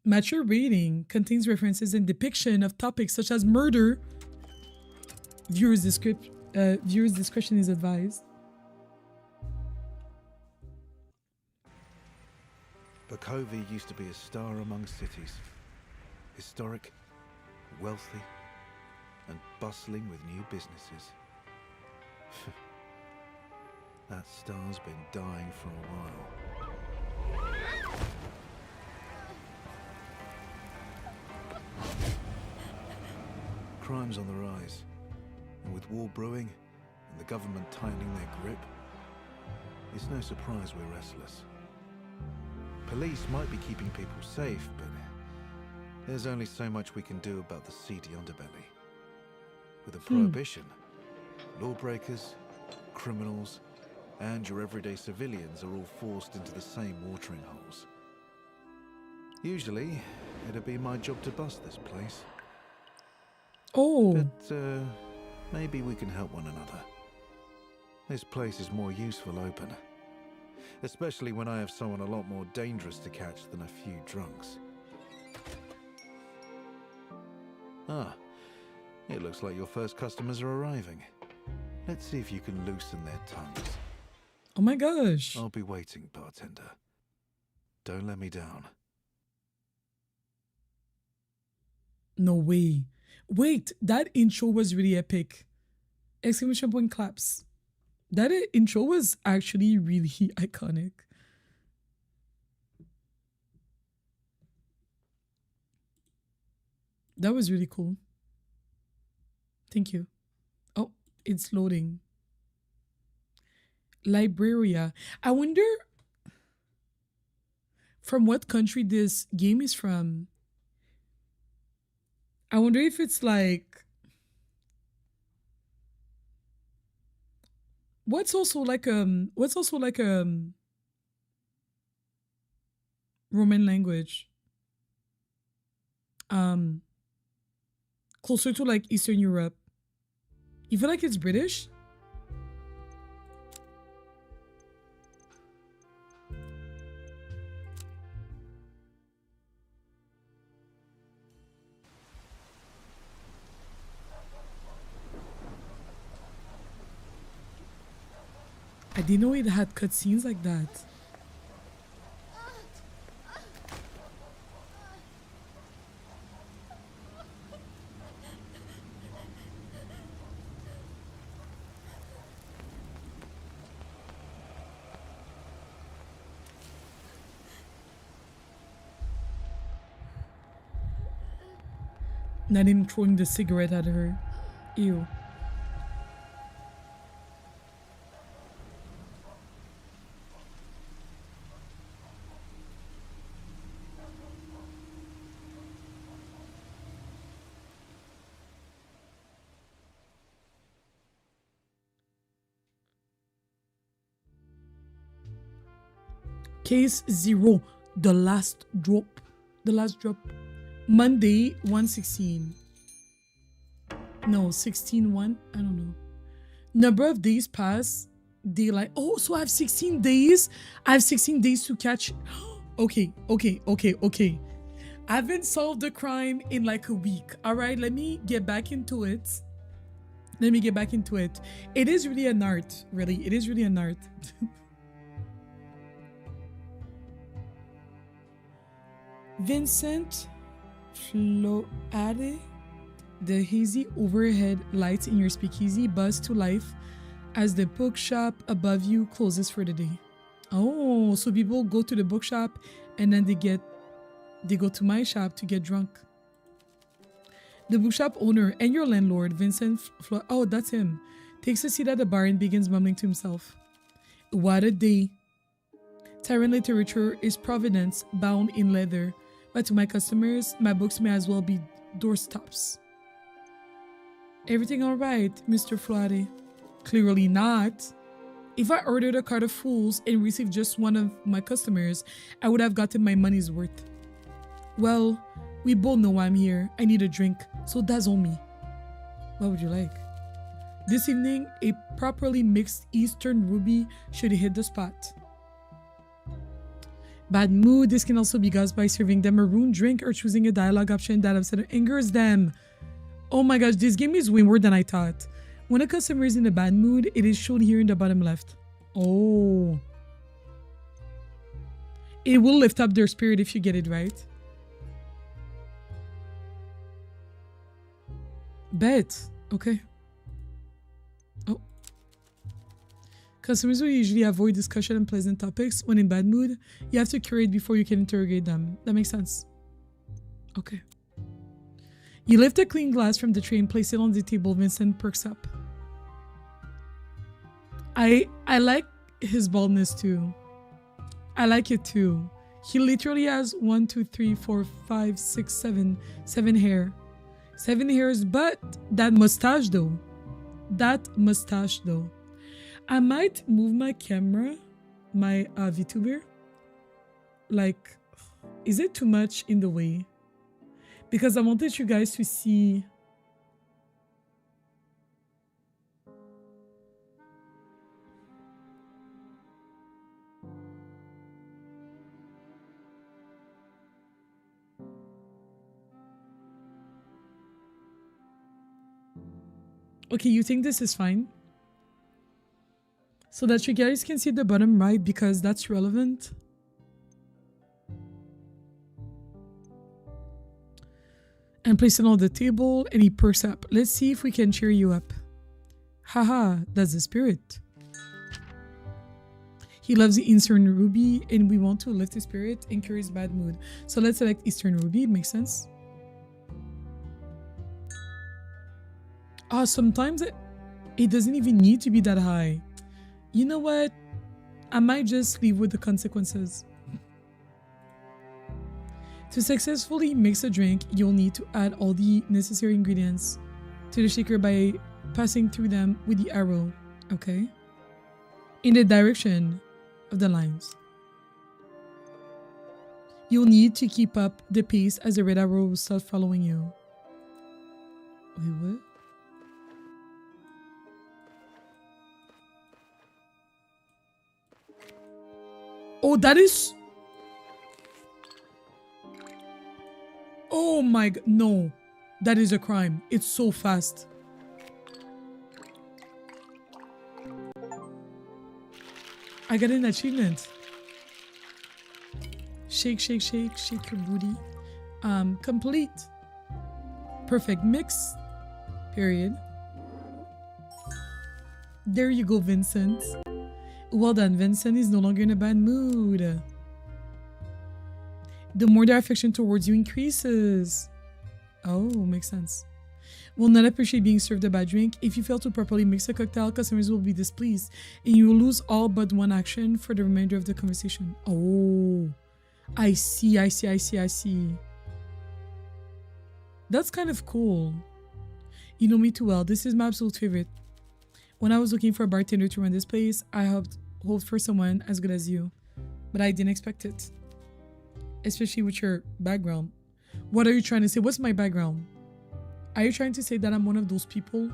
Mature reading contains references and depiction of topics such as murder. Viewers' discretion is advised. Bakovia used to be a star among cities. Historic, wealthy, and bustling with new businesses. That star's been dying for a while. Crime's on the rise, and with war brewing and the government tightening their grip, it's no surprise we're restless. Police might be keeping people safe, but there's only so much we can do about the seedy underbelly. With a prohibition, lawbreakers, criminals, and your everyday civilians are all forced into the same watering holes. Usually, it'd be my job to bust this place. Oh. But maybe we can help one another. This place is more useful open. Especially when I have someone a lot more dangerous to catch than a few drunks. Ah, it looks like your first customers are arriving. Let's see if you can loosen their tongues. Oh my gosh. I'll be waiting, bartender. Don't let me down. No way. Wait, that intro was really epic. Exclamation point claps. That intro was actually really iconic. That was really cool. Thank you. Oh, it's loading. Liberia. I wonder from what country this game is from. I wonder if it's like what's also like Roman language closer to like Eastern Europe. You feel like it's British? I didn't know it had cutscenes like that. Not even throwing the cigarette at her. Ew. Case 0, the last drop. The last drop. Monday, 116. No, 16-1. I don't know. Number of days pass. Daylight. Oh, so I have 16 days. I have 16 days to catch. Okay. I haven't solved the crime in like a week. All right, let me get back into it. It is really an art. Really, it is really an art. Vincent Floade, the hazy overhead lights in your speakeasy buzz to life as the bookshop above you closes for the day. Oh, so people go to the bookshop and then they go to my shop to get drunk. The bookshop owner and your landlord, Vincent oh, that's him, takes a seat at the bar and begins mumbling to himself. What a day. Tyrant literature is providence bound in leather. But to my customers, my books may as well be doorstops. Everything all right, Mr. Floade? Clearly not. If I ordered a cart of fools and received just one of my customers, I would have gotten my money's worth. Well, we both know why I'm here. I need a drink, so that's on me. What would you like? This evening, a properly mixed Eastern ruby should hit the spot. Bad mood. This can also be caused by serving them a ruined drink or choosing a dialogue option that upset or angers them. Oh my gosh, this game is way more than I thought. When a customer is in a bad mood, it is shown here in the bottom left. Oh. It will lift up their spirit if you get it right. Bet. Okay. Oh. Customers will usually avoid discussion and pleasant topics. When in bad mood, you have to curate before you can interrogate them. That makes sense. Okay. You lift a clean glass from the tray and place it on the table. Vincent perks up. I like his baldness too. I like it too. He literally has 1, 2, 3, 4, 5, 6, 7 hair. 7 hairs, but that mustache though. I might move my camera, my VTuber. Like, is it too much in the way? Because I wanted you guys to see. Okay, you think this is fine? So that you guys can see the bottom right because that's relevant. And place it on the table and he perks up. Let's see if we can cheer you up. Haha, that's the spirit. He loves the Eastern Ruby and we want to lift his spirit and cure his bad mood. So let's select Eastern Ruby, makes sense. Sometimes it doesn't even need to be that high. You know what? I might just leave with the consequences. To successfully mix a drink, you'll need to add all the necessary ingredients to the shaker by passing through them with the arrow, okay? In the direction of the lines. You'll need to keep up the pace as the red arrow will start following you. Wait, what? Oh, that is... Oh my god, no. That is a crime. It's so fast. I got an achievement. Shake, shake, shake, shake your booty. Complete. Perfect mix. Period. There you go, Vincent. Well done, Vincent is no longer in a bad mood. The more their affection towards you increases. Oh, makes sense. Will not appreciate being served a bad drink. If you fail to properly mix a cocktail, customers will be displeased and you will lose all but one action for the remainder of the conversation. Oh, I see. That's kind of cool. You know me too well. This is my absolute favorite. When I was looking for a bartender to run this place, I hoped for someone as good as you. But I didn't expect it. Especially with your background. What are you trying to say? What's my background? Are you trying to say that I'm one of those people?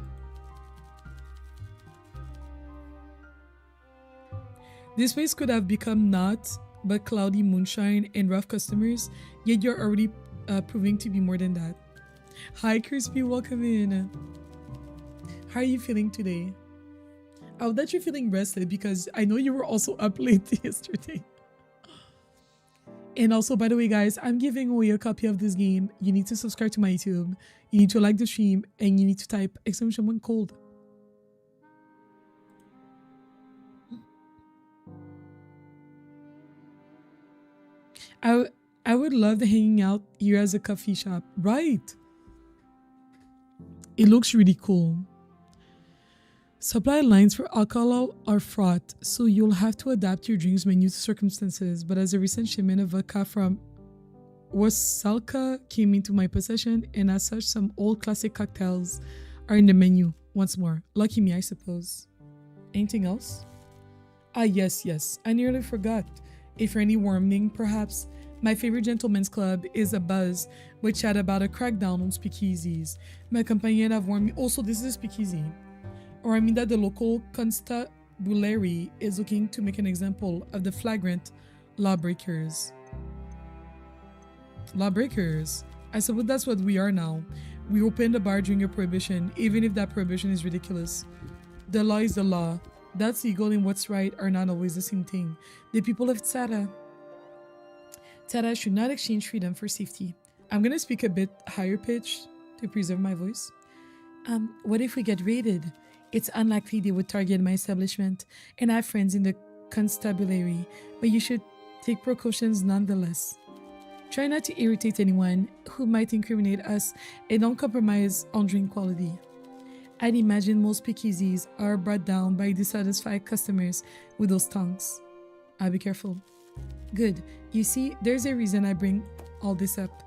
This place could have become not but cloudy moonshine and rough customers, yet you're already proving to be more than that. Hi Crispy, welcome in. How are you feeling today? Oh, that you're feeling rested because I know you were also up late yesterday. And also, by the way, guys, I'm giving away a copy of this game. You need to subscribe to my YouTube. You need to like the stream. And you need to type !cold. I would love hanging out here as a coffee shop. Right. It looks really cool. Supply lines for alcohol are fraught, so you'll have to adapt your drinks menu to circumstances. But as a recent shipment of vodka from Wasalka came into my possession, and as such, some old classic cocktails are in the menu once more. Lucky me, I suppose. Anything else? Ah, yes. I nearly forgot. A friendly warning, perhaps. My favorite gentleman's club is a buzz, which chat about a crackdown on speakeasies. My companion have warned me. Also, this is a speakeasy. Or I mean that the local constabulary is looking to make an example of the flagrant lawbreakers. Lawbreakers. I suppose that's what we are now. We open the bar during a prohibition, even if that prohibition is ridiculous. The law is the law. That's legal and what's right are not always the same thing. The people of Tzara should not exchange freedom for safety. I'm gonna speak a bit higher pitched to preserve my voice. What if we get raided? It's unlikely they would target my establishment, and I have friends in the constabulary, but you should take precautions nonetheless. Try not to irritate anyone who might incriminate us, and don't compromise on drink quality. I'd imagine most speakeasies are brought down by dissatisfied customers with those tongues. I'll be careful. Good. You see, there's a reason I bring all this up.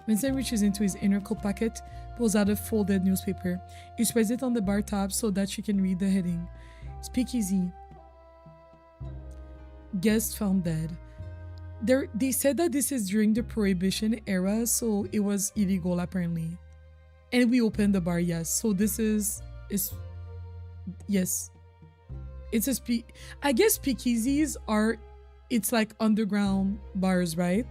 Vincent reaches into his inner coat pocket, pulls out a folded newspaper. He spreads it on the bar top so that she can read the heading. Speakeasy. Guest found dead. They said that this is during the Prohibition era, so it was illegal apparently. And we opened the bar, yes. So this is yes. It's a I guess speakeasies are, it's like underground bars, right?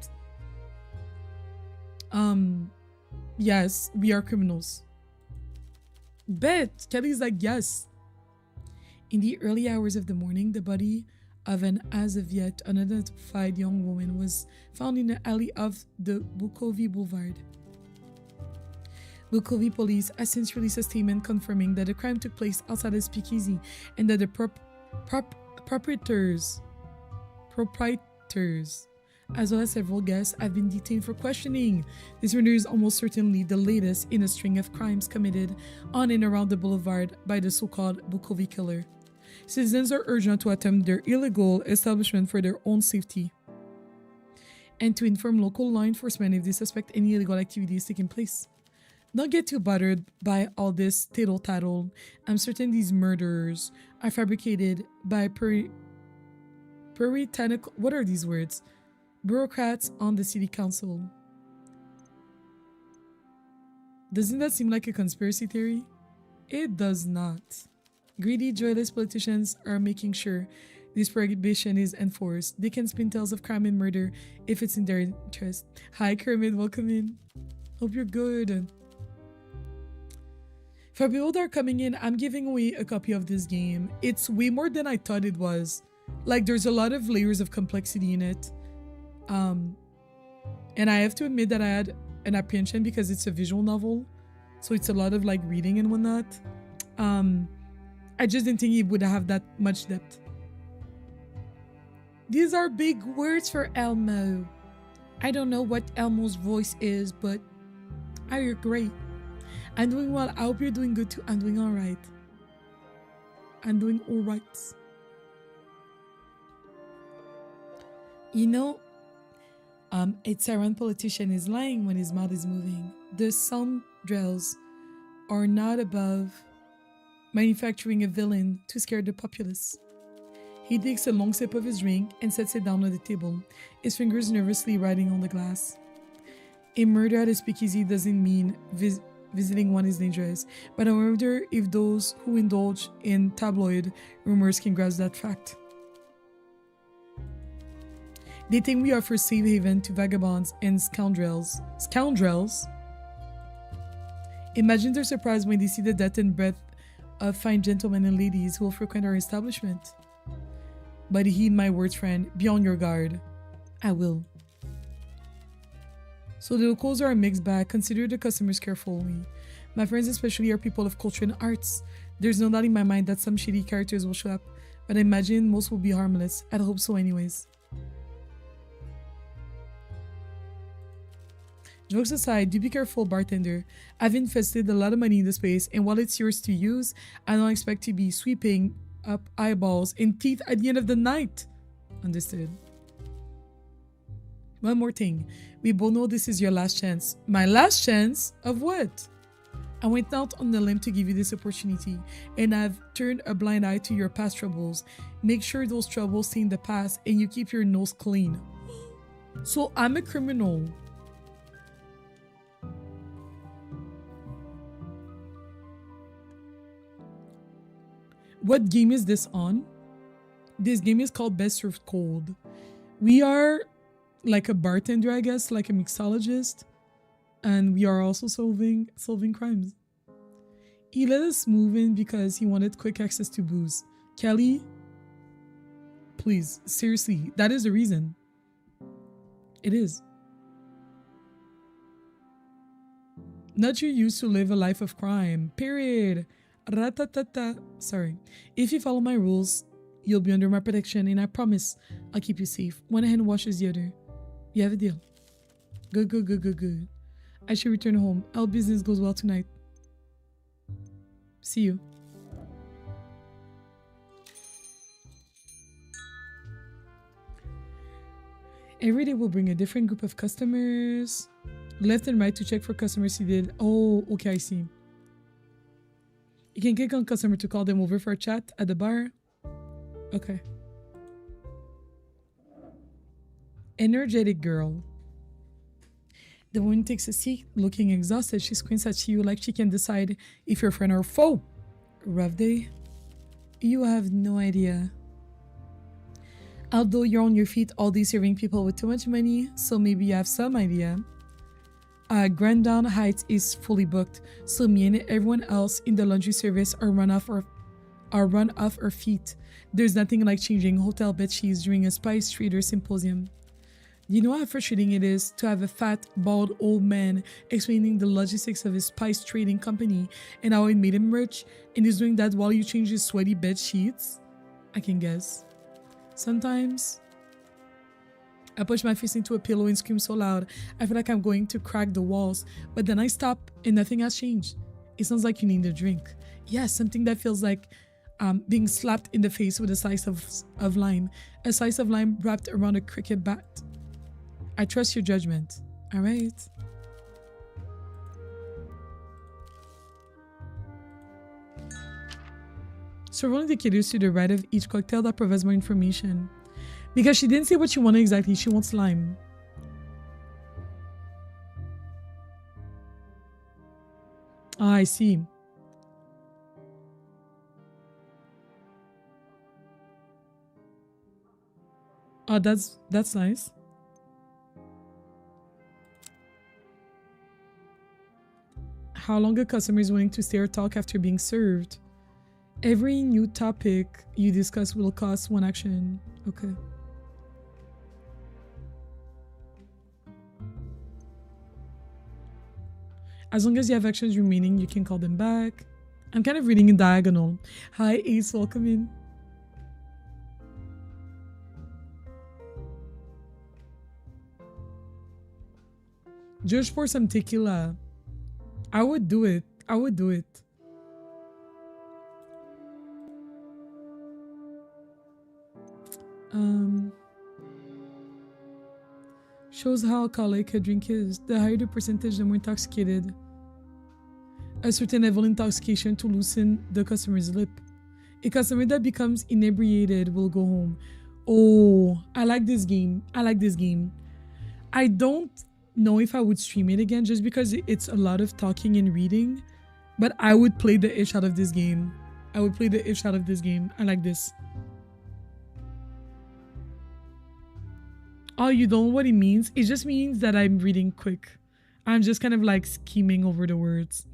Yes, we are criminals. Bet. Kelly's like, yes. In the early hours of the morning, the body of an as of yet unidentified young woman was found in the alley of the Bukovi Boulevard. Bukovi police has since released a statement confirming that the crime took place outside a speakeasy and that the proprietors, as well as several guests, have been detained for questioning. This murder is almost certainly the latest in a string of crimes committed on and around the boulevard by the so-called Bukovi killer. Citizens are urged not to attempt their illegal establishment for their own safety and to inform local law enforcement if they suspect any illegal activity is taking place. Don't get too bothered by all this tittle-tattle. I'm certain these murders are fabricated by puritanical, what are these words? Bureaucrats on the city council. Doesn't that seem like a conspiracy theory? It does not. Greedy, joyless politicians are making sure this prohibition is enforced. They can spin tales of crime and murder if it's in their interest. Hi Kermit, welcome in. Hope you're good. For people that are coming in, I'm giving away a copy of this game. It's way more than I thought it was. Like, there's a lot of layers of complexity in it. And I have to admit that I had an apprehension because it's a visual novel. So it's a lot of like reading and whatnot. I just didn't think it would have that much depth. These are big words for Elmo. I don't know what Elmo's voice is, but you're great. I'm doing well. I hope you're doing good too. I'm doing all right. I'm doing all right. You know, a Tsaran politician is lying when his mouth is moving. The scoundrels are not above manufacturing a villain to scare the populace. He takes a long sip of his drink and sets it down on the table, his fingers nervously writing on the glass. A murder at a speakeasy doesn't mean visiting one is dangerous, but I wonder if those who indulge in tabloid rumors can grasp that fact. They think we offer safe haven to vagabonds and scoundrels. Scoundrels? Imagine their surprise when they see the depth and breadth of fine gentlemen and ladies who will frequent our establishment. But heed my words, friend. Be on your guard. I will. So the locals are a mixed bag. Consider the customers carefully. My friends especially are people of culture and arts. There's no doubt in my mind that some shady characters will show up, but I imagine most will be harmless. I'd hope so anyways. Jokes aside, do be careful, bartender. I've invested a lot of money in the space, and while it's yours to use, I don't expect to be sweeping up eyeballs and teeth at the end of the night. Understood. One more thing. We both know this is your last chance. My last chance? Of what? I went out on the limb to give you this opportunity, and I've turned a blind eye to your past troubles. Make sure those troubles stay in the past and you keep your nose clean. So I'm a criminal. What game is this on? This game is called Best Served Cold. We are like a bartender, I guess, like a mixologist, and we are also solving crimes. He let us move in because he wanted quick access to booze. Kelly, please, seriously, that is the reason. It is. Not you used to live a life of crime. Period. Ratatata. Sorry. If you follow my rules, you'll be under my protection, and I promise I'll keep you safe. One hand washes the other. You have a deal. Good. I should return home. Our business goes well tonight. See you. Every day we'll bring a different group of customers. Left and right to check for customers he did. Oh, okay, I see. You can click on customer to call them over for a chat at the bar. Okay. Energetic girl. The woman takes a seat, looking exhausted. She squints at you like she can decide if you're friend or foe. Rough day? You have no idea. Although you're on your feet all day serving people with too much money, so maybe you have some idea. Grand Down Heights is fully booked, so me and everyone else in the laundry service are run off our feet. There's nothing like changing hotel bed sheets during a spice trader symposium. You know how frustrating it is to have a fat, bald old man explaining the logistics of his spice trading company and how it made him rich, and he's doing that while you change his sweaty bed sheets? I can guess. Sometimes I push my face into a pillow and scream so loud I feel like I'm going to crack the walls, but then I stop and nothing has changed. It sounds like you need a drink. Yes, something that feels like being slapped in the face with a slice of lime. A slice of lime wrapped around a cricket bat. I trust your judgment. All right. So rolling the kiddos to the right of each cocktail that provides more information. Because she didn't say what she wanted exactly. She wants lime. Ah, I see. Oh, that's nice. How long a customer is willing to stay or talk after being served. Every new topic you discuss will cost 1 action. Okay. As long as you have actions remaining, you can call them back. I'm kind of reading in diagonal. Hi, Ace. Welcome in. Just pour some tequila. I would do it. Shows how alcoholic a drink is. The higher the percentage, the more intoxicated. A certain level of intoxication to loosen the customer's lip. A customer that becomes inebriated will go home. Oh, I like this game. I don't know if I would stream it again just because it's a lot of talking and reading, but I would play the ish out of this game. I like this. Oh, you don't know what it means? It just means that I'm reading quick. I'm just kind of like scheming over the words.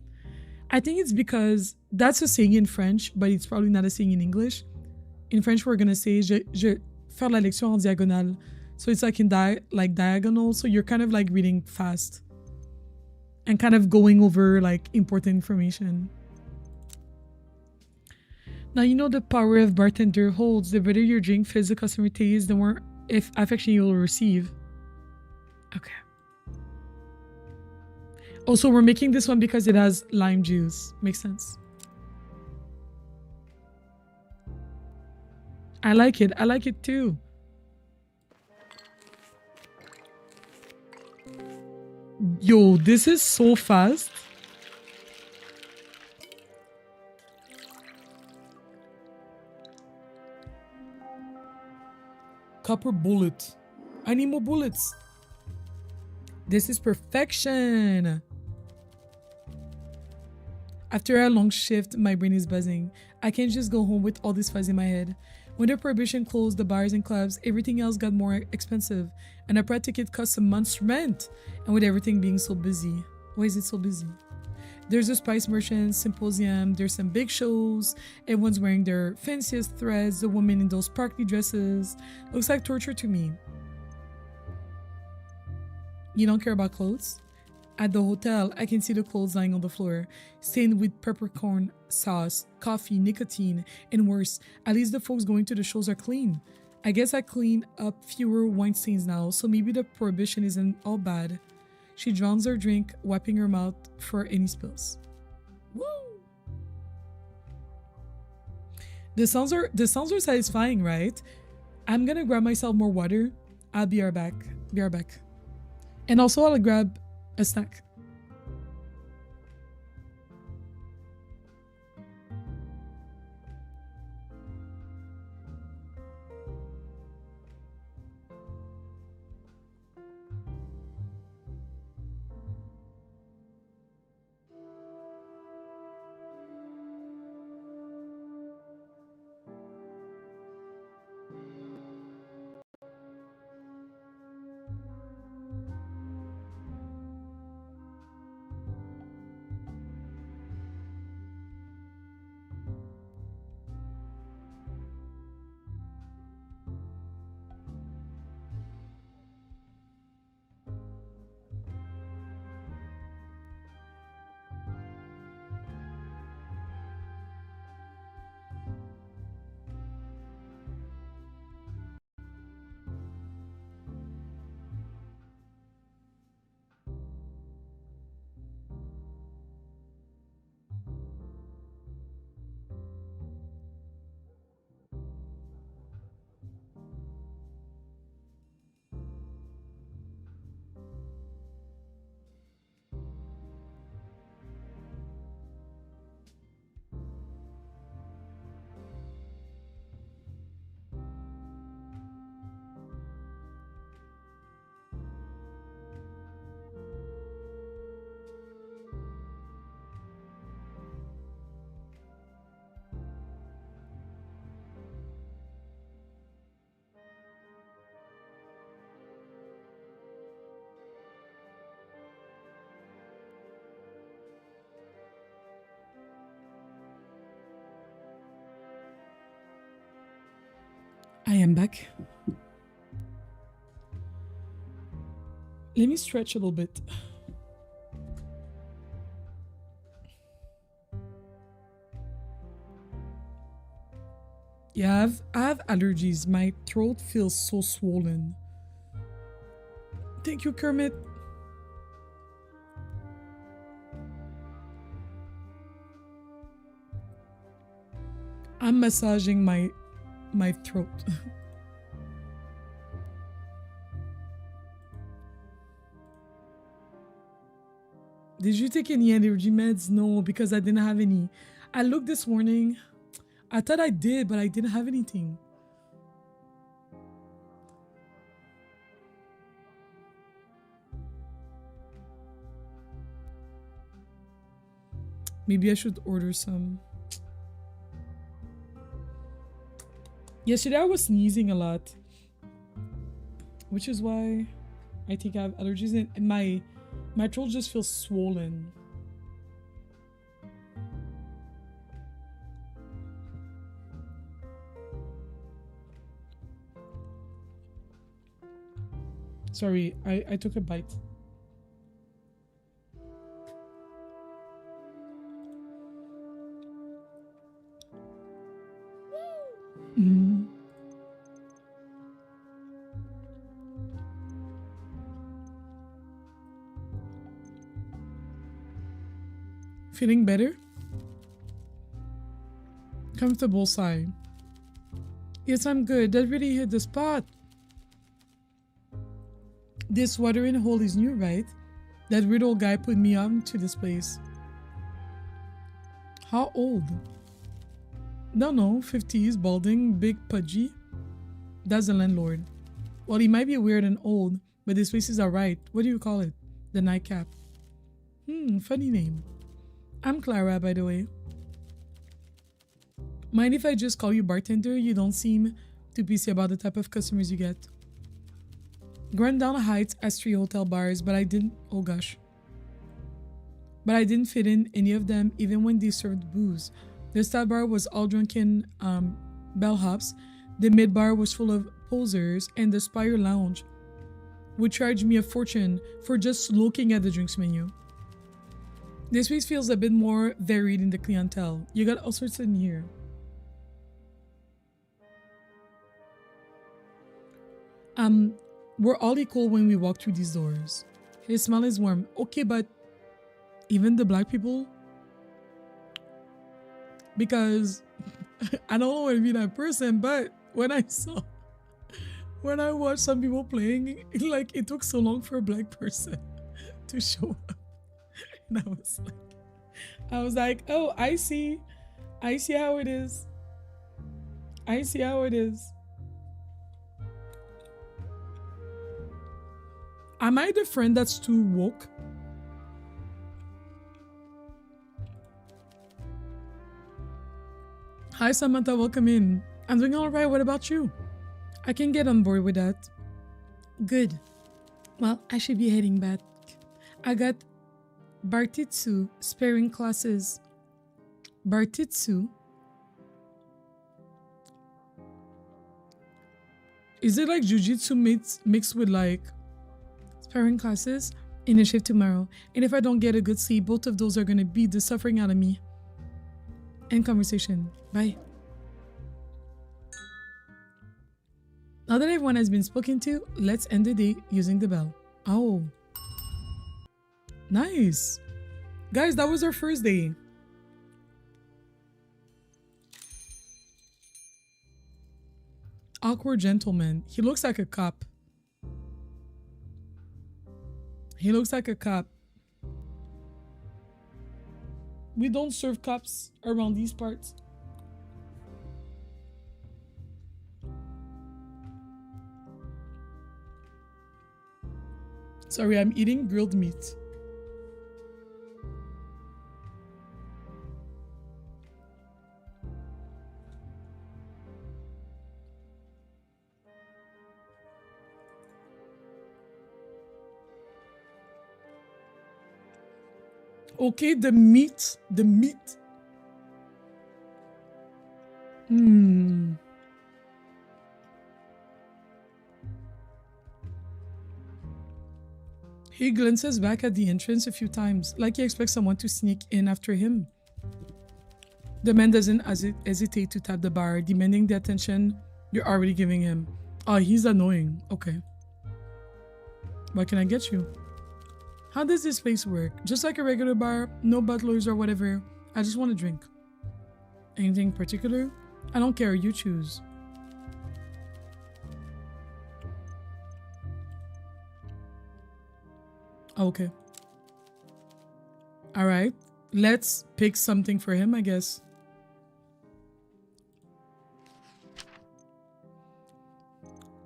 I think it's because that's a saying in French, but it's probably not a saying in English. In French, we're gonna say je faire la lecture en diagonale. So it's like in diagonal. So you're kind of like reading fast and kind of going over like important information. Now you know the power of bartender holds. The better your drink fills the customer taste, the more affection you will receive. Okay. Also, we're making this one because it has lime juice. Makes sense. I like it too. Yo, this is so fast. Copper bullet. I need more bullets. This is perfection. After a long shift, my brain is buzzing. I can't just go home with all this fuzz in my head. When the prohibition closed the bars and clubs, everything else got more expensive, and a Pratt ticket cost a month's rent. And with everything being so busy, why is it so busy? There's a Spice Merchant Symposium, there's some big shows, everyone's wearing their fanciest threads, the women in those sparkly dresses. Looks like torture to me. You don't care about clothes? At the hotel, I can see the clothes lying on the floor, stained with peppercorn sauce, coffee, nicotine, and worse, at least the folks going to the shows are clean. I guess I clean up fewer wine stains now, so maybe the prohibition isn't all bad. She drowns her drink, wiping her mouth for any spills. Woo! The sounds are satisfying, right? I'm gonna grab myself more water. I'll be right back. Be right back. And also I'll grab a snack. I am back. Let me stretch a little bit. Yeah, I have allergies. My throat feels so swollen. Thank you, Kermit. I'm massaging my throat. Did you take any allergy meds? No, because I didn't have any. I looked this morning. I thought I did, but I didn't have anything. Maybe I should order some. Yesterday I was sneezing a lot, which is why I think I have allergies, and my throat just feels swollen. Sorry, I took a bite. Mm. Feeling better? Comfortable sigh. Yes, I'm good. That really hit the spot. This watering hole is new, right? That weird old guy put me on to this place. How old? Don't know, 50s, balding, big pudgy. That's the landlord. Well, he might be weird and old, but his place is alright. What do you call it? The Nightcap. Funny name. I'm Clara, by the way. Mind if I just call you bartender? You don't seem too PC about the type of customers you get. Grand Down Heights has 3 hotel bars, but I didn't. Oh gosh. But I didn't fit in any of them, even when they served booze. The stat bar was all drunken bellhops. The mid bar was full of posers, and the Spire Lounge would charge me a fortune for just looking at the drinks menu. This place feels a bit more varied in the clientele. You got all sorts in here. We're all equal when we walk through these doors. His smell is warm. Okay, but even the black people? Because I don't want to be that person, but when I watched some people playing, like it took so long for a black person to show up. And I was like, oh, I see how it is. I see how it is. Am I the friend that's too woke? Hi Samantha, welcome in. I'm doing alright, what about you? I can get on board with that. Good. Well, I should be heading back. I got Bartitsu sparring classes. Bartitsu? Is it like jujitsu mixed with like sparring classes? In a shift tomorrow. And if I don't get a good sleep, both of those are gonna beat the suffering out of me. End conversation. Bye. Now that everyone has been spoken to, let's end the day using the bell. Oh. Nice. Guys, that was our first day. Awkward gentleman. He looks like a cop. He looks like a cop. We don't serve cops around these parts. Sorry, I'm eating grilled meat. Okay, the meat. He glances back at the entrance a few times, like he expects someone to sneak in after him. The man doesn't hesitate to tap the bar, demanding the attention you're already giving him. Oh, he's annoying. Okay. What can I get you? How does this place work? Just like a regular bar, no butlers or whatever. I just want a drink. Anything particular? I don't care, you choose. Okay. Alright. Let's pick something for him, I guess.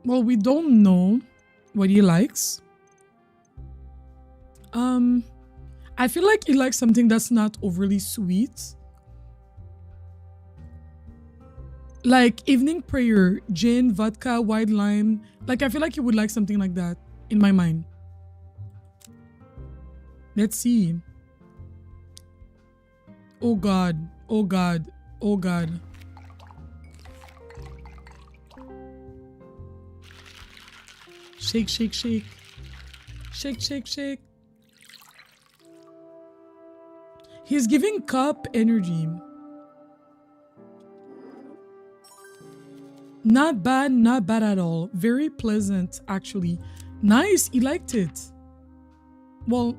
Well, we don't know what he likes. I feel like he likes something that's not overly sweet. Like evening prayer, gin, vodka, white lime. Like I feel like he would like something like that in my mind. Let's see. Oh God, oh God, oh God. Shake, shake, shake. Shake, shake, shake. He's giving cup energy. Not bad at all. Very pleasant, actually. Nice, he liked it. Well,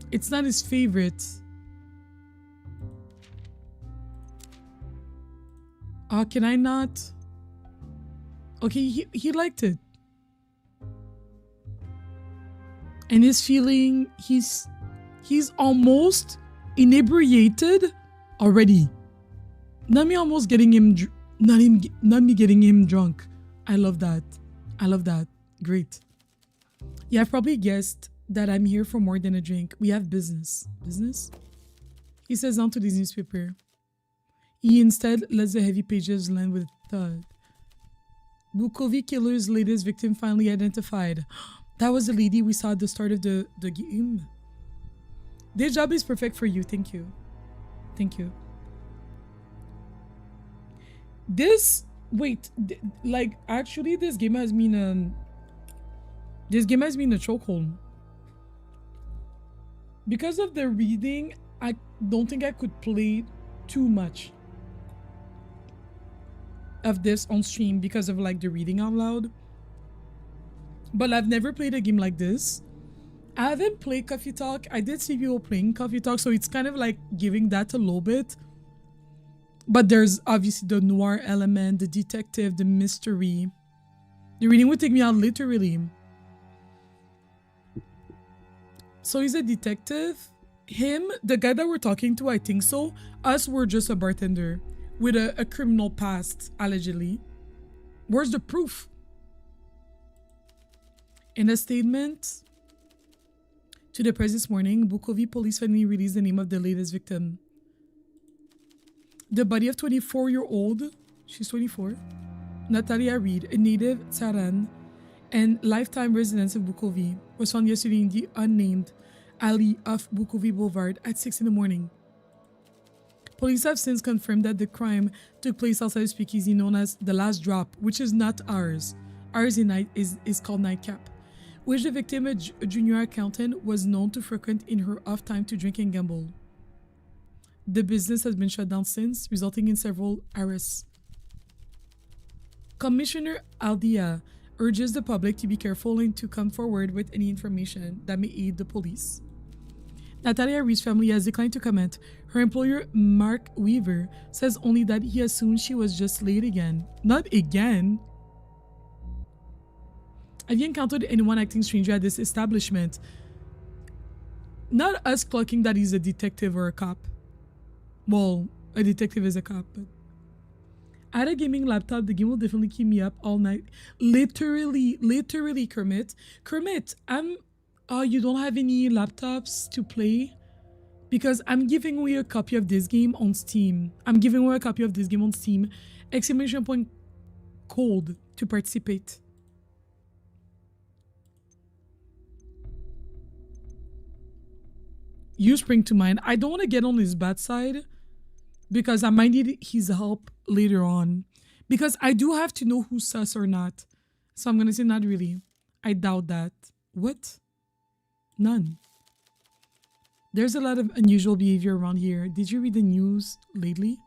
it's not his favorite. Can I not? Okay, he liked it. And his feeling, he's almost inebriated already. Not me almost getting him, not me getting him drunk. I love that. I love that. Great. Yeah, I've probably guessed that I'm here for more than a drink. We have business. Business? He says on to this newspaper. He instead lets the heavy pages land with a thud. Bukovi killer's latest victim finally identified. That was the lady we saw at the start of the game. This job is perfect for you. Thank you. Thank you. This like actually this game has been a chokehold. Because of the reading, I don't think I could play too much of this on stream because of like the reading out loud. But I've never played a game like this. I haven't played Coffee Talk. I did see people playing Coffee Talk, so it's kind of like giving that a little bit. But there's obviously the noir element, the detective, the mystery. The reading would take me out literally. So he's a detective. Him, the guy that we're talking to, I think so. Us, we're just a bartender with a criminal past, allegedly. Where's the proof? In a statement to the press this morning, Bukovi police finally released the name of the latest victim. The body of 24-year-old, she's 24, Natalia Reed, a native Tsaran and lifetime resident of Bukovi, was found yesterday in the unnamed alley off Bukovi Boulevard at 6 in the morning. Police have since confirmed that the crime took place outside a speakeasy known as The Last Drop, which is not ours. Ours is called Nightcap, which the victim, a junior accountant, was known to frequent in her off time to drink and gamble. The business has been shut down since, resulting in several arrests. Commissioner Aldia urges the public to be careful and to come forward with any information that may aid the police. Natalia Reed's family has declined to comment. Her employer, Mark Weaver, says only that he assumed she was just late again. Not again. Have you encountered anyone acting stranger at this establishment? Not us clocking that he's a detective or a cop. Well, a detective is a cop, but I had a gaming laptop. The game will definitely keep me up all night. Literally, Kermit. Kermit, you don't have any laptops to play? Because I'm giving away a copy of this game on Steam. Exclamation point code to participate. You spring to mind. I don't want to get on his bad side because I might need his help later on. Because I do have to know who's sus or not. So I'm going to say not really. I doubt that. What? None. There's a lot of unusual behavior around here. Did you read the news lately?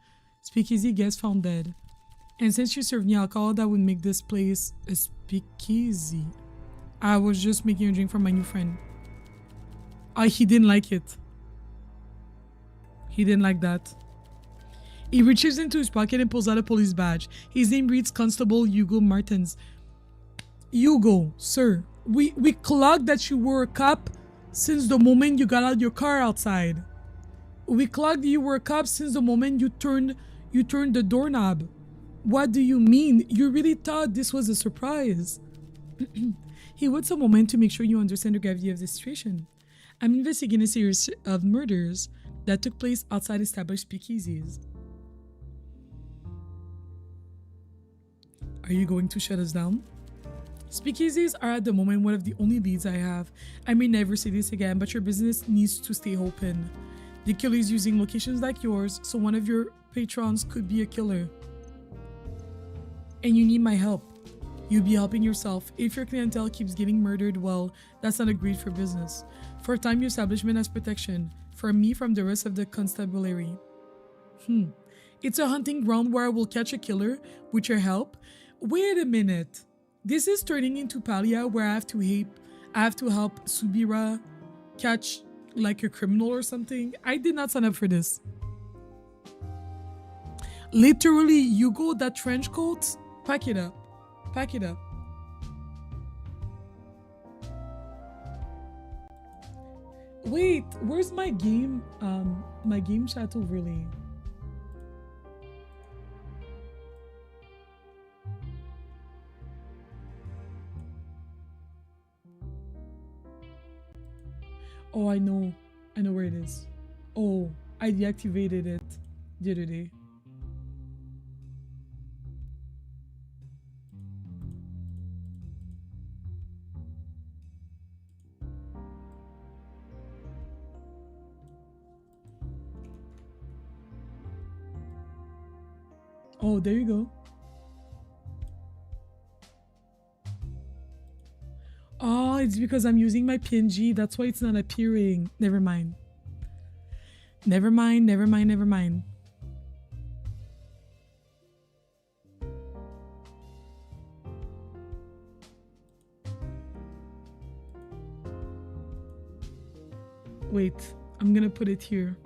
Speakeasy guest found dead. And since you serve me alcohol, that would make this place a speakeasy. I was just making a drink for my new friend. He didn't like it. He didn't like that. He reaches into his pocket and pulls out a police badge. His name reads Constable Hugo Martins. Hugo, sir, we clocked that you were a cop since the moment you got out your car outside. We clocked you were a cop since the moment you turned the doorknob. What do you mean? You really thought this was a surprise? He waits a moment to make sure you understand the gravity of the situation. I'm investigating a series of murders that took place outside established speakeasies. Are you going to shut us down? Speakeasies are at the moment one of the only leads I have. I may never say this again, but your business needs to stay open. The killer is using locations like yours, so one of your patrons could be a killer. And you need my help. You'll be helping yourself. If your clientele keeps getting murdered, well, that's not great for business. For a time, your establishment has protection. From me, from the rest of the constabulary. It's a hunting ground where I will catch a killer with your help. Wait a minute. This is turning into Palia where I have to help Subira catch like a criminal or something. I did not sign up for this. Literally, Hugo, that trench coat, pack it up. Pack it up. Wait, where's my game chat overlay? Oh, I know where it is. Oh, I deactivated it the other day. Oh, there you go. Oh, it's because I'm using my PNG. That's why it's not appearing. Never mind. Never mind, never mind, never mind. Wait, I'm gonna put it here.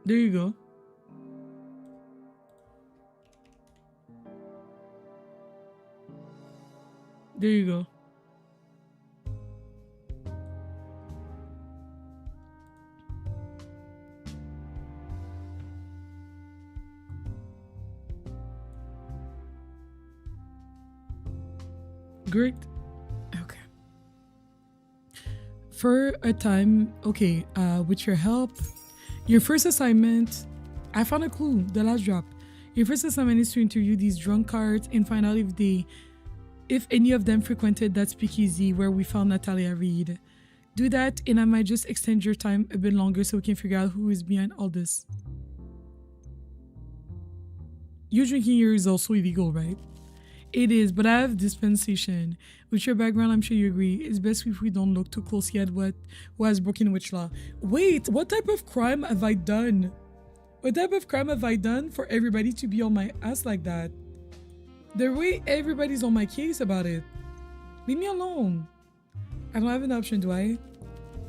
There you go. There you go. Great. Okay. For a time, okay, with your help, your first assignment, I found a clue, the last drop. Your first assignment is to interview these drunkards and find out if any of them frequented that speakeasy where we found Natalia Reed. Do that, and I might just extend your time a bit longer so we can figure out who is behind all this. You drinking here is also illegal, right? It is, but I have dispensation. With your background, I'm sure you agree. It's best if we don't look too closely at who has broken which law. Wait, what type of crime have I done? What type of crime have I done for everybody to be on my ass like that? The way everybody's on my case about it. Leave me alone. I don't have an option, do I?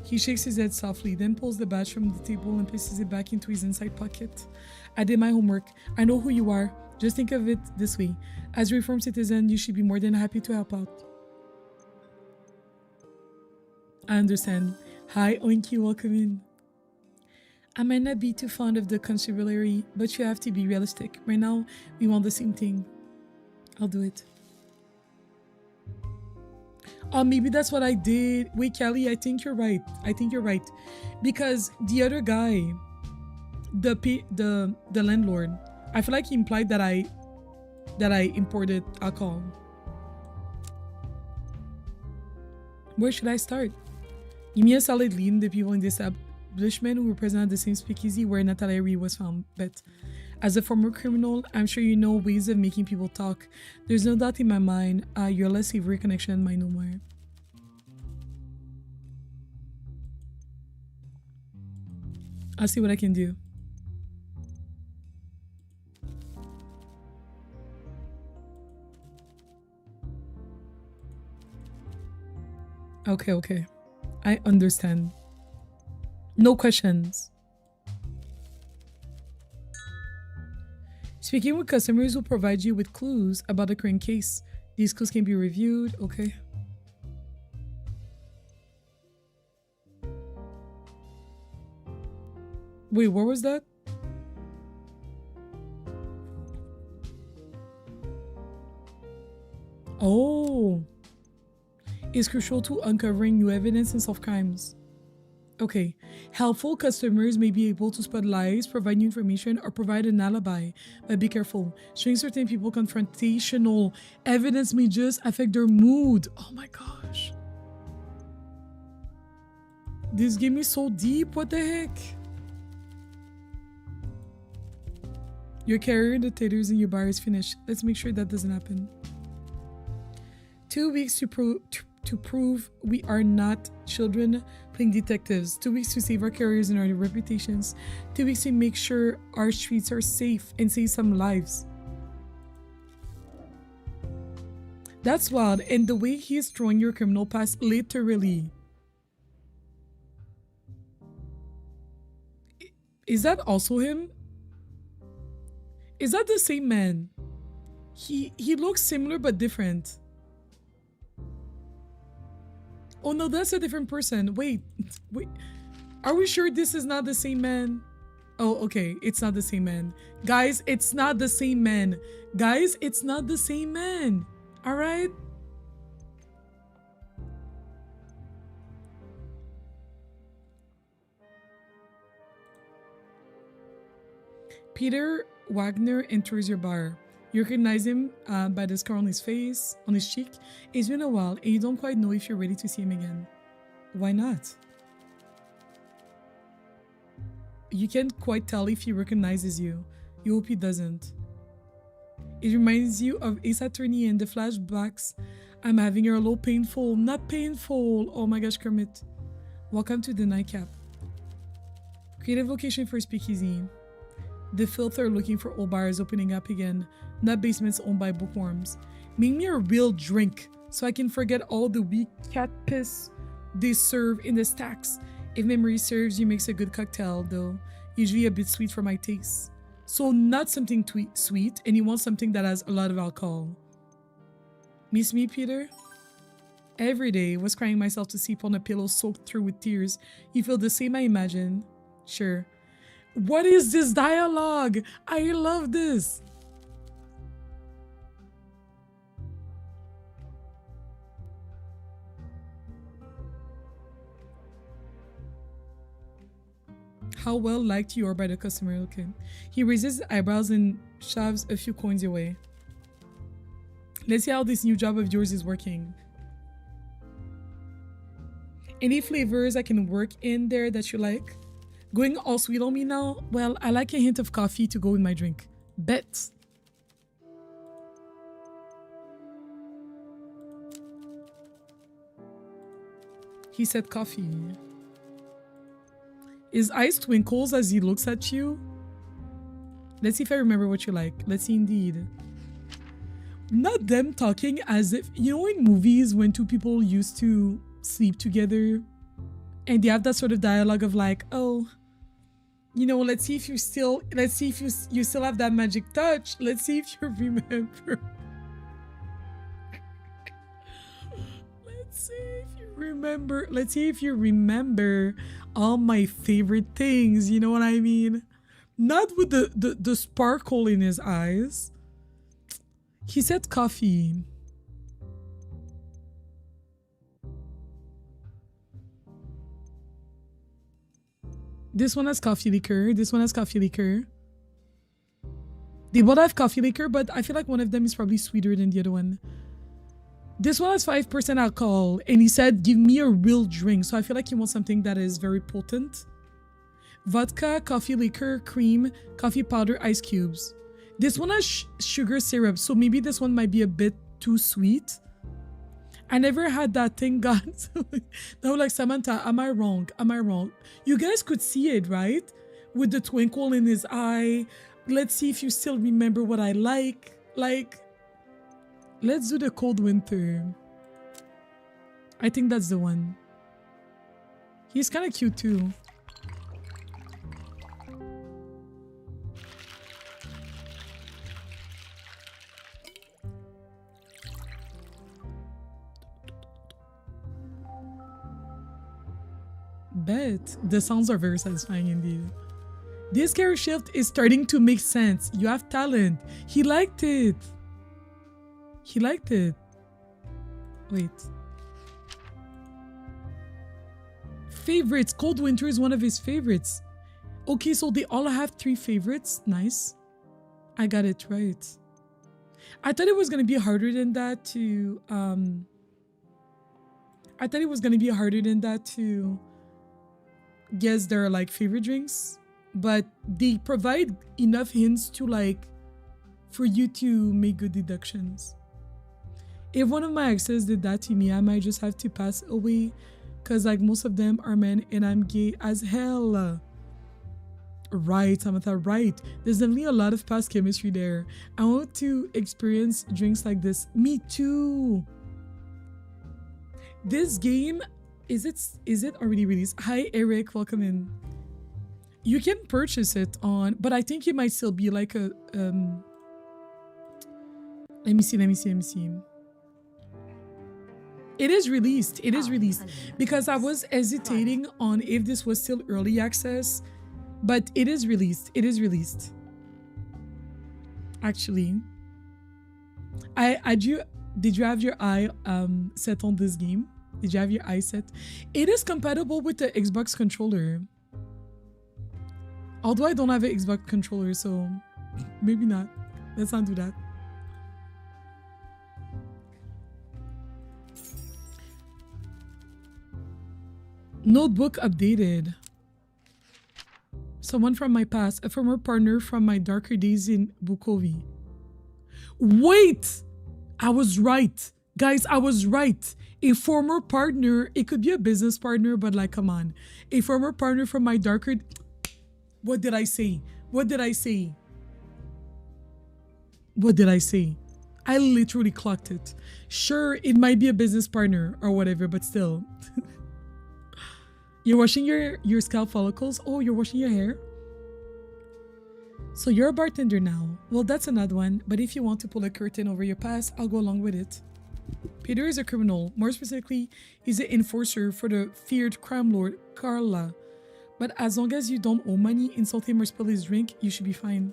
He shakes his head softly, then pulls the badge from the table and places it back into his inside pocket. I did my homework. I know who you are. Just think of it this way. As a reformed citizen, you should be more than happy to help out. I understand. Hi, Oinky, welcome in. I might not be too fond of the constabulary, but you have to be realistic. Right now, we want the same thing. I'll do it. Oh, maybe that's what I did. Wait, Kelly, I think you're right. Because the other guy, the landlord, I feel like he implied that I imported alcohol. Where should I start? Give me a solid lead in the people in the establishment who represent the same speakeasy where Natalia Reed was found. But as a former criminal, I'm sure you know ways of making people talk. There's no doubt in my mind your less savory connection might know more. I'll see what I can do. Okay. I understand. No questions. Speaking with customers will provide you with clues about the current case. These clues can be reviewed. Okay. Wait, what was that? Oh. Is crucial to uncovering new evidence in solve crimes. Okay. Helpful customers may be able to spot lies, provide new information, or provide an alibi. But be careful. Showing certain people confrontational evidence may just affect their mood. Oh my gosh. This game is so deep. What the heck? Your carrier, the taters, and your bar is finished. Let's make sure that doesn't happen. 2 weeks to prove we are not children playing detectives. 2 weeks to save our careers and our reputations. 2 weeks to make sure our streets are safe and save some lives. That's wild. And the way he is throwing your criminal past, literally. Is that also him? Is that the same man? He looks similar but different. Oh no, that's a different person. Wait. Are we sure this is not the same man? Oh, okay. It's not the same man. Guys, it's not the same man. Guys, it's not the same man. All right? Peter Wagner enters your bar. You recognize him by the scar on his face, on his cheek. It's been a while and you don't quite know if you're ready to see him again. Why not? you can't quite tell if he recognizes you. You hope he doesn't. It reminds you of Ace Attorney and the flashbacks I'm having are a little painful. Not painful. Oh my gosh, Kermit. Welcome to the Nightcap. Creative location for speakeasy. The filth are looking for old bars opening up again. Not basements owned by bookworms. Make me a real drink so I can forget all the weak cat piss they serve in the stacks. If memory serves, you makes a good cocktail though. Usually a bit sweet for my taste. So not something sweet, and you want something that has a lot of alcohol. Miss me, Peter? Every day was crying myself to sleep on a pillow soaked through with tears. You feel the same, I imagine. Sure. What is this dialogue? I love this. How well liked you are by the customer. Okay. He raises his eyebrows and shoves a few coins away. Let's see how this new job of yours is working. Any flavors I can work in there that you like? Going all sweet on me now? Well, I like a hint of coffee to go with my drink. Bet. He said coffee. His eyes twinkles as he looks at you. Let's see if I remember what you like. Let's see indeed. Not them talking as if, you know, in movies when two people used to sleep together and they have that sort of dialogue of like, oh, you know, let's see if you still have that magic touch. Let's see if you remember. Let's see if you remember all my favorite things. You know what I mean? Not with the sparkle in his eyes. He said coffee. This one has coffee liquor. This one has coffee liquor. They both have coffee liquor, but I feel like one of them is probably sweeter than the other one. This one has 5% alcohol, and he said, give me a real drink. So I feel like he wants something that is very potent. Vodka, coffee liquor, cream, coffee powder, ice cubes. This one has sugar syrup, so maybe this one might be a bit too sweet. I never had that thing, guys. Now, like, Samantha, am I wrong? Am I wrong? You guys could see it, right? With the twinkle in his eye. Let's see if you still remember what I like. Like, let's do the cold winter. I think that's the one. He's kind of cute too. Bet. The sounds are very satisfying indeed. This character shift is starting to make sense. You have talent. He liked it. He liked it. Wait. Favorites. Cold Winter is one of his favorites. Okay, so they all have 3 favorites. Nice. I got it right. I thought it was going to be harder than that to... I thought it was going to be harder than that to guess their, like, favorite drinks. But they provide enough hints to, like, for you to make good deductions. If one of my exes did that to me, I might just have to pass away. Because, like, most of them are men and I'm gay as hell. Right, Samantha, right. There's definitely a lot of past chemistry there. I want to experience drinks like this. Me too. This game, is it already released? Hi, Eric. Welcome in. You can purchase it on, but I think it might still be like a, let me see. It is released. It is released because I was hesitating on if this was still early access, but it is released. It is released. Actually, did you have your eye set on this game? Did you have your eye set? It is compatible with the Xbox controller. Although I don't have an Xbox controller, so maybe not. Let's not do that. Notebook updated. Someone from my past, a former partner from my darker days in Bukovi. Wait! I was right. Guys, I was right. A former partner, it could be a business partner, but like, come on. A former partner from my darker... What did I say? What did I say? What did I say? I literally clocked it. Sure, it might be a business partner or whatever, but still. You're washing your scalp follicles? Oh, you're washing your hair? So you're a bartender now. Well, that's another one. But if you want to pull a curtain over your past, I'll go along with it. Peter is a criminal. More specifically, he's an enforcer for the feared crime lord, Carla. But as long as you don't owe money, insult him or spill his drink, you should be fine.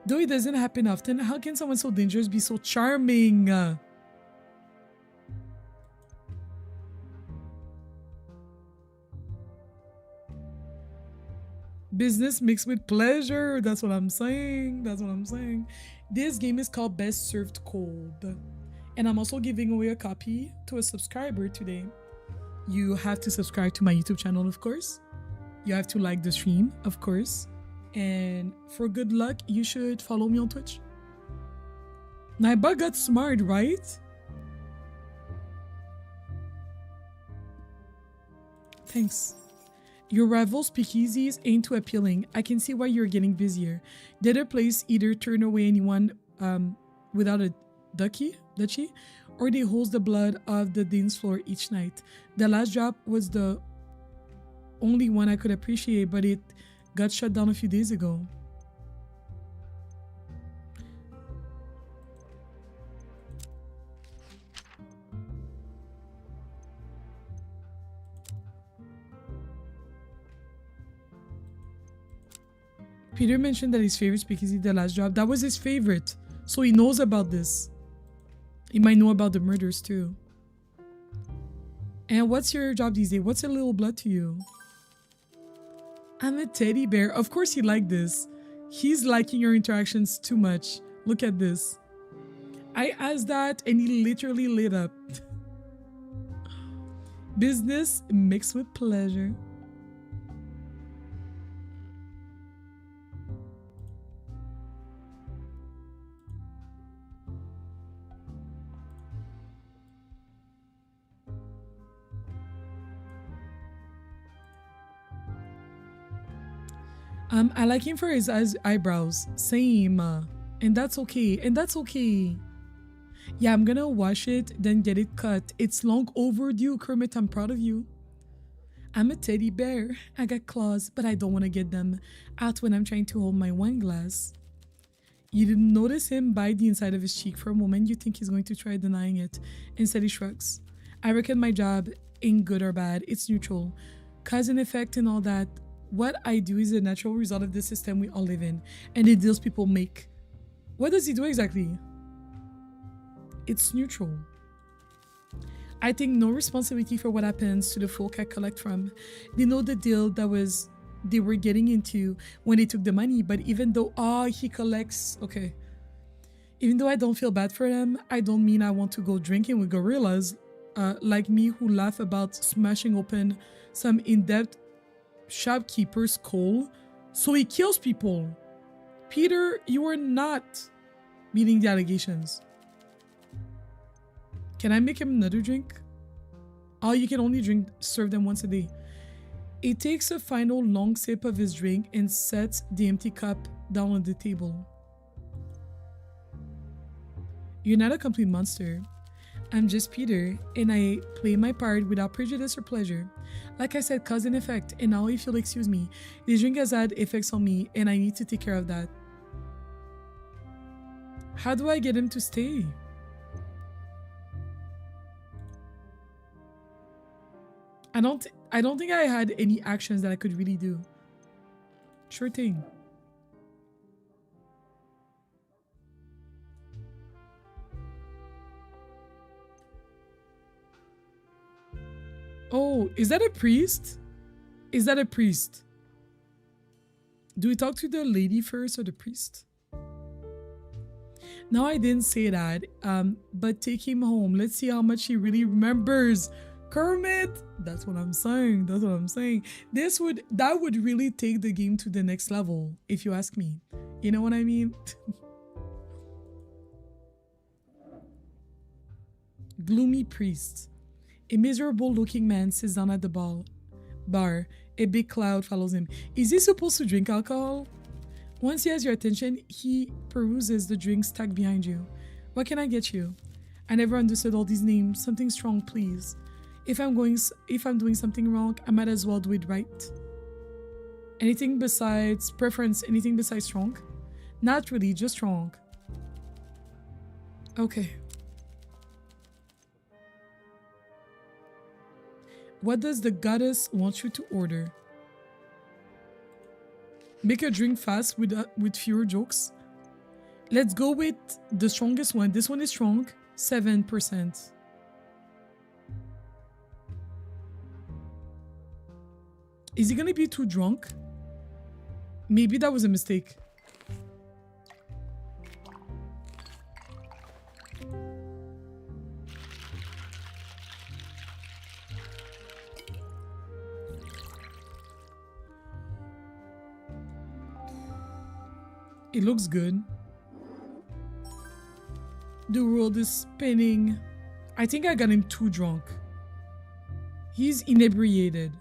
Though it doesn't happen often, how can someone so dangerous be so charming? Business mixed with pleasure. That's what I'm saying. That's what I'm saying. This game is called Best Served Cold. And I'm also giving away a copy to a subscriber today. You have to subscribe to my YouTube channel, of course. You have to like the stream, of course. And for good luck, you should follow me on Twitch. Naiba got smart, right? Thanks. Your rival speakeasies ain't too appealing. I can see why you're getting busier. The other place either turn away anyone without a duchy, or they host the blood of the dance floor each night. The last drop was the only one I could appreciate, but it got shut down a few days ago. Peter mentioned that his favorite speakeasy, the last drop, that was his favorite. So he knows about this. He might know about the murders too. And what's your job these days? What's a little blood to you? I'm a teddy bear. Of course he liked this. He's liking your interactions too much. Look at this. I asked that and he literally lit up. Business mixed with pleasure. I like him for his eyebrows. Same. And that's okay. And that's okay. Yeah, I'm gonna wash it, then get it cut. It's long overdue, Kermit. I'm proud of you. I'm a teddy bear. I got claws, but I don't want to get them out when I'm trying to hold my wine glass. You didn't notice him bite the inside of his cheek for a moment. You think he's going to try denying it. Instead, he shrugs. I reckon my job ain't good or bad. It's neutral. Cause and effect and all that. What I do is a natural result of the system we all live in and the deals people make. What does he do exactly? It's neutral. I take no responsibility for what happens to the folk I collect from. They know the deal they were getting into when they took the money, but even though he collects, okay. Even though I don't feel bad for him, I don't mean I want to go drinking with gorillas like me who laugh about smashing open some in-depth shopkeeper's skull so he kills people. Peter, you are not meeting the allegations. Can I make him another drink? Oh, you can only serve them once a day. He takes a final long sip of his drink and sets the empty cup down on the table. You're not a complete monster. I'm just Peter, and I play my part without prejudice or pleasure. Like I said, cause and effect, and now if you'll excuse me, this drink has had effects on me, and I need to take care of that. How do I get him to stay? I don't think I had any actions that I could really do. Sure thing. Oh, is that a priest? Is that a priest? Do we talk to the lady first or the priest? No, I didn't say that. But take him home. Let's see how much he really remembers. Kermit. That's what I'm saying. That's what I'm saying. That would really take the game to the next level, if you ask me. You know what I mean? Gloomy priest. A miserable looking man sits down at the bar. A big cloud follows him. Is he supposed to drink alcohol? Once he has your attention, he peruses the drink stacked behind you. What can I get you? I never understood all these names. Something strong, please. If I'm doing something wrong, I might as well do it right. Anything besides preference, anything besides strong? Not really, just strong. Okay. What does the goddess want you to order? Make a drink fast with fewer jokes. Let's go with the strongest one. This one is strong. 7%. Is he gonna be too drunk? Maybe that was a mistake. It looks good. The world is spinning. I think I got him too drunk. He's inebriated.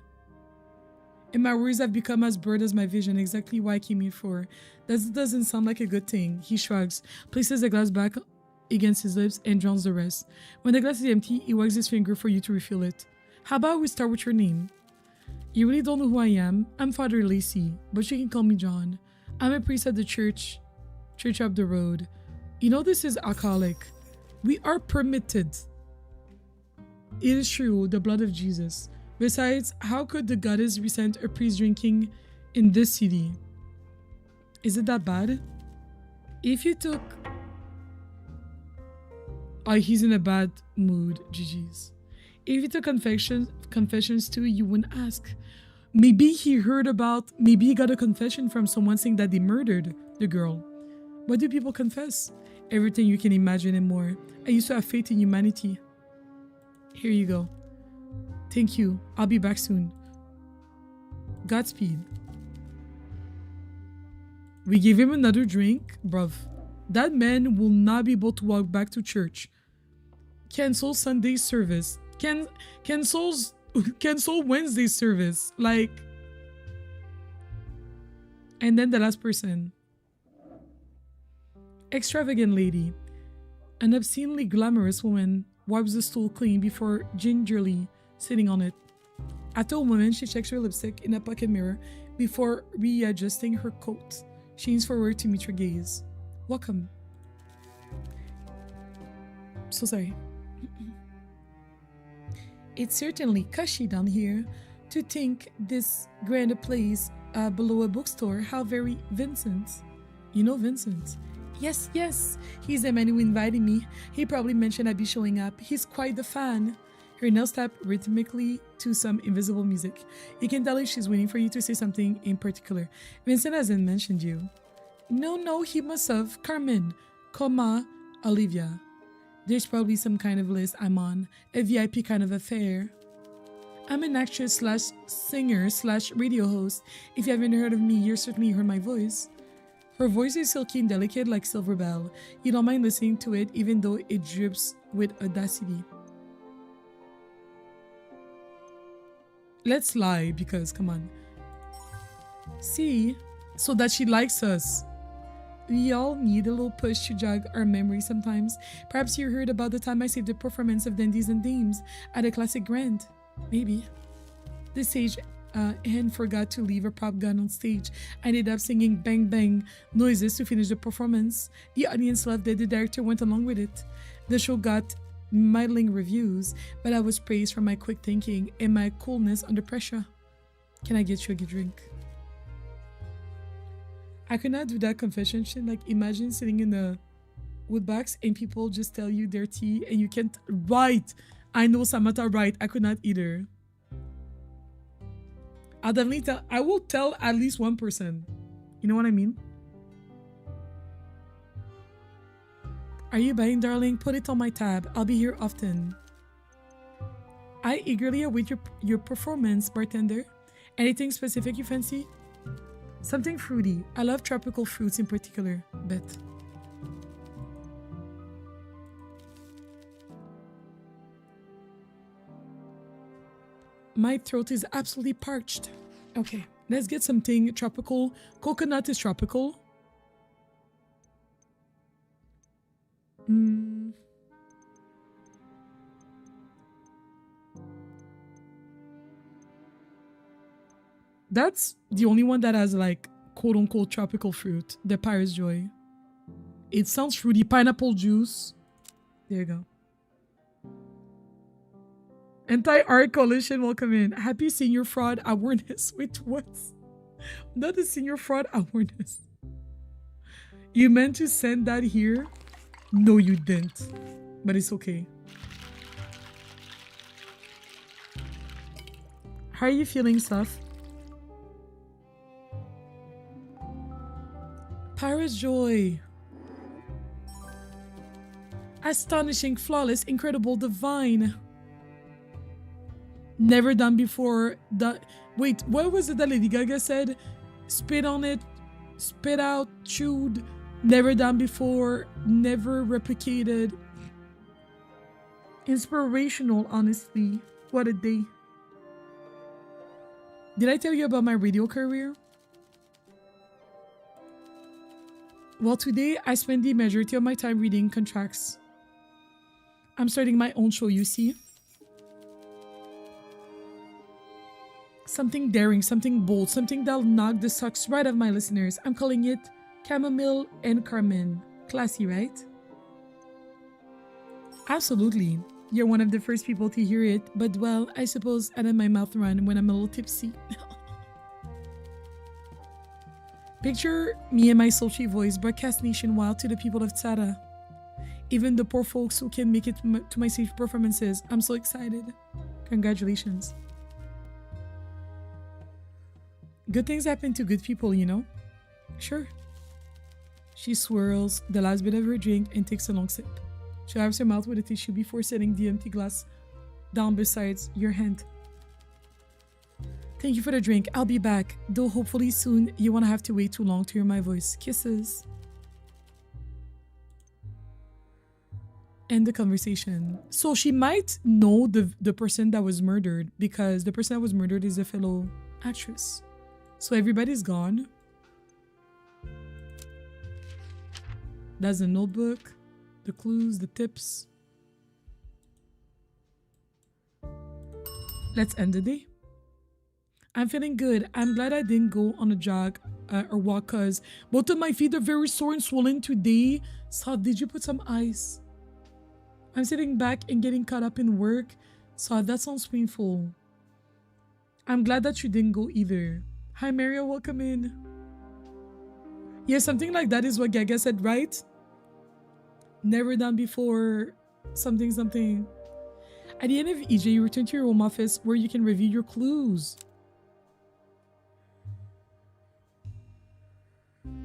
And my worries have become as blurred as my vision, exactly why I came here for. That doesn't sound like a good thing. He shrugs, places the glass back against his lips, and drowns the rest. When the glass is empty, he wags his finger for you to refill it. How about we start with your name? You really don't know who I am? I'm Father Lacey, but you can call me John. I'm a priest at the church up the road. You know this is alcoholic. We are permitted. It is true, the blood of Jesus. Besides, how could the goddess resent a priest drinking in this city? Is it that bad? If you took... Oh, he's in a bad mood. GG's. If you took confessions too, you wouldn't ask. Maybe he got a confession from someone saying that they murdered the girl. What do people confess? Everything you can imagine and more. I used to have faith in humanity. Here you go. Thank you. I'll be back soon. Godspeed. We gave him another drink? Bruv. That man will not be able to walk back to church. Cancel Sunday service. Cancel Wednesday service. Like. And then the last person. Extravagant lady. An obscenely glamorous woman wipes the stool clean before gingerly sitting on it. After a woman, she checks her lipstick in a pocket mirror before readjusting her coat. She leans forward to meet your gaze. Welcome. So sorry. It's certainly cushy down here. To think this grand place below a bookstore. How very Vincent. You know Vincent. Yes. He's the man who invited me. He probably mentioned I'd be showing up. He's quite the fan. Her nails tap rhythmically to some invisible music. You can tell if she's waiting for you to say something in particular. Vincent hasn't mentioned you. No, he must have. Carmen, comma, Olivia. There's probably some kind of list I'm on. A VIP kind of affair. I'm an actress / singer / radio host. If you haven't heard of me, you've certainly heard my voice. Her voice is silky and delicate like Silver Bell. You don't mind listening to it even though it drips with audacity. Let's lie because, come on. See? So that she likes us. We all need a little push to jog our memory sometimes. Perhaps you heard about the time I saved the performance of Dandies and Dames at a classic Grand. Maybe. The stage hand forgot to leave a prop gun on stage. I ended up singing bang bang noises to finish the performance. The audience loved it. The director went along with it. The show got middling reviews, but I was praised for my quick thinking and my coolness under pressure. Can I get you a drink? I could not do that confession shit. Like, imagine sitting in the woodbox and people just tell you their tea and you can't write. I know Samantha right. I could not either. I will tell at least one person. You know what I mean? Are you buying, darling? Put it on my tab. I'll be here often. I eagerly await your performance, bartender. Anything specific you fancy? Something fruity. I love tropical fruits in particular. Bet. My throat is absolutely parched. Okay, let's get something tropical. Coconut is tropical. That's the only one that has like quote unquote tropical fruit. The Paris Joy. It sounds fruity. Pineapple juice. There you go. Anti-art coalition, welcome in. Happy senior fraud awareness. Wait, what? Not the senior fraud awareness. You meant to send that here? No, you didn't. But it's okay. How are you feeling, Saf? Paris Joy. Astonishing, flawless, incredible, divine. Never done before. Wait, what was it that Lady Gaga said? Spit on it, spit out, chewed. Never done before, never replicated. Inspirational, honestly. What a day. Did I tell you about my radio career? Well, today I spend the majority of my time reading contracts. I'm starting my own show, you see. Something daring, something bold, something that'll knock the socks right off my listeners. I'm calling it Chamomile and Carmen. Classy, right? Absolutely. You're one of the first people to hear it, but well, I suppose I let my mouth run when I'm a little tipsy. Picture me and my sultry voice broadcast nationwide to the people of Tzara. Even the poor folks who can make it to my stage performances. I'm so excited. Congratulations. Good things happen to good people, you know? Sure. She swirls the last bit of her drink and takes a long sip. She wipes her mouth with a tissue before setting the empty glass down beside your hand. Thank you for the drink. I'll be back. Though hopefully soon you won't have to wait too long to hear my voice. Kisses. End the conversation. So she might know the person that was murdered because the person that was murdered is a fellow actress. So everybody's gone. That's the notebook, the clues, the tips. Let's end the day. I'm feeling good. I'm glad I didn't go on a jog or walk because both of my feet are very sore and swollen today. So did you put some ice? I'm sitting back and getting caught up in work. So that sounds painful. I'm glad that you didn't go either. Hi Mario, welcome in. Yeah, something like that is what Gaga said, right? Never done before. Something. At the end of EJ, you return to your home office where you can review your clues.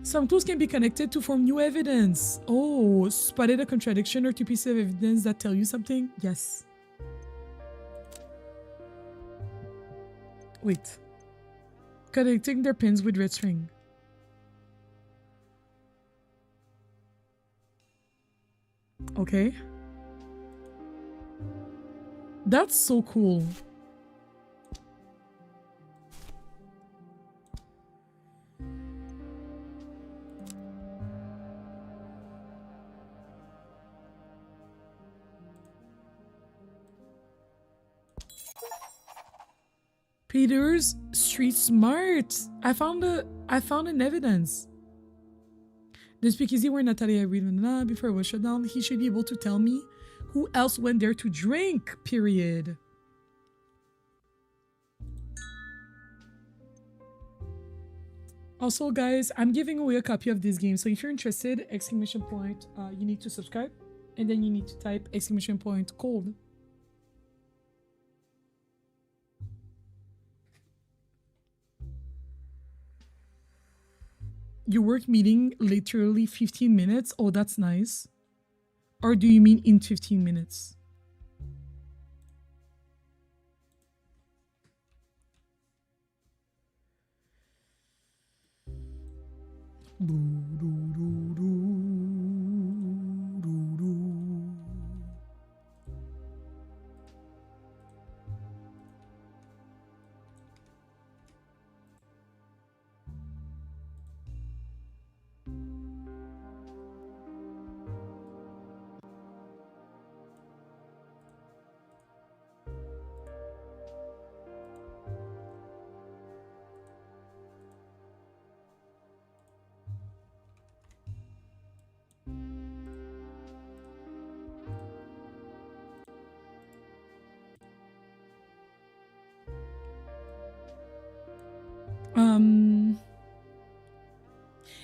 Some clues can be connected to form new evidence. Oh, spotted a contradiction or two pieces of evidence that tell you something? Yes. Wait. Connecting their pins with red string. Okay. That's so cool. Peter's street smart. I found an evidence. The speakeasy where Natalia read before it was shut down. He should be able to tell me who else went there to drink, period. Also, guys, I'm giving away a copy of this game. So if you're interested, exclamation point, you need to subscribe. And then you need to type exclamation point code. Your work meeting literally 15 minutes? Oh, that's nice. Or do you mean in 15 minutes?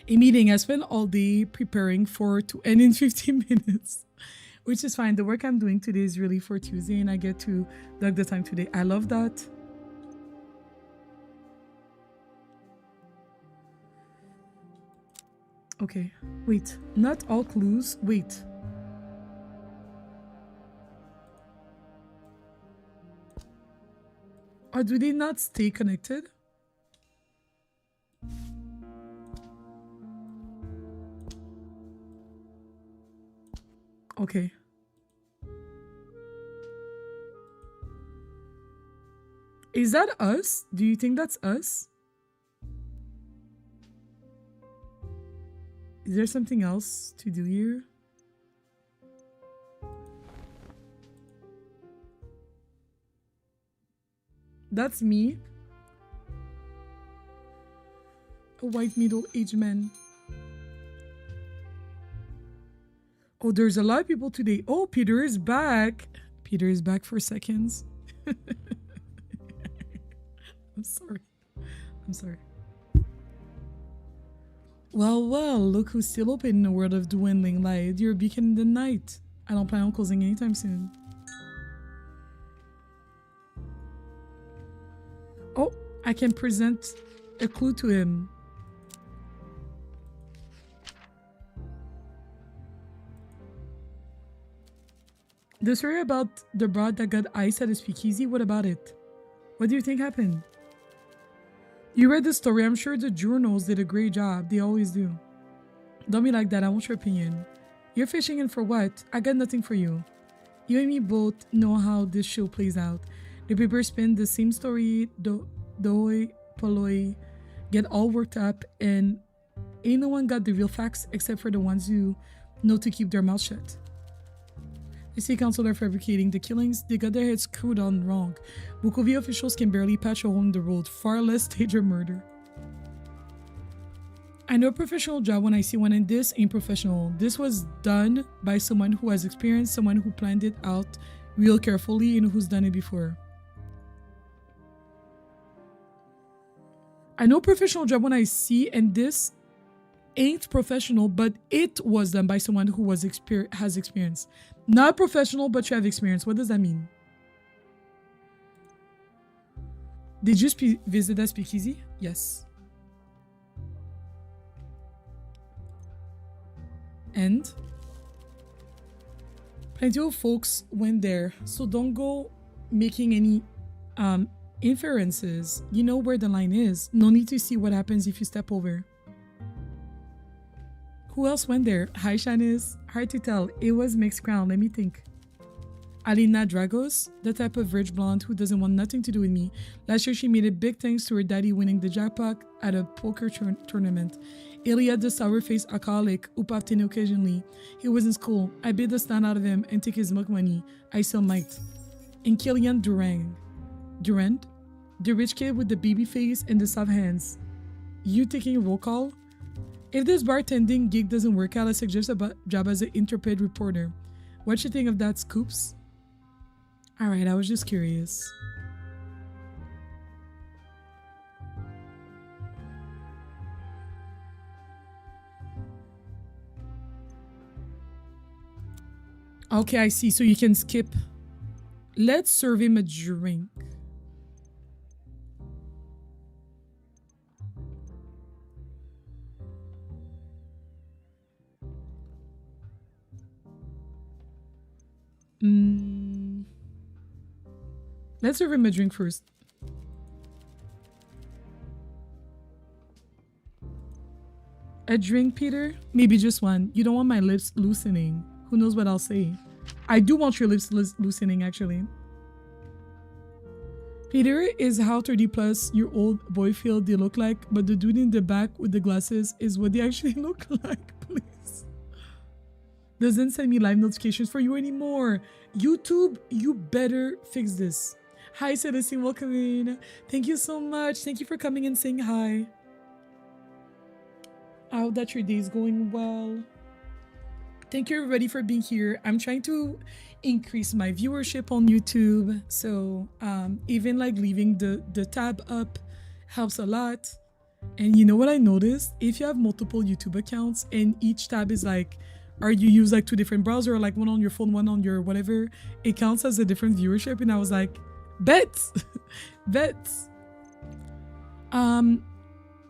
A meeting. I spent all day preparing for to end in 15 minutes, which is fine. The work I'm doing today is really for Tuesday, and I get to dug the time today. I love that. Okay, wait. Not all clues. Wait. Or do they not stay connected? Okay. Is that us? Do you think that's us? Is there something else to do here? That's me. A white middle-aged man. Oh, there's a lot of people today. Oh, Peter is back. Peter is back for seconds. I'm sorry. I'm sorry. Well, look who's still open in the world of dwindling light. You're a beacon in the night. I don't plan on closing anytime soon. Oh, I can present a clue to him. The story about the broad that got ice at a speakeasy, what about it? What do you think happened? You read the story. I'm sure the journals did a great job. They always do. Don't be like that. I want your opinion. You're fishing in for what? I got nothing for you. You and me both know how this show plays out. The papers spin the same story, doi, poloi, get all worked up, and ain't no one got the real facts except for the ones who know to keep their mouth shut. The city council are fabricating the killings. They got their heads screwed on wrong. Bukovia officials can barely patch a hole in the road, far less stage a murder. I know a professional job when I see one, and this ain't professional. This was done by someone who has experience, someone who planned it out real carefully, and who's done it before. I know a professional job when I see, and this ain't professional, but it was done by someone who has experience. Not professional, but you have experience. What does that mean? Did you visit that speakeasy? Yes. And plenty of folks went there, so don't go making any inferences. You know where the line is. No need to see what happens if you step over. Who else went there? Hi, Shanice. Hard to tell. It was mixed crowd. Let me think. Alina Dragos, the type of rich blonde who doesn't want nothing to do with me. Last year, she made it big thanks to her daddy winning the jackpot at a poker tournament. Ilya, the sour-faced alcoholic who popped in occasionally. He was in school. I bit the stand out of him and took his milk money. I still might. And Killian Durand, the rich kid with the baby face and the soft hands. You taking a roll call? If this bartending gig doesn't work out, I suggest a job as an Intrepid reporter. What you think of that, Scoops? Alright, I was just curious. Okay, I see. So you can skip. Let's serve him a drink. Let's serve him a drink first. A drink, Peter? Maybe just one. You don't want my lips loosening. Who knows what I'll say? I do want your lips loosening, actually. Peter is how 30 plus your old boy feel they look like, but the dude in the back with the glasses is what they actually look like, please. Doesn't send me live notifications for you anymore. YouTube, you better fix this. Hi, Celestine, welcome in. Thank you so much. Thank you for coming and saying hi. I hope that your day is going well. Thank you everybody for being here. I'm trying to increase my viewership on YouTube. So even like leaving the tab up helps a lot. And you know what I noticed? If you have multiple YouTube accounts and each tab is like, or you use like 2 different browsers, like one on your phone, one on your whatever, it counts as a different viewership. And I was like, bets, bets.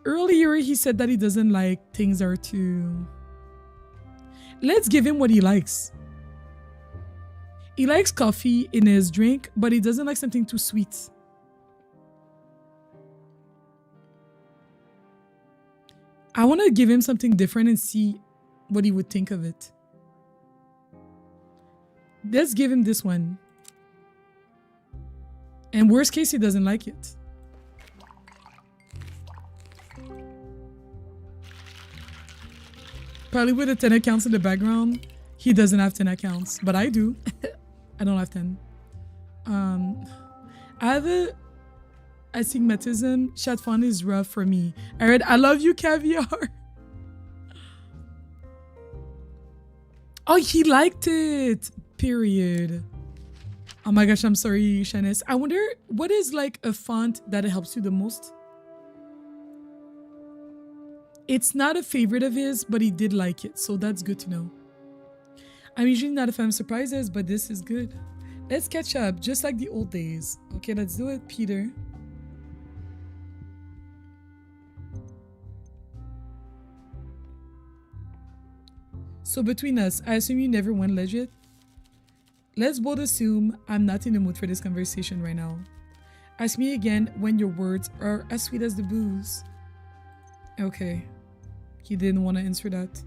Earlier he said that he doesn't like things are too... Let's give him what he likes. He likes coffee in his drink, but he doesn't like something too sweet. I want to give him something different and see what he would think of it. Let's give him this one. And worst case, he doesn't like it. Probably with the 10 accounts in the background, he doesn't have 10 accounts, but I do. I don't have 10. I have a astigmatism. Chat fun is rough for me. I read, I love you, caviar. Oh, he liked it. Period. Oh my gosh, I'm sorry, Shanice. I wonder what is like a font that helps you the most? It's not a favorite of his, but he did like it, so that's good to know. I'm usually not a fan of surprises, but this is good. Let's catch up, just like the old days. Okay, let's do it, Peter. So between us, I assume you never went legit? Let's both assume I'm not in the mood for this conversation right now. Ask me again when your words are as sweet as the booze. Okay. He didn't want to answer that.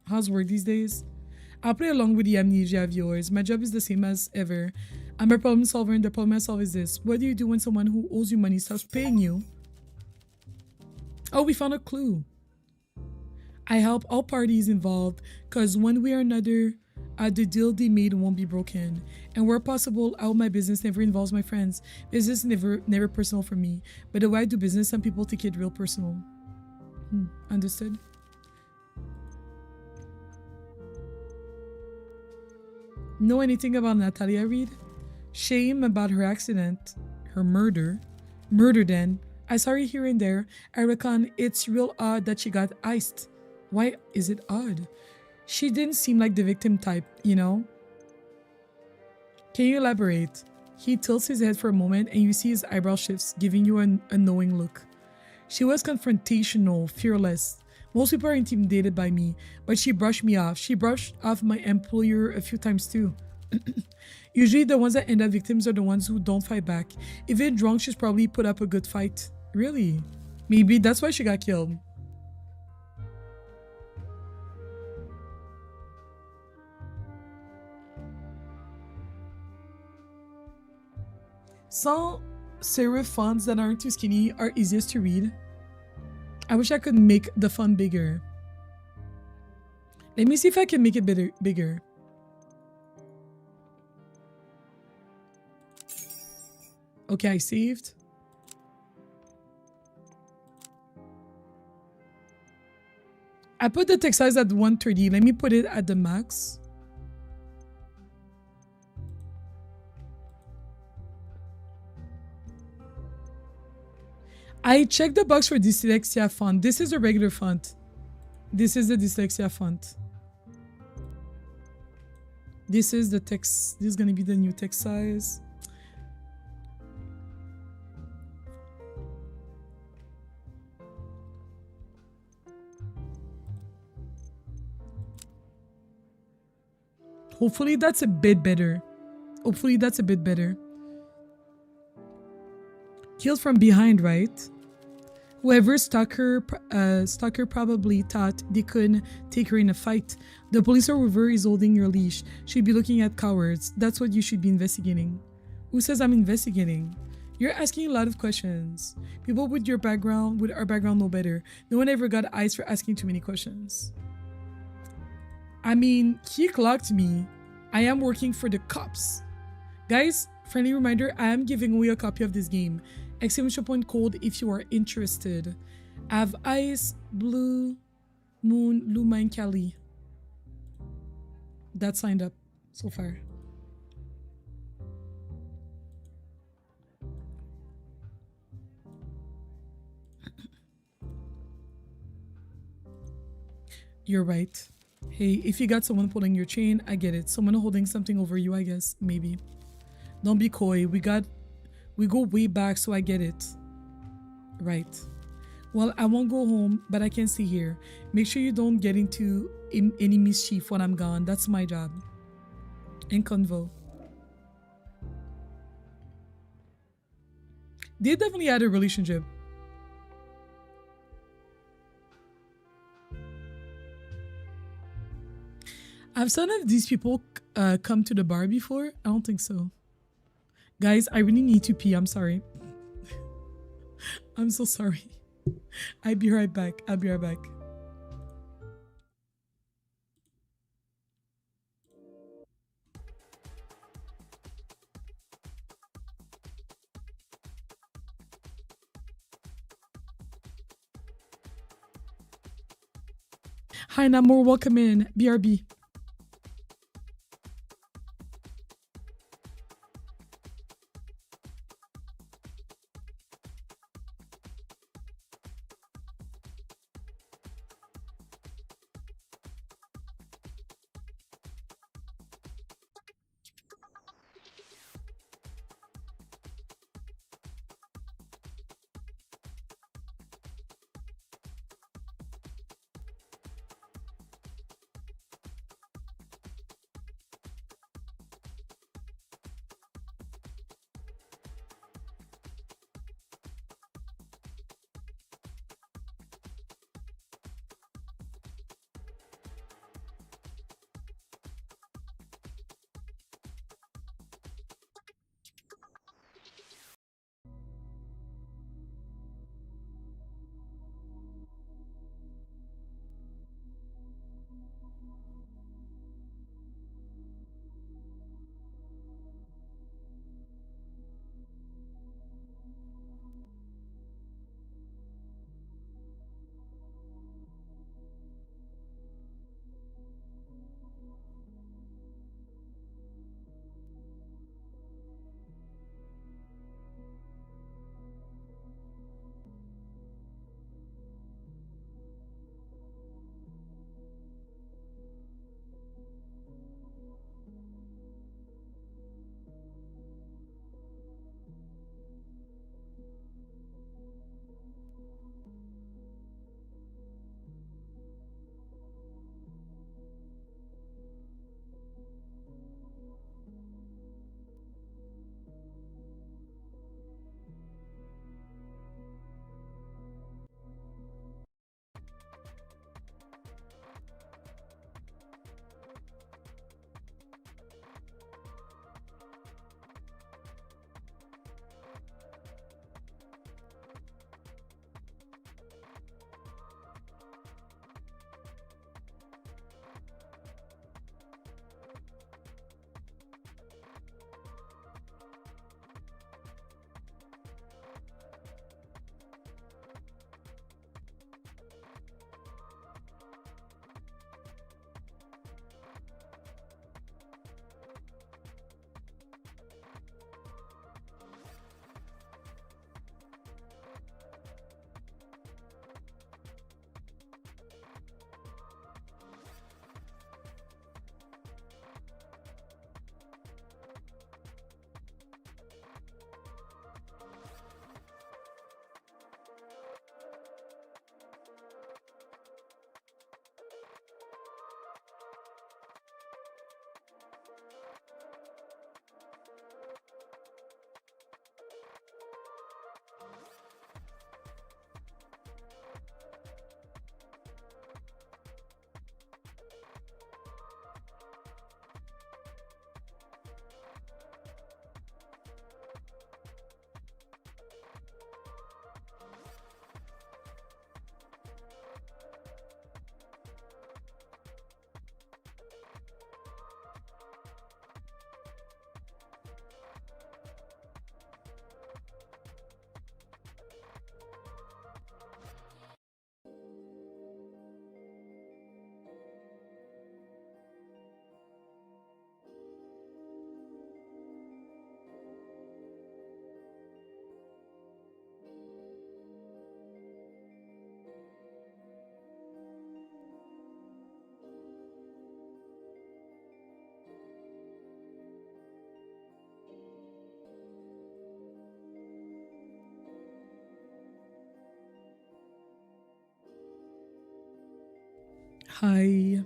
How's work these days? I'll play along with the amnesia of yours. My job is the same as ever. I'm a problem solver, and the problem I solve is this. What do you do when someone who owes you money stops paying you? Oh, we found a clue. I help all parties involved because one way or another, the deal they made won't be broken. And where possible, all my business never involves my friends. Business never personal for me. But the way I do business, some people take it real personal. Understood? Know anything about Natalia Reed? Shame about her accident, her murder. Murder then. I saw her here and there. I reckon it's real odd that she got iced. Why is it odd? She didn't seem like the victim type, you know? Can you elaborate? He tilts his head for a moment and you see his eyebrow shifts, giving you a knowing look. She was confrontational, fearless. Most people are intimidated by me, but she brushed me off. She brushed off my employer a few times too. Usually the ones that end up victims are the ones who don't fight back. If they're drunk, she's probably put up a good fight. Really? Maybe that's why she got killed. Sans serif fonts that aren't too skinny are easiest to read. I wish I could make the font bigger. Let me see if I can make it bigger. Okay, I saved. I put the text size at 130. Let me put it at the max. I checked the box for dyslexia font. This is a regular font. This is the dyslexia font. This is the text. This is going to be the new text size. Hopefully that's a bit better. Hopefully that's a bit better. Killed from behind, right? Whoever stalked her probably thought they couldn't take her in a fight. The police or whoever is holding your leash should be looking at cowards. That's what you should be investigating. Who says I'm investigating? You're asking a lot of questions. People with your background, with our background, know better. No one ever got eyes for asking too many questions. I mean, he clocked me. I am working for the cops. Guys, friendly reminder, I am giving away a copy of this game. Exclamation point code if you are interested. I have Ice, Blue, Moon, Luma, and Kelly. That signed up so far. You're right. Hey, if you got someone pulling your chain, I get it. Someone holding something over you, I guess. Maybe. Don't be coy. We go way back, so I get it. Right. Well, I won't go home, but I can stay here. Make sure you don't get into any mischief when I'm gone. That's my job. In convo. They definitely had a relationship. Have some of these people come to the bar before? I don't think so. Guys, I really need to pee. I'm sorry. I'm so sorry. I'll be right back. Hi, Namor. Welcome in. BRB. Hi.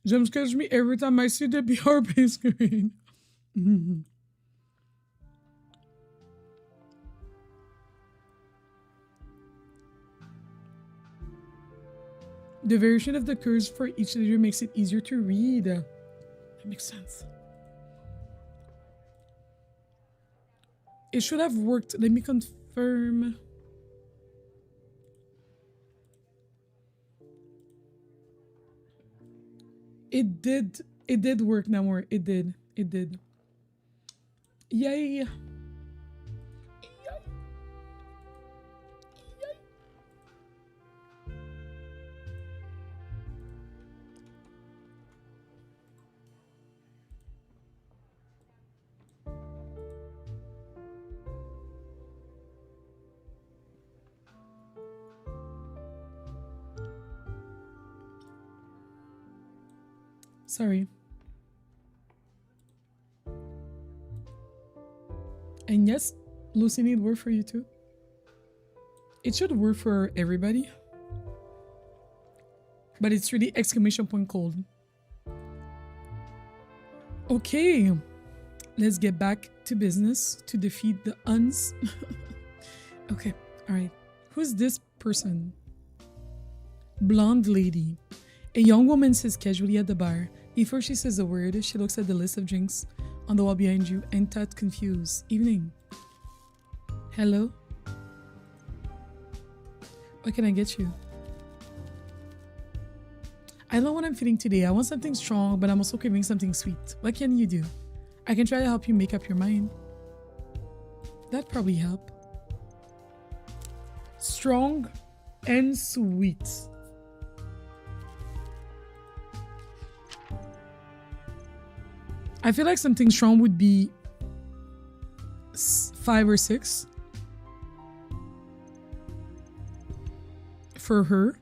Jump scares me every time I see the BRB screen. The variation of the curves for each letter makes it easier to read. That makes sense. It should have worked. Let me confirm. It did. It did work, Namor. It did. It did. Yay. Sorry. And yes, Lucy, need work for you too. It should work for everybody. But it's really exclamation point cold. Okay. Let's get back to business to defeat the uns. Okay. All right. Who's this person? Blonde lady. A young woman sits casually at the bar. Before she says a word, she looks at the list of drinks on the wall behind you and thought confused. Evening. Hello? What can I get you? I don't know what I'm feeling today. I want something strong, but I'm also craving something sweet. What can you do? I can try to help you make up your mind. That'd probably help. Strong and sweet. I feel like something strong would be 5 or 6 for her.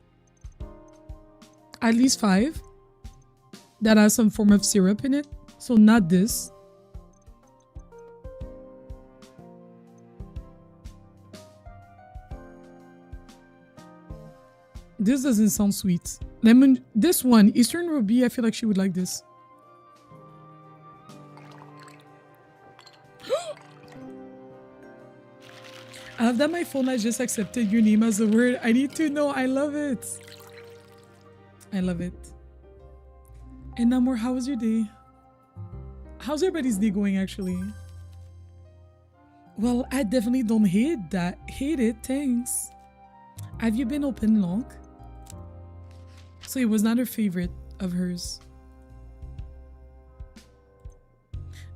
At least 5 that has some form of syrup in it. So not this. This doesn't sound sweet. Lemon, this one, Eastern Ruby, I feel like she would like this. I love that my phone has just accepted your name as a word. I need to know. I love it. I love it. And Namor, how was your day? How's everybody's day going, actually? Well, I definitely don't hate that. Hate it, thanks. Have you been open long? So it was not a favorite of hers?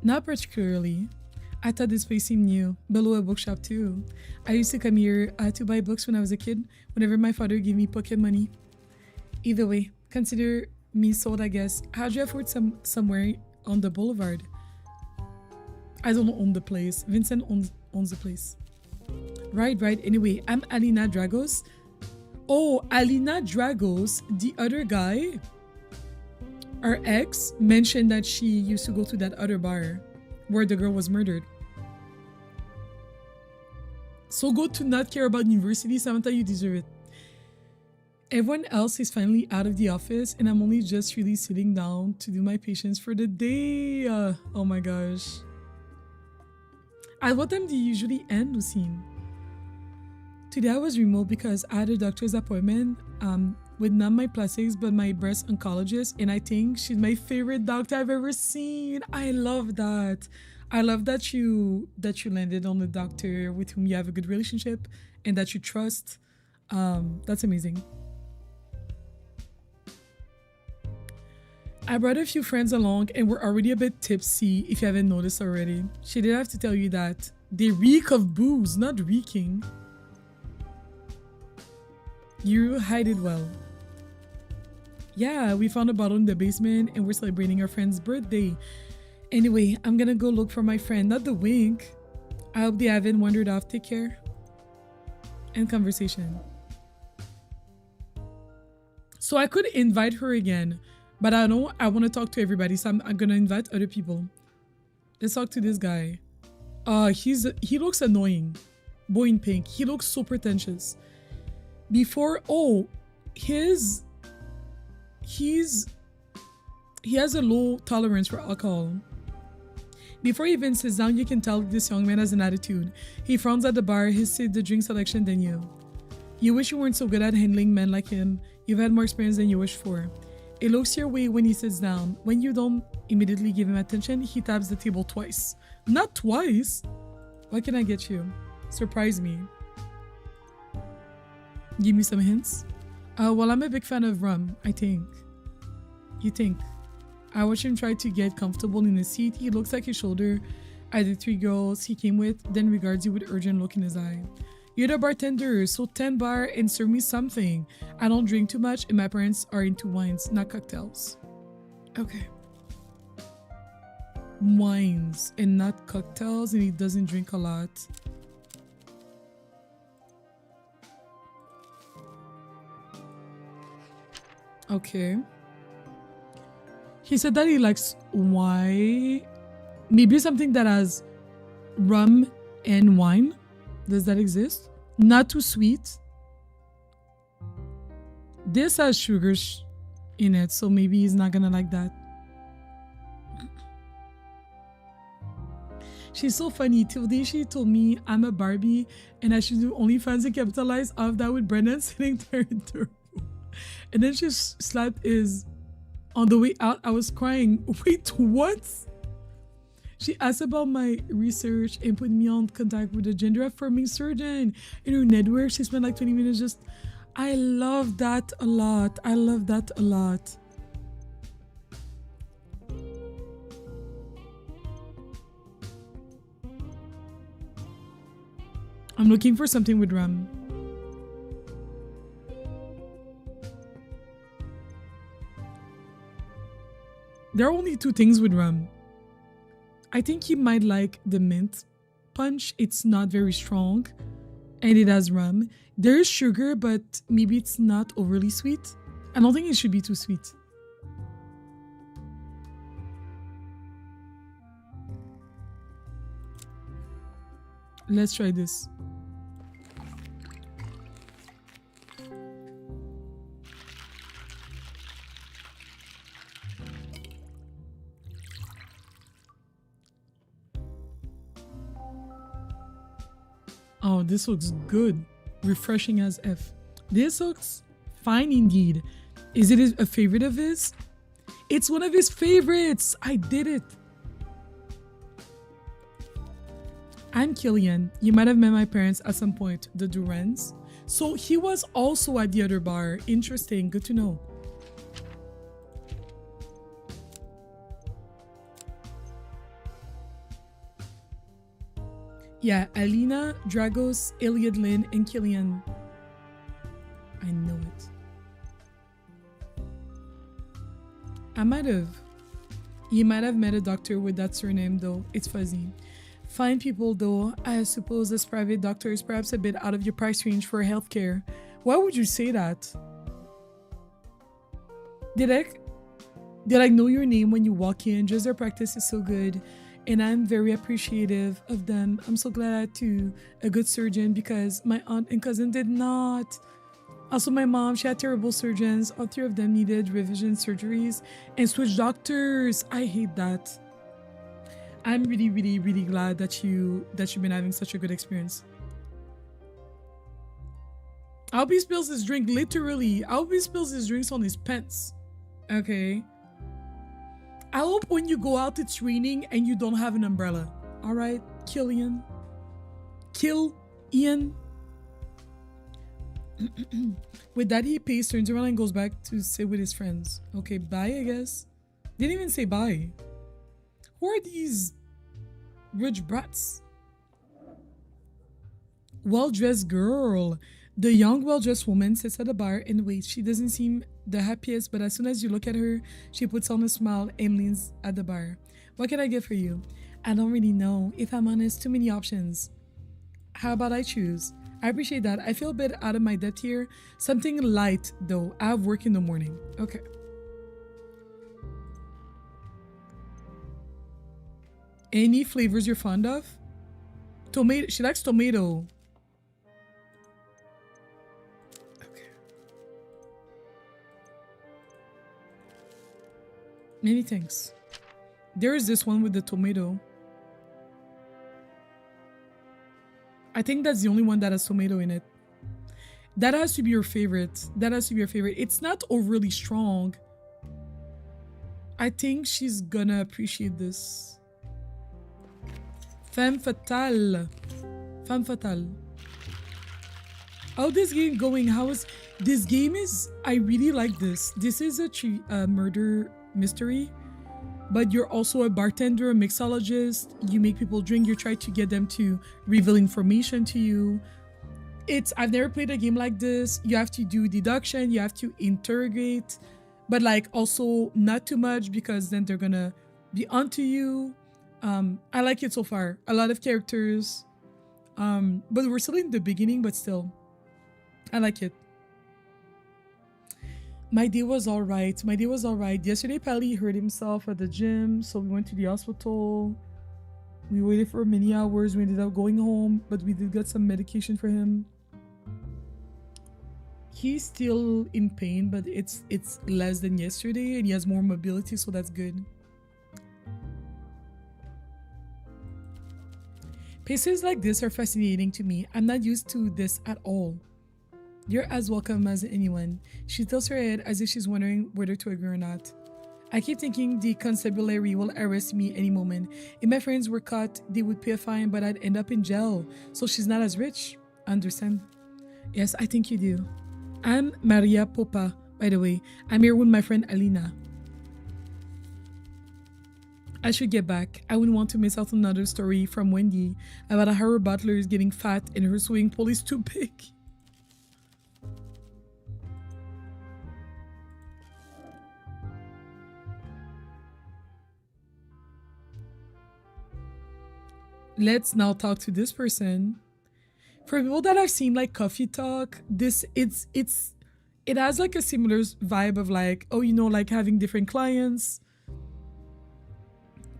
Not particularly. I thought this place seemed new, below a bookshop too. I used to come here to buy books when I was a kid, whenever my father gave me pocket money. Either way, consider me sold, I guess. How'd you afford somewhere on the boulevard? I don't own the place. Vincent owns the place. Right. Anyway, I'm Alina Dragos. Oh, Alina Dragos, the other guy, our ex, mentioned that she used to go to that other bar where the girl was murdered. So go to not care about university, Samantha, you deserve it. Everyone else is finally out of the office and I'm only just really sitting down to do my patients for the day. Oh my gosh. At what time do you usually end, Lucine? Today I was remote because I had a doctor's appointment with not my plastics but my breast oncologist, and I think she's my favorite doctor I've ever seen. I love that. I love that you landed on a doctor with whom you have a good relationship and that you trust. That's amazing. I brought a few friends along and we're already a bit tipsy, if you haven't noticed already. She did have to tell you that. They reek of booze, not reeking. You hide it well. Yeah, we found a bottle in the basement and we're celebrating our friend's birthday. Anyway, I'm gonna go look for my friend, not the wink. I hope they haven't wandered off. Take care. End conversation. So I could invite her again, but I want to talk to everybody, so I'm gonna invite other people. Let's talk to this guy. He looks annoying. Boy in pink. He looks so pretentious. Before, he has a low tolerance for alcohol. Before he even sits down, you can tell this young man has an attitude. He frowns at the bar, the drink selection than you. You wish you weren't so good at handling men like him. You've had more experience than you wish for. He looks your way when he sits down. When you don't immediately give him attention, he taps the table twice. Not twice. What can I get you? Surprise me. Give me some hints. Well, I'm a big fan of rum, I think. You think? I watched him try to get comfortable in his seat. He looks like his shoulder at the 3 girls he came with, then regards you with urgent look in his eye. You're the bartender, so 10 bar and serve me something. I don't drink too much and my parents are into wines, not cocktails. Okay. Wines and not cocktails, and he doesn't drink a lot. Okay. He said that he likes wine. Maybe something that has rum and wine. Does that exist? Not too sweet. This has sugar in it, so maybe he's not gonna like that. She's so funny. Today she told me I'm a Barbie and I should do OnlyFans and capitalize off that with Brennan sitting there in the room. And then she slapped his... On the way out, I was crying. Wait, what? She asked about my research and put me on contact with a gender-affirming surgeon. In her network, she spent like 20 minutes just... I love that a lot. I love that a lot. I'm looking for something with rum. There are only 2 things with rum. I think he might like the mint punch. It's not very strong and it has rum. There is sugar, but maybe it's not overly sweet. I don't think it should be too sweet. Let's try this. Oh, this looks good. Refreshing as F. This looks fine indeed. Is it a favorite of his? It's one of his favorites. I did it. I'm Killian. You might have met my parents at some point, the Durans. So he was also at the other bar. Interesting. Good to know. Yeah, Alina, Dragos, Iliad Lynn, and Killian. I know it. You might have met a doctor with that surname though. It's fuzzy. Fine people though. I suppose as private doctors, perhaps a bit out of your price range for healthcare. Why would you say that? Did I know your name when you walk in? Just their practice is so good. And I'm very appreciative of them. I'm so glad I had a good surgeon because my aunt and cousin did not. Also, my mom, she had terrible surgeons. All 3 of them needed revision surgeries and switched doctors. I hate that. I'm really, really, really glad that you've been having such a good experience. Albie spills his drink, literally. Albie spills his drinks on his pants. Okay. I hope when you go out it's raining and you don't have an umbrella. Alright, Killian. Kill Ian. With that he pays, turns around and goes back to sit with his friends. Okay, bye I guess. Didn't even say bye. Who are these rich brats? Well-dressed girl. The young well-dressed woman sits at the bar and waits. She doesn't seem the happiest, but as soon as you look at her, she puts on a smile and leans at the bar. What can I get for you? I don't really know. If I'm honest, too many options. How about I choose? I appreciate that. I feel a bit out of my depth here. Something light, though. I have work in the morning. Okay. Any flavors you're fond of? Tomato. She likes tomato. Okay. Many thanks. There is this one with the tomato. I think that's the only one that has tomato in it. That has to be your favorite. That has to be your favorite. It's not overly strong. I think she's gonna appreciate this. Femme fatale. Femme fatale. How this game going? How is this game? I really like this. This is a murder mystery, but you're also a bartender, a mixologist. You make people drink. You try to get them to reveal information to you. I've never played a game like this. You have to do deduction. You have to interrogate, but like also not too much because then they're gonna be onto you. I like it so far. A lot of characters, but we're still in the beginning, but still, I like it. My day was all right. My day was all right. Yesterday, Pally hurt himself at the gym, so we went to the hospital. We waited for many hours. We ended up going home, but we did get some medication for him. He's still in pain, but it's less than yesterday, and he has more mobility, so that's good. Places like this are fascinating to me. I'm not used to this at all. You're as welcome as anyone. She tilts her head as if she's wondering whether to agree or not. I keep thinking the constabulary will arrest me any moment. If my friends were caught, they would pay a fine, but I'd end up in jail. So she's not as rich. Understand? Yes, I think you do. I'm Maria Popa, by the way. I'm here with my friend Alina. I should get back. I wouldn't want to miss out on another story from Wendy about how her butler is getting fat and her swimming pool is too big. Let's now talk to this person. For people that have seen like Coffee Talk, it has like a similar vibe of like, oh, you know, like having different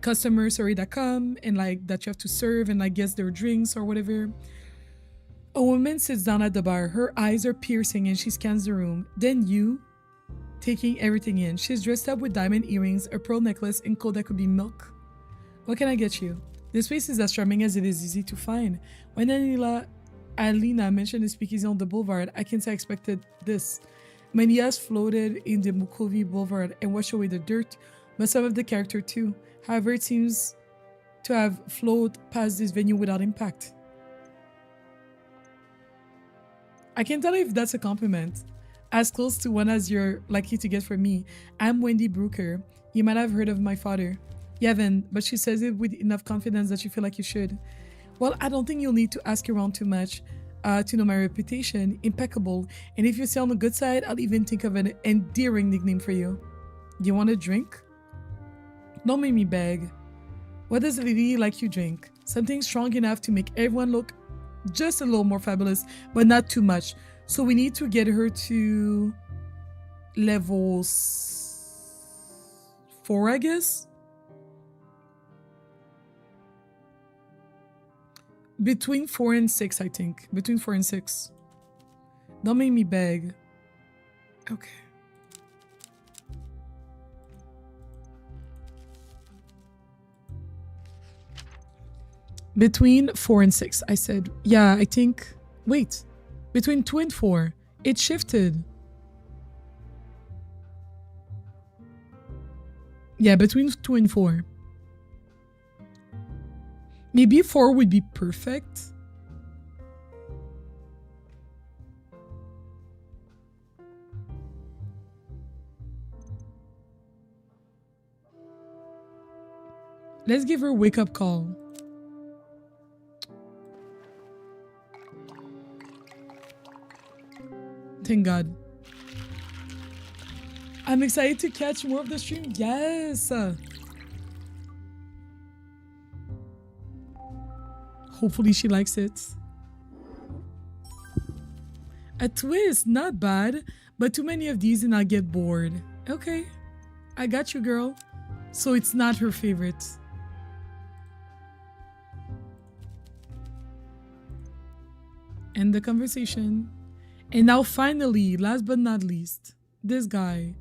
customers that come and like that you have to serve and like guess their drinks or whatever. A woman sits down at the bar. Her eyes are piercing and she scans the room. Then you, taking everything in. She's dressed up with diamond earrings, a pearl necklace, and coat that could be milk. What can I get you? This place is as charming as it is easy to find. When Alina mentioned the speakeasy on the boulevard, I can't say I expected this. Many has floated in the Mukovi boulevard and washed away the dirt, but some of the character too. However, it seems to have flowed past this venue without impact. I can't tell if that's a compliment. As close to one as you're likely to get from me. I'm Wendy Brooker. You might have heard of my father. You haven't, but she says it with enough confidence that you feel like you should. Well, I don't think you'll need to ask around too much to know my reputation. Impeccable. And if you stay on the good side, I'll even think of an endearing nickname for you. You want a drink? Don't make me beg. What does a lady like you drink? Something strong enough to make everyone look just a little more fabulous, but not too much. So we need to get her to level 4, I guess? Between 4 and 6, I think. Between 4 and 6. Don't make me beg. Okay. Between 4 and 6, I said. Yeah, I think. Wait. Between 2 and 4. It shifted. Yeah, between 2 and 4. Maybe 4 would be perfect. Let's give her a wake-up call. Thank God. I'm excited to catch more of the stream. Yes. Hopefully she likes it. A twist, not bad, but too many of these and I'll get bored. Okay, I got you, girl. So it's not her favorite. End the conversation. And now finally, last but not least, this guy.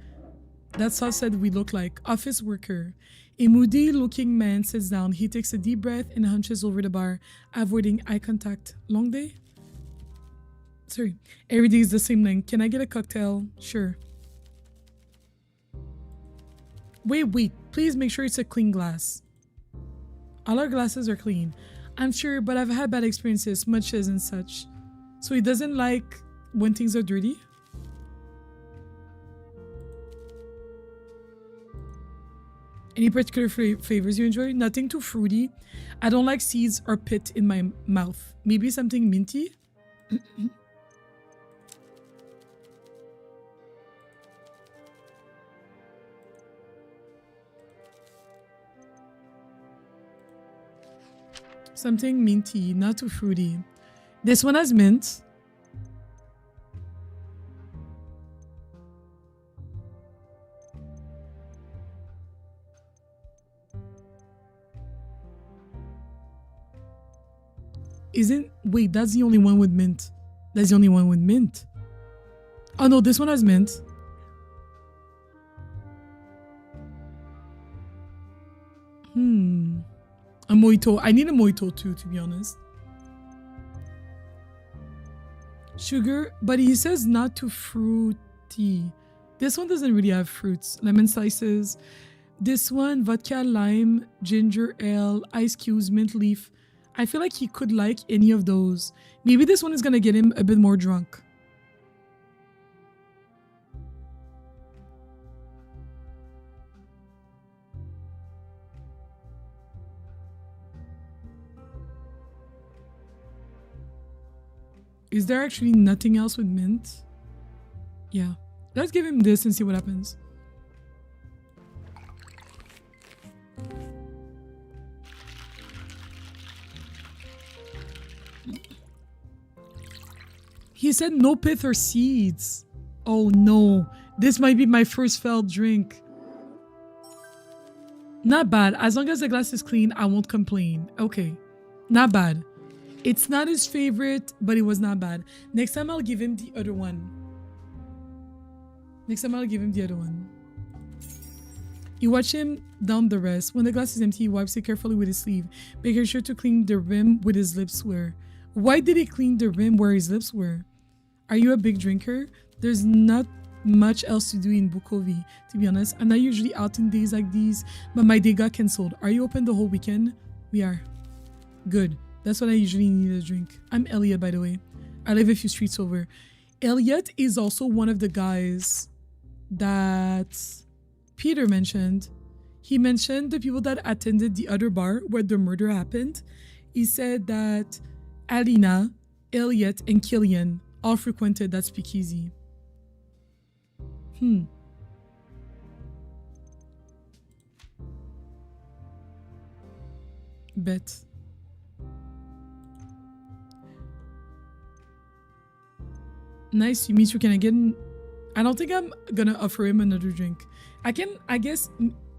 That's how said we look like. Office worker. A moody looking man sits down. He takes a deep breath and hunches over the bar, avoiding eye contact. Long day? Sorry. Every day is the same length. Can I get a cocktail? Sure. Wait. Please make sure it's a clean glass. All our glasses are clean. I'm sure, but I've had bad experiences, smudges and such. So he doesn't like when things are dirty? Any particular flavors you enjoy? Nothing too fruity. I don't like seeds or pit in my mouth. Maybe something minty? Something minty, not too fruity. This one has mint. Wait, that's the only one with mint. That's the only one with mint. Oh no, this one has mint. A mojito. I need a mojito too, to be honest. Sugar, but he says not too fruity. This one doesn't really have fruits. Lemon slices. This one, vodka, lime, ginger ale, ice cubes, mint leaf. I feel like he could like any of those. Maybe this one is gonna get him a bit more drunk. Is there actually nothing else with mint? Yeah. Let's give him this and see what happens. He said no pith or seeds. Oh no. This might be my first failed drink. Not bad. As long as the glass is clean, I won't complain. Okay. Not bad. It's not his favorite, but it was not bad. Next time I'll give him the other one. You watch him down the rest. When the glass is empty, he wipes it carefully with his sleeve, making sure to clean the rim with his lips were. Why did he clean the rim where his lips were? Are you a big drinker? There's not much else to do in Bukovi, to be honest. I'm not usually out in days like these, but my day got cancelled. Are you open the whole weekend? We are. Good. That's what I usually need a drink. I'm Elliot, by the way. I live a few streets over. Elliot is also one of the guys that Peter mentioned. He mentioned the people that attended the other bar where the murder happened. He said that Alina, Elliot, and Killian all frequented that speakeasy. Bet. Nice to meet you. Can I get I don't think I'm gonna offer him another drink. I guess,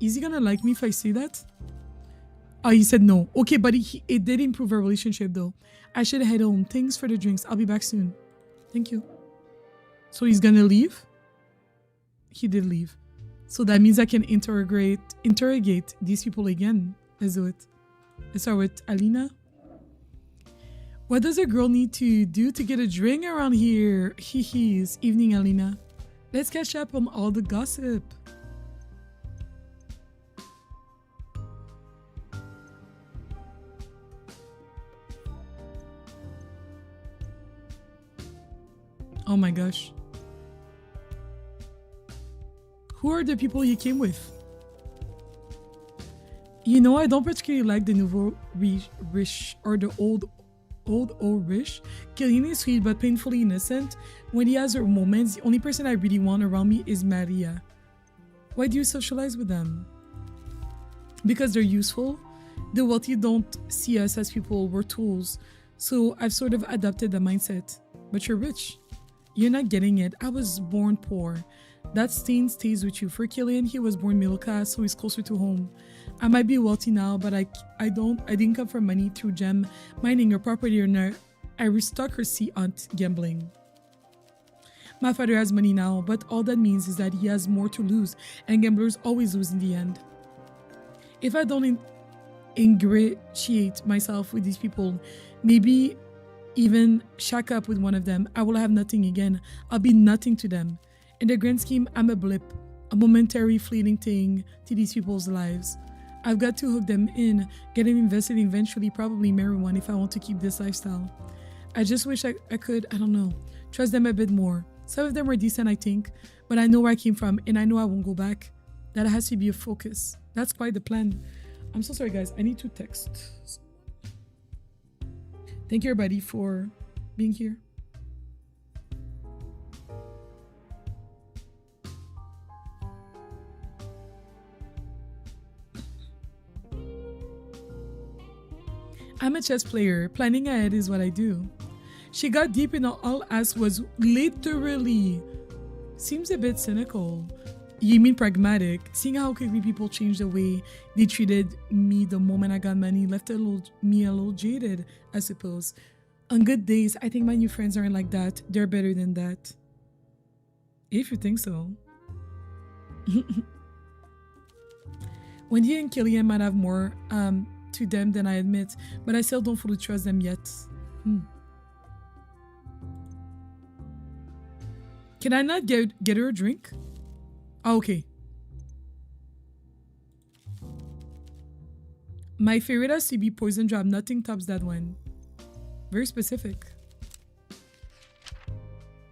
is he gonna like me if I say that? Oh, he said no. Okay, but it did improve our relationship though. I should head home. Thanks for the drinks. I'll be back soon. Thank you. So he's gonna leave? He did leave. So that means I can interrogate these people again. Let's do it. Let's start with Alina. What does a girl need to do to get a drink around here? He's evening, Alina. Let's catch up on all the gossip. Oh my gosh. Who are the people you came with? You know, I don't particularly like the nouveau riche or the old riche. Killian is sweet but painfully innocent. When he has her moments, the only person I really want around me is Maria. Why do you socialize with them? Because they're useful. The wealthy don't see us as people, we're tools. So I've sort of adopted the mindset. But you're rich. You're not getting it. I was born poor. That stain stays with you. For Killian, he was born middle class, so he's closer to home. I might be wealthy now, but I didn't come from money through gem mining or property or I restock her sea aunt gambling. My father has money now, but all that means is that he has more to lose, and gamblers always lose in the end. If I don't ingratiate myself with these people, maybe even shack up with one of them, I will have nothing again. I'll be nothing to them. In the grand scheme, I'm a blip, a momentary fleeting thing to these people's lives. I've got to hook them in, get them invested, eventually probably marry one if I want to keep this lifestyle. I just wish I could, I don't know, trust them a bit more. Some of them were decent, I think, but I know where I came from and I know I won't go back. That has to be a focus. That's quite the plan. I'm so sorry, guys. I need to text. Thank you, everybody, for being here. I'm a chess player. Planning ahead is what I do. She got deep in all as was literally. Seems a bit cynical. You mean pragmatic? Seeing how quickly people changed the way they treated me the moment I got money left me a little jaded, I suppose. On good days, I think my new friends aren't like that. They're better than that. If you think so. Wendy and Killian might have more to them than I admit, but I still don't fully trust them yet. Can I not get her a drink? Oh, okay. My favorite has to be Poison Drop. Nothing tops that one. Very specific.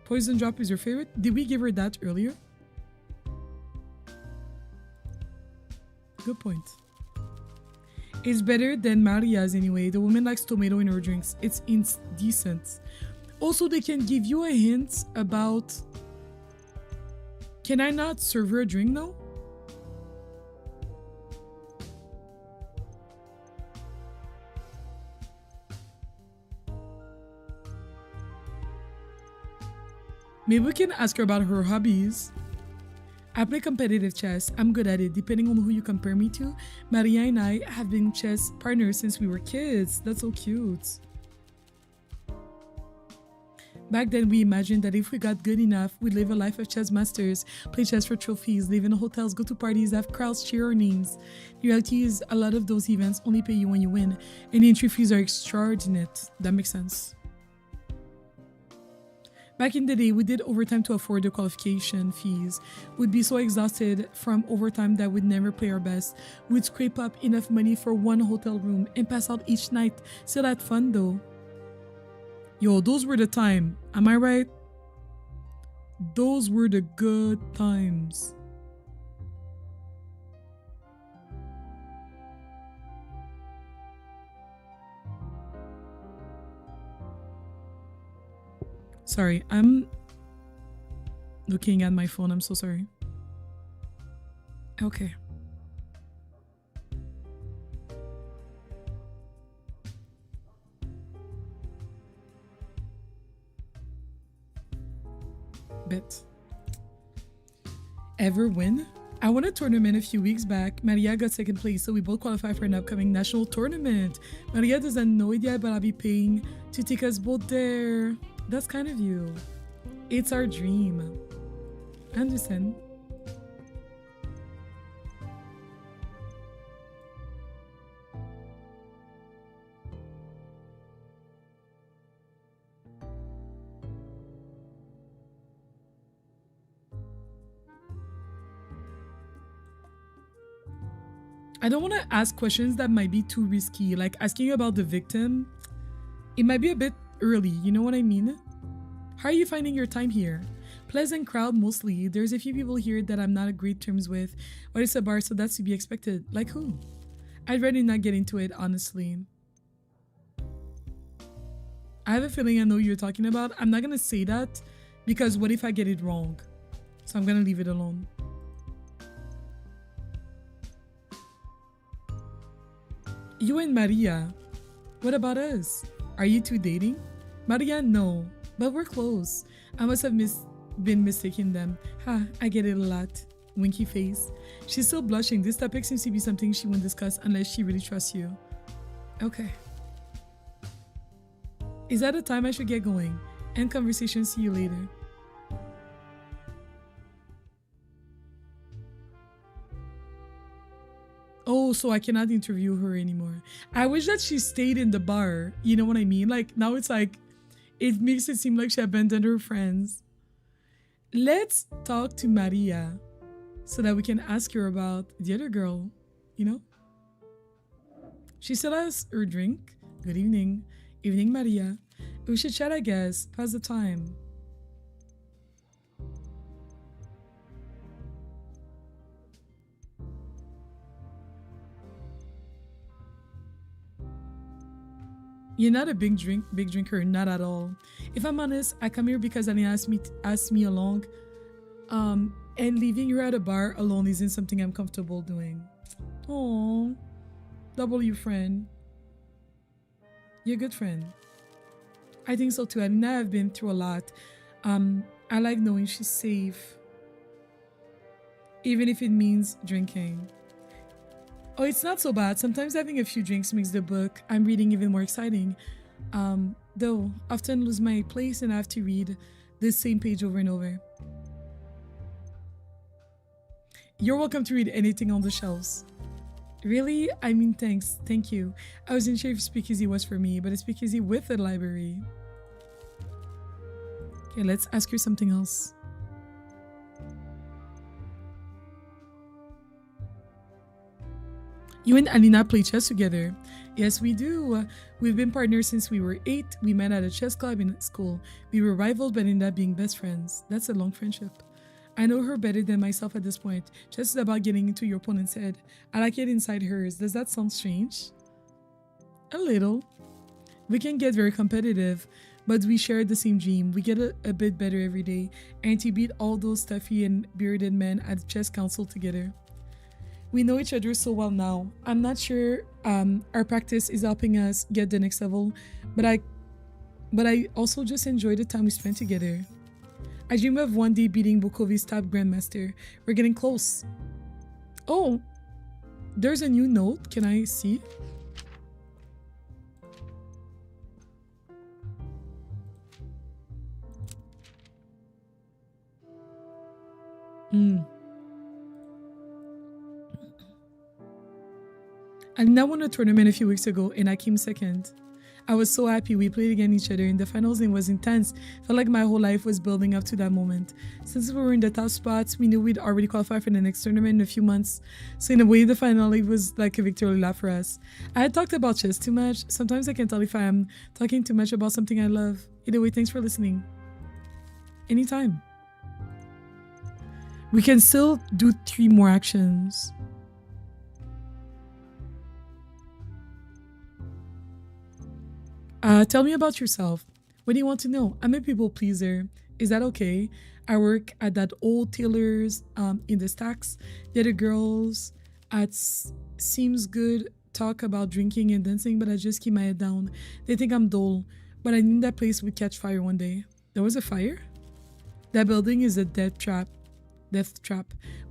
Poison Drop is your favorite? Did we give her that earlier? Good point. It's better than Maria's anyway. The woman likes tomato in her drinks. It's indecent. Also, they can give you a hint about... Can I not serve her a drink now? Maybe we can ask her about her hobbies. I play competitive chess. I'm good at it, depending on who you compare me to. Maria and I have been chess partners since we were kids. That's so cute. Back then, we imagined that if we got good enough, we'd live a life of chess masters, play chess for trophies, live in hotels, go to parties, have crowds cheer our names. The reality is, a lot of those events only pay you when you win, and the entry fees are extraordinary. That makes sense. Back in the day, we did overtime to afford the qualification fees. We'd be so exhausted from overtime that we'd never play our best. We'd scrape up enough money for one hotel room and pass out each night. Still had fun though. Yo, those were the time. Am I right? Those were the good times. Sorry, I'm looking at my phone. I'm so sorry. Okay. Bet. Ever win? I won a tournament a few weeks back. Maria got second place, so we both qualified for an upcoming national tournament. Maria doesn't know it yet, but I'll be paying to take us both there. That's kind of you. It's our dream. I understand. I don't want to ask questions that might be too risky, like asking about the victim. It might be a bit early, you know what I mean? How are you finding your time here? Pleasant crowd mostly. There's a few people here that I'm not at great terms with, but it's a bar, so that's to be expected. Like who? I'd rather not get into it, honestly. I have a feeling I know who you're talking about. I'm not gonna say that because what if I get it wrong? So I'm gonna leave it alone. You and Maria, what about us? Are you two dating? Maria, no, but we're close. I must have been mistaking them. Ha, I get it a lot. Winky face. She's still blushing. This topic seems to be something she won't discuss unless she really trusts you. Okay. Is that a time I should get going? End conversation, see you later. Oh, so I cannot interview her anymore. I wish that she stayed in the bar. You know what I mean? Like, now it's like, it makes it seem like she abandoned her friends. Let's talk to Maria so that we can ask her about the other girl, you know? She still has her drink. Good evening. Evening, Maria. We should chat, I guess. Pass the time. You're not a big drinker, not at all. If I'm honest, I come here because Annie asked me along. And leaving her at a bar alone isn't something I'm comfortable doing. Oh, W friend. You're a good friend. I think so too. I mean, I've been through a lot. I like knowing she's safe, even if it means drinking. Oh, it's not so bad. Sometimes having a few drinks makes the book I'm reading even more exciting. Though, often lose my place and I have to read the same page over and over. You're welcome to read anything on the shelves. Really? I mean, thanks. Thank you. I wasn't sure if speakeasy was for me, but a speakeasy with a library. Okay, let's ask her something else. You and Alina play chess together. Yes, we do. We've been partners since we were 8. We met at a chess club in school. We were rivals, but ended up being best friends. That's a long friendship. I know her better than myself at this point. Chess is about getting into your opponent's head. I like it inside hers. Does that sound strange? A little. We can get very competitive, but we share the same dream. We get a bit better every day, and to beat all those stuffy and bearded men at the chess council together. We know each other so well now. I'm not sure our practice is helping us get the next level, but I also just enjoy the time we spend together. I dream of one day beating Bukovi's top grandmaster. We're getting close. Oh, there's a new note. Can I see? I won a tournament a few weeks ago and I came second. I was so happy. We played against each other in the finals and it was intense. Felt like my whole life was building up to that moment. Since we were in the top spots, we knew we'd already qualified for the next tournament in a few months. So in a way, the finale was like a victory lap for us. I had talked about chess too much. Sometimes I can tell if I am talking too much about something I love. Either way, thanks for listening. Anytime. We can still do 3 more actions. Tell me about yourself. What do you want to know? I'm a people pleaser. Is that okay? I work at that old tailor's in the stacks. The other girls at Seems Good talk about drinking and dancing, but I just keep my head down. They think I'm dull, but I knew that place would catch fire one day. There was a fire? That building is a death trap.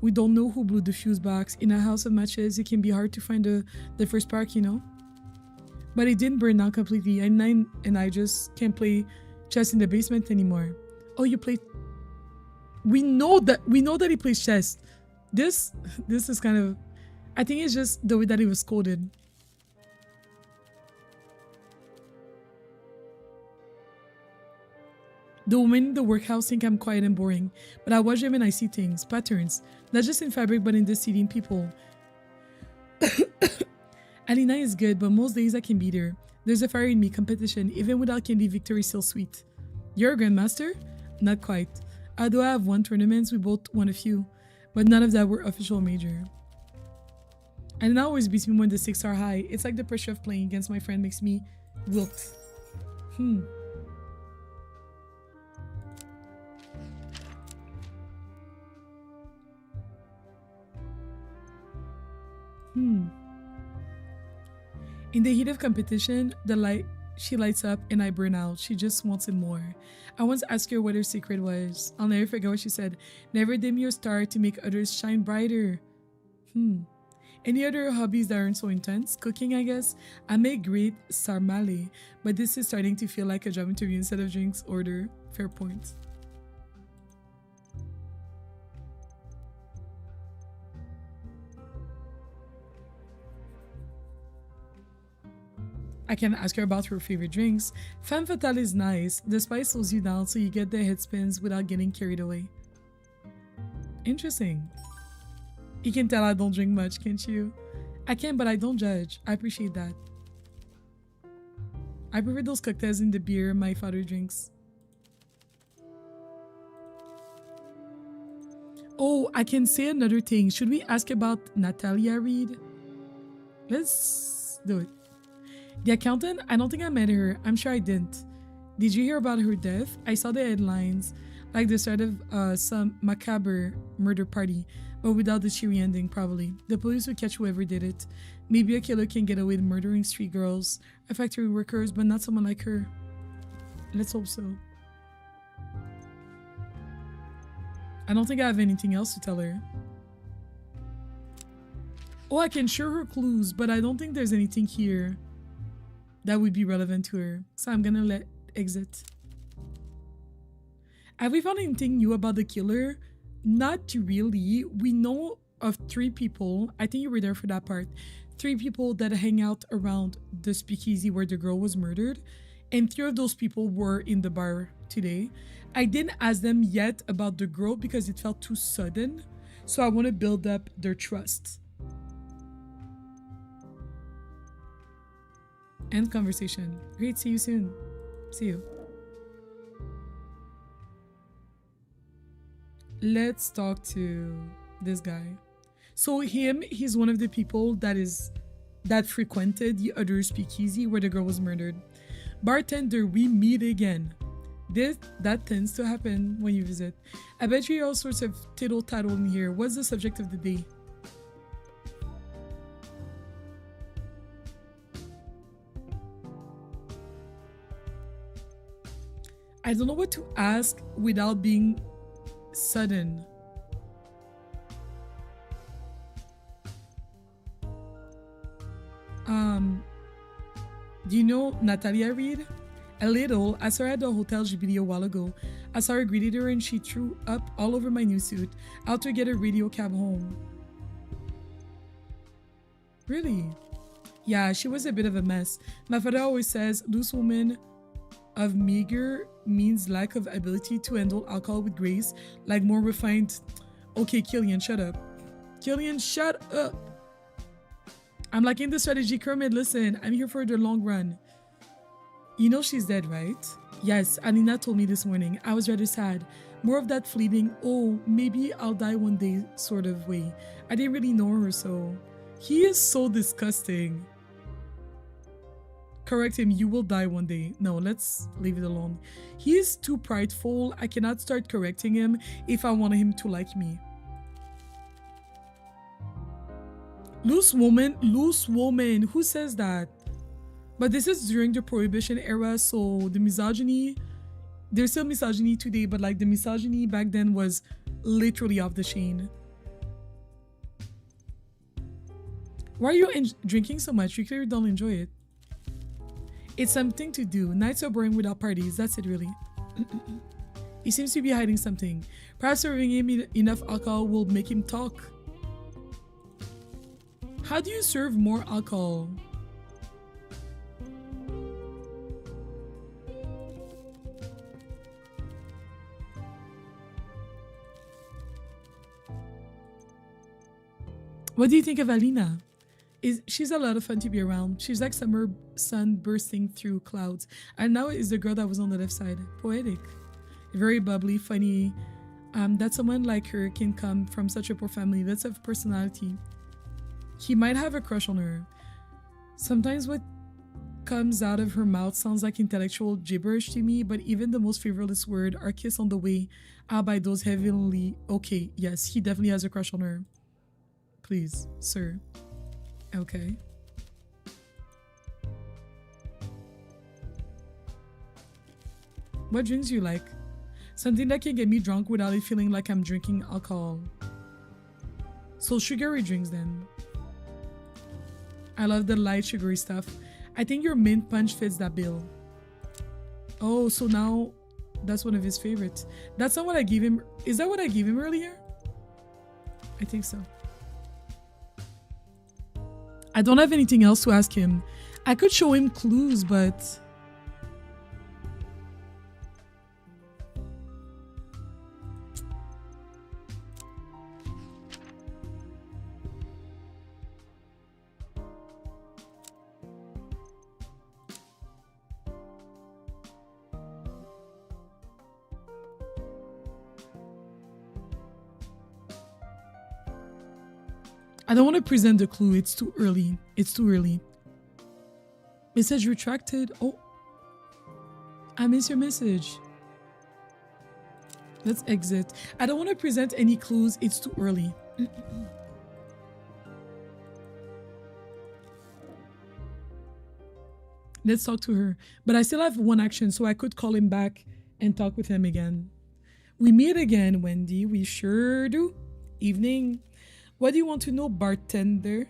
We don't know who blew the fuse box. In a house of matches, it can be hard to find the first spark, you know? But it didn't burn down completely, and I just can't play chess in the basement anymore. Oh, you play? We know that he plays chess. This is kind of, I think it's just the way that he was coded. The women in the workhouse think I'm quiet and boring, but I watch them and I see things, patterns, not just in fabric, but in the city, in people. Alina is good, but most days I can beat her. There's a fire in me, competition. Even without candy, victory is still sweet. You're a grandmaster? Not quite. Although I have won tournaments, we both won a few, but none of that were official major. Alina always beats me when the stakes are high. It's like the pressure of playing against my friend makes me wilt. In the heat of competition, she lights up and I burn out. She just wants it more. I once asked her what her secret was. I'll never forget what she said. Never dim your star to make others shine brighter. Any other hobbies that aren't so intense? Cooking, I guess. I make great sarmale, but this is starting to feel like a job interview instead of drinks order. Fair point. I can ask her about her favorite drinks. Femme fatale is nice. The spice slows you down so you get the head spins without getting carried away. Interesting. You can tell I don't drink much, can't you? I can, but I don't judge. I appreciate that. I prefer those cocktails in the beer my father drinks. Oh, I can say another thing. Should we ask about Natalia Reed? Let's do it. The accountant? I don't think I met her. I'm sure I didn't. Did you hear about her death? I saw the headlines, like the start of some macabre murder party, but without the cheery ending, probably. The police would catch whoever did it. Maybe a killer can get away with murdering street girls, or factory workers, but not someone like her. Let's hope so. I don't think I have anything else to tell her. Oh, I can show her clues, but I don't think there's anything here that would be relevant to her. So I'm gonna let exit. Have we found anything new about the killer? Not really. We know of 3 people. I think you were there for that part. 3 people that hang out around the speakeasy where the girl was murdered. And 3 of those people were in the bar today. I didn't ask them yet about the girl because it felt too sudden. So I want to build up their trust. End conversation. Great, see you soon. See you. Let's talk to this guy. So he's one of the people that frequented the other speakeasy where the girl was murdered. Bartender, we meet again. That tends to happen when you visit. I bet you all sorts of tittle-tattle in here. What's the subject of the day? I don't know what to ask without being sudden. Do you know Natalia Reed? A little. I saw her at the Hotel GBD a while ago. I saw her, greeted her, and she threw up all over my new suit. Out to get a radio cab home. Really? Yeah, she was a bit of a mess. My father always says, loose woman of meager means lack of ability to handle alcohol with grace, like more refined. Okay, Killian, shut up. Killian, shut up. I'm liking the strategy, Kermit. Listen, I'm here for the long run. You know she's dead, right? Yes, Alina told me this morning. I was rather sad. More of that fleeting, oh, maybe I'll die one day sort of way. I didn't really know her, so... He is so disgusting. Correct him, you will die one day. No, let's leave it alone. He is too prideful. I cannot start correcting him if I want him to like me. Loose woman? Loose woman. Who says that? But this is during the prohibition era, so the misogyny... There's still misogyny today, but like the misogyny back then was literally off the chain. Why are you drinking so much? You clearly don't enjoy it. It's something to do. Nights are boring without parties. That's it, really. He seems to be hiding something. Perhaps serving him enough alcohol will make him talk. How do you serve more alcohol? What do you think of Alina? She's a lot of fun to be around. She's like summer sun bursting through clouds. And now is the girl that was on the left side. Poetic. Very bubbly, funny. That someone like her can come from such a poor family. Lots of personality. He might have a crush on her. Sometimes what comes out of her mouth sounds like intellectual gibberish to me, but even the most frivolous word are kiss on the way out by those heavenly... Okay, yes, he definitely has a crush on her. Please, sir. Okay. What drinks do you like? Something that can get me drunk without it feeling like I'm drinking alcohol. So sugary drinks then. I love the light sugary stuff. I think your mint punch fits that bill. Oh, so now that's one of his favorites. That's not what I gave him. Is that what I gave him earlier? I think so. I don't have anything else to ask him. I could show him clues, but... I don't want to present the clue. It's too early. It's too early. Message retracted. Oh, I missed your message. Let's exit. I don't want to present any clues. It's too early. Let's talk to her. But I still have one action, so I could call him back and talk with him again. We meet again, Wendy. We sure do. Evening. What do you want to know, bartender?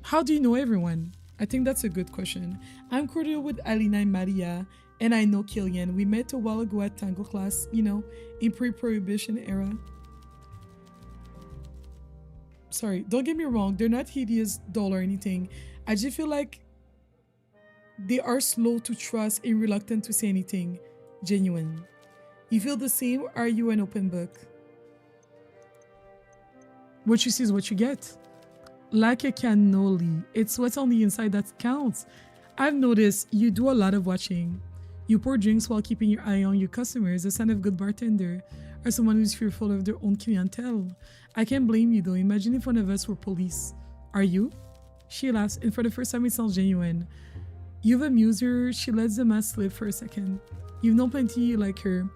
How do you know everyone? I think that's a good question. I'm cordial with Alina and Maria, and I know Killian. We met a while ago at tango class, you know, in pre-prohibition era. Sorry, don't get me wrong. They're not hideous, dull, or anything. I just feel like they are slow to trust and reluctant to say anything genuine. You feel the same, or are you an open book? What you see is what you get. Like a cannoli. It's what's on the inside that counts. I've noticed you do a lot of watching. You pour drinks while keeping your eye on your customers, a sign of good bartender, or someone who's fearful of their own clientele. I can't blame you though. Imagine if one of us were police. Are you? She laughs, and for the first time it sounds genuine. You've amused her. She lets the mask slip for a second. You've known plenty like her,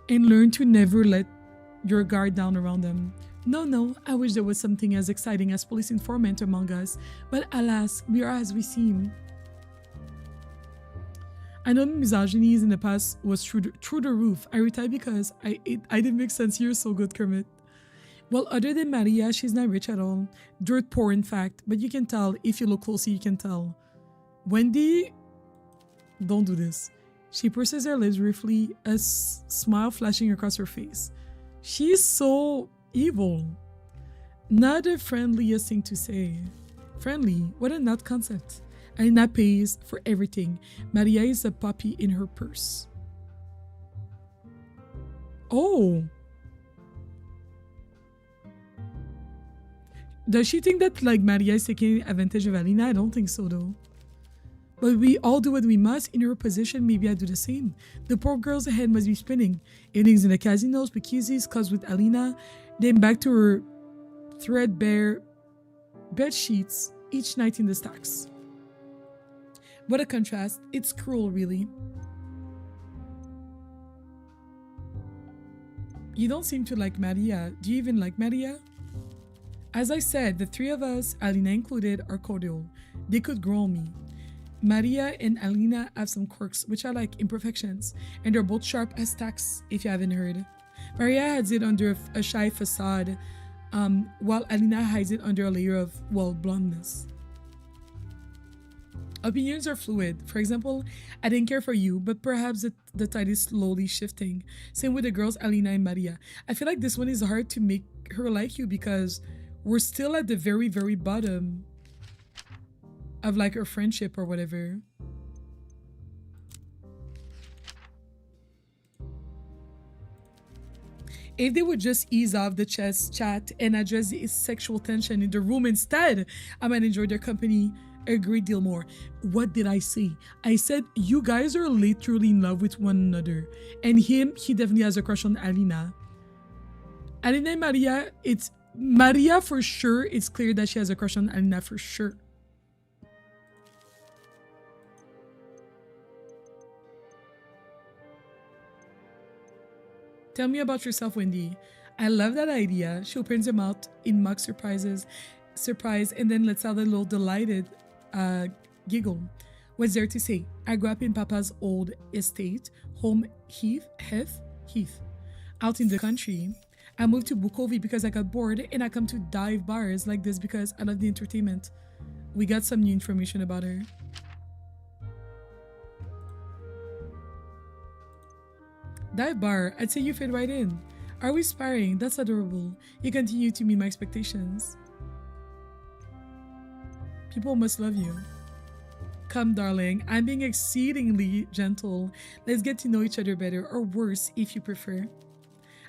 and learn to never let your guard down around them. No, I wish there was something as exciting as police informant among us, but alas, we are as we seem. I know misogyny in the past was through the roof. I retired because I didn't make sense. You're so good, Kermit. Well, other than Maria, she's not rich at all. Dirt poor, in fact, but you can tell. If you look closely, you can tell. Wendy, don't do this. She purses her lips briefly, a smile flashing across her face. She's so evil. Not the friendliest thing to say. Friendly? What a nut concept. Alina pays for everything. Maria is a puppy in her purse. Oh. Does she think that like Maria is taking advantage of Alina? I don't think so though. But we all do what we must. In her position, maybe I do the same. The poor girl's head must be spinning. Evenings in the casinos, speakeasies, clubs with Alina, then back to her threadbare bed sheets each night in the stacks. What a contrast. It's cruel, really. You don't seem to like Maria. Do you even like Maria? As I said, the three of us, Alina included, are cordial. They could grow on me. Maria and Alina have some quirks, which I like, imperfections, and they're both sharp as tacks, if you haven't heard. Maria hides it under a shy facade, while Alina hides it under a layer of, well, blondness. Opinions are fluid. For example, I didn't care for you, but perhaps the tide is slowly shifting. Same with the girls, Alina and Maria. I feel like this one is hard to make her like you because we're still at the very, very bottom of like a friendship or whatever. If they would just ease off the chess chat and address the sexual tension in the room instead, I might enjoy their company a great deal more. What did I say? I said you guys are literally in love with one another. And he definitely has a crush on Alina. Alina and Maria, it's Maria for sure. It's clear that she has a crush on Alina for sure. Tell me about yourself, Wendy. I love that idea. She opens her mouth in mock surprise, and then lets out a little delighted giggle. What's there to say? I grew up in Papa's old estate, home Heath, out in the country. I moved to Bukovi because I got bored, and I come to dive bars like this because I love the entertainment. We got some new information about her. Dive bar, I'd say you fit right in. Are we sparring? That's adorable. You continue to meet my expectations. People must love you. Come, darling. I'm being exceedingly gentle. Let's get to know each other better, or worse, if you prefer.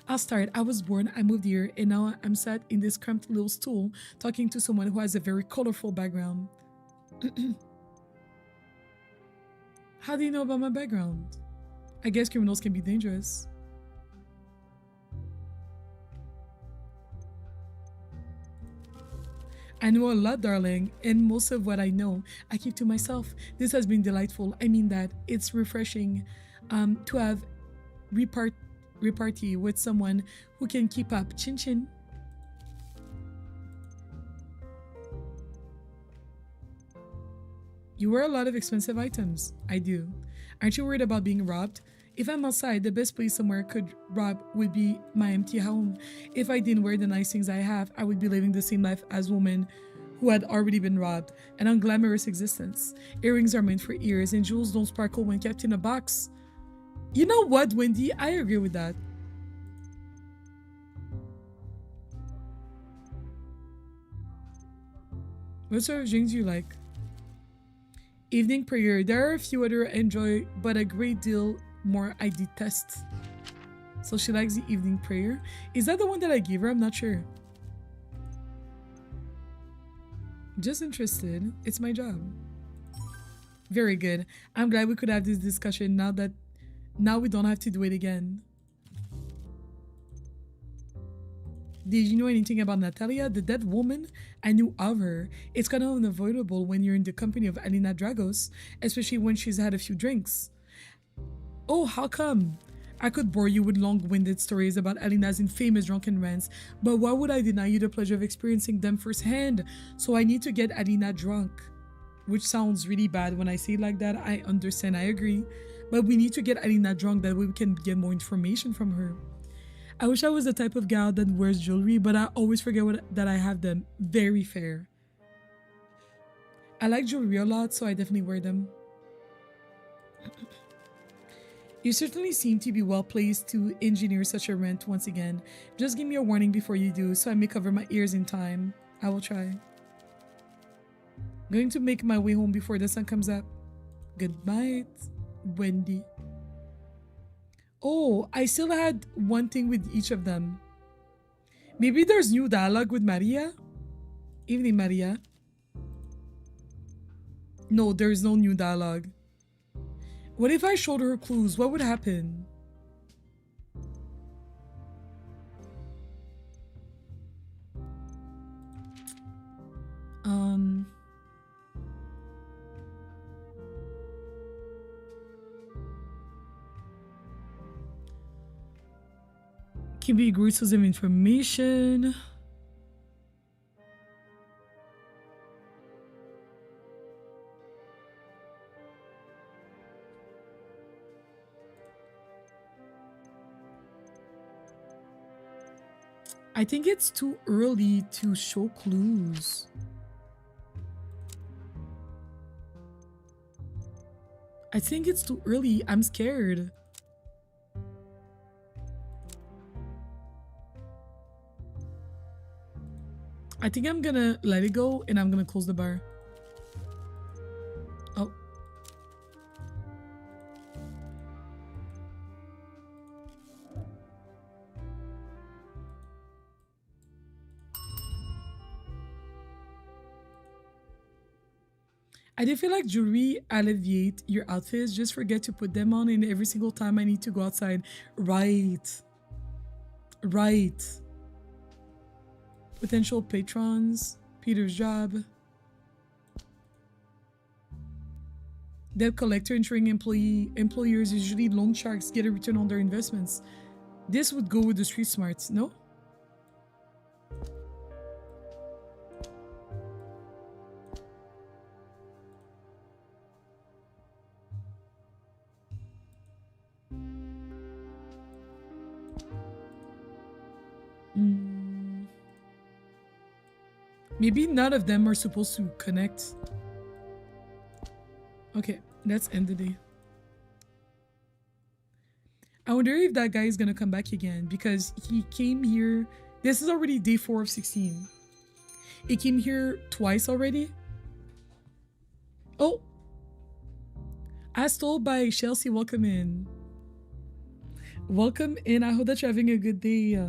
I'll start. I was born, I moved here, and now I'm sat in this cramped little stool talking to someone who has a very colorful background. How do you know about my background? I guess criminals can be dangerous. I know a lot, darling, and most of what I know, I keep to myself. This has been delightful. I mean that. It's refreshing to have repartee with someone who can keep up. Chin chin. You wear a lot of expensive items. I do. Aren't you worried about being robbed? If I'm outside, the best place somewhere could rob would be my empty home. If I didn't wear the nice things I have, I would be living the same life as women who had already been robbed, an unglamorous existence. Earrings are meant for ears, and jewels don't sparkle when kept in a box. You know what, Wendy? I agree with that. What sort of drinks do you like? Evening prayer. There are a few other I enjoy, but a great deal more I detest. So she likes the evening prayer. Is that the one that I gave her? I'm not sure. Just interested. It's my job. Very good. I'm glad we could have this discussion now we don't have to do it again. Did you know anything about Natalia, the dead woman? I knew of her. It's kind of unavoidable when you're in the company of Alina Dragos, especially when she's had a few drinks. Oh, how come? I could bore you with long-winded stories about Alina's infamous drunken rants, but why would I deny you the pleasure of experiencing them firsthand? So I need to get Alina drunk. Which sounds really bad when I say it like that. I understand, I agree. But we need to get Alina drunk, that way we can get more information from her. I wish I was the type of gal that wears jewelry, but I always forget that I have them. Very fair. I like jewelry a lot, so I definitely wear them. You certainly seem to be well placed to engineer such a rant once again. Just give me a warning before you do, so I may cover my ears in time. I will try. Going to make my way home before the sun comes up. Good night, Wendy. Oh, I still had one thing with each of them. Maybe there's new dialogue with Maria? Evening, Maria. No, there's no new dialogue. What if I showed her clues? What would happen? Can be a great source of information. I think it's too early to show clues. I think it's too early. I'm scared. I think I'm gonna let it go and I'm gonna close the bar. Oh. I do feel like jewelry alleviate your outfits. Just forget to put them on and every single time I need to go outside. Right. Right. Potential patrons. Peter's job. Debt collector ensuring employers, usually loan sharks, get a return on their investments. This would go with the street smarts, no? Maybe none of them are supposed to connect. Okay, let's end the day. I wonder if that guy is gonna come back again because he came here. This is already day 4 of 16. He came here twice already. Oh, as told by Chelsea, welcome in. Welcome in. I hope that you're having a good day.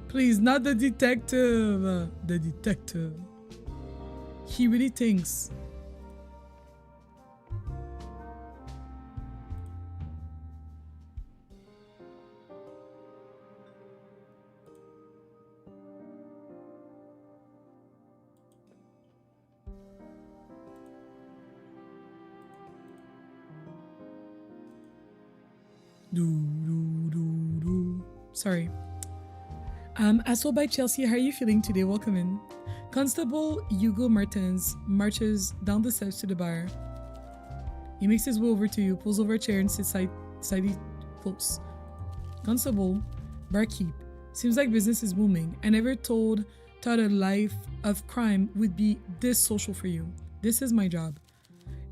Please, not the detective. The detective. He really thinks. Sorry. As told by Chelsea, how are you feeling today? Welcome in. Constable Hugo Martins marches down the steps to the bar. He makes his way over to you, pulls over a chair and sits side close. Constable, barkeep. Seems like business is booming. I never thought a life of crime would be this social for you. This is my job.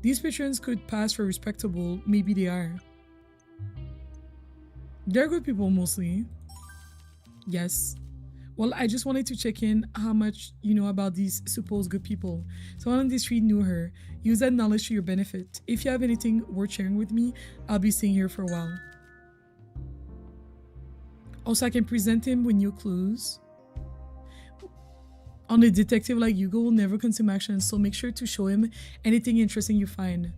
These patrons could pass for respectable. Maybe they are. They're good people mostly. Yes. Well, I just wanted to check in how much you know about these supposed good people. Someone on the street knew her. Use that knowledge to your benefit. If you have anything worth sharing with me, I'll be staying here for a while. Also, I can present him with new clues. On a detective like Hugo will never consume action, so make sure to show him anything interesting you find.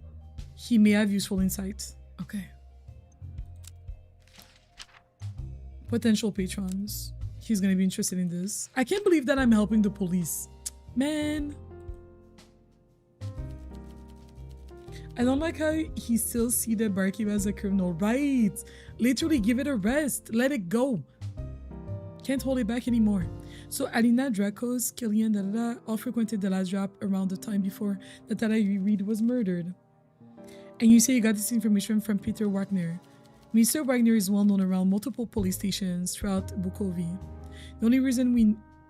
He may have useful insight. Okay. Potential patrons. He's gonna be interested in this. I can't believe that I'm helping the police. Man. I don't like how he still see the barkeep as a criminal. Right. Literally give it a rest. Let it go. Can't hold it back anymore. So Alina, Dracos, Killian, all frequented the last drop around the time before Natalia Reed was murdered. And you say you got this information from Peter Wagner. Mr. Wagner is well known around multiple police stations throughout Bukovi. The only reason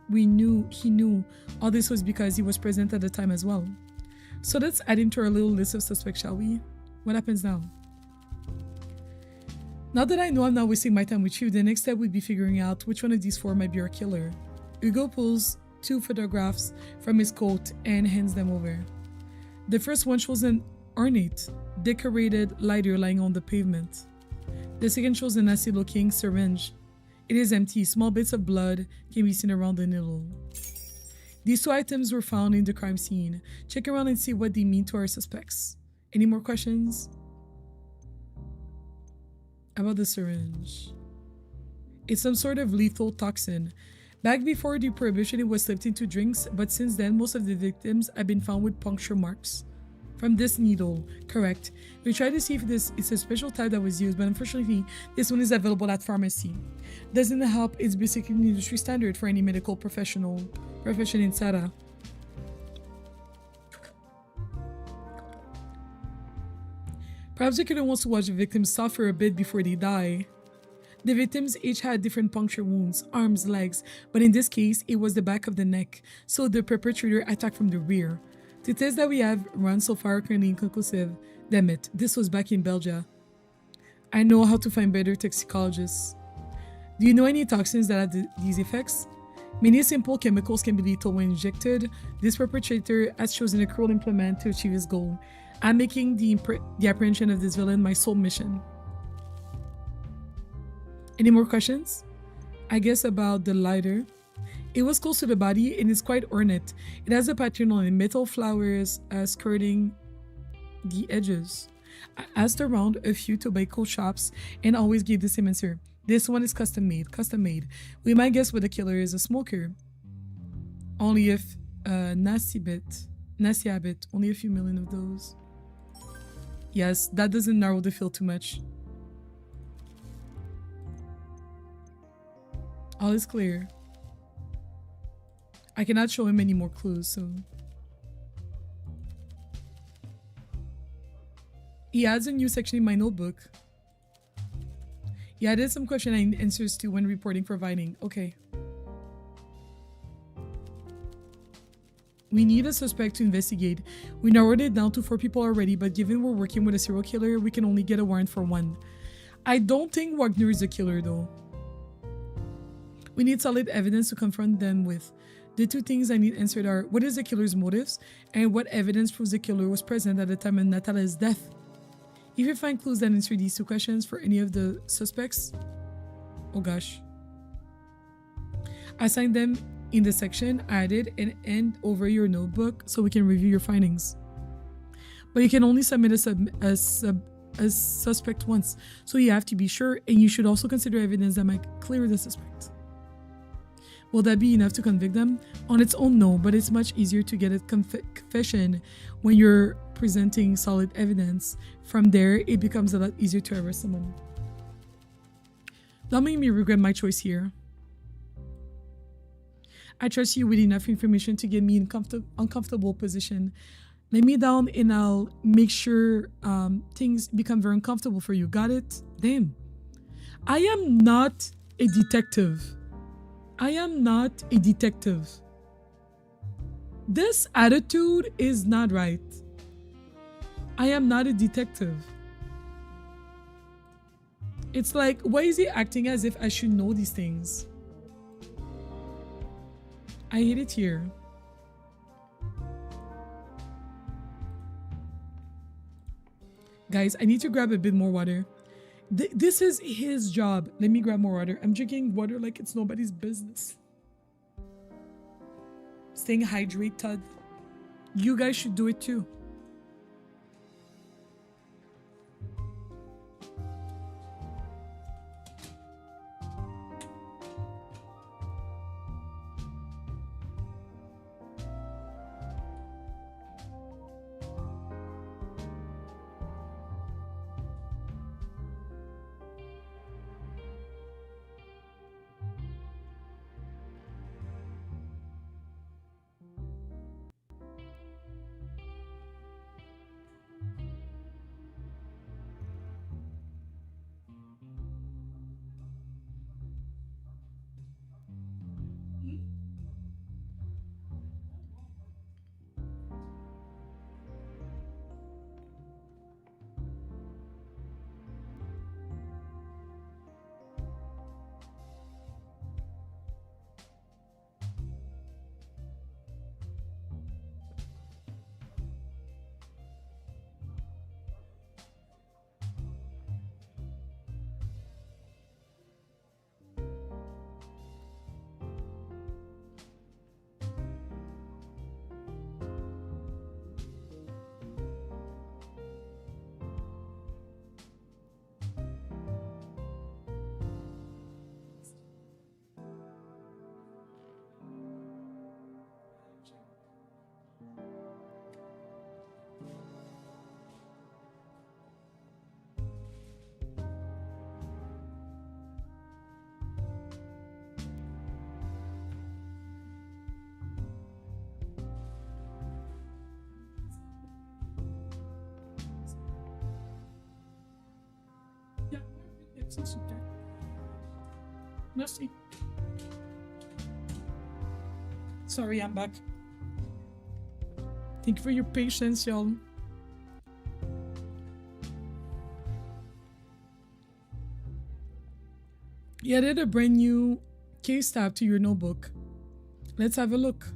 he knew all this was because he was present at the time as well. So let's add him to our little list of suspects, shall we? What happens now? Now that I know I'm not wasting my time with you, the next step would be figuring out which one of these 4 might be our killer. Hugo pulls 2 photographs from his coat and hands them over. The first one shows an ornate, decorated lighter lying on the pavement. The second shows a nasty-looking syringe. It is empty. Small bits of blood can be seen around the needle. These 2 items were found in the crime scene. Check around and see what they mean to our suspects. Any more questions? About the syringe. It's some sort of lethal toxin. Back before the prohibition, it was slipped into drinks, but since then, most of the victims have been found with puncture marks. From this needle, correct. We tried to see if this is a special type that was used, but unfortunately, this one is available at pharmacy. Doesn't help, it's basically an industry standard for any medical profession in Sarah. Perhaps the killer wants to watch the victims suffer a bit before they die. The victims each had different puncture wounds, arms, legs, but in this case, it was the back of the neck, so the perpetrator attacked from the rear. The tests that we have run so far are currently inconclusive. Damn it, this was back in Belgium. I know how to find better toxicologists. Do you know any toxins that have these effects? Many simple chemicals can be lethal when injected. This perpetrator has chosen a cruel implement to achieve his goal. I'm making the apprehension of this villain my sole mission. Any more questions? I guess about the lighter. It was close to the body and is quite ornate. It has a pattern on it, metal flowers skirting the edges. I asked around a few tobacco shops and always gave the same answer. This one is custom made. We might guess what the killer is, a smoker. Only if nasty habit, only a few million of those. Yes, that doesn't narrow the field too much. All is clear. I cannot show him any more clues, so... He adds a new section in my notebook. He added some question and answers to when reporting for Vining. Okay. We need a suspect to investigate. We narrowed it down to 4 people already, but given we're working with a serial killer, we can only get a warrant for 1. I don't think Wagner is a killer though. We need solid evidence to confront them with. The 2 things I need answered are, what is the killer's motives, and what evidence proves the killer was present at the time of Natala's death? If you find clues that answer these 2 questions for any of the suspects, oh gosh. Assign them in the section added and end over your notebook so we can review your findings. But you can only submit a suspect once, so you have to be sure, and you should also consider evidence that might clear the suspect. Will that be enough to convict them? On its own, no, but it's much easier to get a confession when you're presenting solid evidence. From there, it becomes a lot easier to arrest someone. Don't make me regret my choice here. I trust you with enough information to get me in uncomfortable position. Lay me down and I'll make sure things become very uncomfortable for you. Got it? Damn. I am not a detective. I am not a detective. This attitude is not right. I am not a detective. It's like, why is he acting as if I should know these things? I hate it here. Guys, I need to grab a bit more water. This is his job. Let me grab more water. I'm drinking water like it's nobody's business. Staying hydrated. You guys should do it too. Merci. Sorry, I'm back. Thank you for your patience, y'all. You added a brand new case tab to your notebook. Let's have a look.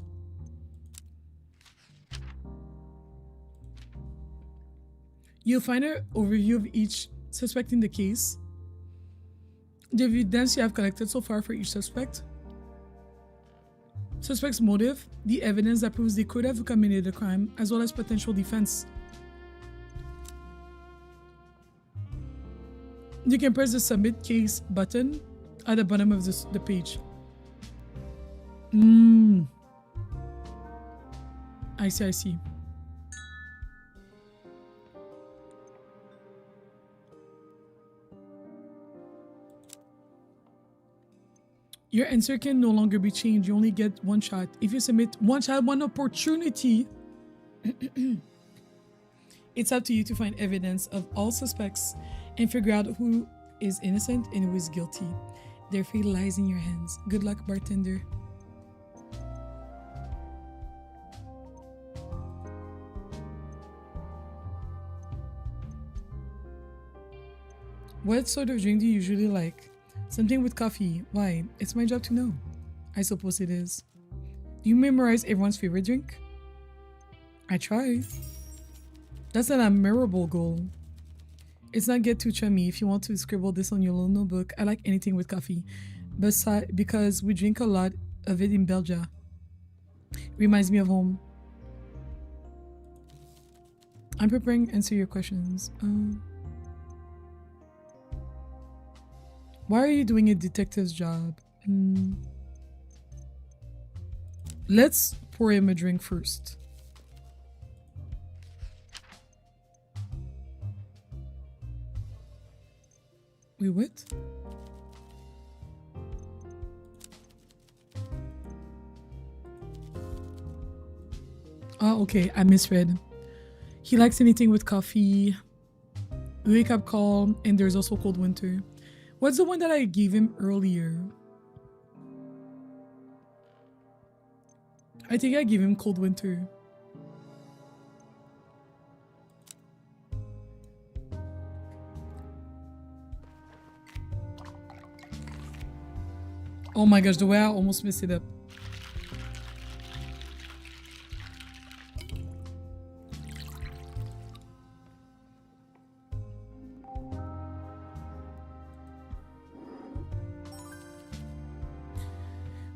You'll find an overview of each suspect in the case, the evidence you have collected so far for each suspect, suspect's motive, the evidence that proves they could have committed a crime, as well as potential defense. You can press the submit case button at the bottom of the page. I see. Your answer can no longer be changed. You only get one shot. If you submit one shot, one opportunity, it It's up to you to find evidence of all suspects and figure out who is innocent and who is guilty. Their fate lies in your hands. Good luck, bartender. What sort of drink do you usually like? Something with coffee. Why? It's my job to know. I suppose it is. Do you memorize everyone's favorite drink? I try. That's an admirable goal. It's not get too chummy if you want to scribble this on your little notebook. I like anything with coffee. Because we drink a lot of it in Belgium. Reminds me of home. I'm preparing to answer your questions. Why are you doing a detective's job? Let's pour him a drink first. Wait, what? Oh, okay, I misread. He likes anything with coffee, wake up call, and there's also cold winter. What's the one that I gave him earlier? I think I gave him cold winter. Oh my gosh, the way I almost messed it up.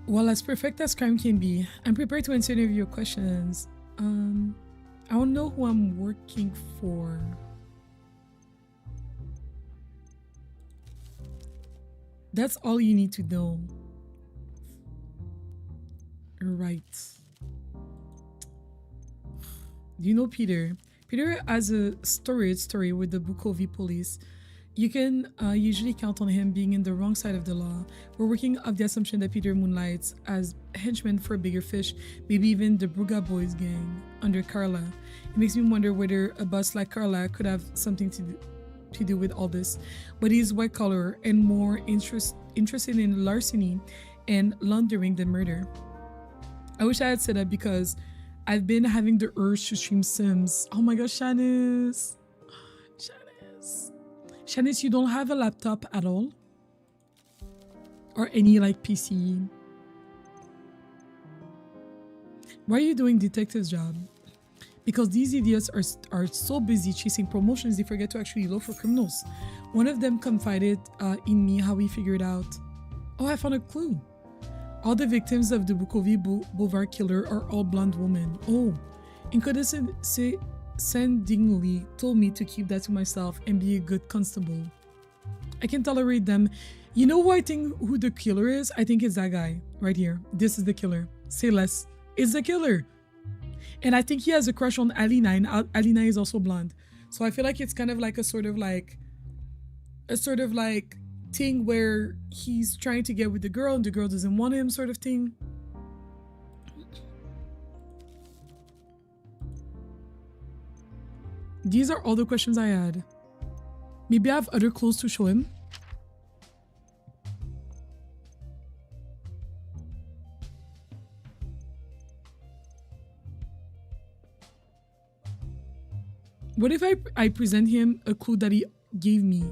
Well, as perfect as crime can be, I'm prepared to answer any of your questions. I don't know who I'm working for. That's all you need to know. Right. Do you know Peter? Peter has a storied story with the Bukovi police. You can usually count on him being in the wrong side of the law. We're working off the assumption that Peter moonlights as henchman for bigger fish, maybe even the Bruga Boys gang under Carla. It makes me wonder whether a boss like Carla could have something to do with all this. But he's white collar and more interested in larceny and laundering than murder. I wish I had said that because I've been having the urge to stream Sims. Oh my gosh, Shanice. Shanice, you don't have a laptop at all? Or any like PC? Why are you doing detective's job? Because these idiots are so busy chasing promotions they forget to actually look for criminals. One of them confided in me how he figured out. Oh, I found a clue. All the victims of the Bukovi Boulevard killer are all blonde women. Oh, Sendingly told me to keep that to myself and be a good constable. I can tolerate them. You know who the killer is? I think it's that guy right here. This is the killer. Say less. It's the killer. And I think he has a crush on Alina, and Alina is also blonde. So I feel like it's kind of like a sort of like thing where he's trying to get with the girl and the girl doesn't want him sort of thing. These are all the questions I had. Maybe I have other clues to show him. What if I present him a clue that he gave me?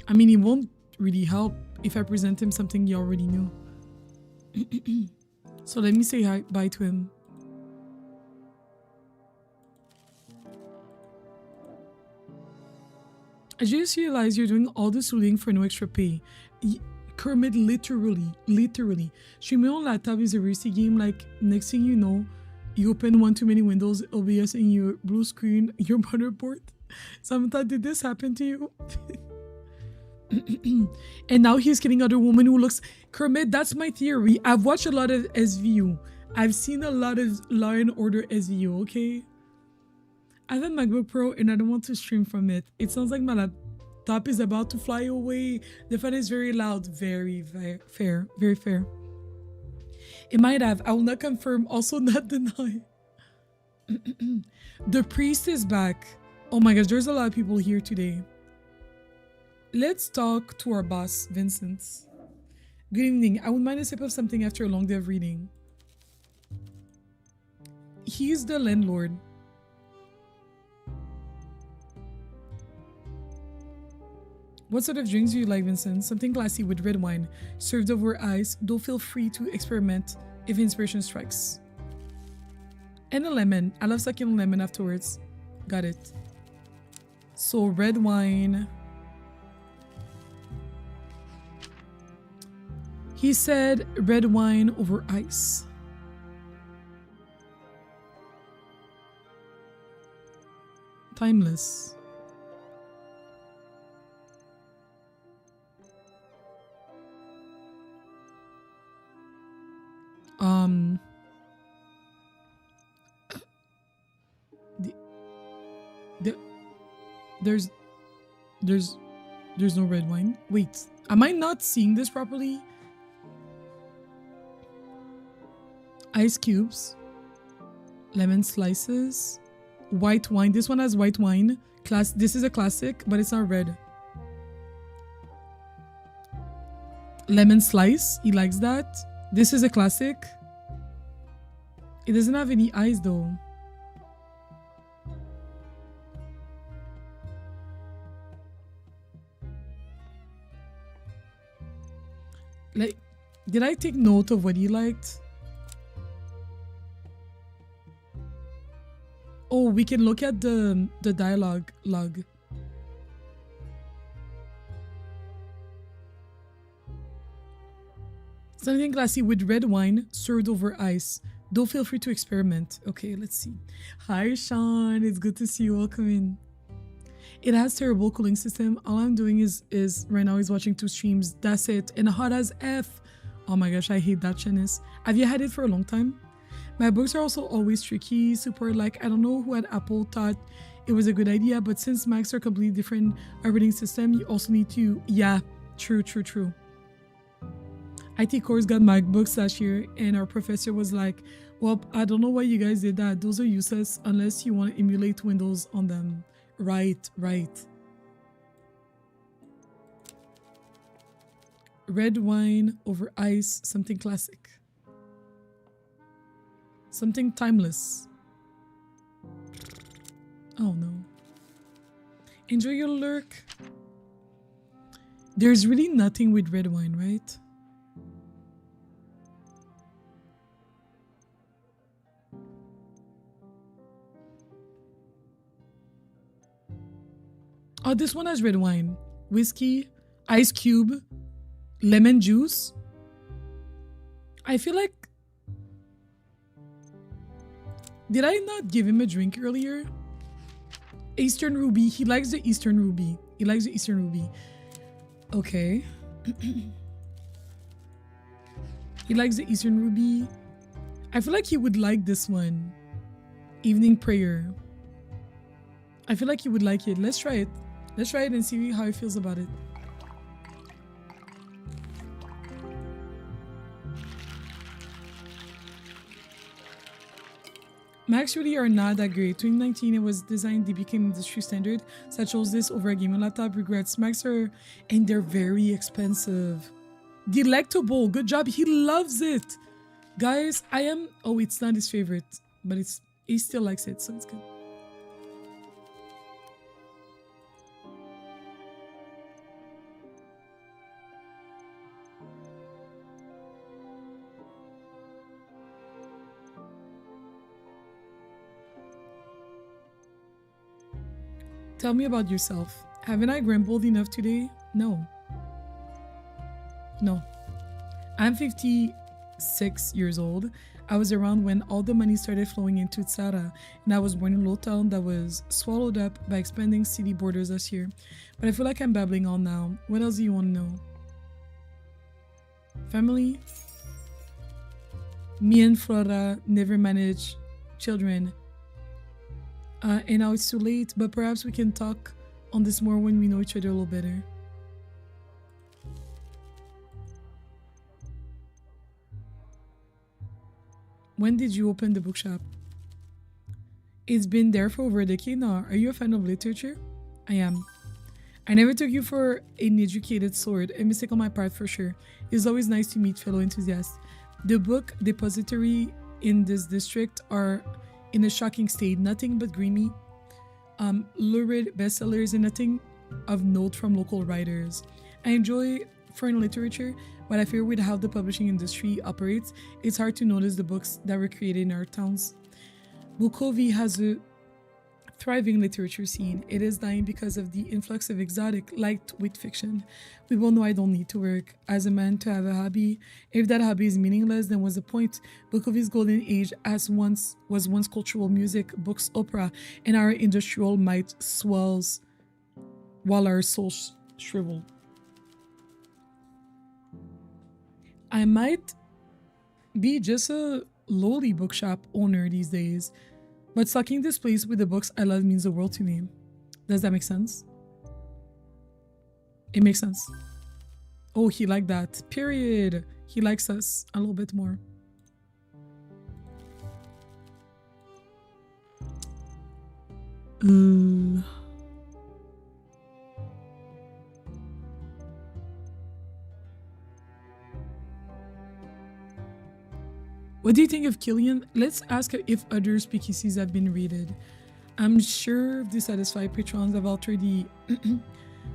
I mean, it won't really help if I present him something he already knew. So let me say bye to him. I just realized you're doing all the soothing for no extra pay. Kermit, literally. Streaming on laptop is a risky game. Like, next thing you know, you open one too many windows, OBS in your blue screen, your motherboard. Samantha, did this happen to you? And now he's getting other woman who looks... Kermit, that's my theory. I've watched a lot of SVU. I've seen a lot of Law and Order SVU, okay? I have a MacBook Pro and I don't want to stream from it. It sounds like my laptop is about to fly away. The fan is very loud. Very, very fair. Very fair. It might have. I will not confirm. Also not deny. The priest is back. Oh my gosh, there's a lot of people here today. Let's talk to our boss, Vincent. Good evening. I wouldn't mind a sip of something after a long day of reading. He's the landlord. What sort of drinks do you like, Vincent? Something classy with red wine, served over ice. Though feel free to experiment if inspiration strikes. And a lemon. I love sucking a lemon afterwards. Got it. So red wine. He said red wine over ice. Timeless. There's no red wine. Wait, am I not seeing this properly? Ice cubes, lemon slices, white wine. This one has white wine. This is a classic, but it's not red. Lemon slice. He likes that. This is a classic. It doesn't have any ice though. Like, did I take note of what he liked? Oh, we can look at the dialogue log. Something classy with red wine served over ice. Though feel free to experiment. Okay, let's see. Hi, Sean. It's good to see you. Welcome in. It has terrible cooling system. All I'm doing is right now is watching 2 streams. That's it. And hot as F. Oh my gosh, I hate that, Janice. Have you had it for a long time? My books are also always tricky, super like, I don't know who at Apple thought it was a good idea, but since Macs are completely different operating system, you also need to, yeah, true. IT course got MacBooks last year and our professor was like, well, I don't know why you guys did that. Those are useless unless you want to emulate Windows on them. Right. Red wine over ice, something classic. Something timeless. Oh no. Enjoy your lurk. There's really nothing with red wine, right? Oh, this one has red wine. Whiskey, ice cube, lemon juice. I feel like... Did I not give him a drink earlier? Eastern Ruby. He likes the Eastern Ruby. Okay. He likes the Eastern Ruby. I feel like he would like this one. Evening Prayer. I feel like he would like it. Let's try it. Let's try it and see how he feels about it. Macs really are not that great. 2019 it was designed, they became industry standard. So I chose this over a gaming laptop. Regrets. Macs are, and they're very expensive. Delectable. Good job. He loves it. Guys, oh, it's not his favorite, but he still likes it, so it's good. Tell me about yourself. Haven't I grumbled enough today? No. I'm 56 years old. I was around when all the money started flowing into Tsara, and I was born in a little town that was swallowed up by expanding city borders last year. But I feel like I'm babbling on now. What else do you want to know? Family? Me and Flora never managed children. And now it's too late, but perhaps we can talk on this more when we know each other a little better. When did you open the bookshop? It's been there for over a decade now. Are you a fan of literature? I am. I never took you for an educated sort, a mistake on my part for sure. It's always nice to meet fellow enthusiasts. The book depository in this district are in a shocking state, nothing but grimy, lurid bestsellers and nothing of note from local writers. I enjoy foreign literature, but I fear with how the publishing industry operates, it's hard to notice the books that were created in our towns. Bukovi has a thriving literature scene. It is dying because of the influx of exotic, lightweight fiction. We both know I don't need to work as a man to have a hobby. If that hobby is meaningless, then what's the point? Bukovi's golden age was once cultural music, books, opera, and our industrial might swells while our souls shrivel. I might be just a lowly bookshop owner these days, but stocking this place with the books I love means the world to me. Does that make sense? It makes sense. Oh, he liked that. Period. He likes us a little bit more. What do you think of Killian? Let's ask if other speakeasies have been raided. I'm sure dissatisfied patrons have altered the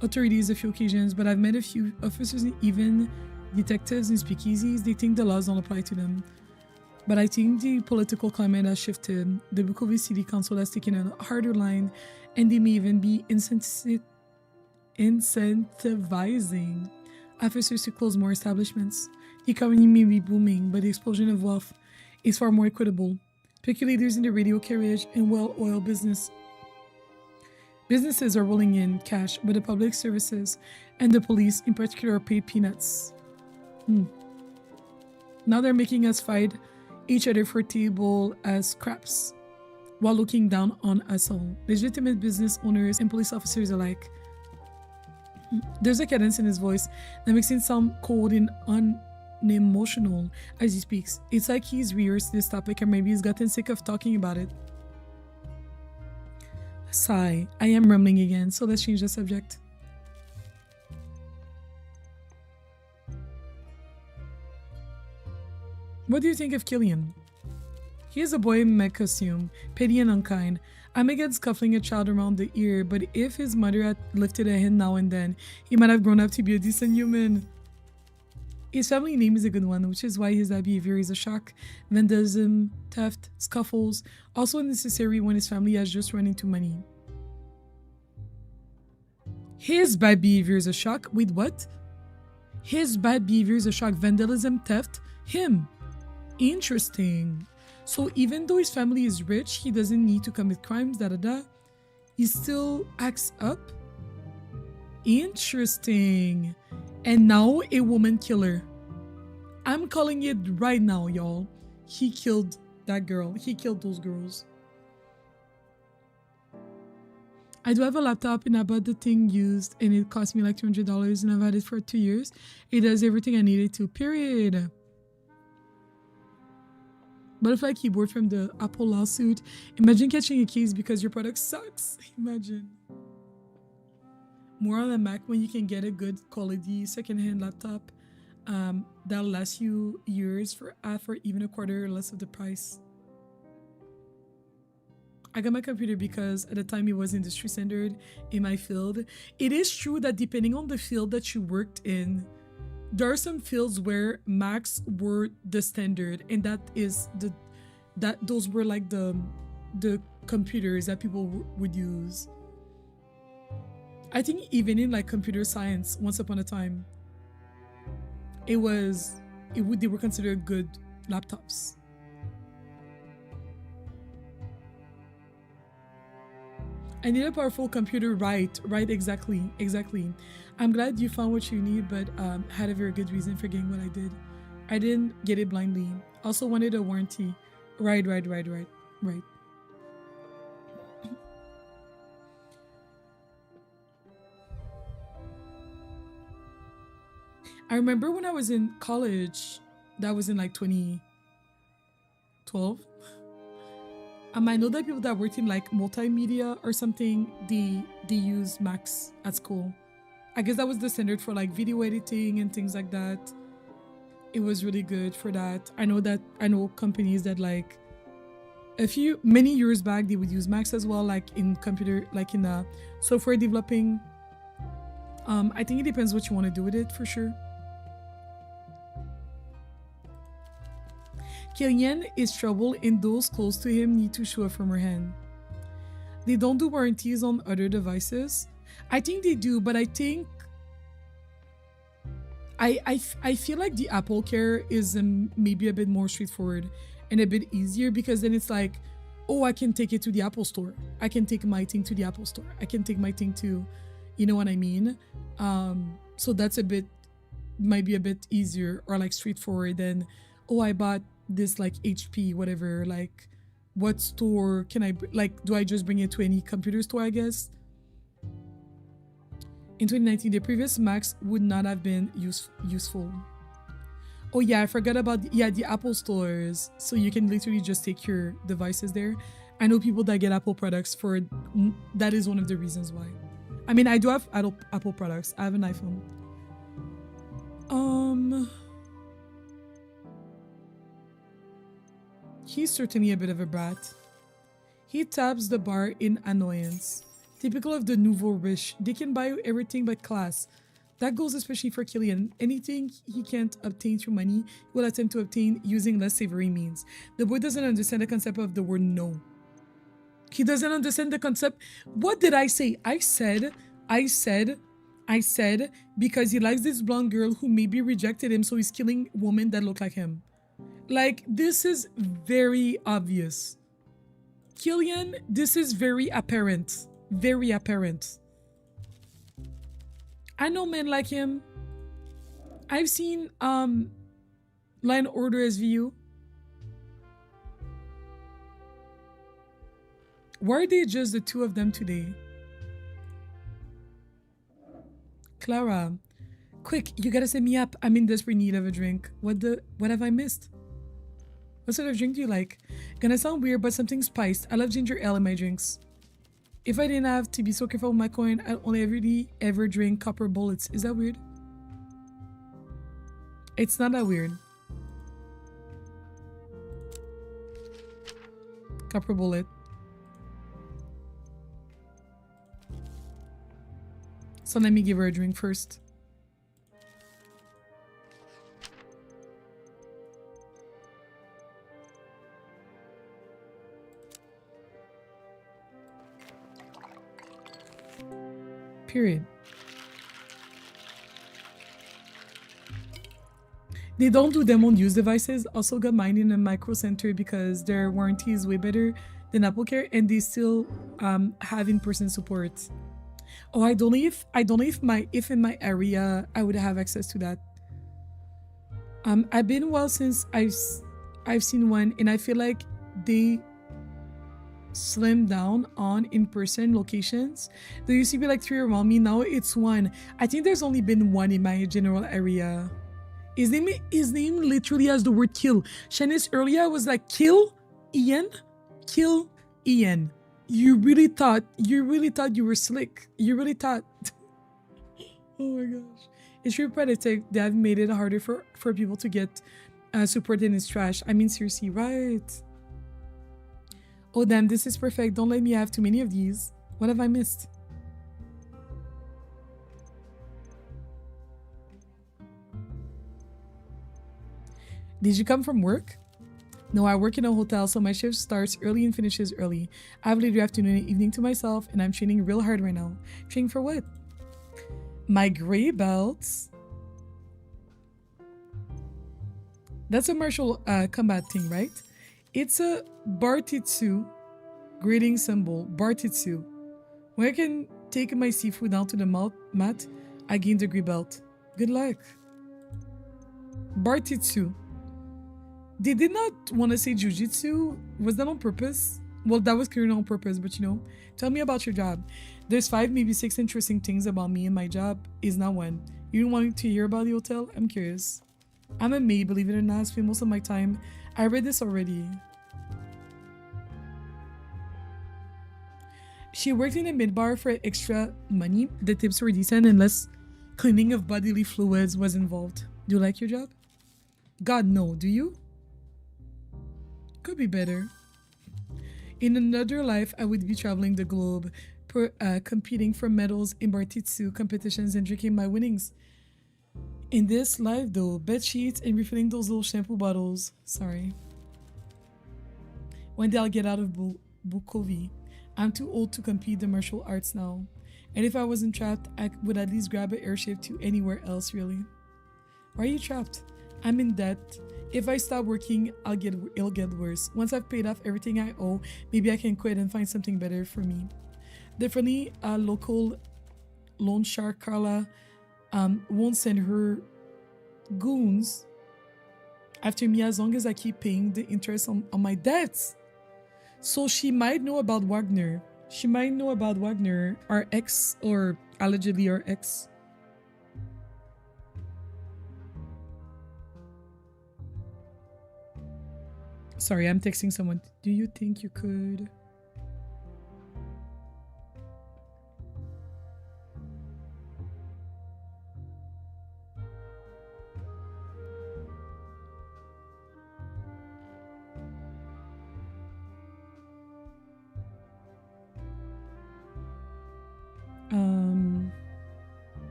authorities a few occasions, but I've met a few officers and even detectives in speakeasies. They think the laws don't apply to them. But I think the political climate has shifted. The Bukovi City Council has taken a harder line, and they may even be incentivizing officers to close more establishments. The economy may be booming, but the explosion of wealth is far more equitable. Speculators in the radio carriage and well-oiled businesses are rolling in cash, but the public services and the police in particular are paid peanuts. Now they're making us fight each other for table as scraps, while looking down on us all, legitimate business owners and police officers alike. There's a cadence in his voice that makes him sound cold and unemotional as he speaks. It's like he's rehearsed this topic and maybe he's gotten sick of talking about it. Sigh. I am rambling again, so let's change the subject. What do you think of Killian? He is a boy in mech costume, petty and unkind. I'm against cuffling a child around the ear, but if his mother had lifted a hand now and then, he might have grown up to be a decent human. His family name is a good one, which is why his bad behavior is a shock. Vandalism, theft, scuffles, also unnecessary when his family has just run into money. His bad behavior is a shock? Wait, what? His bad behavior is a shock. Vandalism, theft, him. Interesting. So even though his family is rich, he doesn't need to commit crimes, he still acts up? Interesting. And now a woman killer. I'm calling it right now, y'all. He killed that girl. He killed those girls. I do have a laptop and I bought the thing used and it cost me like $200 and I've had it for 2 years. It does everything I needed to, period. Butterfly keyboard from the Apple lawsuit. Imagine catching a case because your product sucks. Imagine. More on the Mac when you can get a good quality secondhand laptop that'll last you years for even a quarter or less of the price. I got my computer because at the time it was industry standard in my field. It is true that depending on the field that you worked in, there are some fields where Macs were the standard, and those were like the computers that people would use. I think even in like computer science, once upon a time, they were considered good laptops. I need a powerful computer, right, exactly. I'm glad you found what you need, but had a very good reason for getting what I did. I didn't get it blindly. Also wanted a warranty. Right. I remember when I was in college, that was in like 2012. I know that people that worked in like multimedia or something, they use Macs at school. I guess that was the standard for like video editing and things like that. It was really good for that. I know companies that like many years back they would use Macs as well, like in computer, like in software developing. I think it depends what you want to do with it for sure. Killian is trouble and those close to him need to show up from her hand. They don't do warranties on other devices. I think they do, but I think I feel like the Apple Care is maybe a bit more straightforward and a bit easier, because then it's like, oh, I can take it to the Apple Store. I can take my thing to the Apple Store. I can take my thing to, you know what I mean? So that's might be a bit easier or like straightforward than, oh, I bought this like HP, whatever, like what store can I, like, do I just bring it to any computer store, I guess? In 2019, the previous Macs would not have been useful. Oh yeah, I forgot about the Apple stores. So you can literally just take your devices there. I know people that get Apple products for, that is one of the reasons why. I mean, I do have Apple products. I have an iPhone. He's certainly a bit of a brat. He taps the bar in annoyance. Typical of the nouveau riche. They can buy you everything but class. That goes especially for Killian. Anything he can't obtain through money, he will attempt to obtain using less savory means. The boy doesn't understand the concept of the word no. He doesn't understand the concept. What did I say? I said, because he likes this blonde girl who maybe rejected him, so he's killing women that look like him. Like, this is very obvious. Killian, this is very apparent. Very apparent. I know men like him. I've seen Line Order SVU. Why are they just the two of them today? Clara, quick, you gotta set me up. I'm in desperate need of a drink. What have I missed? What sort of drink do you like? Gonna sound weird, but something spiced. I love ginger ale in my drinks. If I didn't have to be so careful with my coin, I'd only ever drink copper bullets. Is that weird? It's not that weird. Copper bullet. So let me give her a drink first. Period. They don't do them on used devices. Also got mine in a micro center because their warranty is way better than Apple Care, and they still have in-person support. Oh, I don't know if in my area I would have access to that. I've been a while since I've seen one, and I feel like they slimmed down on in-person locations. There used to be like 3 around me. Now it's 1. I think there's only been 1 in my general area. His name literally has the word kill. Shanice earlier was like, kill Ian. You really thought you were slick. You really thought. Oh my gosh. It's really pathetic. They have made it harder for people to get support in his trash. I mean, seriously, right? Oh damn, this is perfect. Don't let me have too many of these. What have I missed? Did you come from work? No, I work in a hotel, so my shift starts early and finishes early. I have later afternoon and evening to myself, and I'm training real hard right now. Training for what? My gray belts. That's a martial combat thing, right? It's a Bartitsu grading symbol. Bartitsu. When I can take my seafood down to the mat, I gain the gray belt. Good luck. Bartitsu. They did not want to say jujitsu. Was that on purpose? Well, that was clearly on purpose, but you know, tell me about your job. There's 5, maybe 6 interesting things about me and my job is not one. You don't want to hear about the hotel? I'm curious. I'm a maid, believe it or not. I spend most of my time. I read this already. She worked in a mid-bar for extra money. The tips were decent unless cleaning of bodily fluids was involved. Do you like your job? God, no. Do you? Could be better. In another life, I would be traveling the globe, competing for medals in bartitsu competitions and drinking my winnings. In this life, though, bed sheets and refilling those little shampoo bottles. Sorry. One day I'll get out of Bukovi. I'm too old to compete the martial arts now. And if I wasn't trapped, I would at least grab an airship to anywhere else, really. Why are you trapped? I'm in debt. If I stop working, it'll get worse. Once I've paid off everything I owe, maybe I can quit and find something better for me. The friendly local loan shark Carla won't send her goons after me as long as I keep paying the interest on my debts. So she might know about Wagner. She might know about Wagner, our ex, or allegedly our ex. Sorry, I'm texting someone. Do you think you could?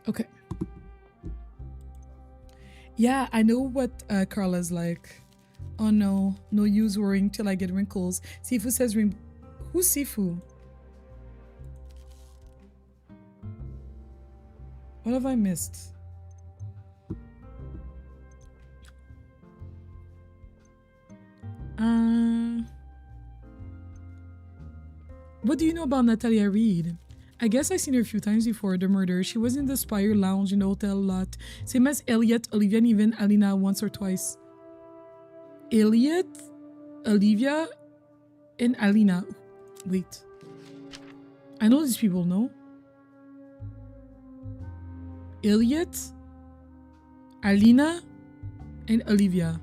Okay. Yeah, I know what Carla's like. Oh no, no use worrying till I get wrinkles. Sifu says, who's Sifu? What have I missed? What do you know about Natalia Reid? I guess I've seen her a few times before the murder. She was in the Spire Lounge in the hotel a lot. Same as Elliot, Olivia, and even Alina once or twice. Elliot, Olivia, and Alina. Wait. I know these people, no? Elliot, Alina, and Olivia.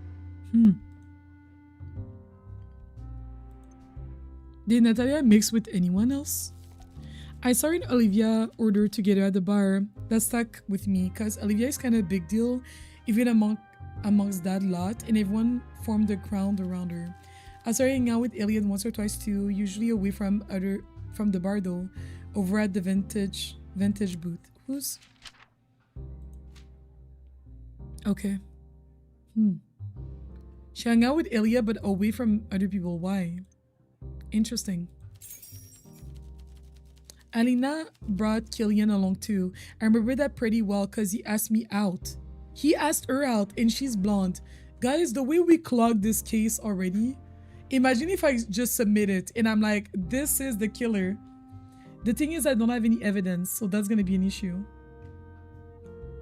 Did Natalia mix with anyone else? I saw her and Olivia order together at the bar. That stuck with me because Olivia is kind of a big deal, even amongst that lot, and everyone formed a crowd around her. I started hanging out with Elliot once or twice too, usually away from the bar though, over at the vintage booth. Who's? Okay. She hung out with Elliot but away from other people. Why? Interesting. Alina brought Killian along too. I remember that pretty well because he asked me out. He asked her out and she's blonde. Guys, the way we clogged this case already, imagine if I just submit it and I'm like, this is the killer. The thing is I don't have any evidence, so that's going to be an issue.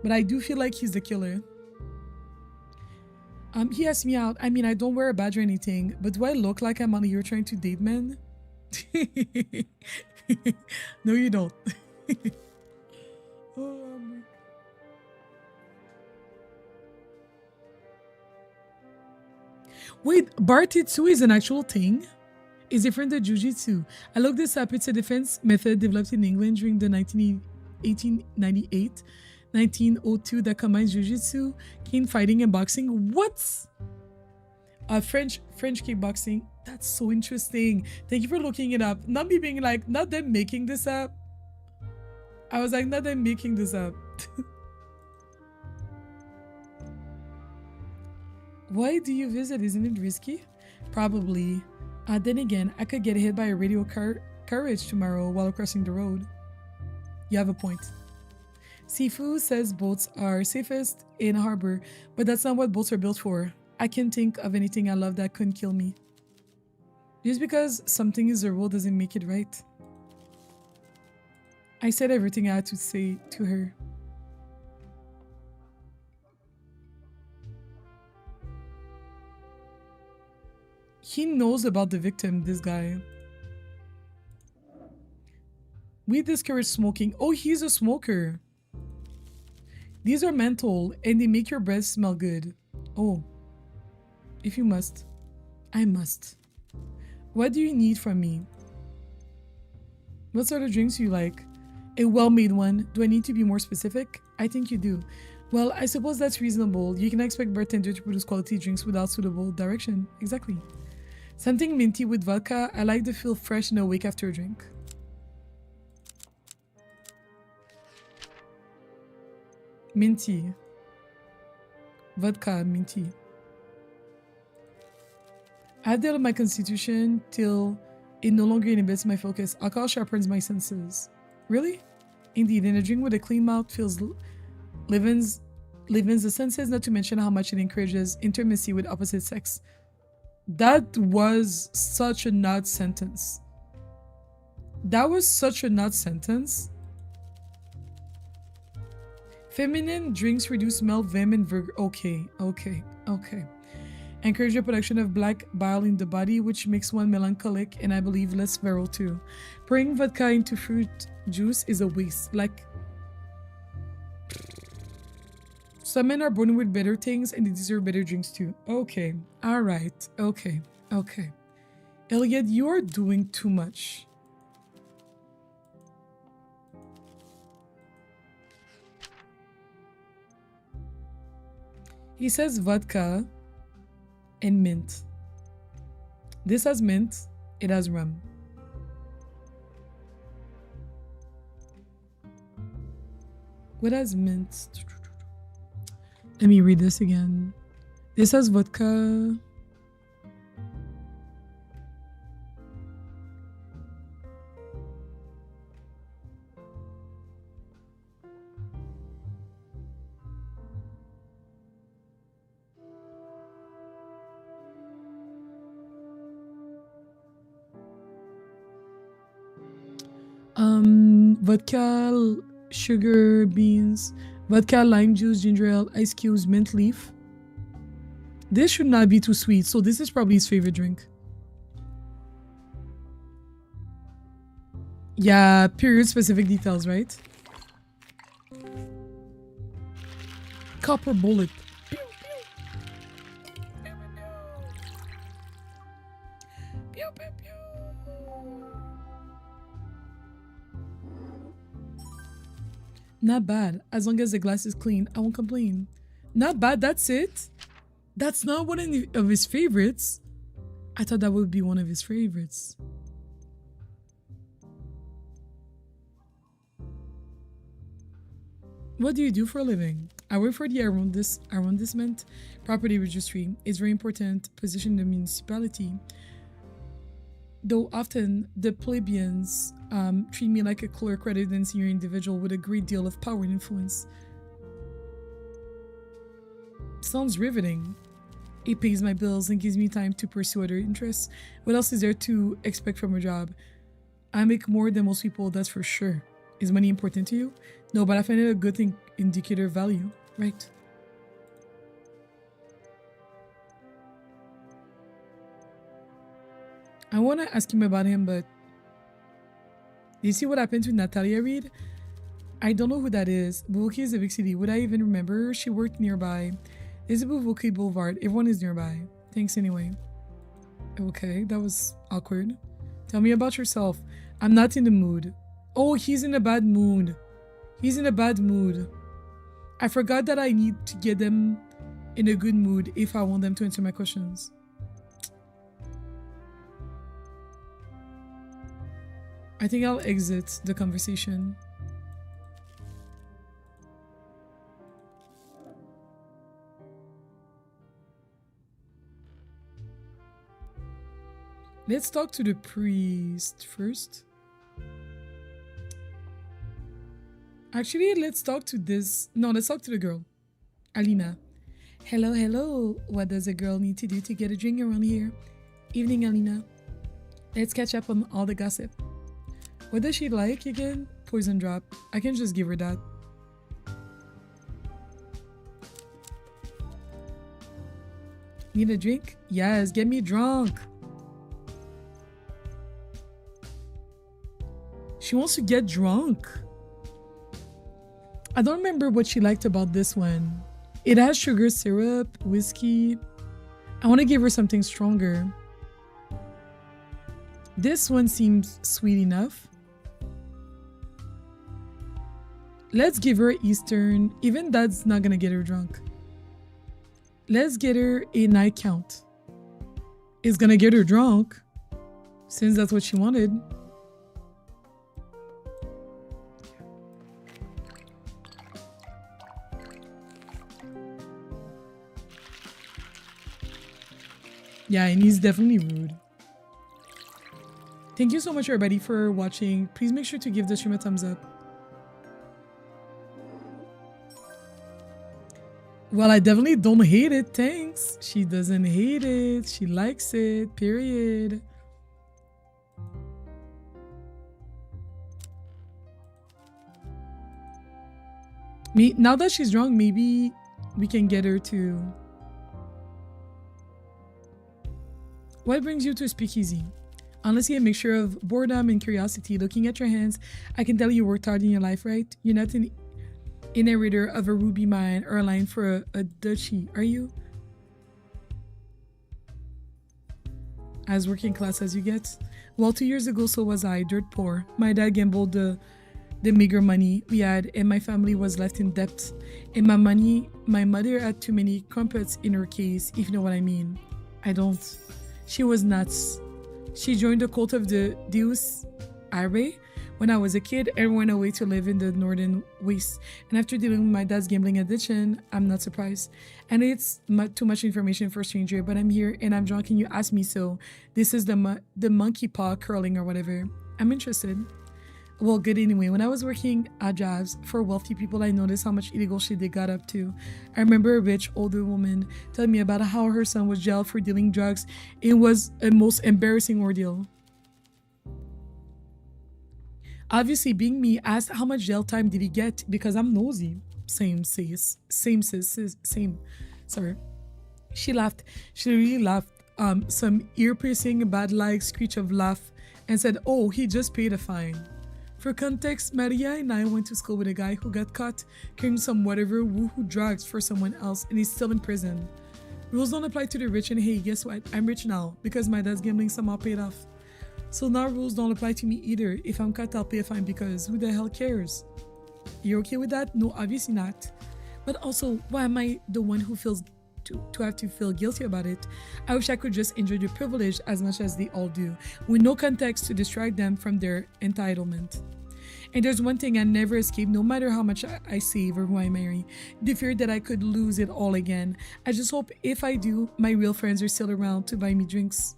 But I do feel like he's the killer. He asked me out. I mean, I don't wear a badge or anything, but do I look like I'm on here trying to date men? No, you don't. Wait, Bartitsu is an actual thing? It's different than Jiu-Jitsu. I looked this up. It's a defense method developed in England during the 1898-1902 that combines Jiu-Jitsu, cane fighting, and boxing. What? French kickboxing. That's so interesting. Thank you for looking it up. Not me being like, not them making this up. I was like, not them making this up. Why do you visit? Isn't it risky? Probably. Then again, I could get hit by a radio carriage tomorrow while crossing the road. You have a point. Sifu says boats are safest in a harbor, but that's not what boats are built for. I can't think of anything I love that couldn't kill me. Just because something is a rule doesn't make it right. I said everything I had to say to her. He knows about the victim, this guy. We discourage smoking. Oh, he's a smoker. These are menthol and they make your breath smell good. Oh, if you must, I must. What do you need from me? What sort of drinks do you like? A well-made one. Do I need to be more specific? I think you do. Well, I suppose that's reasonable. You can expect bartender to produce quality drinks without suitable direction. Exactly. Something minty with vodka. I like to feel fresh and awake after a drink. Minty. Vodka, minty. I dealt with my constitution till it no longer inhibits my focus. Alcohol sharpens my senses. Really? Indeed, and a drink with a clean mouth feels livens the senses, not to mention how much it encourages intimacy with opposite sex. That was such a nut sentence. That was such a nut sentence. Feminine drinks reduce male vim and vigor. Okay. Encourage the production of black bile in the body, which makes one melancholic and I believe less virile too. Pouring vodka into fruit juice is a waste. Like, some men are born with better things and they deserve better drinks too. Okay. Alright. Okay. Elliot, you are doing too much. He says vodka and mint. This has mint, it has rum. What has mint? Let me read this again. This has vodka. Vodka, sugar, beans, vodka, lime juice, ginger ale, ice cubes, mint leaf. This should not be too sweet, so this is probably his favorite drink. Yeah, period specific details, right? Copper bullet. Not bad. As long as the glass is clean, I won't complain. Not bad, that's it? That's not one of his favorites. I thought that would be one of his favorites. What do you do for a living? I work for the arrondissement property registry. It's very important position in the municipality. Though often the plebeians treat me like a clerk rather than senior individual with a great deal of power and influence. Sounds riveting. It pays my bills and gives me time to pursue other interests. What else is there to expect from a job? I make more than most people, that's for sure. Is money important to you? No, but I find it a good indicator of value, right? I want to ask him about him, but you see what happened to Natalia Reid? I don't know who that is. Bouquet is a big city. Would I even remember her? She worked nearby. This is Bouquet Boulevard. Everyone is nearby. Thanks anyway. Okay, that was awkward. Tell me about yourself. I'm not in the mood. Oh, he's in a bad mood. He's in a bad mood. I forgot that I need to get them in a good mood if I want them to answer my questions. I think I'll exit the conversation. Let's talk to the priest first. Actually, let's talk to this. No, let's talk to the girl. Alina. Hello. What does a girl need to do to get a drink around here? Evening, Alina. Let's catch up on all the gossip. What does she like again? Poison drop. I can just give her that. Need a drink? Yes, get me drunk. She wants to get drunk. I don't remember what she liked about this one. It has sugar syrup, whiskey. I want to give her something stronger. This one seems sweet enough. Let's give her Eastern. Even that's not gonna get her drunk. Let's get her a night count. It's gonna get her drunk, since that's what she wanted. Yeah, and he's definitely rude. Thank you so much, everybody, for watching. Please make sure to give the stream a thumbs up. Well, I definitely don't hate it. Thanks. She doesn't hate it. She likes it. Period. Now that she's drunk, maybe we can get her to... What brings you to a speakeasy? Honestly, a mixture of boredom and curiosity. Looking at your hands, I can tell you worked hard in your life, right? You're not an inheritor of a ruby mine or a line for a duchy, are you? As working class as you get? Well, 2 years ago, so was I, dirt poor. My dad gambled the meager money we had, and my family was left in debt. And my mother had too many crumpets in her case, if you know what I mean. I don't. She was nuts. She joined the cult of the Deus Irae when I was a kid and went away to live in the northern wastes. And after dealing with my dad's gambling addiction, I'm not surprised. And it's too much information for a stranger, but I'm here and I'm drunk and you asked me so. This is the monkey paw curling or whatever. I'm interested. Well, good anyway. When I was working at jobs for wealthy people, I noticed how much illegal shit they got up to. I remember a rich older woman telling me about how her son was jailed for dealing drugs. It was a most embarrassing ordeal. Obviously, being me, asked how much jail time did he get because I'm nosy. Same, sis. Same, sis. Same. Sorry. She laughed. She really laughed. Some ear-piercing, bad-like screech of laugh and said, "Oh, he just paid a fine." For context, Maria and I went to school with a guy who got caught carrying some whatever woohoo drugs for someone else and he's still in prison. Rules don't apply to the rich, and hey, guess what? I'm rich now because my dad's gambling somehow paid off. So now rules don't apply to me either. If I'm caught, I'll pay a fine because who the hell cares? You're okay with that? No, obviously not. But also, why am I the one who feels to have to feel guilty about it? I wish I could just enjoy the privilege as much as they all do, with no context to distract them from their entitlement. And there's one thing I never escape, no matter how much I save or who I marry: the fear that I could lose it all again. I just hope if I do, my real friends are still around to buy me drinks.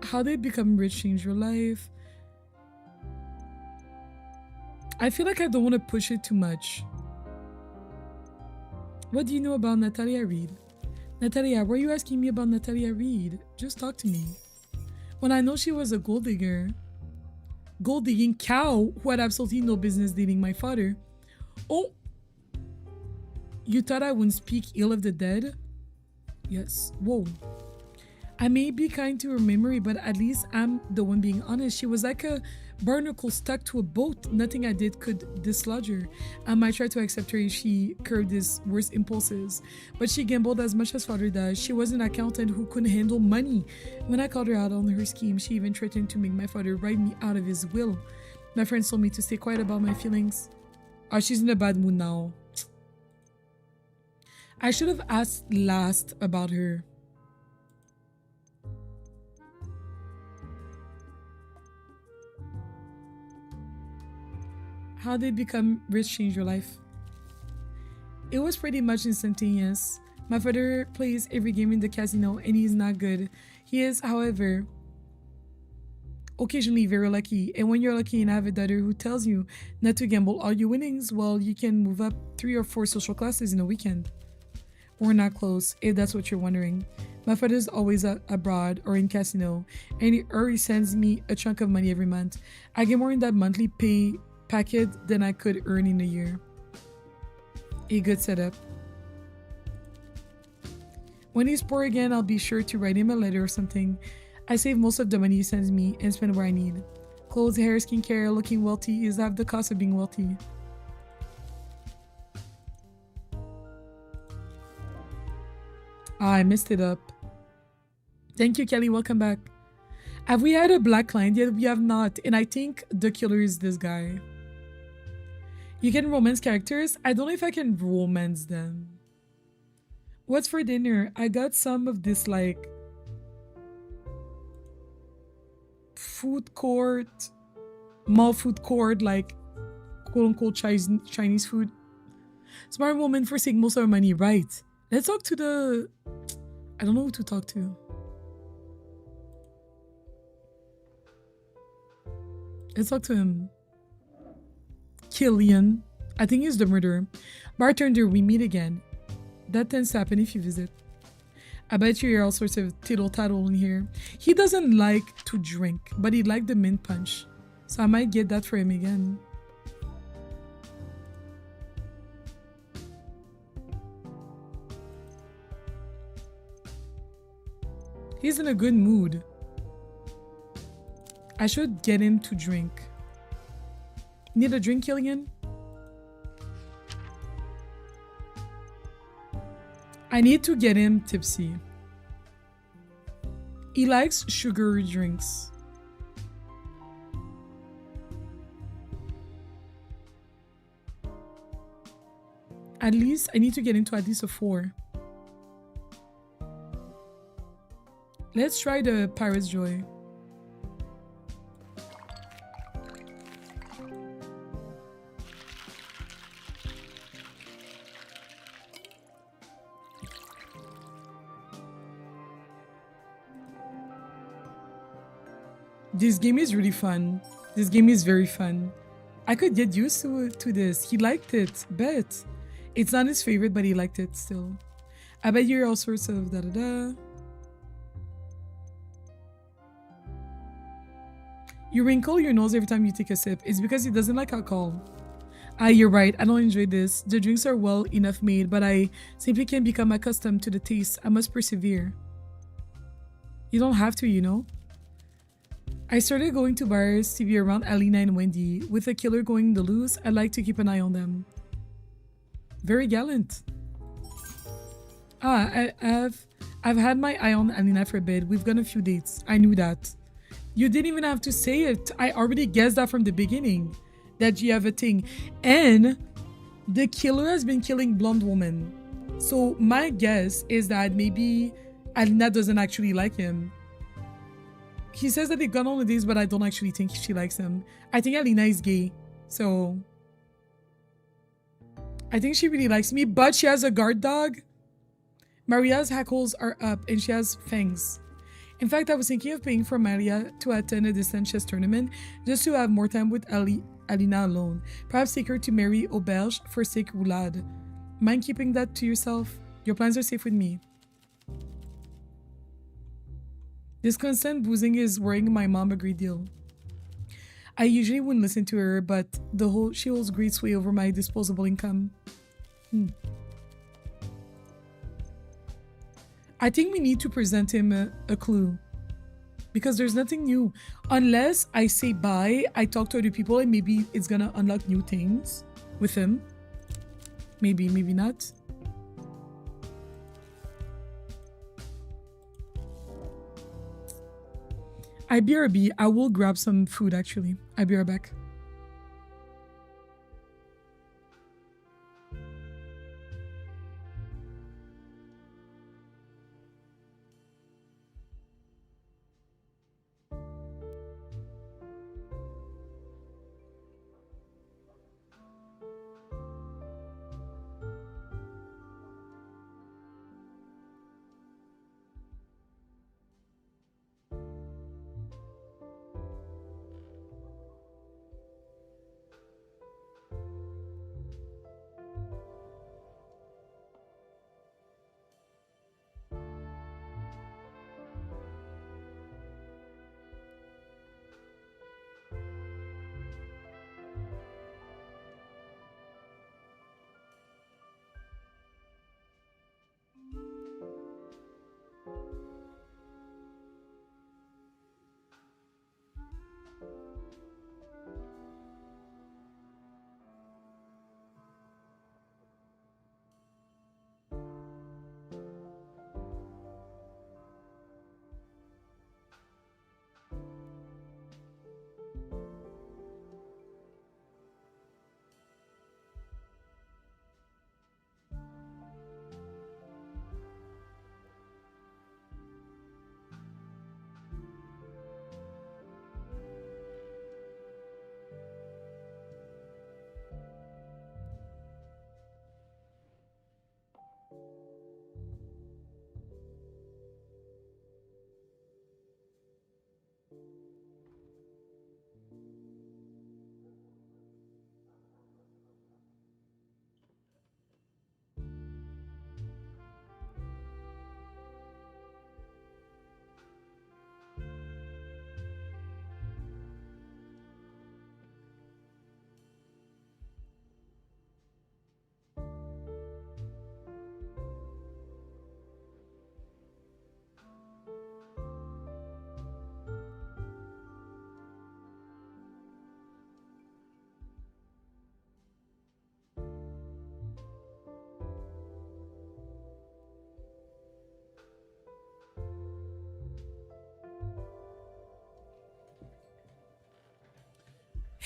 How did become rich change your life? I feel like I don't want to push it too much. What do you know about Natalia Reid? Natalia, why are you asking me about Natalia Reid? Just talk to me. When I know she was a gold digger. Gold digging cow who had absolutely no business dating my father. Oh, you thought I wouldn't speak ill of the dead? Yes. Whoa. I may be kind to her memory, but at least I'm the one being honest. She was like a barnacle stuck to a boat. Nothing I did could dislodge her. I might try to accept her if she curbed his worst impulses, but she gambled as much as father does. She was an accountant who couldn't handle money. When I called her out on her scheme, she even threatened to make my father write me out of his will. My friends told me to stay quiet about my feelings. Oh, she's in a bad mood now. I should have asked last about her. How did become rich change your life? It was pretty much instantaneous. My father plays every game in the casino and he's not good. He is, however, occasionally very lucky. And when you're lucky and have a daughter who tells you not to gamble all your winnings, well, you can move up 3 or 4 social classes in a weekend. We're not close, if that's what you're wondering. My father's always abroad or in casino, and he already sends me a chunk of money every month. I get more in that monthly pay packet than I could earn in a year. A good setup. When he's poor again, I'll be sure to write him a letter or something. I save most of the money he sends me and spend where I need. Clothes, hair, skincare, looking wealthy is half the cost of being wealthy. I messed it up. Thank you, Kelly. Welcome back. Have we had a black client yet? We have not. And I think the killer is this guy. You can romance characters? I don't know if I can romance them. What's for dinner? I got some of this like food court, mall food court, like quote unquote Chinese food. Smart woman forsake most of her money, right? Let's talk to the... I don't know who to talk to. Let's talk to him. Killian. I think he's the murderer. Bartender, we meet again. That tends to happen if you visit. I bet you hear all sorts of tittle-tattle in here. He doesn't like to drink, but he liked the mint punch. So I might get that for him again. He's in a good mood. I should get him to drink. Need a drink, Killian? I need to get him tipsy. He likes sugary drinks. At least, I need to get him to at least a 4. Let's try the Pirate's Joy. This game is really fun. This game is very fun. I could get used to this. He liked it. Bet. It's not his favorite, but he liked it still. I bet you hear all sorts of da-da-da. You wrinkle your nose every time you take a sip. It's because he doesn't like alcohol. Ah, you're right. I don't enjoy this. The drinks are well enough made, but I simply can't become accustomed to the taste. I must persevere. You don't have to, you know? I started going to bars to be around Alina and Wendy. With the killer going the loose, I like to keep an eye on them. Very gallant. Ah, I've had my eye on Alina for a bit. We've gone a few dates. I knew that. You didn't even have to say it. I already guessed that from the beginning. That you have a thing. And the killer has been killing blonde women. So my guess is that maybe Alina doesn't actually like him. He says that they've gone on the dates, but I don't actually think she likes him. I think Alina is gay. So I think she really likes me, but she has a guard dog. Maria's hackles are up and she has fangs. In fact, I was thinking of paying for Maria to attend a distance chess tournament just to have more time with Alina alone. Perhaps take her to Mary Auberge for steak roulade. Mind keeping that to yourself? Your plans are safe with me. This constant boozing is worrying my mom a great deal. I usually wouldn't listen to her, but she holds great sway over my disposable income. I think we need to present him a clue. Because there's nothing new. Unless I say bye, I talk to other people and maybe it's gonna unlock new things with him. Maybe, maybe not. IBRB, I will grab some food actually. I'll be right back.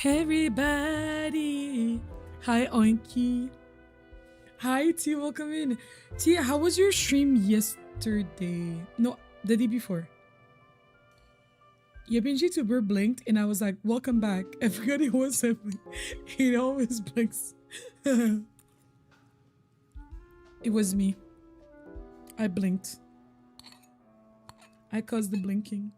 Everybody. Hi, Oinky. Hi, T. Welcome in. T, how was your stream yesterday? No, the day before. Yapin YouTuber blinked and I was like, welcome back. I forgot it was happening. He always blinks. It was me. I blinked. I caused the blinking.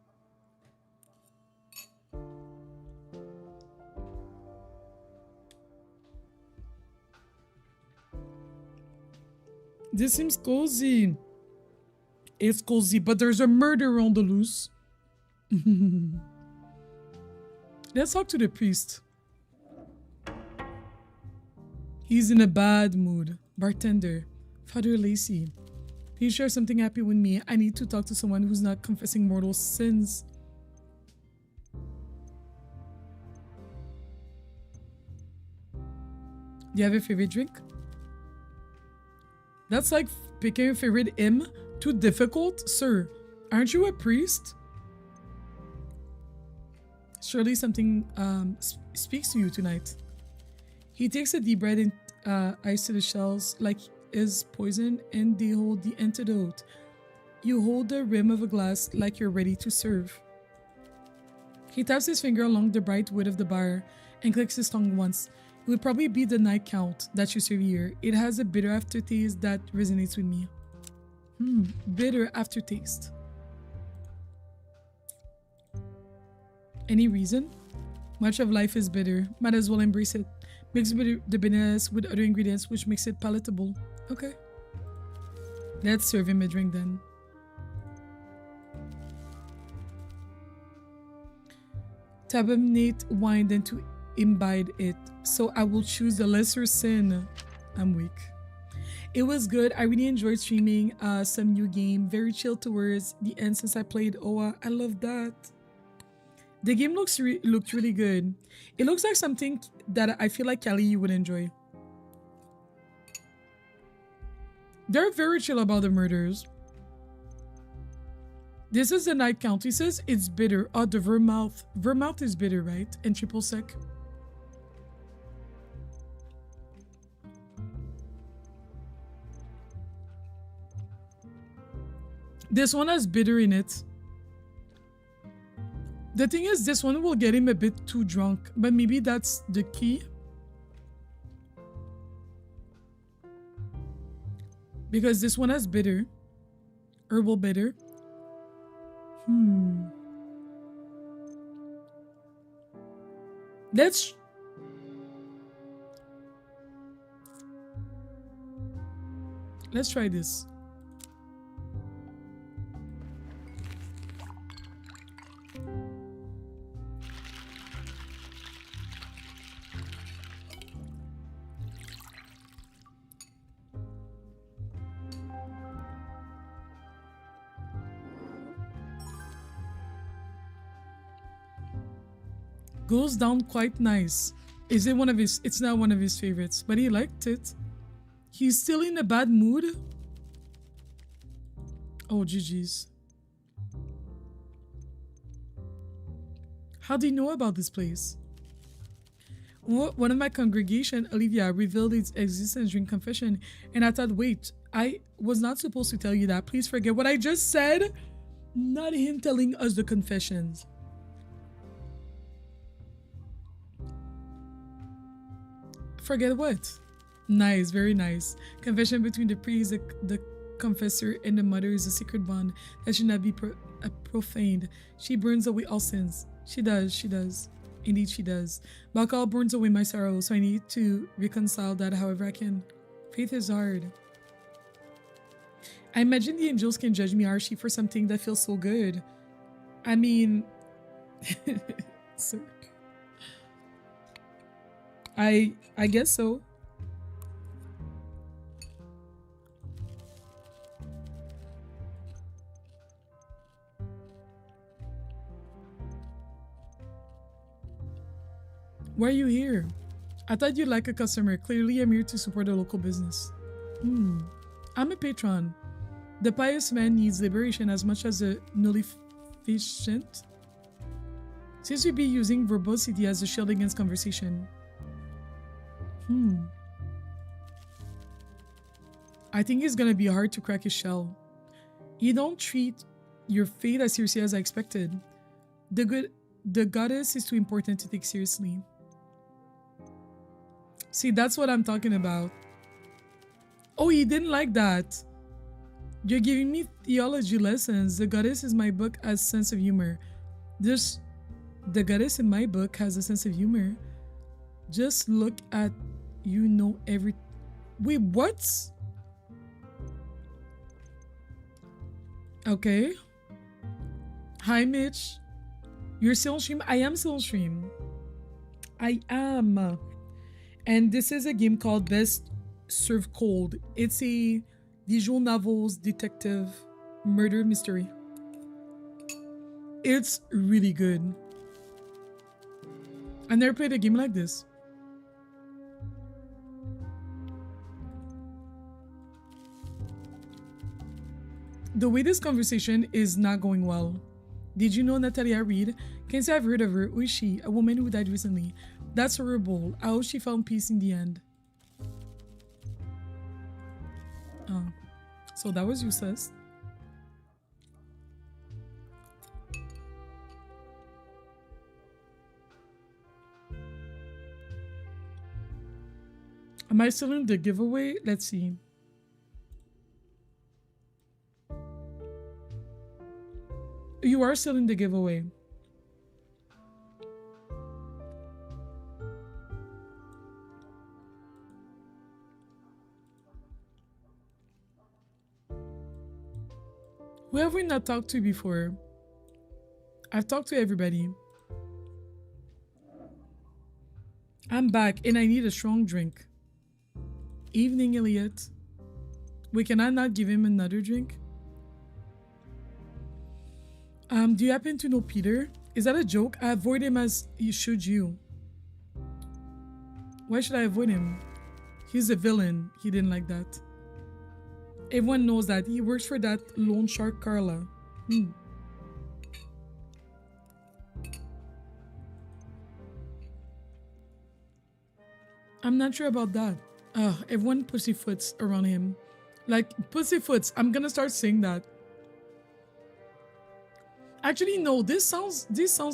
This seems cozy. It's cozy, but there's a murder on the loose. Let's talk to the priest. He's in a bad mood. Bartender. Father Lacey. Please share something happy with me. I need to talk to someone who's not confessing mortal sins. Do you have a favorite drink? That's like picking a favorite hymn. Too difficult? Sir, aren't you a priest? Surely something speaks to you tonight. He takes a deep breath and ice to the shells like is poison, and they hold the antidote. You hold the rim of a glass like you're ready to serve. He taps his finger along the bright wood of the bar and clicks his tongue once. It would probably be the Nightcap that you serve here. It has a bitter aftertaste that resonates with me. Bitter aftertaste. Any reason? Much of life is bitter. Might as well embrace it. Mix the bitterness with other ingredients which makes it palatable. Okay. Let's serve him a drink then. To abominate wine than to imbibe it. So I will choose the lesser sin. I'm weak. It was good. I really enjoyed streaming some new game. Very chill towards the end since I played OA. I love that. The game looked really good. It looks like something that I feel like Kelly you would enjoy. They're very chill about the murders. This is the Nightcap. He says it's bitter. Oh, the vermouth. Vermouth is bitter, right? And triple sec. This one has bitter in it. The thing is, this one will get him a bit too drunk, but maybe that's the key. Because this one has bitter. Herbal bitter. Let's try this. Goes down quite nice. Is it one of his? It's not one of his favorites, but he liked it. He's still in a bad mood. Oh, GG's. How do you know about this place? One of my congregation, Olivia, revealed its existence during confession, and I thought, wait, I was not supposed to tell you that. Please forget what I just said. Not him telling us the confessions. Forget what? Nice, very nice. Confession between the priest, the confessor, and the mother is a secret bond that should not be profaned. She burns away all sins. She does. Indeed, she does. But alcohol burns away my sorrow, so I need to reconcile that however I can. Faith is hard. I imagine the angels can judge me harshly for something that feels so good. I mean, sir. I guess so. Why are you here? I thought you'd like a customer. Clearly, I'm here to support a local business. I'm a patron. The pious man needs liberation as much as a nullificient. Seems to be using verbosity as a shield against conversation. I think it's gonna be hard to crack his shell. You don't treat your fate as seriously as I expected. The goddess is too important to take seriously. See, that's what I'm talking about. Oh, he didn't like that. You're giving me theology lessons. The goddess is my book has sense of humor. The goddess in my book has a sense of humor. Just look at every. Wait, what? Okay. Hi, Mitch. You're still on stream? I am still on stream. I am. And this is a game called Best Served Cold. It's a visual novels, detective, murder mystery. It's really good. I never played a game like this. The way this conversation is not going well. Did you know Natalia Reid? Can't say I've heard of her. Who is she? A woman who died recently. That's horrible. I hope she found peace in the end. Oh. So that was useless. Am I still in the giveaway? Let's see. You are still in the giveaway. Who have we not talked to before? I've talked to everybody. I'm back and I need a strong drink. Evening, Elliot. Wait, can I not give him another drink? Do you happen to know Peter? Is that a joke? I avoid him as should you. Why should I avoid him? He's a villain. He didn't like that. Everyone knows that. He works for that loan shark Carla. I'm not sure about that. Everyone pussyfoots around him. Like, pussyfoots. I'm gonna start saying that. Actually, no, this sounds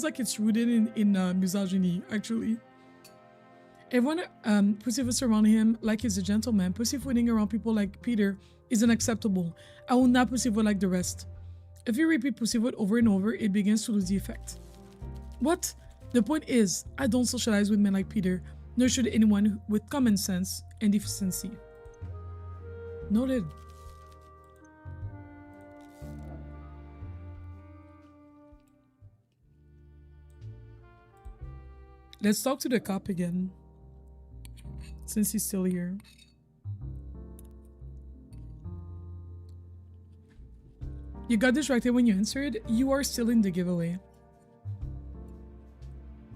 like it's rooted in misogyny, actually. Everyone pussyfoots around him like he's a gentleman. Pussyfooting around people like Peter is unacceptable. I will not pussyfoot like the rest. If you repeat pussyfoot over and over, it begins to lose the effect. What? The point is, I don't socialize with men like Peter, nor should anyone with common sense and decency. Noted. Let's talk to the cop again, since he's still here. You got distracted when you answered. You are still in the giveaway.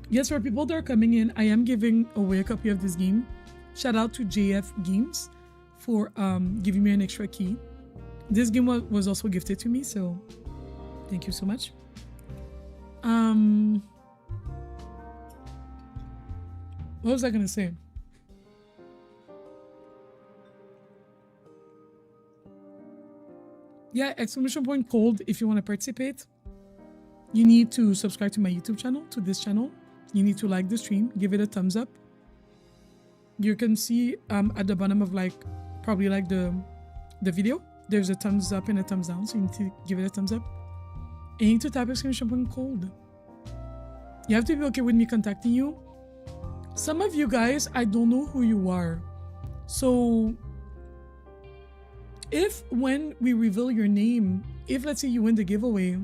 Yes, for people that are coming in, I am giving away a copy of this game. Shout out to JF Games for giving me an extra key. This game was also gifted to me, so thank you so much. What was I gonna say? Yeah, ! Cold if you want to participate. You need to subscribe to my YouTube channel, to this channel. You need to like the stream, give it a thumbs up. You can see at the bottom of probably the video, there's a thumbs up and a thumbs down, so you need to give it a thumbs up. And you need to type !Cold. You have to be okay with me contacting you. Some of you guys, I don't know who you are. So if when we reveal your name, if let's say you win the giveaway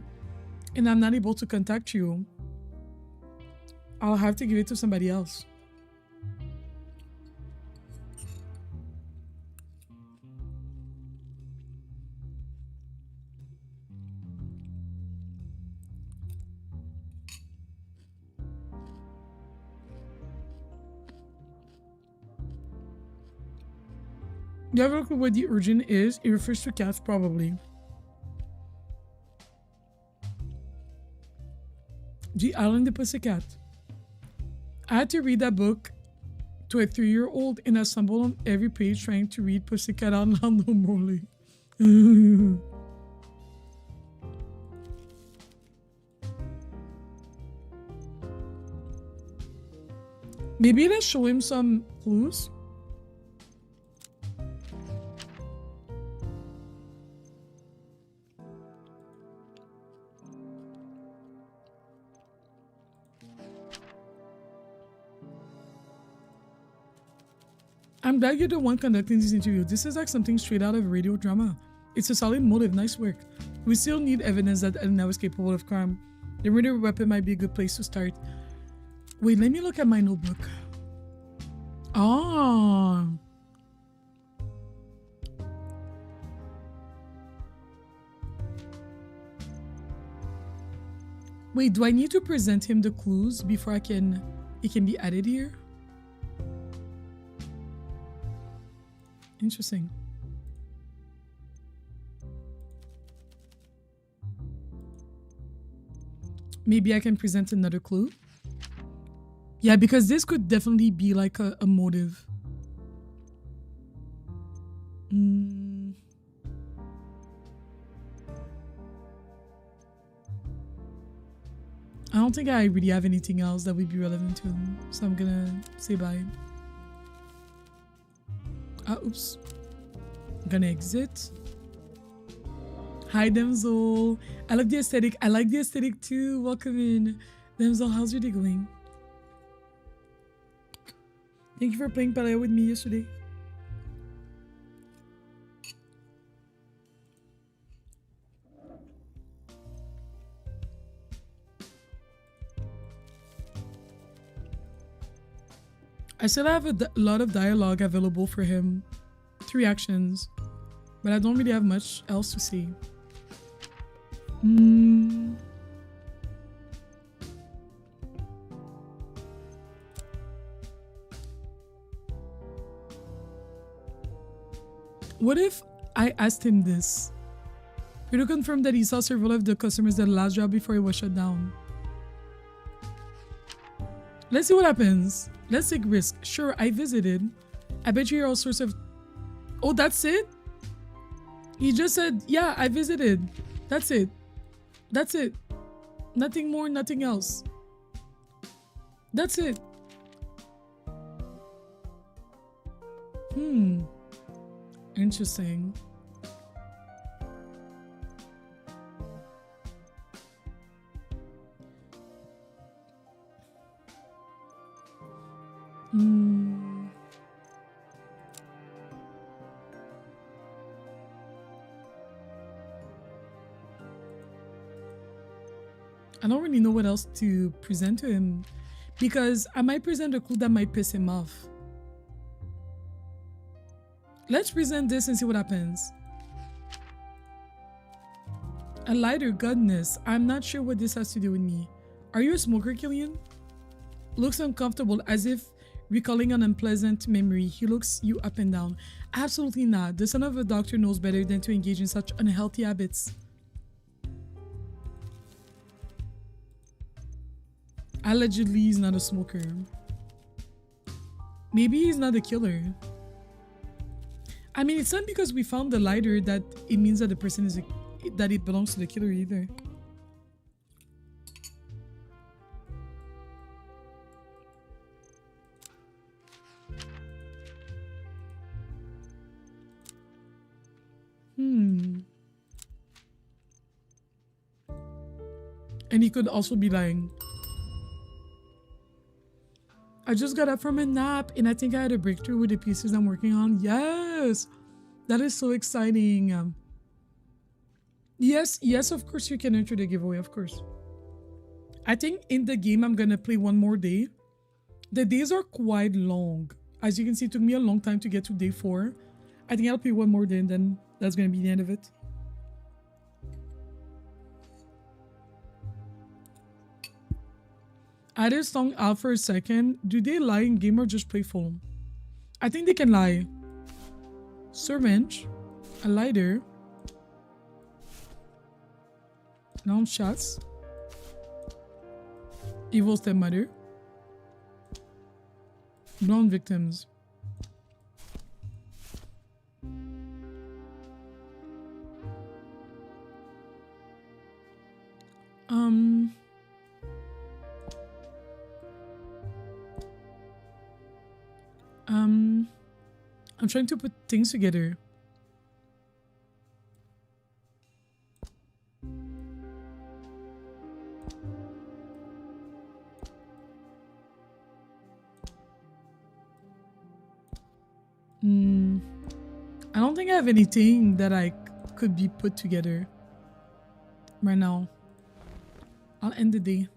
and I'm not able to contact you, I'll have to give it to somebody else. You have a look at what the urgent is? It refers to cats, probably. The Island of Pussycat. I had to read that book to a 3-year-old and I stumbled on every page trying to read Pussycat out loud normally. Maybe let's show him some clues. I'm glad you're the one conducting this interview. This is like something straight out of a radio drama. It's a solid motive. Nice work. We still need evidence that Elena was capable of crime. The murder weapon might be a good place to start. Wait, let me look at my notebook. Ah. Wait, do I need to present him the clues before it can be added here? Interesting. Maybe I can present another clue. Yeah, because this could definitely be like a motive. I don't think I really have anything else that would be relevant to him, so I'm gonna say bye. Oops. I'm gonna exit. Hi, Demzel. I love the aesthetic. I like the aesthetic too. Welcome in. Demzel, how's your day going? Thank you for playing Paleo with me yesterday. I still have a lot of dialogue available for him. 3 actions. But I don't really have much else to say. What if I asked him this? Could you confirm that he saw several of the customers at the last job before it was shut down? Let's see what happens. Let's take risk. Sure, I visited. I bet you all sorts of... Oh, that's it? He just said, yeah, I visited. That's it. That's it. Nothing more, nothing else. That's it. Interesting. I don't really know what else to present to him because I might present a clue that might piss him off. Let's present this and see what happens. A lighter, goodness. I'm not sure what this has to do with me. Are you a smoker, Killian? Looks uncomfortable, as if recalling an unpleasant memory. He looks you up and down. Absolutely not. The son of a doctor knows better than to engage in such unhealthy habits. Allegedly, he's not a smoker. Maybe he's not a killer. I mean, it's not because we found the lighter that it means that the person is that it belongs to the killer either. And he could also be lying. I just got up from a nap and I think I had a breakthrough with the pieces I'm working on. Yes! That is so exciting. Yes, of course you can enter the giveaway, of course. I think in the game I'm gonna play one more day. The days are quite long. As you can see, it took me a long time to get to day 4. I think I'll play one more day and then that's gonna be the end of it. Either song out for a second. Do they lie in game or just playful? I think they can lie. Syringe. A lighter. Long shots. Evil stepmother. Blonde victims. I'm trying to put things together. I don't think I have anything that I could be put together right now. I'll end the day.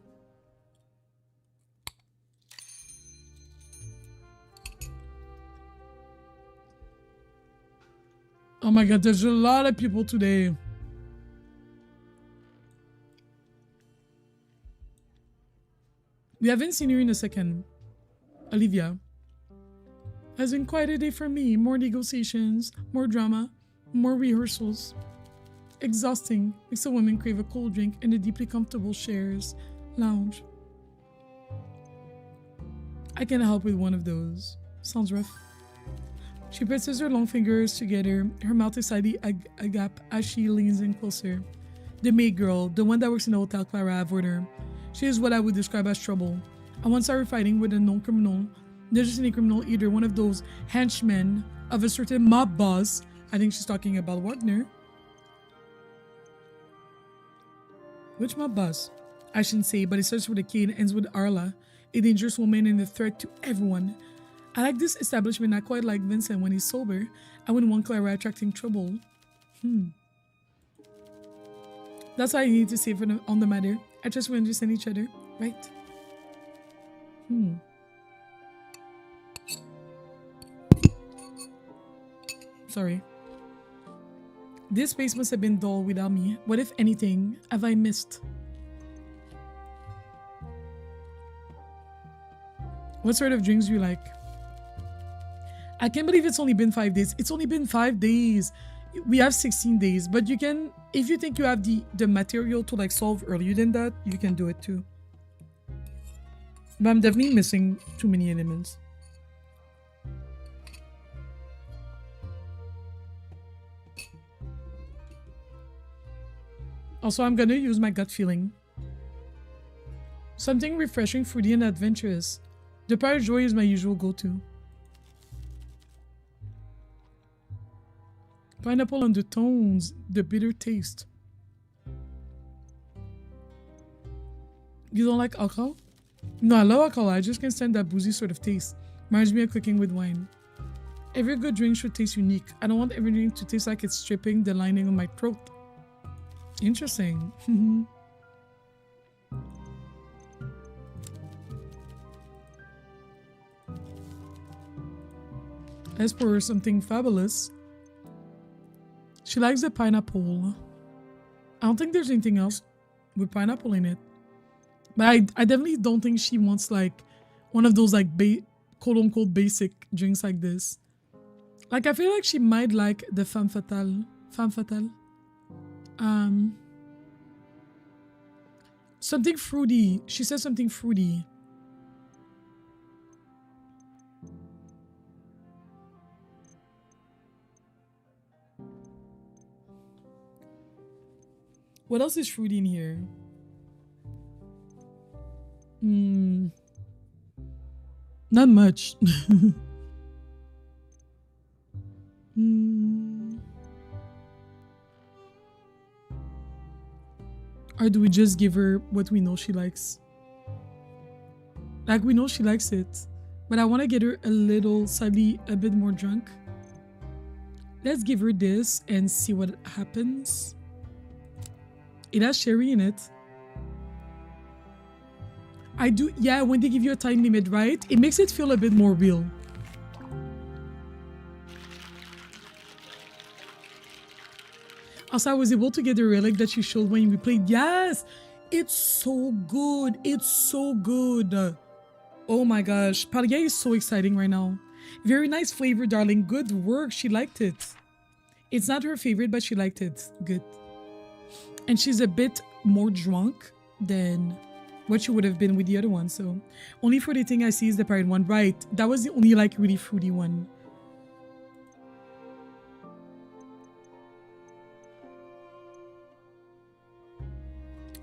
Oh my god, there's a lot of people today. We haven't seen her in a second. Olivia. Has been quite a day for me. More negotiations, more drama, more rehearsals. Exhausting. Makes a woman crave a cold drink in a deeply comfortable shares lounge. I can help with one of those. Sounds rough. She presses her long fingers together, her mouth is slightly agape as she leans in closer. The maid girl, the one that works in the Hotel Clara, I've heard her. She is what I would describe as trouble. I once saw her fighting with a known criminal. Not just any criminal either, one of those henchmen of a certain mob boss. I think she's talking about Wagner. Which mob boss? I shouldn't say, but it starts with a K and ends with Arla, a dangerous woman and a threat to everyone. I like this establishment, not quite like Vincent when he's sober. I wouldn't want Clara attracting trouble. That's all I need to say on the matter. I trust we understand each other, right? Sorry. This space must have been dull without me. What, if anything, have I missed? What sort of drinks do you like? I can't believe it's only been 5 days. It's only been 5 days. We have 16 days, but you can, if you think you have the material to like solve earlier than that, you can do it too. But I'm definitely missing too many elements. Also, I'm gonna use my gut feeling. Something refreshing, fruity, and adventurous. The Pirate Joy is my usual go-to. Pineapple undertones, the bitter taste. You don't like alcohol? No, I love alcohol. I just can't stand that boozy sort of taste. Reminds me of cooking with wine. Every good drink should taste unique. I don't want every drink to taste like it's stripping the lining of my throat. Interesting. Let's pour her something fabulous. She likes the pineapple. I don't think there's anything else with pineapple in it. But I definitely don't think she wants like one of those like quote unquote basic drinks like this. Like I feel like she might like the femme fatale. Femme fatale. Something fruity. She says something fruity. What else is fruity in here? Not much. Or do we just give her what we know she likes? Like we know she likes it, but I want to get her slightly a bit more drunk. Let's give her this and see what happens. It has sherry in it. I do, yeah, when they give you a time limit, right? It makes it feel a bit more real. Also, I was able to get the relic that you showed when we played. Yes! It's so good. It's so good. Oh my gosh. Palia is so exciting right now. Very nice flavor, darling. Good work. She liked it. It's not her favorite, but she liked it. Good. And she's a bit more drunk than what you would have been with the other one. So only fruity thing I see is the parrot one. Right. That was the only like really fruity one.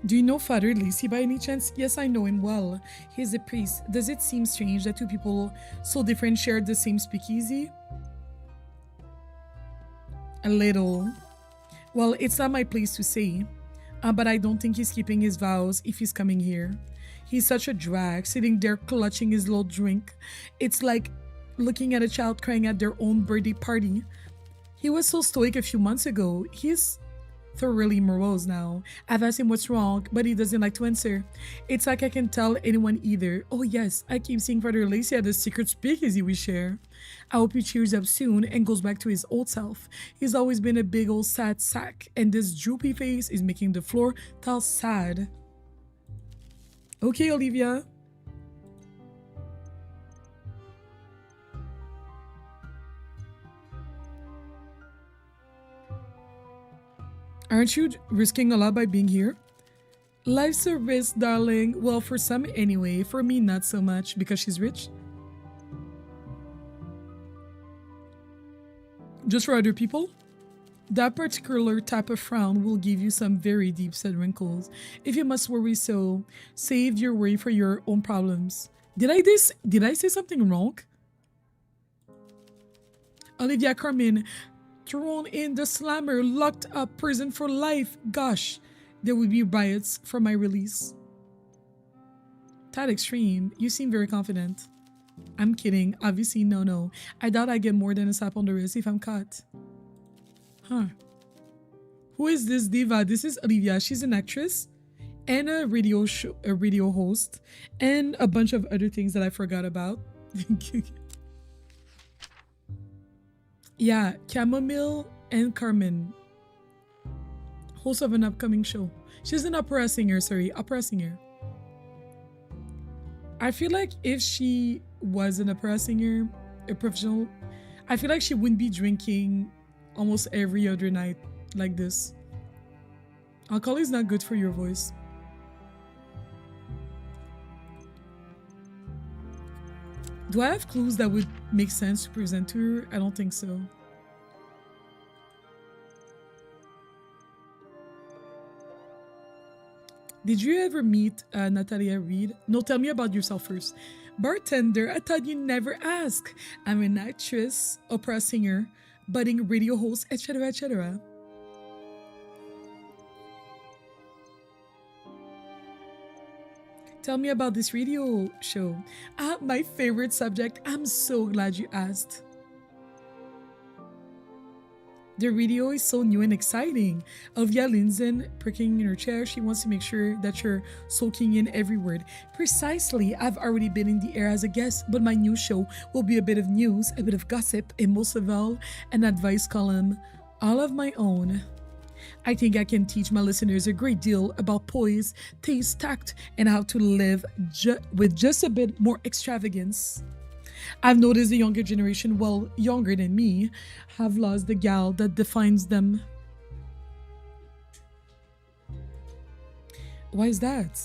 Do you know Father Lacey by any chance? Yes, I know him well. He's a priest. Does it seem strange that two people so different shared the same speakeasy? A little. Well, it's not my place to say. But I don't think he's keeping his vows if he's coming here. He's such a drag, sitting there clutching his little drink. It's like looking at a child crying at their own birthday party. He was so stoic a few months ago. He's thoroughly morose now. I've asked him what's wrong, but he doesn't like to answer. It's like I can tell anyone either. Oh yes, I keep seeing Father Lacey at the secret speakeasy we share. I hope he cheers up soon and goes back to his old self. He's always been a big old sad sack, and this droopy face is making the floor tile sad. Okay, Olivia. Aren't you risking a lot by being here? Life's a risk, darling. Well, for some anyway. For me, not so much, because she's rich. Just for other people? That particular type of frown will give you some very deep-set wrinkles. If you must worry so, save your worry for your own problems. Did I say something wrong? Olivia Carmen, thrown in the slammer, locked up, prison for life. Gosh, there would be riots for my release. That extreme. You seem very confident. I'm kidding. Obviously, no. I doubt I get more than a slap on the wrist if I'm caught. Huh. Who is this diva? This is Olivia. She's an actress and a radio host and a bunch of other things that I forgot about. Yeah, Chamomile and Carmen, host of an upcoming show. She's an opera singer. I feel like if she was an opera singer, a professional, I feel like she wouldn't be drinking almost every other night like this. Alcohol is not good for your voice. Do I have clues that would make sense to present to her? I don't think so. Did you ever meet Natalia Reid? No, tell me about yourself first. Bartender, I thought you never asked. I'm an actress, opera singer, budding radio host, etc., etc. Tell me about this radio show. My favorite subject. I'm so glad you asked. The radio is so new and exciting. Olivia leans in, pricking in her chair. She wants to make sure that you're soaking in every word. Precisely. I've already been in the air as a guest, but my new show will be a bit of news, a bit of gossip, and most of all, an advice column all of my own. I think I can teach my listeners a great deal about poise, taste, tact, and how to live with just a bit more extravagance. I've noticed the younger generation, well, younger than me, have lost the gal that defines them. Why is that?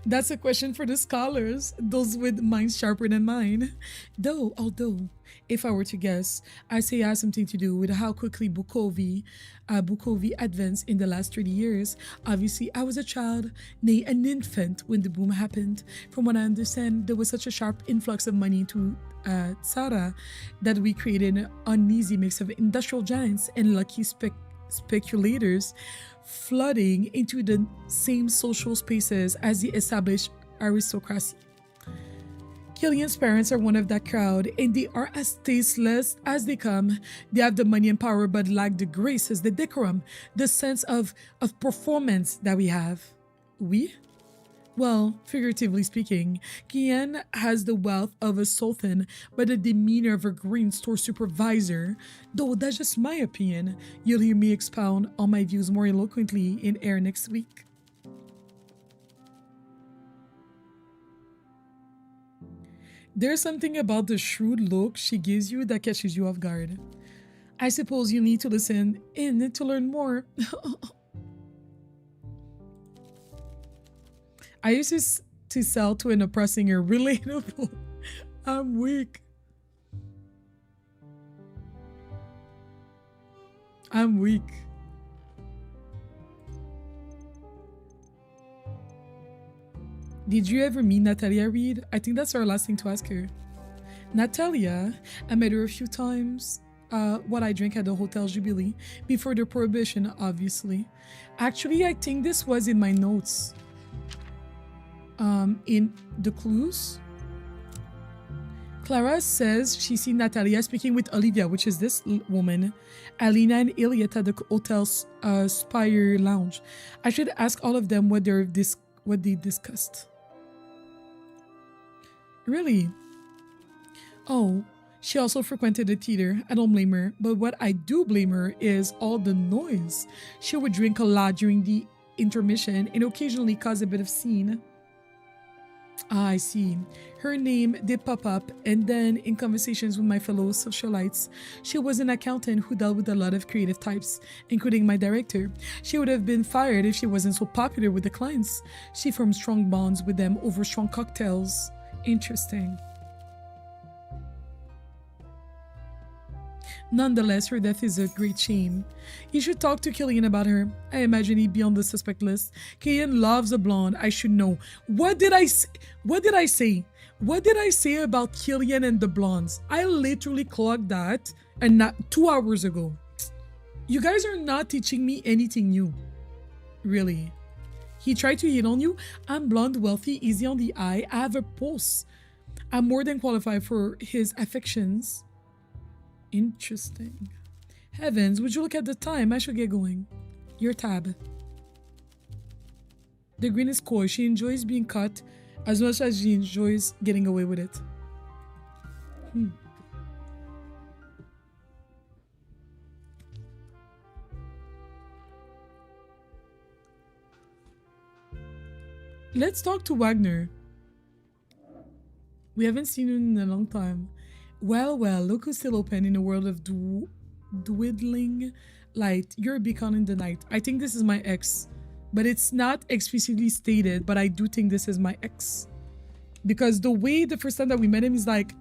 That's a question for the scholars, those with minds sharper than mine. Although, if I were to guess, I say it has something to do with how quickly Bukovi advanced in the last 30 years. Obviously, I was a child, nay, an infant when the boom happened. From what I understand, there was such a sharp influx of money to Tsara that we created an uneasy mix of industrial giants and lucky speculators flooding into the same social spaces as the established aristocracy. Killian's parents are one of that crowd, and they are as tasteless as they come. They have the money and power, but lack the graces, the decorum, the sense of performance that we have. We? Well, figuratively speaking, Kian has the wealth of a sultan, but the demeanor of a grain store supervisor. Though that's just my opinion. You'll hear me expound on my views more eloquently in air next week. There's something about the shrewd look she gives you that catches you off guard. I suppose you need to listen in to learn more. I used to sell to an oppressing or relatable. I'm weak. I'm weak. Did you ever meet Natalia Reed? I think that's our last thing to ask her. Natalia, I met her a few times. What I drank at the Hotel Jubilee before the prohibition, obviously. Actually, I think this was in my notes. In the clues. Clara says she seen Natalia speaking with Olivia, which is this woman, Alina and Elliot at the hotel's Spire Lounge. I should ask all of them what they discussed. Really? Oh, she also frequented the theater. I don't blame her. But what I do blame her is all the noise. She would drink a lot during the intermission and occasionally cause a bit of scene. Ah, I see. Her name did pop up, and then in conversations with my fellow socialites, she was an accountant who dealt with a lot of creative types, including my director. She would have been fired if she wasn't so popular with the clients. She formed strong bonds with them over strong cocktails. Interesting. Nonetheless, her death is a great shame. You should talk to Killian about her. I imagine he'd be on the suspect list. Killian loves a blonde. I should know. What did I say? What did I say about Killian and the blondes? I literally clocked that and not 2 hours ago. You guys are not teaching me anything new. Really. He tried to hit on you. I'm blonde, wealthy, easy on the eye. I have a pulse. I'm more than qualified for his affections. Interesting. Heavens, would you look at the time? I should get going. Your tab. The green is coy. She enjoys being caught as much as she enjoys getting away with it. Let's talk to Wagner. We haven't seen him in a long time. Well, look who's still open in a world of dwindling light. You're a beacon in the night. I think this is my ex, but it's not explicitly stated, but I do think this is my ex. Because the way the first time that we met him is like,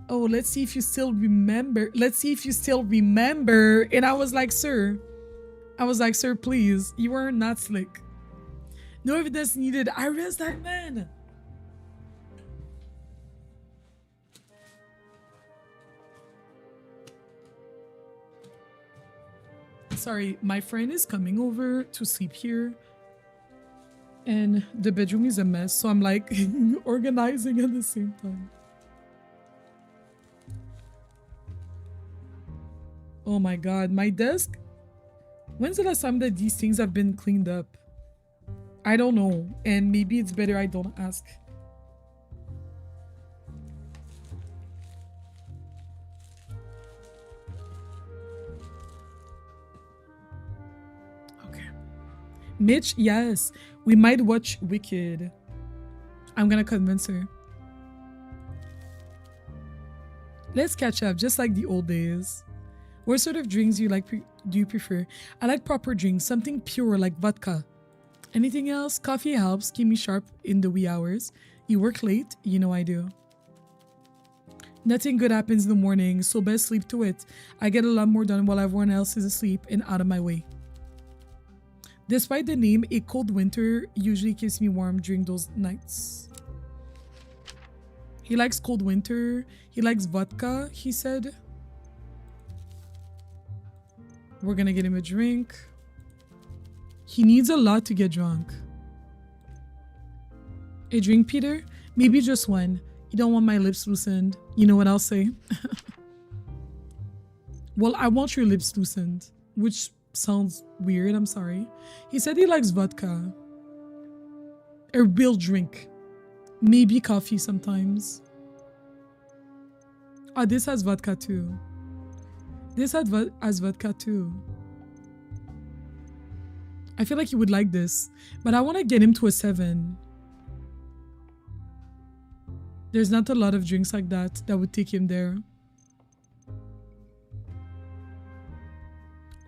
oh, let's see if you still remember. And I was like, sir, please, you are not slick. No evidence needed. I arrest that man. Sorry, my friend is coming over to sleep here. And the bedroom is a mess, so I'm like organizing at the same time. Oh my god, my desk. When's the last time that these things have been cleaned up? I don't know, and maybe it's better I don't ask. Mitch, yes, we might watch Wicked. I'm gonna convince her. Let's catch up, just like the old days. What sort of drinks do you prefer? I like proper drinks, something pure like vodka. Anything else? Coffee helps keep me sharp in the wee hours. You work late? You know I do. Nothing good happens in the morning, so best sleep to it. I get a lot more done while everyone else is asleep and out of my way. Despite the name, a cold winter usually keeps me warm during those nights. He likes cold winter. He likes vodka, he said. We're gonna get him a drink. He needs a lot to get drunk. A drink, Peter? Maybe just one. You don't want my lips loosened. You know what I'll say? Well, I want your lips loosened, which sounds weird, I'm sorry. He said he likes vodka. A real drink. Maybe coffee sometimes. Oh, this has vodka too. This has vodka too. I feel like he would like this, but I want to get him to a 7. There's not a lot of drinks like that would take him there.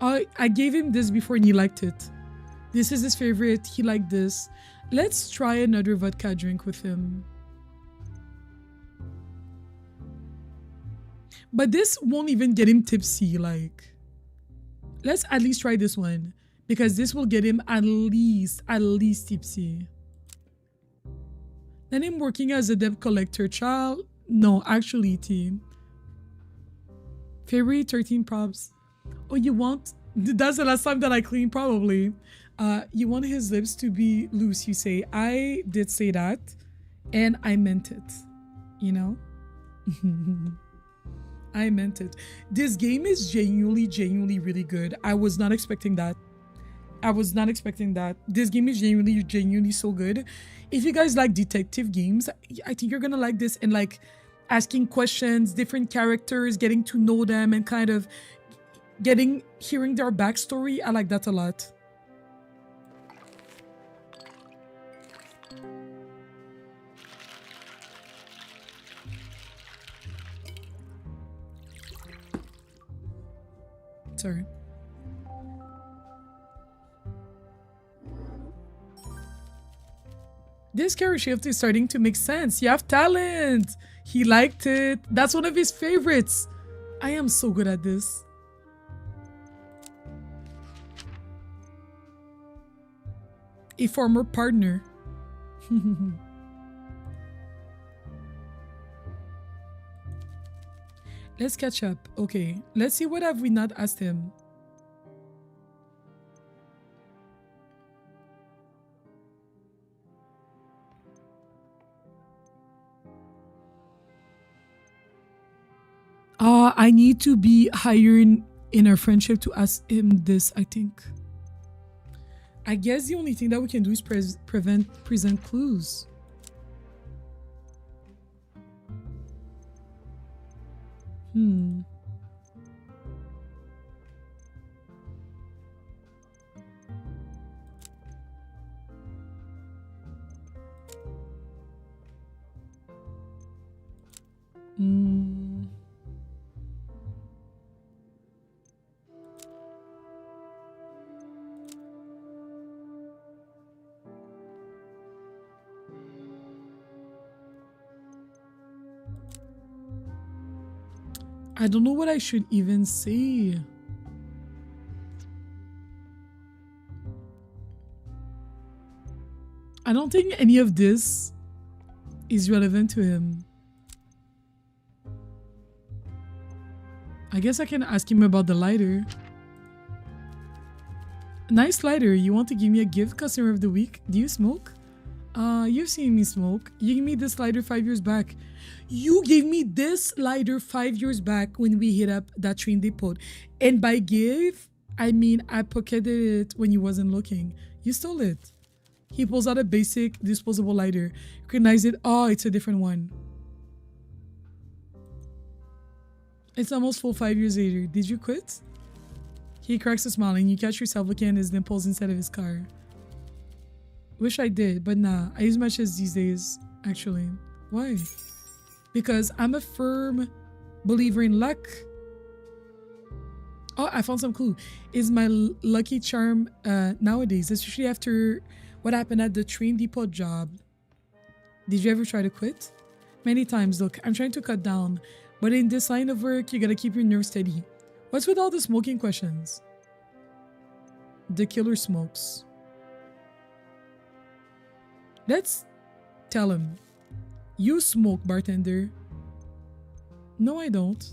I gave him this before and he liked it. This is his favorite. He liked this. Let's try another vodka drink with him. But this won't even get him tipsy. Like, let's at least try this one, because this will get him at least tipsy. Then him working as a debt collector, child. No, actually, team. February 13 props. Oh, you want? That's the last time that I cleaned, probably. You want his lips to be loose, you say. I did say that, and I meant it. You know? I meant it. This game is genuinely really good. I was not expecting that. This game is genuinely so good. If you guys like detective games, I think you're gonna like this, and like asking questions, different characters, getting to know them, and kind of hearing their backstory. I like that a lot. Sorry. This character shift is starting to make sense. You have talent. He liked it. That's one of his favorites. I am so good at this. A former partner. Let's catch up. Okay, let's see, what have we not asked him? I need to be higher in our friendship to ask him this, I think. I guess the only thing that we can do is present clues. I don't know what I should even say. I don't think any of this is relevant to him. I guess I can ask him about the lighter. Nice lighter. You want to give me a gift? Customer of the week. Do you smoke? You've seen me smoke. You gave me this lighter 5 years back. You gave me this lighter 5 years back when we hit up that train depot. And by give, I mean I pocketed it when you wasn't looking. You stole it. He pulls out a basic disposable lighter. Recognize it. Oh, it's a different one. It's almost full 5 years later. Did you quit? He cracks a smile and you catch yourself looking at his nipples inside of his car. Wish I did, but nah. I use matches these days, actually. Why? Because I'm a firm believer in luck. Oh, I found some clue. Is my lucky charm nowadays, especially after what happened at the train depot job. Did you ever try to quit? Many times. Look, I'm trying to cut down, but in this line of work, you gotta keep your nerves steady. What's with all the smoking questions? The killer smokes. Let's tell him. You smoke, bartender. No, I don't.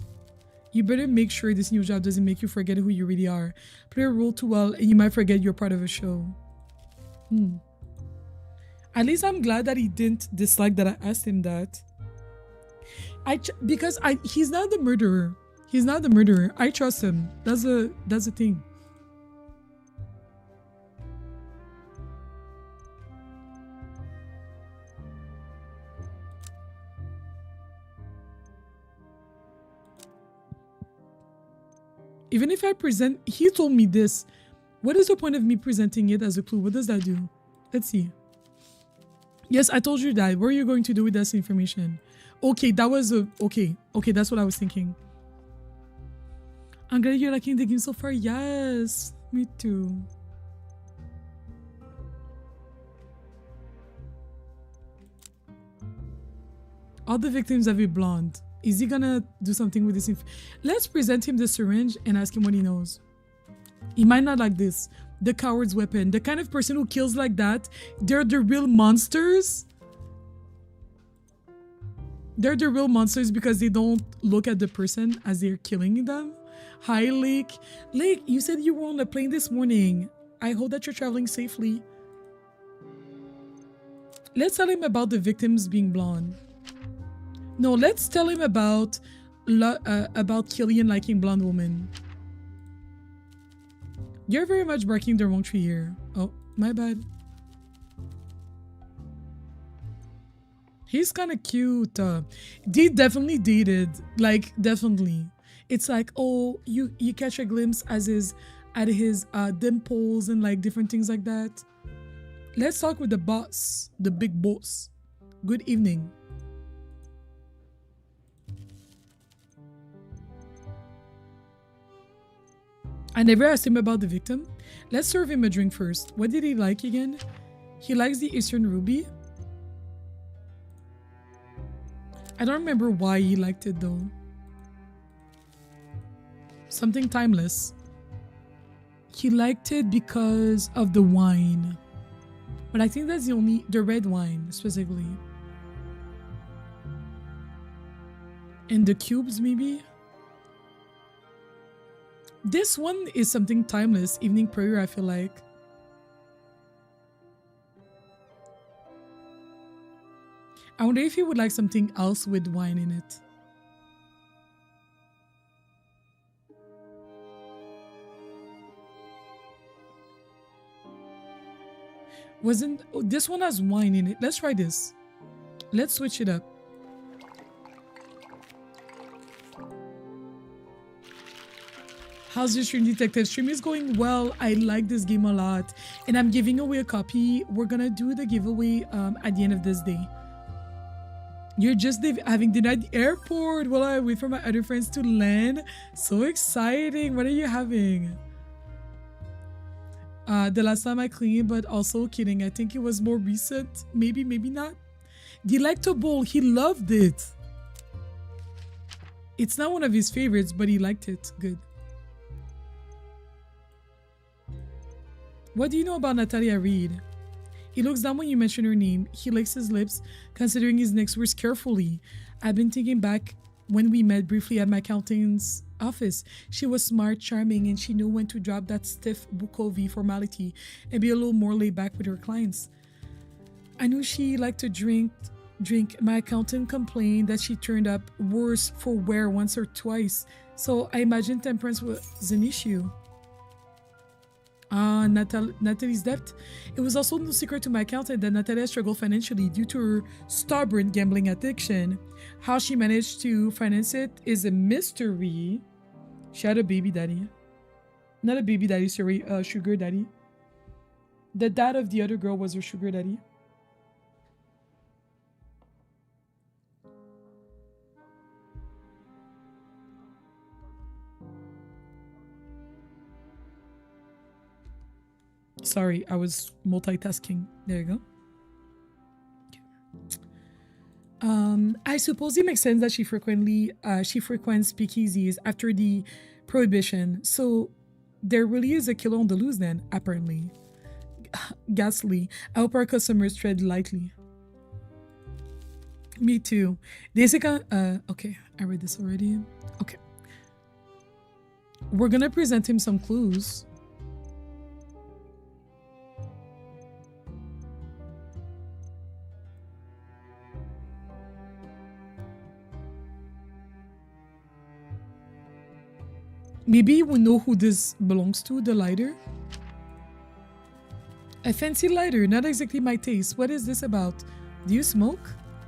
You better make sure this new job doesn't make you forget who you really are. Play a role too well and you might forget you're part of a show. At least I'm glad that he didn't dislike that I asked him that. Because he's not the murderer. He's not the murderer. I trust him. That's the thing. Even if I present, he told me this. What is the point of me presenting it as a clue? What does that do? Let's see. Yes, I told you that. What are you going to do with this information? Okay, that was a... Okay, that's what I was thinking. I'm glad you're liking the game so far. Yes, me too. All the victims have a blonde. Is he gonna do something with this? Let's present him the syringe and ask him what he knows. He might not like this. The coward's weapon. The kind of person who kills like that, they're the real monsters. They're the real monsters because they don't look at the person as they're killing them. Hi, Lake. Lake, you said you were on a plane this morning. I hope that you're traveling safely. Let's tell him about the victims being blonde. No, let's tell him about Killian liking blonde women. You're very much barking the wrong tree here. Oh, my bad. He's kind of cute. They definitely dated. Like, definitely. It's like, oh, you catch a glimpse at his dimples and like different things like that. Let's talk with the boss, the big boss. Good evening. I never asked him about the victim. Let's serve him a drink first. What did he like again? He likes the Eastern Ruby. I don't remember why he liked it though. Something timeless. He liked it because of the wine. But I think that's the red wine specifically. And the cubes maybe? This one is something timeless. Evening prayer, I feel like. I wonder if he would like something else with wine in it. This one has wine in it. Let's try this. Let's switch it up. How's your stream, Detective? Stream is going well. I like this game a lot. And I'm giving away a copy. We're gonna do the giveaway at the end of this day. You're just having dinner at the airport while I wait for my other friends to land. So exciting. What are you having? The last time I cleaned, but also kidding. I think it was more recent. Maybe, maybe not. Delectable. He loved it. It's not one of his favorites, but he liked it. Good. What do you know about Natalia Reid? He looks down when you mention her name. He licks his lips, considering his next words carefully. I've been thinking back when we met briefly at my accountant's office. She was smart, charming, and she knew when to drop that stiff Bukovi formality and be a little more laid back with her clients. I knew she liked to drink. My accountant complained that she turned up worse for wear once or twice, so I imagined temperance was an issue. Natalie's debt. It was also no secret to my accountant that Natalia struggled financially due to her stubborn gambling addiction. How she managed to finance it is a mystery. She had a baby daddy. Not a baby daddy, sorry, sugar daddy. The dad of the other girl was her sugar daddy. Sorry, I was multitasking. There you go. Okay. I suppose it makes sense that she frequents speakeasies after the prohibition. So there really is a killer on the loose then, apparently. Ghastly. I hope our customers tread lightly. Me too. Okay, I read this already. Okay. We're gonna present him some clues. Maybe we know who this belongs to, the lighter. A fancy lighter, not exactly my taste. What is this about? Do you smoke?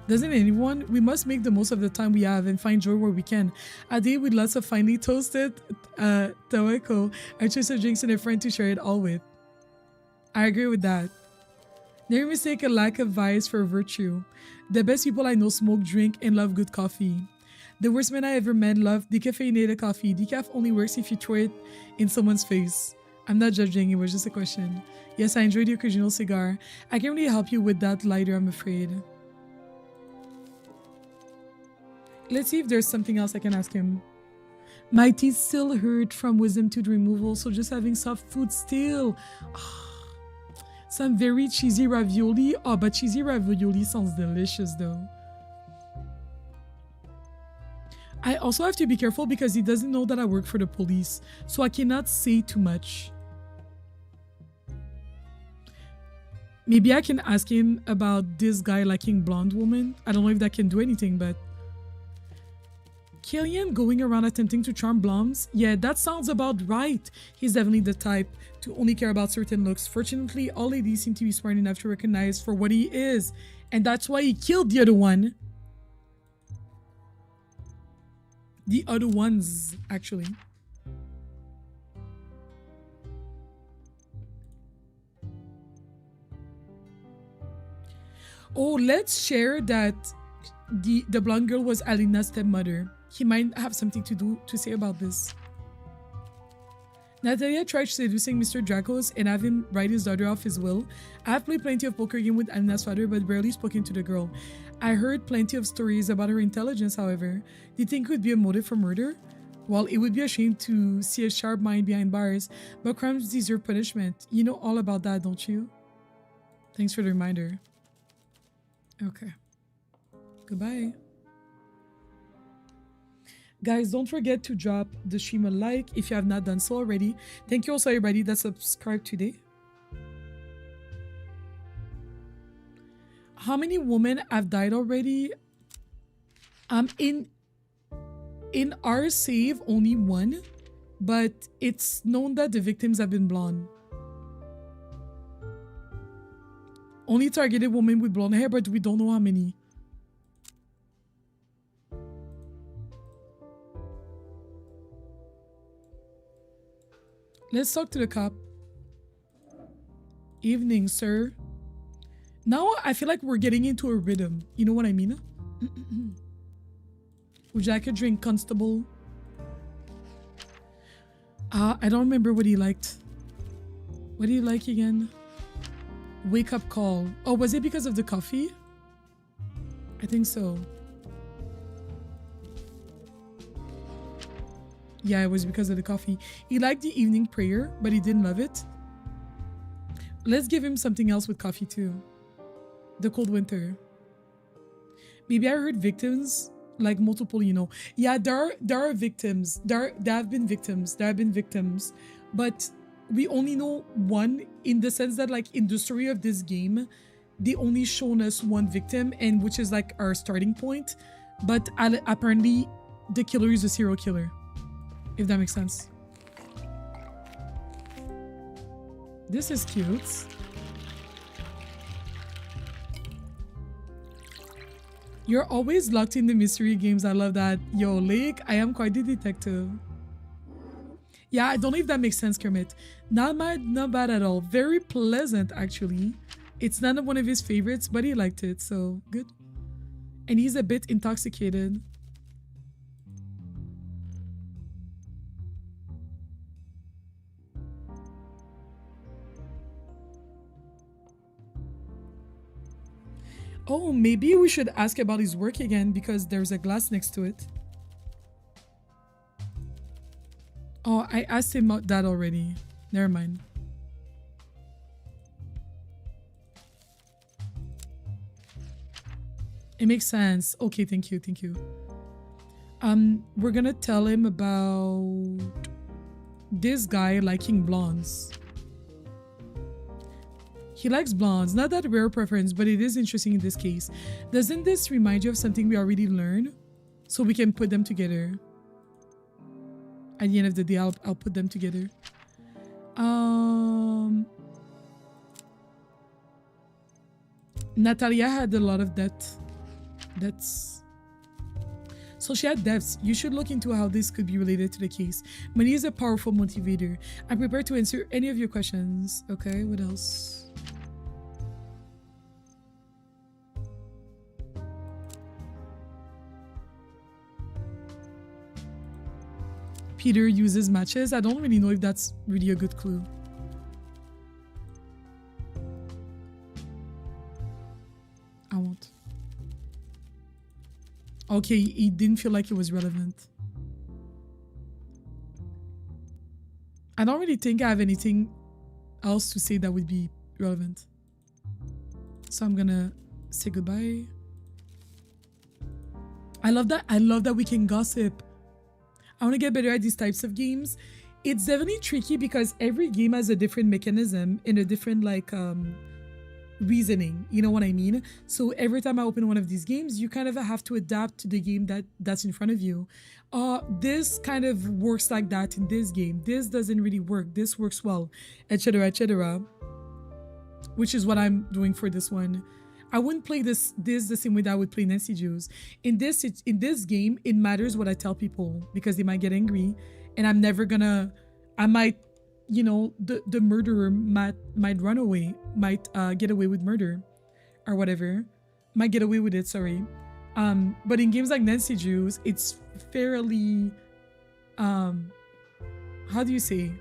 Doesn't anyone? We must make the most of the time we have and find joy where we can. A day with lots of finely toasted tobacco, a choice of drinks and a friend to share it all with. I agree with that. Never mistake a lack of vice for virtue. The best people I know smoke, drink, and love good coffee. The worst men I ever met love decaffeinated coffee. Decaf only works if you throw it in someone's face. I'm not judging, it was just a question. Yes, I enjoyed the occasional cigar. I can't really help you with that lighter, I'm afraid. Let's see if there's something else I can ask him. My teeth still hurt from wisdom tooth removal, so just having soft food still. Some very cheesy ravioli. Oh, but cheesy ravioli sounds delicious though. I also have to be careful because he doesn't know that I work for the police, so I cannot say too much. Maybe I can ask him about this guy liking blonde woman. I don't know if that can do anything, but... Killian going around attempting to charm blondes? Yeah, that sounds about right. He's definitely the type to only care about certain looks. Fortunately, all ladies seem to be smart enough to recognize for what he is. And that's why he killed the other one. The other ones, actually. Oh, let's share that the blonde girl was Alina's stepmother. He might have something to say about this. Natalia tried seducing Mr. Dracos and have him write his daughter off his will. I have played plenty of poker game with Alina's father, but barely spoken to the girl. I heard plenty of stories about her intelligence, however. Do you think it would be a motive for murder? Well, it would be a shame to see a sharp mind behind bars, but crimes deserve punishment. You know all about that, don't you? Thanks for the reminder. Okay. Goodbye. Guys, don't forget to drop the stream a like if you have not done so already. Thank you also everybody that subscribed today. How many women have died already? In our save, only one, but it's known that the victims have been blonde. Only targeted women with blonde hair, but we don't know how many. Let's talk to the cop. Evening, sir. Now I feel like we're getting into a rhythm. You know what I mean? Would you like a drink, constable? I don't remember what he liked. What do you like again? Wake up call. Oh, was it because of the coffee? I think so. Yeah, it was because of the coffee. He liked the evening prayer, but he didn't love it. Let's give him something else with coffee too. The cold winter. Maybe I heard victims, like multiple, you know. Yeah, there are victims. There have been victims. There have been victims. But we only know one, in the sense that, like, in the story of this game, they only shown us one victim, and which is like our starting point. But apparently the killer is a serial killer. If that makes sense. This is cute. You're always locked in the mystery games. I love that. Yo, Lake, I am quite the detective. Yeah, I don't know if that makes sense, Kermit. Not bad at all. Very pleasant, actually. It's not one of his favorites, but he liked it, so good. And he's a bit intoxicated. Oh, maybe we should ask about his work again because there's a glass next to it. Oh, I asked him that already. Never mind. It makes sense. Okay, thank you, thank you. We're gonna tell him about this guy liking blondes. He likes blondes, not that rare preference, but it is interesting in this case. Doesn't this remind you of something we already learned? So we can put them together. At the end of the day, I'll put them together. Natalia had a lot of debts. So she had debts. You should look into how this could be related to the case. Money is a powerful motivator. I'm prepared to answer any of your questions. Okay, what else? Peter uses matches. I don't really know if that's really a good clue. I won't. Okay, it didn't feel like it was relevant. I don't really think I have anything else to say that would be relevant. So I'm gonna say goodbye. I love that. I love that we can gossip. I want to get better at these types of games. It's definitely tricky because every game has a different mechanism and a different reasoning. You know what I mean? So every time I open one of these games, you kind of have to adapt to the game that's in front of you. This kind of works like that in this game. This doesn't really work. This works well, etc., etc. Which is what I'm doing for this one. I wouldn't play this the same way that I would play Nancy Drews. In this game, it matters what I tell people because they might get angry, and I'm never gonna. I might, the murderer might run away, might get away with murder, or whatever, might get away with it. Sorry, but in games like Nancy Drews, it's fairly, how do you say?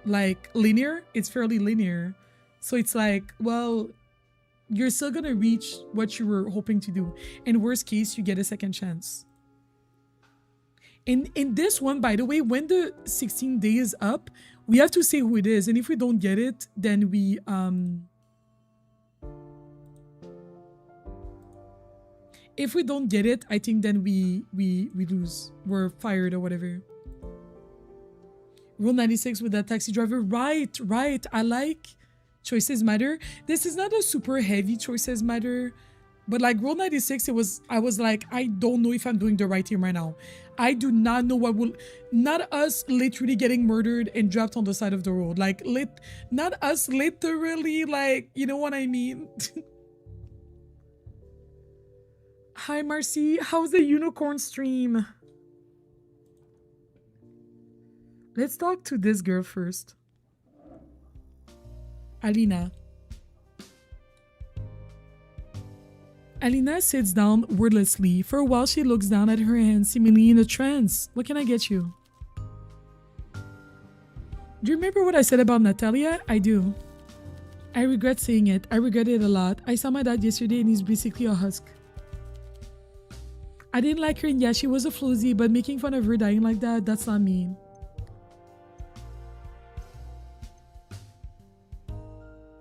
Like linear. It's fairly linear, so it's like, well, you're still gonna reach what you were hoping to do. In worst case, you get a second chance. In this one, by the way, when the 16 days is up, we have to say who it is, and if we don't get it, then we if we don't get it, I think then we lose. We're fired or whatever. Rule 96 with that taxi driver. Right. I like choices matter. This is not a super heavy choices matter, but like Rule 96, I was like, I don't know if I'm doing the right thing right now. I do not know what will, not us literally getting murdered and dropped on the side of the road. Like, not us literally, like, you know what I mean? Hi, Marcy. How's the unicorn stream? Let's talk to this girl first. Alina. Alina sits down wordlessly. For a while, she looks down at her hands, seemingly in a trance. What can I get you? Do you remember what I said about Natalia? I do. I regret saying it. I regret it a lot. I saw my dad yesterday and he's basically a husk. I didn't like her and yeah, she was a floozy, but making fun of her dying like that, that's not me.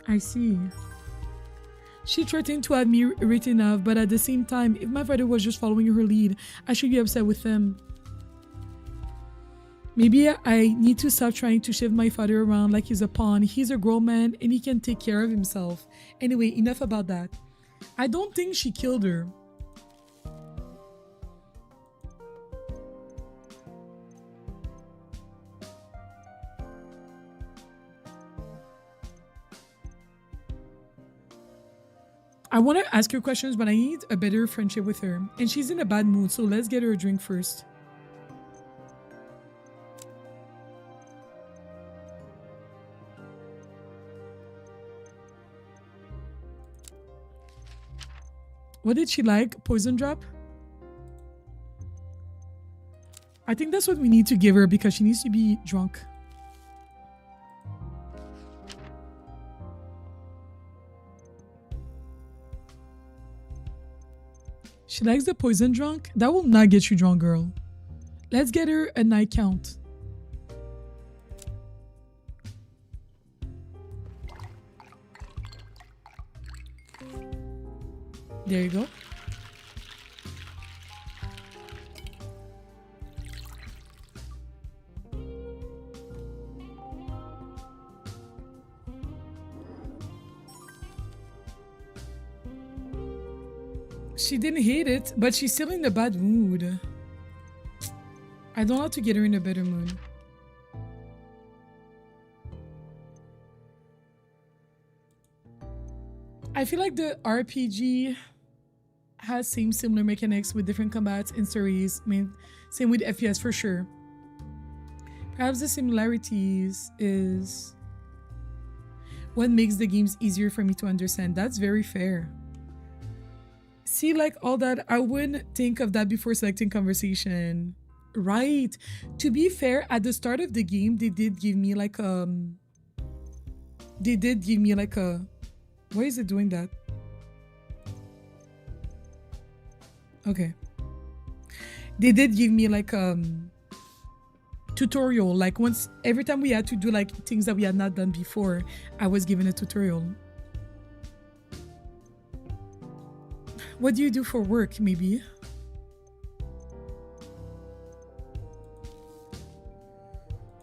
I see. She threatened to have me written off, but at the same time, if my father was just following her lead, I should be upset with him. Maybe I need to stop trying to shift my father around like he's a pawn. He's a grown man and he can take care of himself. Anyway, enough about that. I don't think she killed her. I want to ask her questions, but I need a better friendship with her. And she's in a bad mood, so let's get her a drink first. What did she like? Poison drop? I think that's what we need to give her because she needs to be drunk. She likes the poison drunk? That will not get you drunk, girl. Let's get her a night count. There you go. She didn't hate it, but she's still in a bad mood. I don't know how to get her in a better mood. I feel like the RPG has similar mechanics with different combats and stories. I mean, same with FPS for sure. Perhaps the similarities is what makes the games easier for me to understand. That's very fair. See, like all that, I wouldn't think of that before selecting conversation. Right. To be fair, at the start of the game, they did give me like a... Why is it doing that? Okay. They did give me like tutorial. Like once, every time we had to do like things that we had not done before, I was given a tutorial. What do you do for work, maybe?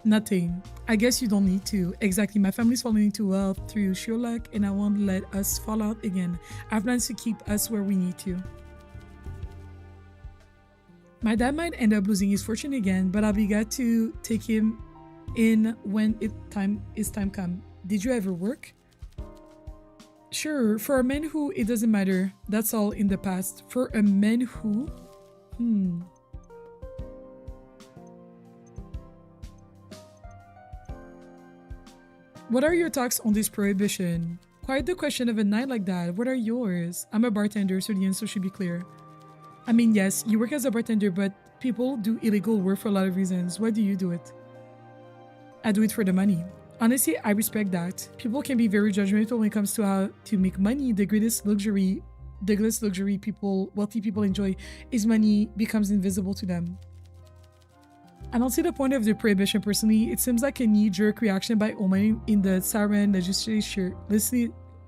Nothing. I guess you don't need to. Exactly. My family's falling into wealth through sheer luck, and I won't let us fall out again. I have plans to keep us where we need to. My dad might end up losing his fortune again, but I'll be glad to take him in when time come. Did you ever work? Sure. For a man who, it doesn't matter. That's all in the past. For a man who, What are your thoughts on this prohibition? Quite the question of a night like that. What are yours? I'm a bartender, so the answer should be clear. I mean, yes, you work as a bartender, but people do illegal work for a lot of reasons. Why do you do it? I do it for the money. Honestly, I respect that. People can be very judgmental when it comes to how to make money. The greatest luxury wealthy people enjoy is money becomes invisible to them. I don't see the point of the prohibition personally. It seems like a knee-jerk reaction by women in the Saran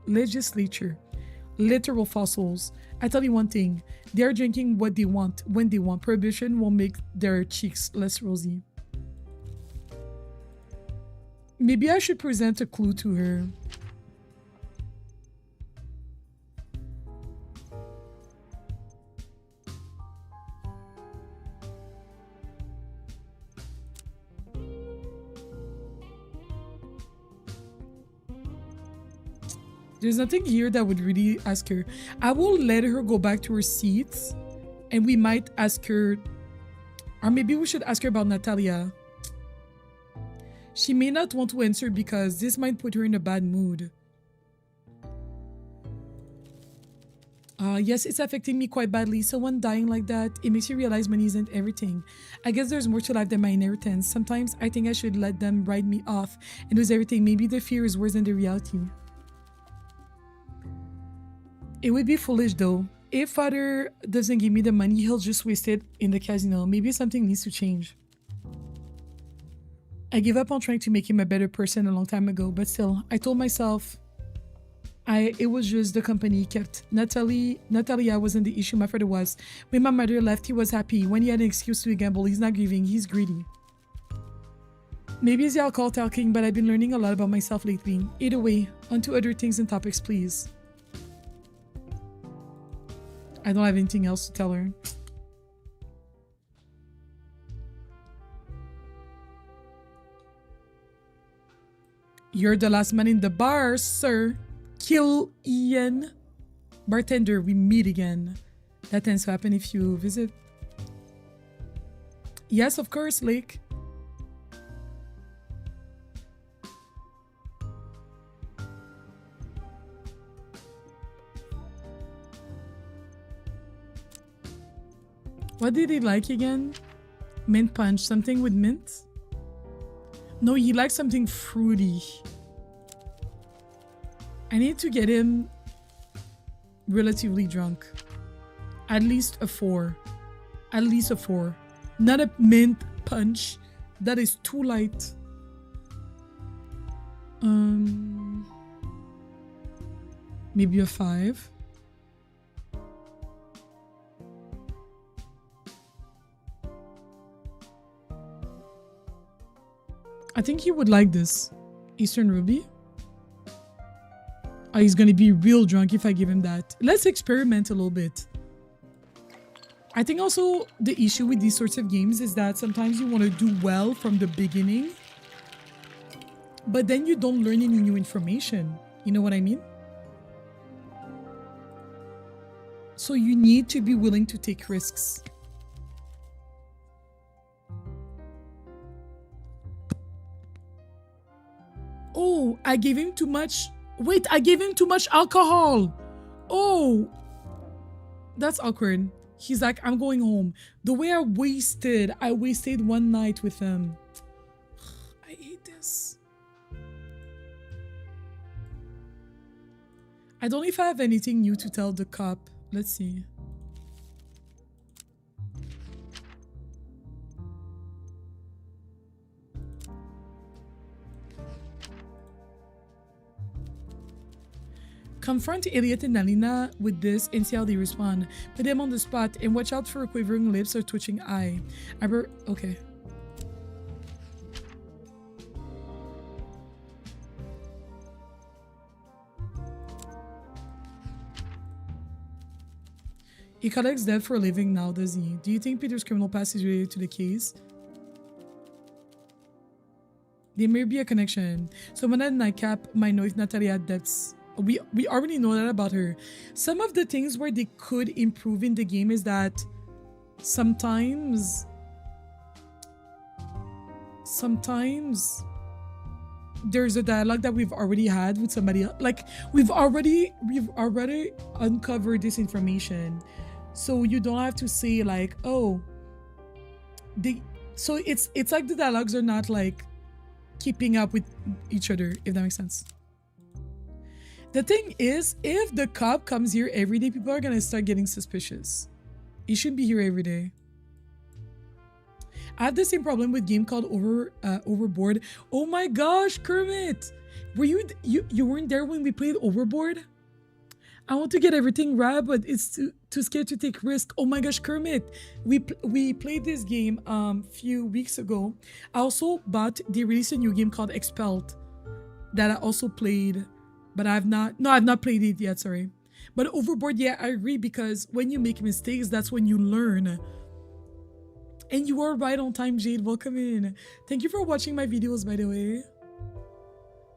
legislature. Literal fossils. I tell you one thing, they are drinking what they want when they want. Prohibition will make their cheeks less rosy. Maybe I should present a clue to her. There's nothing here that would really ask her. I will let her go back to her seats and we might ask her, or maybe we should ask her about Natalia. She may not want to answer because this might put her in a bad mood. Yes, it's affecting me quite badly. Someone dying like that, it makes you realize money isn't everything. I guess there's more to life than my inheritance. Sometimes I think I should let them write me off and lose everything. Maybe the fear is worse than the reality. It would be foolish though. If father doesn't give me the money, he'll just waste it in the casino. Maybe something needs to change. I gave up on trying to make him a better person a long time ago, but still, I told myself it was just the company he kept. Natalia wasn't the issue, my father was. When my mother left, he was happy. When he had an excuse to gamble, he's not grieving, he's greedy. Maybe it's the alcohol talking, but I've been learning a lot about myself lately. Either way, on to other things and topics, please. I don't have anything else to tell her. You're the last man in the bar, sir. Kill Ian. Bartender, we meet again. That tends to happen if you visit. Yes, of course, Lake. What did he like again? Mint punch, something with mint? No, he likes something fruity. I need to get him relatively drunk. At least a 4. At least a 4. Not a mint punch. That is too light. Maybe a 5. I think he would like this. Eastern Ruby. Oh, he's gonna be real drunk if I give him that. Let's experiment a little bit. I think also the issue with these sorts of games is that sometimes you want to do well from the beginning, but then you don't learn any new information. You know what I mean? So you need to be willing to take risks. Oh, I gave him too much. Wait, I gave him too much alcohol. Oh, that's awkward. He's like, I'm going home. The way I wasted one night with him. I hate this. I don't know if I have anything new to tell the cop. Let's see. Confront Elliot and Alina with this and see how they respond. Put them on the spot and watch out for quivering lips or twitching eye. Okay. He collects debt for a living now, does he? Do you think Peter's criminal past is related to the case? There may be a connection. Someone at Nightcap might know if Natalia had debts. We already know that about her. Some of the things where they could improve in the game is that sometimes there's a dialogue that we've already had with somebody else. Like we've already uncovered this information, so you don't have to say like, oh, so it's like the dialogues are not like keeping up with each other, if that makes sense. The thing is, if the cop comes here every day, people are gonna start getting suspicious. He shouldn't be here every day. I have the same problem with game called Overboard. Oh my gosh, Kermit! Were you weren't there when we played Overboard? I want to get everything right, but it's too scared to take risk. Oh my gosh, Kermit! We played this game few weeks ago. I also bought, they released a new game called Expelled that I also played, but I've not played it yet, sorry. But Overboard, yeah, I agree, because when you make mistakes, that's when you learn. And you are right on time, Jade. Welcome in. Thank you for watching my videos, by the way.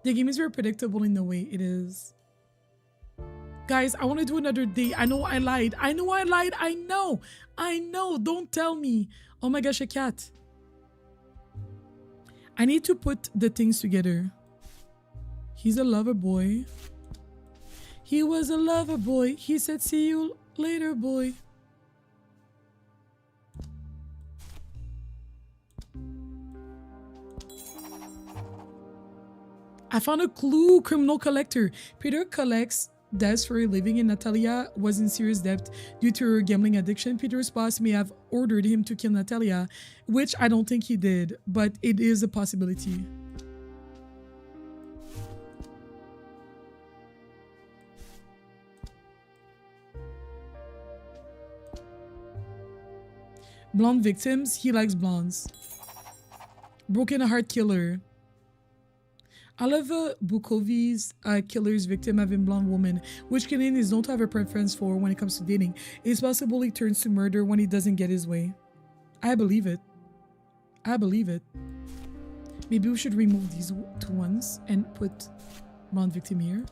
The game is very predictable in the way it is. Guys, I want to do another day. I know I lied. I know. Don't tell me. Oh my gosh, a cat. I need to put the things together. He's a lover boy. He was a lover boy. He said, see you later, boy. I found a clue. Criminal collector. Peter collects debts for a living and Natalia was in serious debt due to her gambling addiction. Peter's boss may have ordered him to kill Natalia, which I don't think he did, but it is a possibility. Blonde victims. He likes blondes. Broken heart killer. Oliver Bukovi's killer's victim have been blonde woman, which Canadians don't have a preference for when it comes to dating. It's possible he turns to murder when he doesn't get his way. I believe it. Maybe we should remove these two ones and put blonde victim here.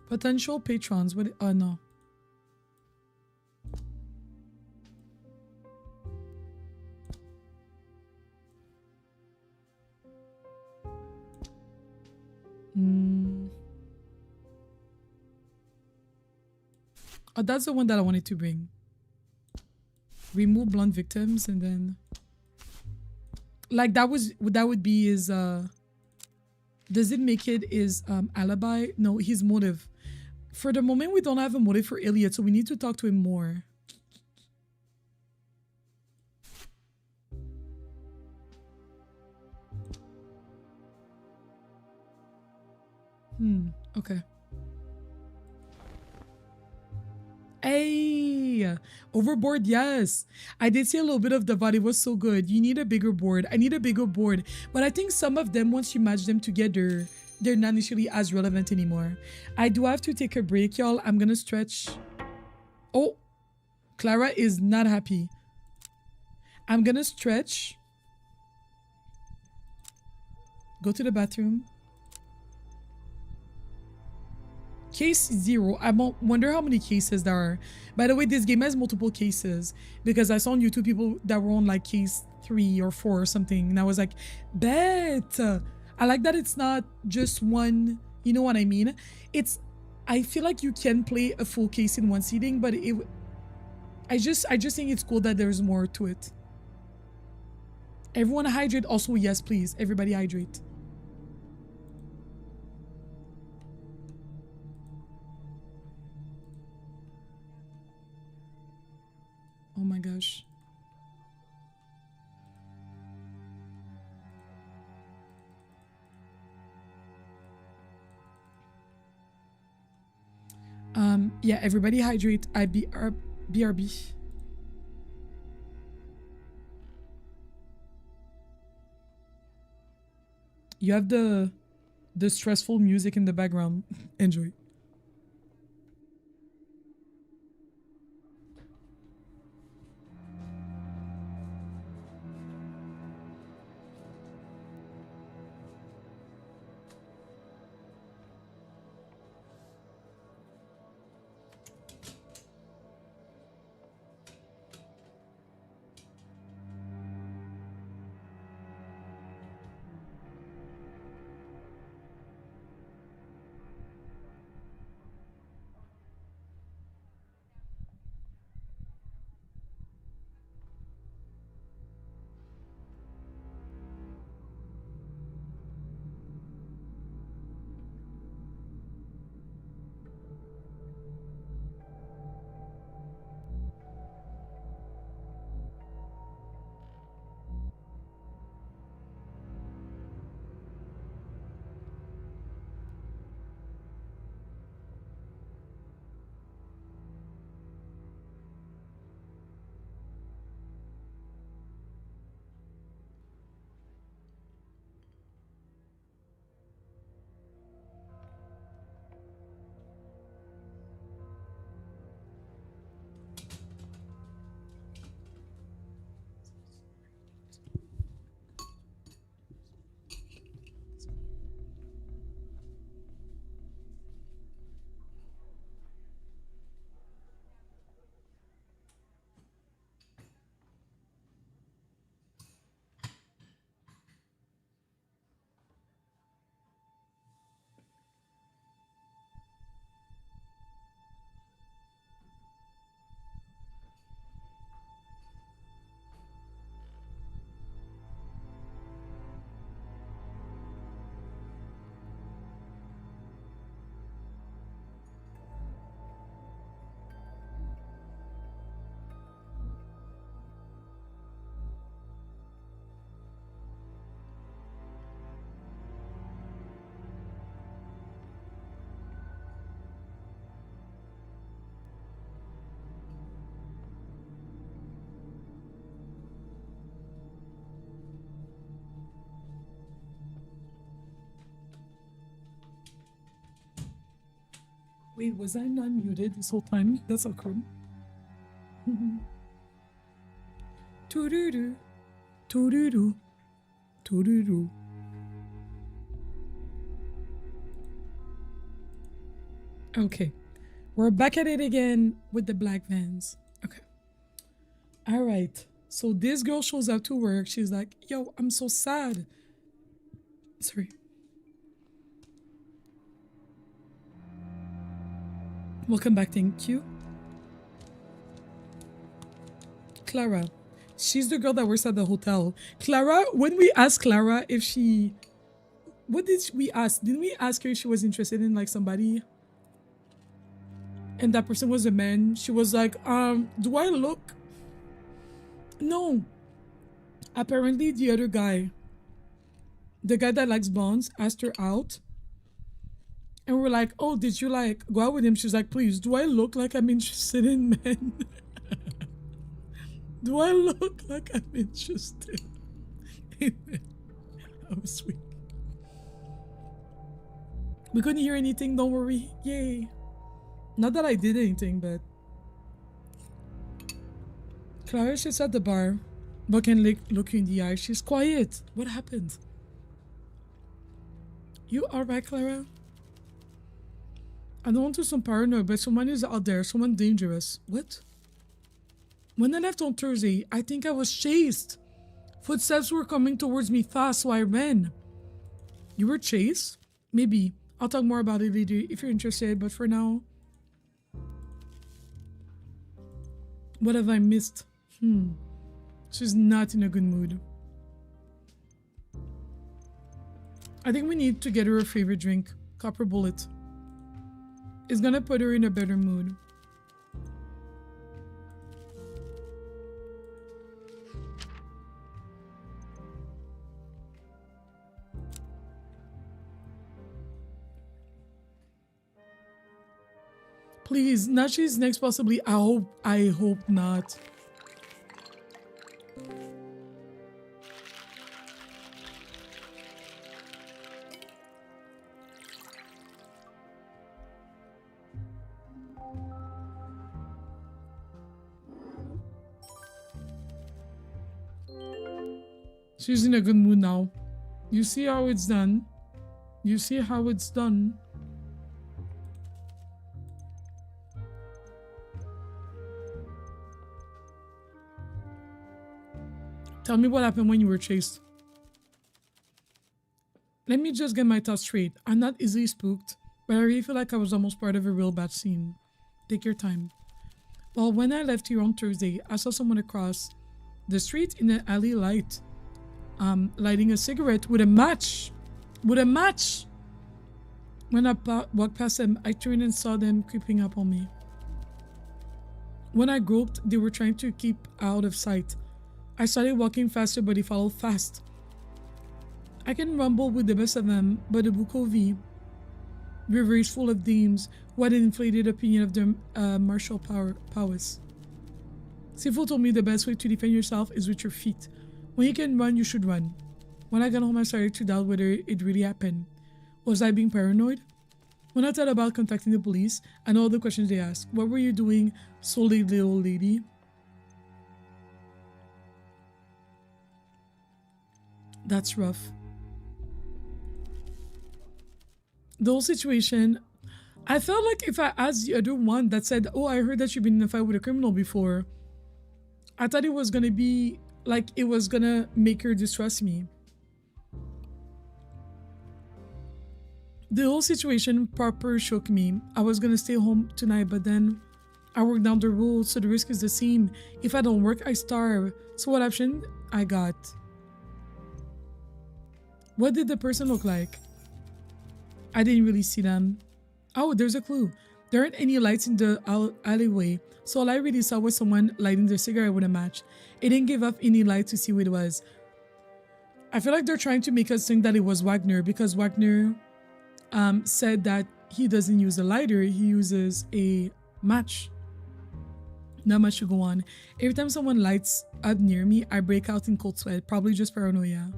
Potential patrons. What? Oh no. Oh, that's the one that I wanted to bring. Remove blunt victims and then, like that would be his. Does it make it his alibi? No, his motive. For the moment, we don't have a motive for Elliot, so we need to talk to him more. Okay. Hey, Overboard, yes. I did see a little bit of the VOD. It was so good. You need a bigger board. I need a bigger board. But I think some of them, once you match them together, they're not initially as relevant anymore. I do have to take a break, y'all. I'm gonna stretch. Oh, Clara is not happy. I'm gonna stretch. Go to the bathroom. Case 0. I wonder how many cases there are. By the way, this game has multiple cases because I saw on YouTube people that were on like case 3 or 4 or something. And I was like, bet. I like that it's not just one, you know what I mean? I feel like you can play a full case in one sitting, but I just think it's cool that there's more to it. Everyone hydrate also, yes, please. Everybody hydrate. gosh. Yeah, everybody hydrate. BRB. You have the stressful music in the background. Enjoy. Wait, was I not muted this whole time? That's awkward. Toodoo, toodoo, toodoo. Okay, we're back at it again with the black vans. Okay. All right. So this girl shows up to work. She's like, yo, I'm so sad. Sorry. Welcome back, thank you. Clara. She's the girl that works at the hotel. Clara, when we asked Clara if she... What did we ask? Didn't we ask her if she was interested in like somebody? And that person was a man. She was like, do I look? No. Apparently the other guy, the guy that likes blondes, asked her out. And we're like, oh, did you like go out with him? She's like, please, do I look like I'm interested in men? Do I look like I'm interested in men? How sweet. We couldn't hear anything, don't worry. Yay. Not that I did anything, but Clara sits at the bar, but can look you in the eye. She's quiet. What happened? You alright, Clara? I don't want to sound paranoid, but someone is out there, someone dangerous. What? When I left on Thursday, I think I was chased. Footsteps were coming towards me fast, so I ran. You were chased? Maybe. I'll talk more about it later if you're interested, but for now... What have I missed? She's not in a good mood. I think we need to get her a favorite drink. Copper Bullet. It's gonna put her in a better mood. Please, not she's next possibly. I hope not. She's in a good mood now. You see how it's done? You see how it's done? Tell me what happened when you were chased. Let me just get my thoughts straight. I'm not easily spooked, but I really feel like I was almost part of a real bad scene. Take your time. Well, when I left here on Thursday, I saw someone across the street in an alley lighting a cigarette with a match. With a match! When I walked past them, I turned and saw them creeping up on me. When I groped, they were trying to keep out of sight. I started walking faster, but they followed fast. I can rumble with the best of them, but the Bukovi river is full of dames who had an inflated opinion of their martial prowess. Sifu told me the best way to defend yourself is with your feet. When you can run, you should run. When I got home, I started to doubt whether it really happened. Was I being paranoid? When I thought about contacting the police and all the questions they asked, what were you doing, solely little lady? That's rough. The whole situation, I felt like if I asked the other one that said, oh, I heard that you've been in a fight with a criminal before, I thought it was gonna be like it was gonna make her distrust me. The whole situation proper shook me. I was gonna stay home tonight, but then I work down the road, so the risk is the same. If I don't work, I starve. So what option I got? What did the person look like? I didn't really see them. Oh, there's a clue. There aren't any lights in the alleyway, so all I really saw was someone lighting their cigarette with a match. It didn't give off any light to see what it was. I feel like they're trying to make us think that it was Wagner, because Wagner said that he doesn't use a lighter, he uses a match. Not much to go on. Every time someone lights up near me, I break out in cold sweat, probably just paranoia.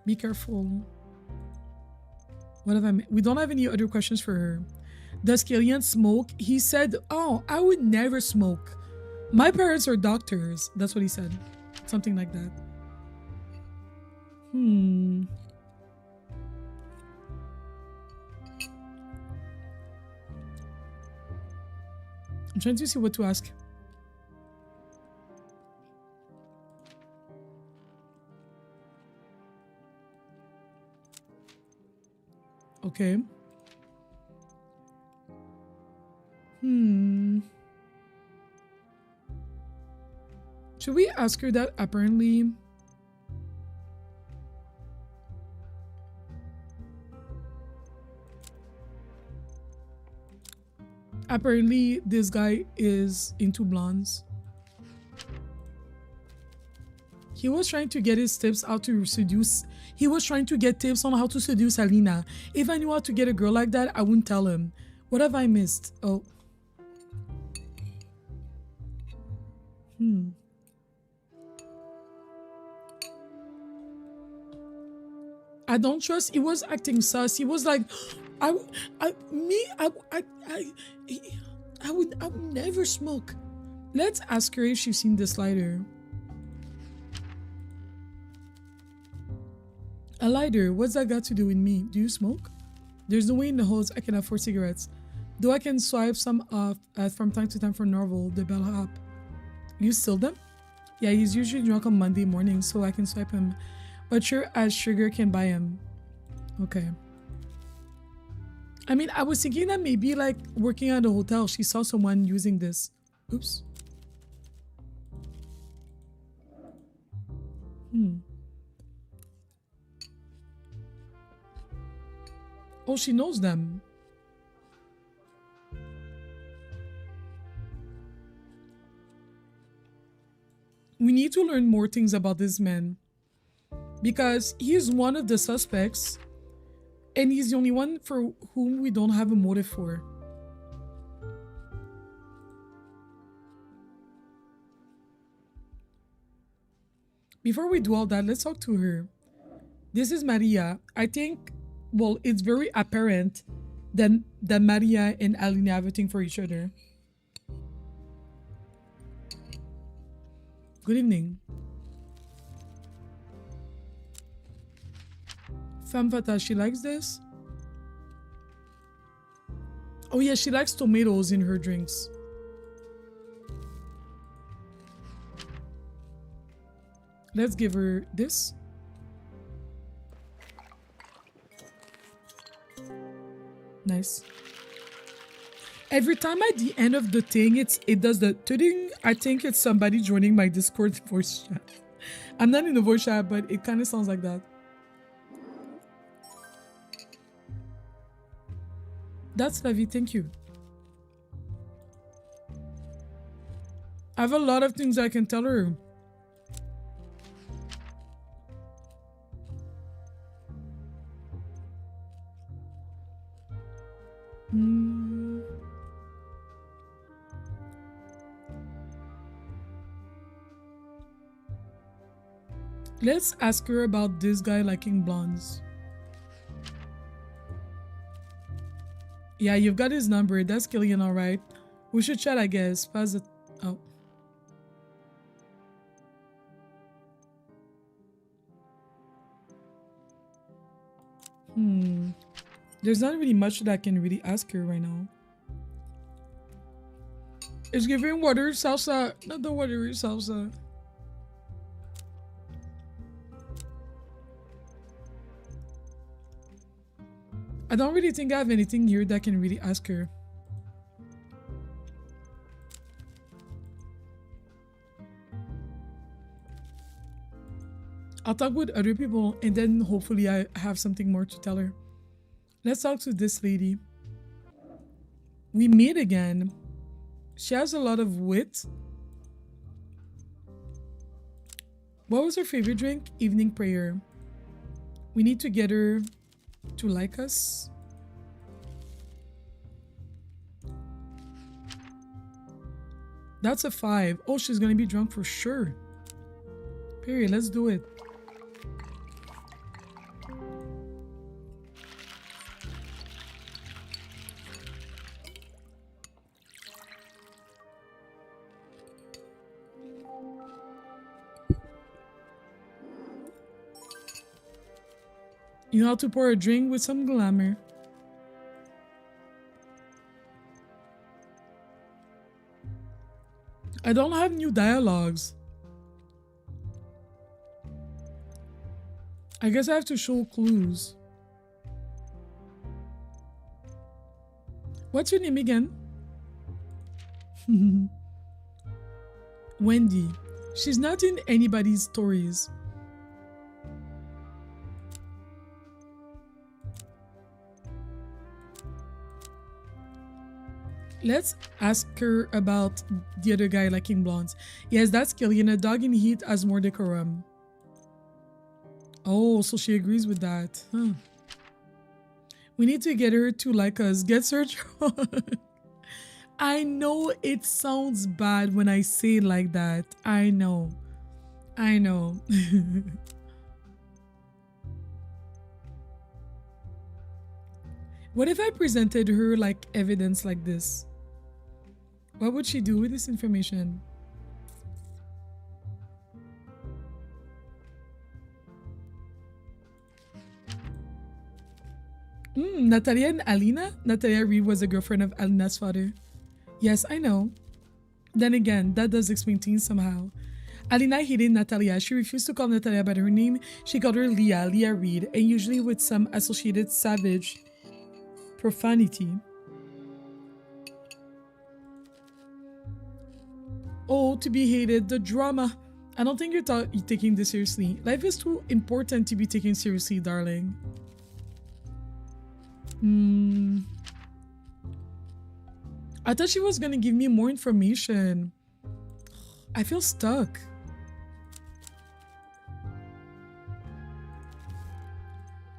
Be careful. What have I made? We don't have any other questions for her. Does Killian smoke? He said, oh, I would never smoke. My parents are doctors. That's what he said. Something like that. I'm trying to see what to ask. Okay. Should we ask her that apparently? Apparently this guy is into blondes. He was trying to get his tips how to seduce. He was trying to get tips on how to seduce Alina. If I knew how to get a girl like that, I wouldn't tell him. What have I missed? Oh. I don't trust. He was acting sus. He was like, I would never smoke. Let's ask her if she's seen this lighter. A lighter? What's that got to do with me? Do you smoke? There's no way in the house I can afford cigarettes. Though I can swipe some off from time to time for Norval, the bellhop. You steal them? Yeah, he's usually drunk on Monday morning, so I can swipe him. But sure as sugar can buy him. Okay. I mean, I was thinking that maybe like working at a hotel, she saw someone using this. Oops. Oh, she knows them. We need to learn more things about this man. Because he is one of the suspects. And he's the only one for whom we don't have a motive for. Before we do all that, let's talk to her. This is Maria. I think, well, it's very apparent that Maria and Alina have a thing for each other. Good evening. Femme fatale, she likes this? Oh yeah, she likes tomatoes in her drinks. Let's give her this. Nice. Every time at the end of the thing, it does the ding. I think it's somebody joining my Discord voice chat. I'm not in the voice chat, but it kind of sounds like that. That's lovely, thank you. I have a lot of things I can tell her. Let's ask her about this guy liking blondes. Yeah, you've got his number. That's Killian, all right. We should chat, I guess. Pass it. Oh. There's not really much that I can really ask her right now. It's giving water salsa. Not the watery salsa. I don't really think I have anything here that I can really ask her. I'll talk with other people and then hopefully I have something more to tell her. Let's talk to this lady. We meet again. She has a lot of wit. What was her favorite drink? Evening prayer. We need to get her to like us. That's a 5. Oh, she's gonna be drunk for sure. Period. Let's do it. You know how to pour a drink with some glamour. I don't have new dialogues. I guess I have to show clues. What's your name again? Wendy. She's not in anybody's stories. Let's ask her about the other guy liking blondes. Yes, that's Killian. A dog in heat has more decorum. Oh, so she agrees with that. Huh. We need to get her to like us. Get her. I know it sounds bad when I say it like that. I know. I know. What if I presented her like evidence like this? What would she do with this information? Natalia and Alina? Natalia Reed was a girlfriend of Alina's father. Yes, I know. Then again, that does explain things somehow. Alina hated Natalia. She refused to call Natalia by her name. She called her Leah Reed, and usually with some associated savage profanity. Oh, to be hated, the drama. I don't think you're taking this seriously. Life is too important to be taken seriously, darling. I thought she was gonna give me more information. I feel stuck.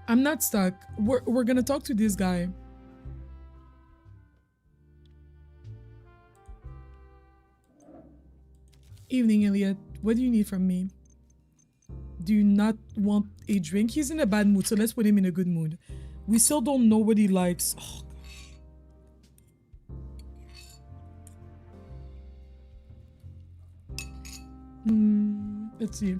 I'm not stuck. We're gonna talk to this guy. Evening, Elliot. What do you need from me? do not want a drink. He's in a bad mood, so let's put him in a good mood. We still don't know what he likes. Oh, let's see.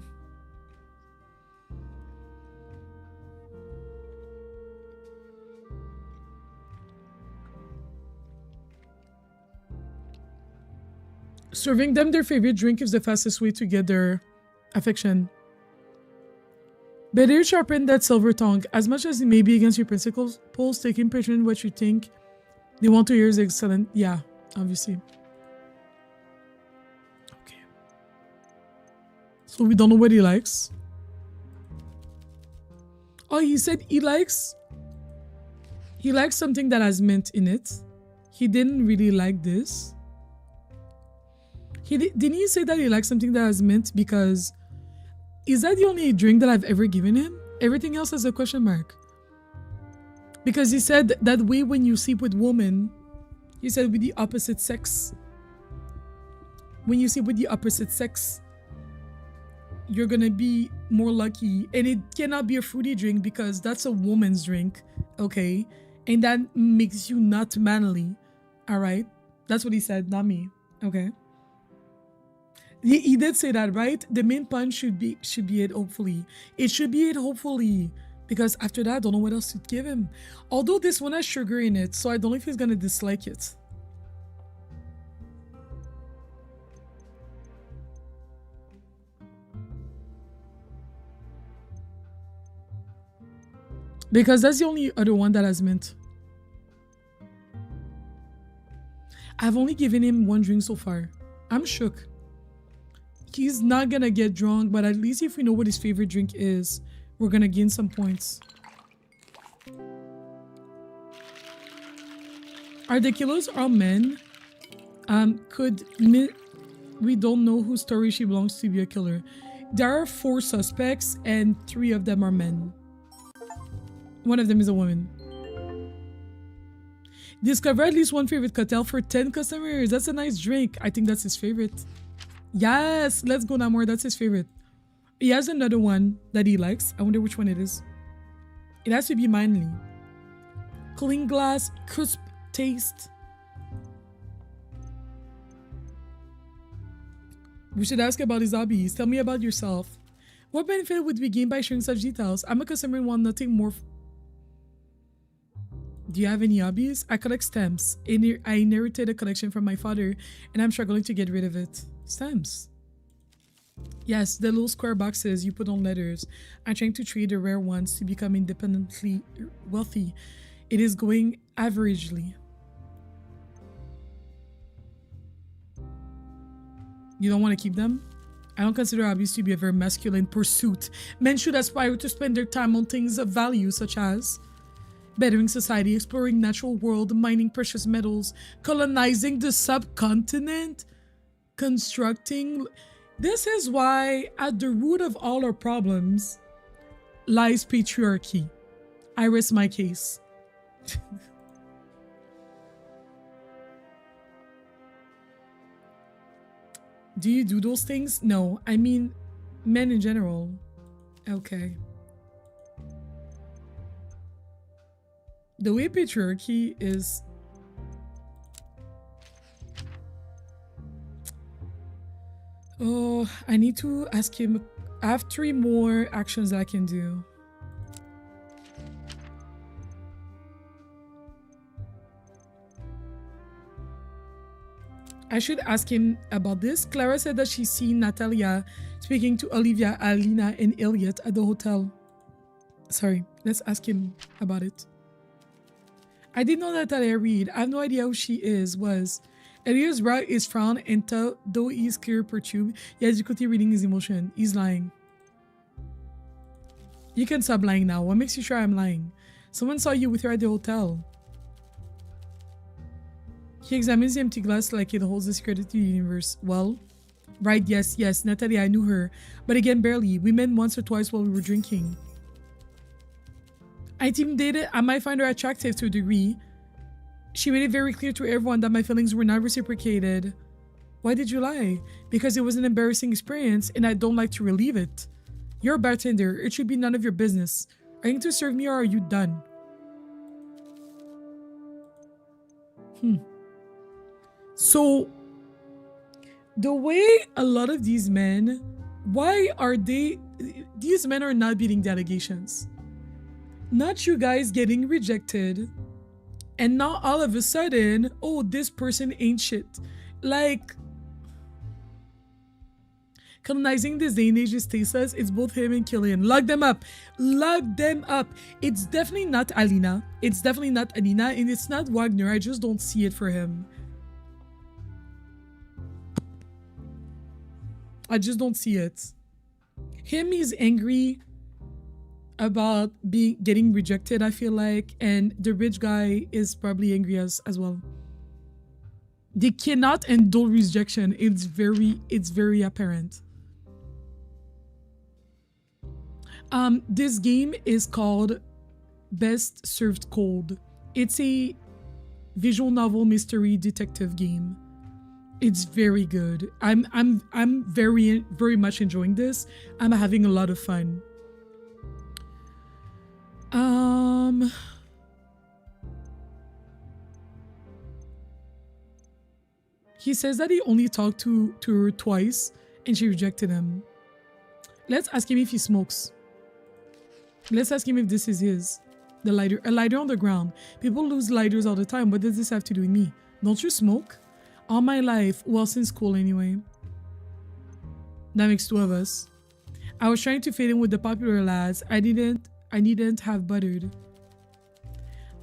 Serving them their favorite drink is the fastest way to get their affection. Better sharpen that silver tongue. As much as it may be against your principles, taking pleasure in what you think they want to hear is excellent. Yeah, obviously. Okay. So we don't know what he likes. Oh, he said he likes something that has mint in it. He didn't really like this. Didn't he say that he likes something that has mint? Because is that the only drink that I've ever given him? Everything else has a question mark. Because he said that way when you sleep with women, he said with the opposite sex. When you sleep with the opposite sex, you're gonna be more lucky. And it cannot be a fruity drink because that's a woman's drink, okay? And that makes you not manly, all right? That's what he said, not me, okay? He did say that, right? The main punch should be it, hopefully. It should be it, hopefully. Because after that, I don't know what else to give him. Although this one has sugar in it, so I don't know if he's gonna dislike it. Because that's the only other one that has mint. I've only given him one drink so far. I'm shook. He's not gonna get drunk, but at least if we know what his favorite drink is, we're gonna gain some points. Are the killers all men? We don't know whose story she belongs to be a killer. There are 4 suspects and 3 of them are men. One of them is a woman. Discover at least one favorite cocktail for 10 customers. That's a nice drink. I think that's his favorite. Yes, let's go Namor. That's his favorite. He has another one that he likes. I wonder which one it is. It has to be manly. Clean glass, crisp taste. We should ask about his hobbies. Tell me about yourself. What benefit would we gain by sharing such details? I'm a customer and want nothing more. Do you have any hobbies? I collect stamps. I inherited a collection from my father and I'm struggling to get rid of it. Stamps. Yes, the little square boxes you put on letters. I'm trying to trade the rare ones to become independently wealthy. It is going averagely. You don't want to keep them? I don't consider hobbies to be a very masculine pursuit. Men should aspire to spend their time on things of value such as bettering society, exploring natural world, mining precious metals, colonizing the subcontinent, constructing. This is why at the root of all our problems lies patriarchy. I rest my case. Do you do those things? No, I mean men in general. Okay. The way patriarchy is... Oh, I need to ask him. I have 3 more actions that I can do. I should ask him about this. Clara said that she's seen Natalia speaking to Olivia, Alina, and Elliot at the hotel. Sorry, let's ask him about it. I didn't know Natalia read. I have no idea who she was. Elliot's brow is frowned and though he is clear perturbed, he has difficulty reading his emotion. He's lying. You can stop lying now. What makes you sure I'm lying? Someone saw you with her at the hotel. He examines the empty glass like it holds the secret to the universe. Well, right, yes, Natalia, I knew her. But again, barely. We met once or twice while we were drinking. I intimidated. I might find her attractive to a degree. She made it very clear to everyone that my feelings were not reciprocated. Why did you lie? Because it was an embarrassing experience and I don't like to relive it. You're a bartender. It should be none of your business. Are you going to serve me or are you done? So, the way a lot of these men, these men are not beating the allegations. Not you guys getting rejected and now all of a sudden, oh, this person ain't shit. Like, colonizing this day and age is tasteless. It's both him and Killian. Lock them up. Lock them up. It's definitely not Alina. It's definitely not Alina. And it's not Wagner. I just don't see it for him. I just don't see it. Him, he's angry about getting rejected, I feel like. And the rich guy is probably angry as well. They cannot endure rejection. It's very apparent. This game is called Best Served Cold. It's a visual novel mystery detective game. It's very good. I'm very much enjoying this. I'm having a lot of fun. He says that he only talked to her twice and she rejected him. Let's ask him if he smokes. Let's ask him if this is his. The lighter. A lighter on the ground. People lose lighters all the time. What does this have to do with me? Don't you smoke? All my life. Well, since school anyway. That makes two of us. I was trying to fit in with the popular lads. I needn't have buttered.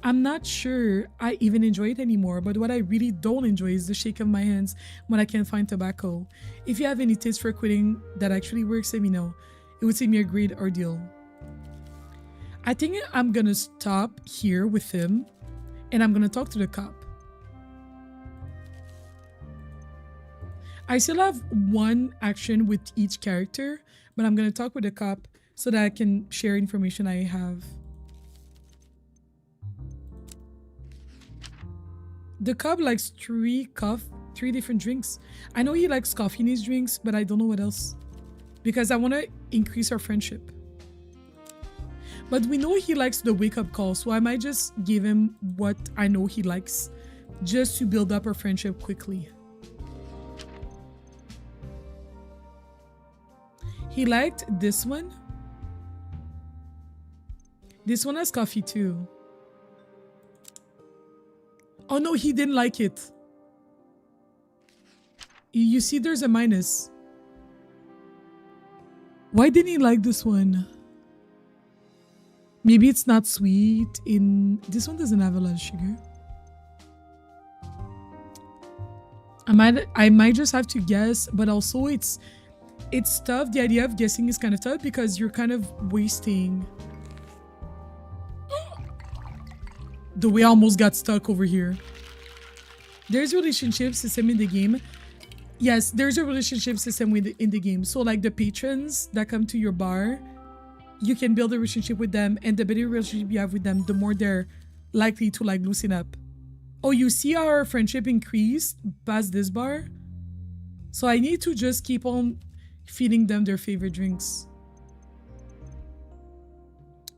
I'm not sure I even enjoy it anymore, but what I really don't enjoy is the shake of my hands when I can't find tobacco. If you have any tips for quitting that actually works, let me know. It would save me a great ordeal. I think I'm gonna stop here with him and I'm gonna talk to the cop. I still have one action with each character, but I'm gonna talk with the cop so that I can share information I have. The cop likes three different drinks. I know he likes coffee in his drinks, but I don't know what else. Because I want to increase our friendship. But we know he likes the wake-up call, so I might just give him what I know he likes, just to build up our friendship quickly. He liked this one. This one has coffee too. Oh no, he didn't like it. You see there's a minus. Why didn't he like this one? Maybe it's not sweet. This one doesn't have a lot of sugar. I might just have to guess, but also it's tough. The idea of guessing is kind of tough because you're kind of wasting. The way I almost got stuck over here. There's a relationship system in the game. Yes, there's a relationship system in the game. So like the patrons that come to your bar, you can build a relationship with them, and the better relationship you have with them, the more they're likely to like loosen up. Oh, you see our friendship increased past this bar? So I need to just keep on feeding them their favorite drinks.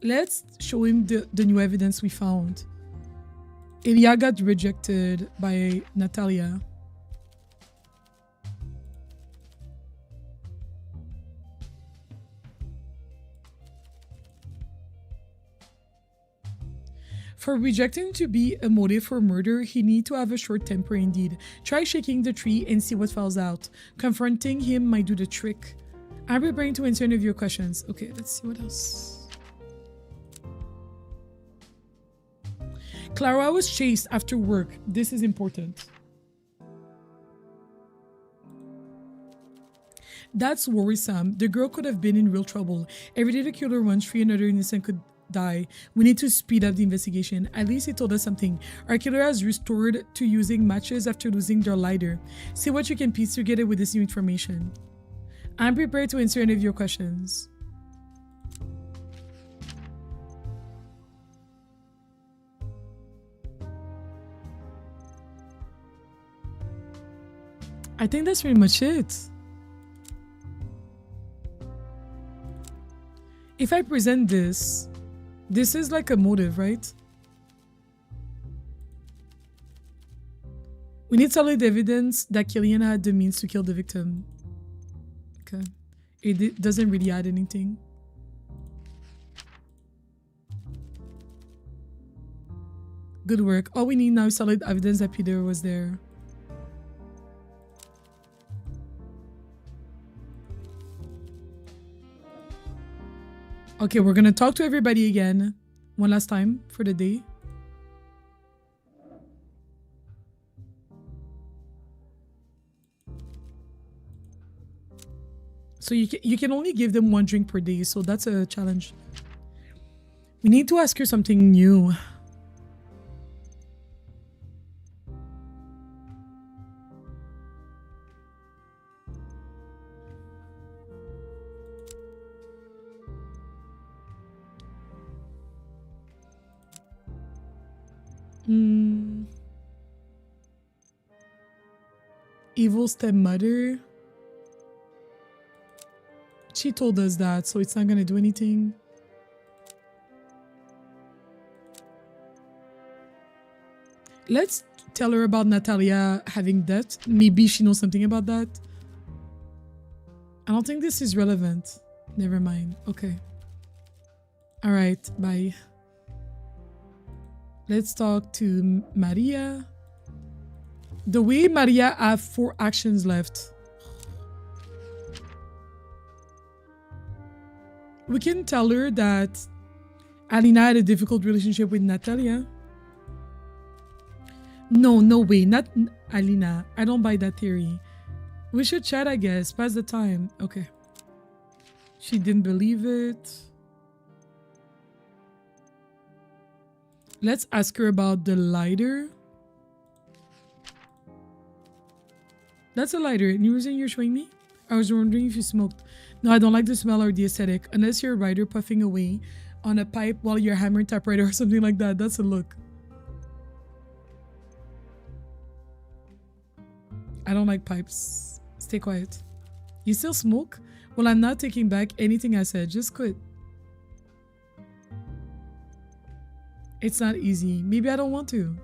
Let's show him the new evidence we found. Ilya got rejected by Natalia. For rejecting to be a motive for murder, he need to have a short temper indeed. Try shaking the tree and see what falls out. Confronting him might do the trick. I'm preparing to answer any of your questions. Okay, let's see what else. Clara was chased after work. This is important. That's worrisome. The girl could have been in real trouble. Every day the killer runs free, another innocent could die. We need to speed up the investigation. At least he told us something. Our killer has restored to using matches after losing their lighter. See what you can piece together with this new information. I'm prepared to answer any of your questions. I think that's pretty much it. If I present this, this is like a motive, right? We need solid evidence that Killian had the means to kill the victim. Okay. It doesn't really add anything. Good work. All we need now is solid evidence that Peter was there. Okay, we're gonna talk to everybody again. One last time for the day. So you can only give them one drink per day, so that's a challenge. We need to ask her something new. Evil stepmother. She told us that, so it's not gonna do anything. Let's tell her about Natalia having debt. Maybe she knows something about that. I don't think this is relevant. Never mind. Okay. All right. Bye. Let's talk to Maria. The way Maria have 4 actions left. We can tell her that Alina had a difficult relationship with Natalia. No way. Not Alina. I don't buy that theory. We should chat, I guess. Pass the time. Okay. She didn't believe it. Let's ask her about the lighter. That's a lighter. New reason you're showing me? I was wondering if you smoked. No, I don't like the smell or the aesthetic. Unless you're a writer puffing away on a pipe while you're hammering typewriter or something like that. That's a look. I don't like pipes. Stay quiet. You still smoke? Well, I'm not taking back anything I said. Just quit. It's not easy. Maybe I don't want to.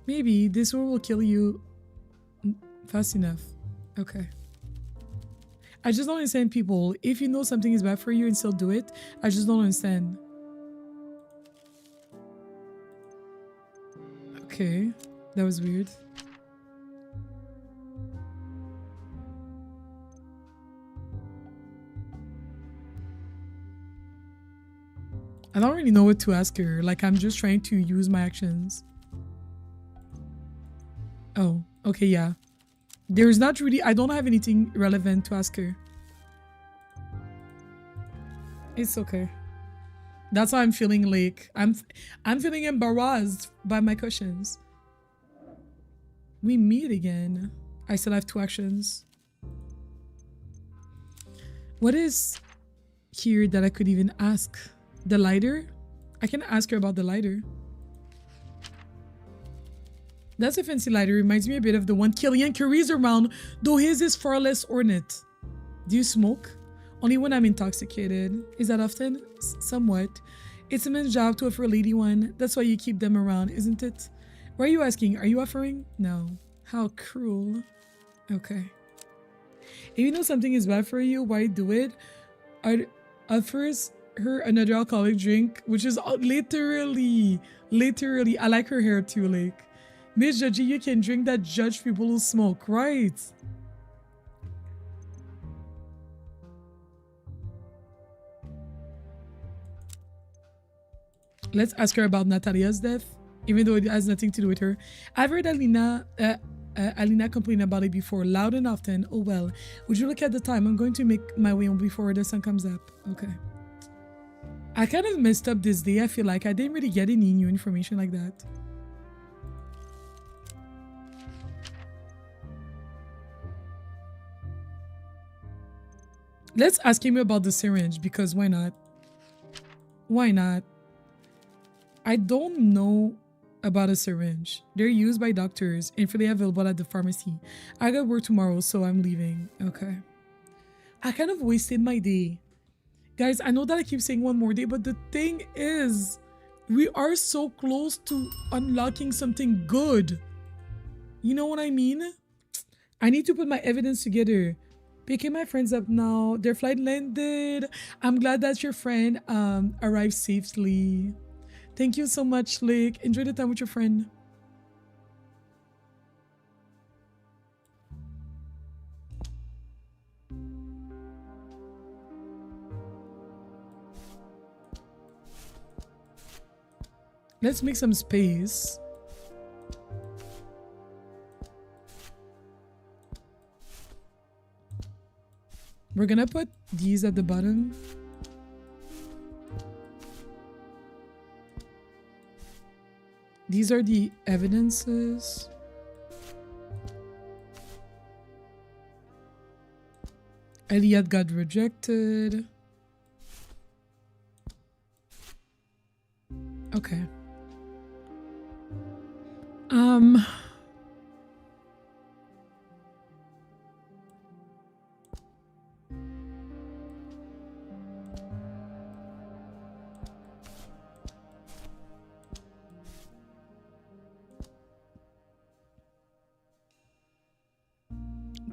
Maybe this one will kill you fast enough. Okay. I just don't understand people. If you know something is bad for you and still do it, I just don't understand. Okay. That was weird. I don't really know what to ask her. Like, I'm just trying to use my actions. Oh, okay, yeah. There's not really... I don't have anything relevant to ask her. It's okay. That's why I'm feeling like... I'm feeling embarrassed by my questions. We meet again. I still have 2 actions. What is here that I could even ask? The lighter? I can ask her about the lighter. That's a fancy lighter. Reminds me a bit of the one Killian carries around, though his is far less ornate. Do you smoke? Only when I'm intoxicated. Is that often? Somewhat. It's a man's job to offer a lady one. That's why you keep them around, isn't it? Why are you asking? Are you offering? No. How cruel. Okay. If you know something is bad for you, why do it? Offers her another alcoholic drink, which is literally, I like her hair too, like, Miss Judgy, you can drink that, judge people who smoke, right? Let's ask her about Natalia's death, even though it has nothing to do with her. I've heard Alina complain about it before, loud and often. Oh well, would you look at the time? I'm going to make my way home before the sun comes up. Okay. I kind of messed up this day. I feel like I didn't really get any new information like that. Let's ask him about the syringe, because why not? Why not? I don't know about a syringe. They're used by doctors and freely available at the pharmacy. I got work tomorrow, so I'm leaving. Okay. I kind of wasted my day Guys, I know that I keep saying one more day, but the thing is, we are so close to unlocking something good. You know what I mean? I need to put my evidence together. Picking my friends up now. Their flight landed. I'm glad that your friend arrived safely. Thank you so much, Lick. Enjoy the time with your friend. Let's make some space. We're gonna put these at the bottom. These are the evidences. Elliot got rejected. Okay.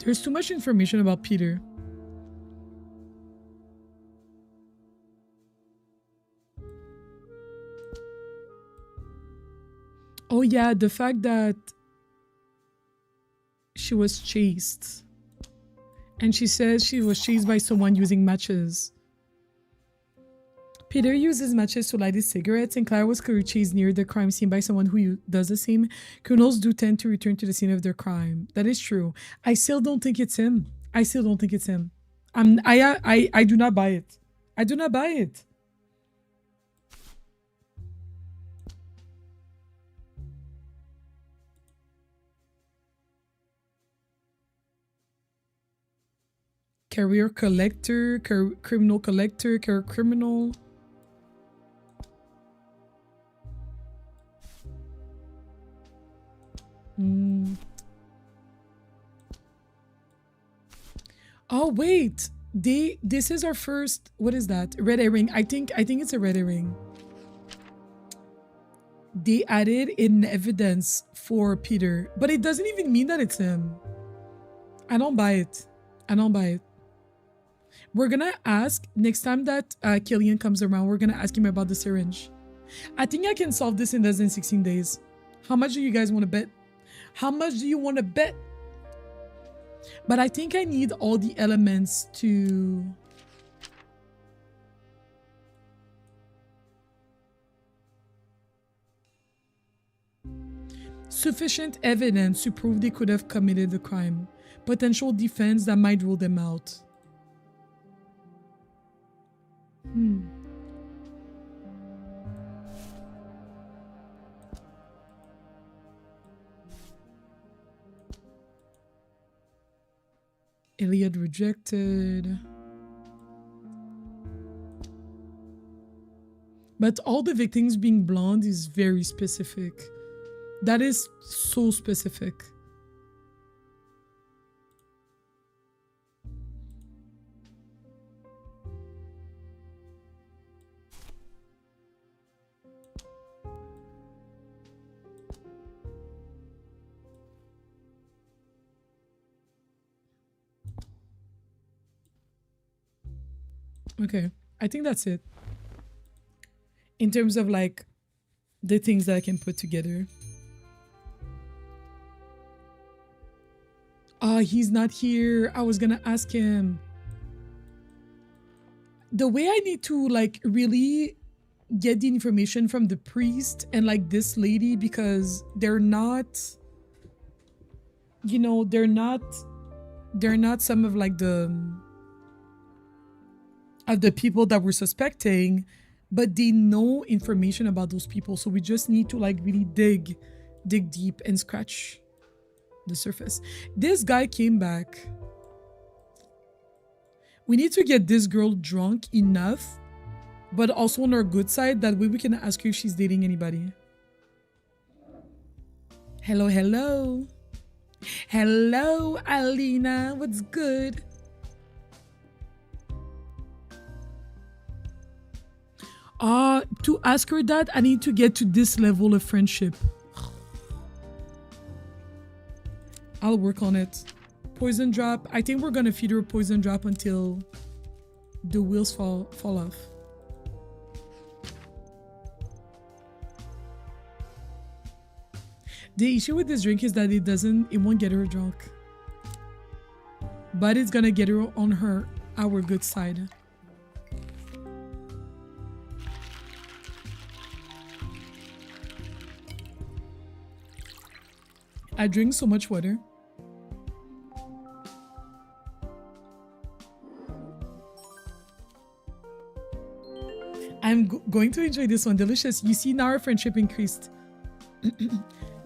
There's too much information about Peter. Oh yeah, the fact that she was chased. And she says she was chased by someone using matches. Peter uses matches to light his cigarettes, and Clara was clearly chased near the crime scene by someone who does the same. Criminals do tend to return to the scene of their crime. That is true. I still don't think it's him. I still don't think it's him. I do not buy it. I do not buy it. Career collector, criminal collector, career criminal. Oh wait, this is our first, what is that? Red herring. I think it's a red herring. They added in evidence for Peter, but it doesn't even mean that it's him. I don't buy it. I don't buy it. We're gonna ask next time that Killian comes around, we're gonna ask him about the syringe. I think I can solve this in less than 16 days. How much do you guys want to bet? How much do you want to bet? But I think I need all the elements to... Sufficient evidence to prove they could have committed the crime. Potential defense that might rule them out. Elliot rejected. But all the victims being blonde is very specific. That is so specific. Okay, I think that's it. In terms of like the things that I can put together. He's not here. I was gonna ask him. The way I need to like really get the information from the priest and like this lady, because they're not, you know, they're not some of like the people that we're suspecting, but they know information about those people. So we just need to like really dig deep and scratch the surface. This guy came back. We need to get this girl drunk enough, but also on our good side. That way we can ask her if she's dating anybody. Hello, hello. Hello, Alina. What's good? To ask her that, I need to get to this level of friendship. I'll work on it. Poison drop. I think we're gonna feed her a poison drop until the wheels fall off. The issue with this drink is that it won't get her drunk. But it's gonna get her on our good side. I drink so much water. I'm going to enjoy this one. Delicious. You see, now our friendship increased.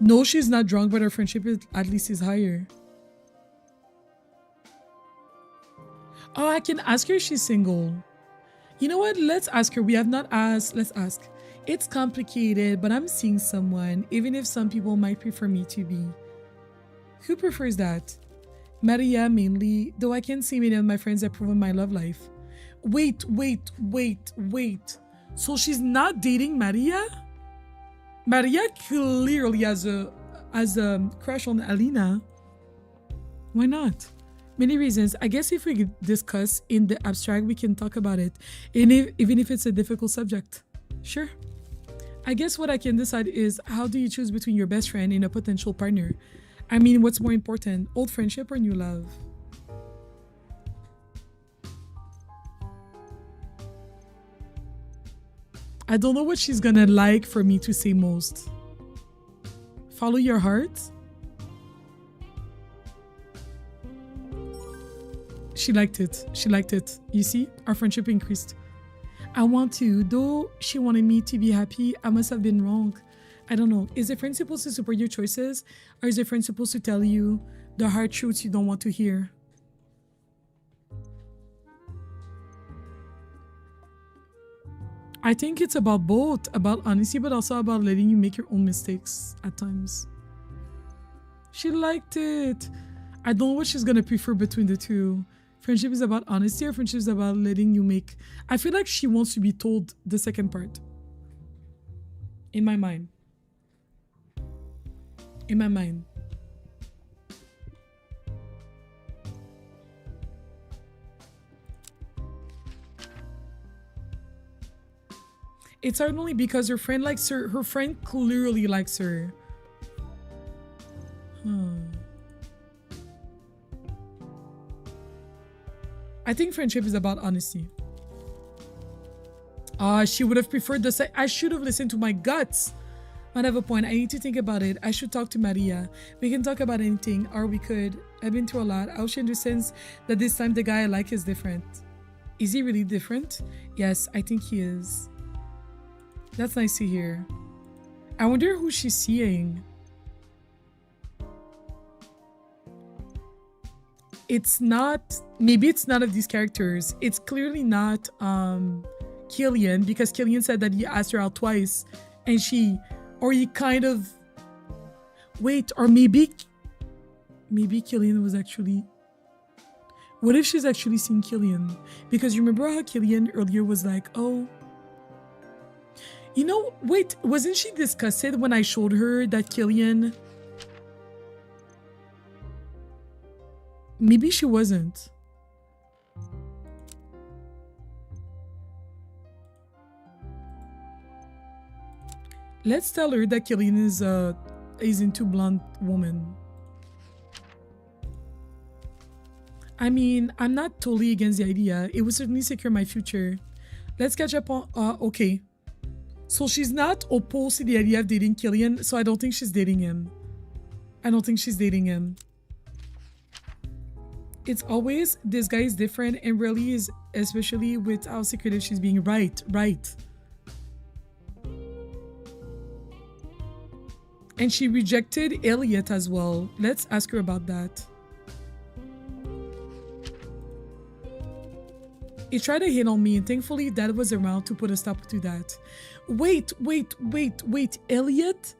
No, she's not drunk, but our friendship at least is higher. Oh, I can ask her if she's single. You know what? Let's ask her. We have not asked. Let's ask. It's complicated, but I'm seeing someone, even if some people might prefer me to be. Who prefers that? Maria mainly, though I can see many of my friends approve of my love life. Wait. So she's not dating Maria? Maria clearly has a crush on Alina. Why not? Many reasons. I guess if we discuss in the abstract, we can talk about it. And even if it's a difficult subject. Sure. I guess what I can decide is, how do you choose between your best friend and a potential partner? I mean, what's more important, old friendship or new love? I don't know what she's gonna like for me to say most. Follow your heart? She liked it. She liked it. You see, our friendship increased. I want to, though she wanted me to be happy, I must have been wrong. I don't know. Is a friend supposed to support your choices? Or is a friend supposed to tell you the hard truths you don't want to hear? I think it's about both. About honesty, but also about letting you make your own mistakes at times. She liked it. I don't know what she's going to prefer between the two. Friendship is about honesty or friendship is about letting you make... I feel like she wants to be told the second part. In my mind. In my mind. It's hard only because her friend likes her. Her friend clearly likes her. I think friendship is about honesty. She would have preferred the... I should have listened to my guts. Might have a point. I need to think about it. I should talk to Maria. We can talk about anything, or we could. I've been through a lot. I hope she understands that this time the guy I like is different. Is he really different? Yes, I think he is. That's nice to hear. I wonder who she's seeing. It's not... Maybe it's none of these characters. It's clearly not Killian, because Killian said that he asked her out twice and she... Or he kind of... Wait, or maybe Killian was actually... What if she's actually seeing Killian? Because you remember how Killian earlier was like, oh... You know, wait, wasn't she disgusted when I showed her that Killian... Maybe she wasn't. Let's tell her that Killian is into blonde woman. I mean, I'm not totally against the idea. It would certainly secure my future. Let's catch up on... okay. So she's not opposed to the idea of dating Killian, so I don't think she's dating him. I don't think she's dating him. It's always, this guy is different, and really is, especially with how secretive she's being. Right. And she rejected Elliot as well. Let's ask her about that. He tried to hit on me, and thankfully Dad was around to put a stop to that. Wait. Elliot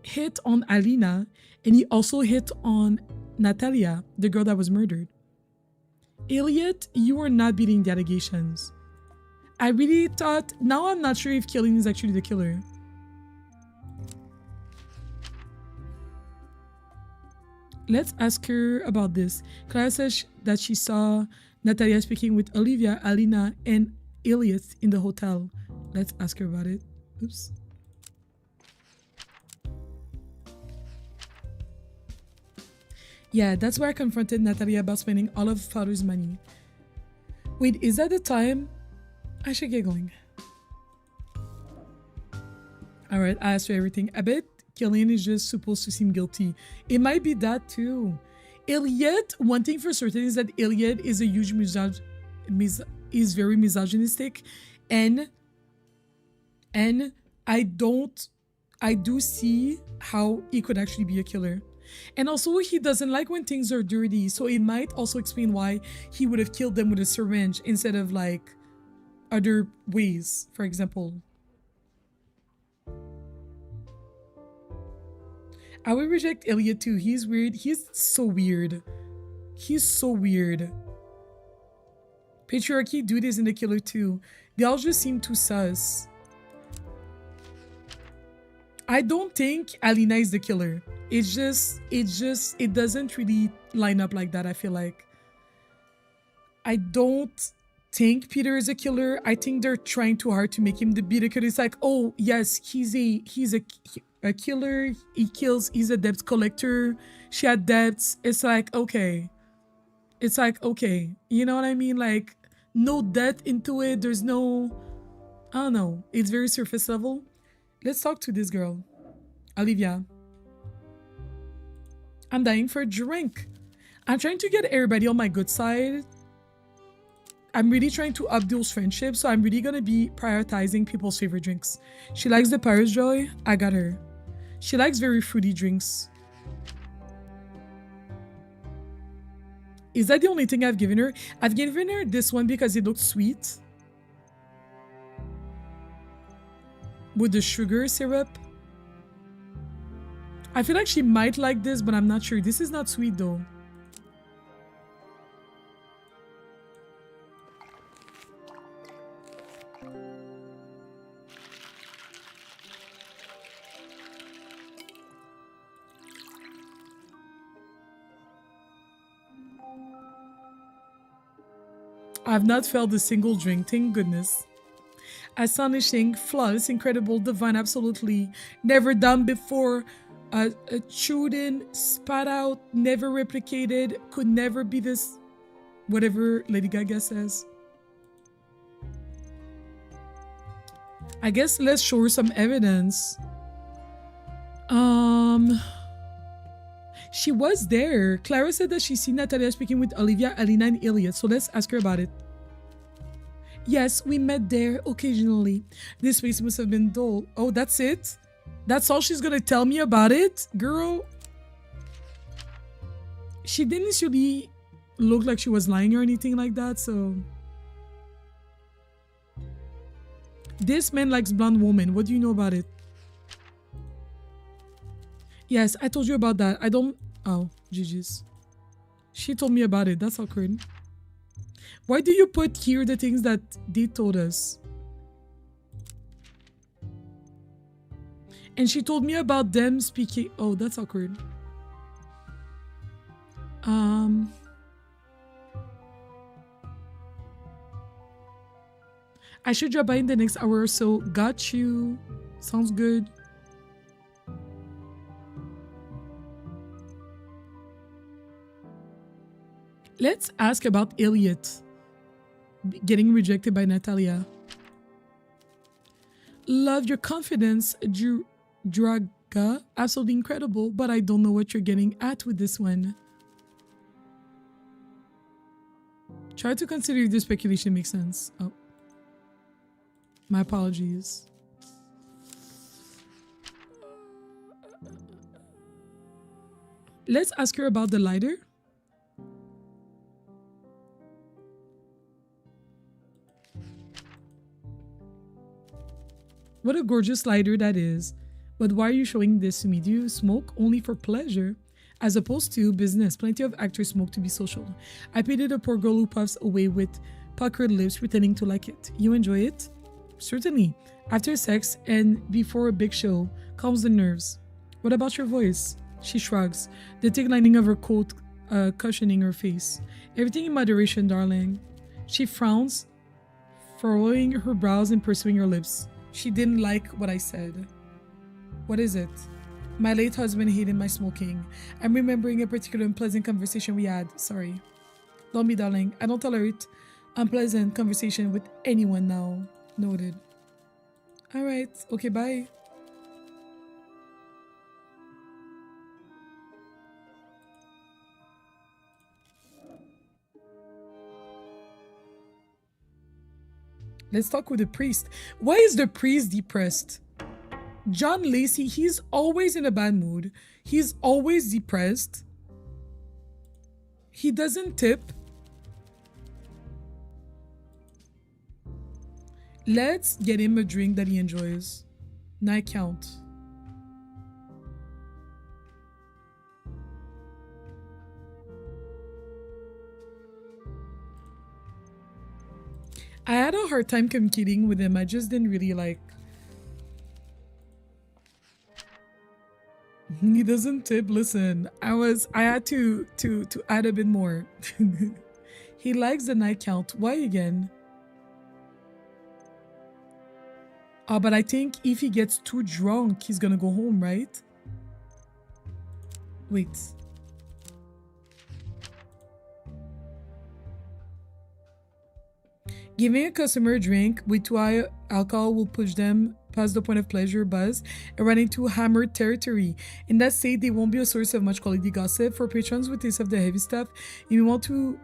hit on Alina, and he also hit on Natalia, the girl that was murdered. Elliot, you are not beating the allegations. I really thought, now I'm not sure if Killian is actually the killer. Let's ask her about this. Clara says that she saw Natalia speaking with Olivia, Alina, and Elliot in the hotel. Let's ask her about it. Oops. Yeah, that's where I confronted Natalia about spending all of father's money. Wait, is that the time? I should get going. Alright, I asked her everything. I bet Killian is just supposed to seem guilty. It might be that too. Elliot, one thing for certain is that Elliot is a huge is very misogynistic, and I do see how he could actually be a killer. And also, he doesn't like when things are dirty, so it might also explain why he would have killed them with a syringe instead of like other ways, for example. I would reject Elliot too. He's weird. He's so weird. He's so weird. Patriarchy dude isn't a killer too. They all just seem too sus. I don't think Alina is the killer. It doesn't really line up like that, I feel like. I don't think Peter is a killer. I think they're trying too hard to make him be the killer. It's like, oh yes, he's a killer. He kills. He's a debt collector. She had debts. It's like, okay. It's like, okay. You know what I mean? Like, no depth into it. There's no, I don't know. It's very surface level. Let's talk to this girl, Olivia. I'm dying for a drink. I'm trying to get everybody on my good side. I'm really trying to up those friendships, so I'm really gonna be prioritizing people's favorite drinks. She likes the Paris Joy. I got her. She likes very fruity drinks. Is that the only thing I've given her? I've given her this one because it looks sweet. With the sugar syrup. I feel like she might like this, but I'm not sure. This is not sweet though. I've not felt a single drink, thank goodness. Astonishing, flawless, incredible, divine, absolutely. Never done before. Chewed in, spat out, never replicated, could never be this. Whatever Lady Gaga says. I guess let's show her some evidence. She was there. Clara said that she seen Natalia speaking with Olivia, Alina, and Elliot, so let's ask her about it. Yes, we met there occasionally. This place must have been dull. Oh, that's it? That's all she's gonna tell me about it? Girl. She didn't really look like she was lying or anything like that, so... This man likes blonde women. What do you know about it? Yes, I told you about that. I don't... Oh, GG's. She told me about it. That's awkward. Why do you put here the things that they told us? And she told me about them speaking... Oh, that's awkward. I should drop by in the next hour or so. Got you. Sounds good. Let's ask about Elliot getting rejected by Natalia. Love your confidence, Draga. Absolutely incredible, but I don't know what you're getting at with this one. Try to consider if the speculation makes sense. Oh. My apologies. Let's ask her about the lighter. What a gorgeous lighter that is. But why are you showing this to me? Do you smoke only for pleasure as opposed to business? Plenty of actors smoke to be social. I pitied a poor girl who puffs away with puckered lips, pretending to like it. You enjoy it? Certainly. After sex and before a big show, calms the nerves. What about your voice? She shrugs, the thick lining of her coat cushioning her face. Everything in moderation, darling. She frowns, furrowing her brows and pursuing her lips. She didn't like what I said. What is it? My late husband hated my smoking. I'm remembering a particular unpleasant conversation we had. Sorry. Don't be, darling. I don't tolerate unpleasant conversation with anyone now. Noted. Alright. Okay, bye. Let's talk with the priest. Why is the priest depressed? John Lacey, he's always in a bad mood. He's always depressed. He doesn't tip. Let's get him a drink that he enjoys. Night count. I had a hard time communicating with him. I just didn't really like. He doesn't tip. Listen, I had to add a bit more. He likes the night count. Why again? Oh, but I think if he gets too drunk, he's gonna go home, right? Wait. Giving a customer a drink with too high alcohol will push them past the point of pleasure buzz and run into hammered territory. In that state, they won't be a source of much quality gossip. For patrons with taste of the heavy stuff, you want to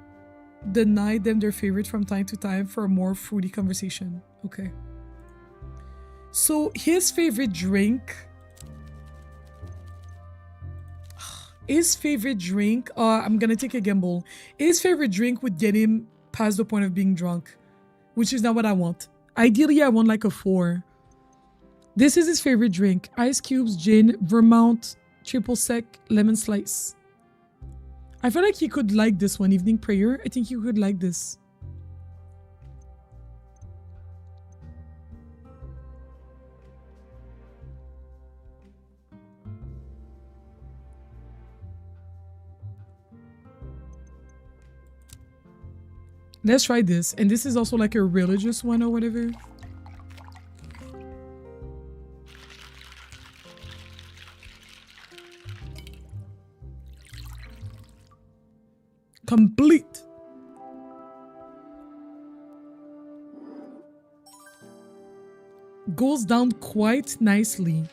deny them their favorite from time to time for a more fruity conversation. Okay. So his favorite drink... I'm gonna take a gamble. His favorite drink would get him past the point of being drunk, which is not what I want. Ideally, I want like a 4. This is his favorite drink. Ice cubes, gin, Vermont, triple sec, lemon slice. I feel like he could like this one. Evening prayer. I think he could like this. Let's try this. And this is also like a religious one or whatever. Complete. Goes down quite nicely.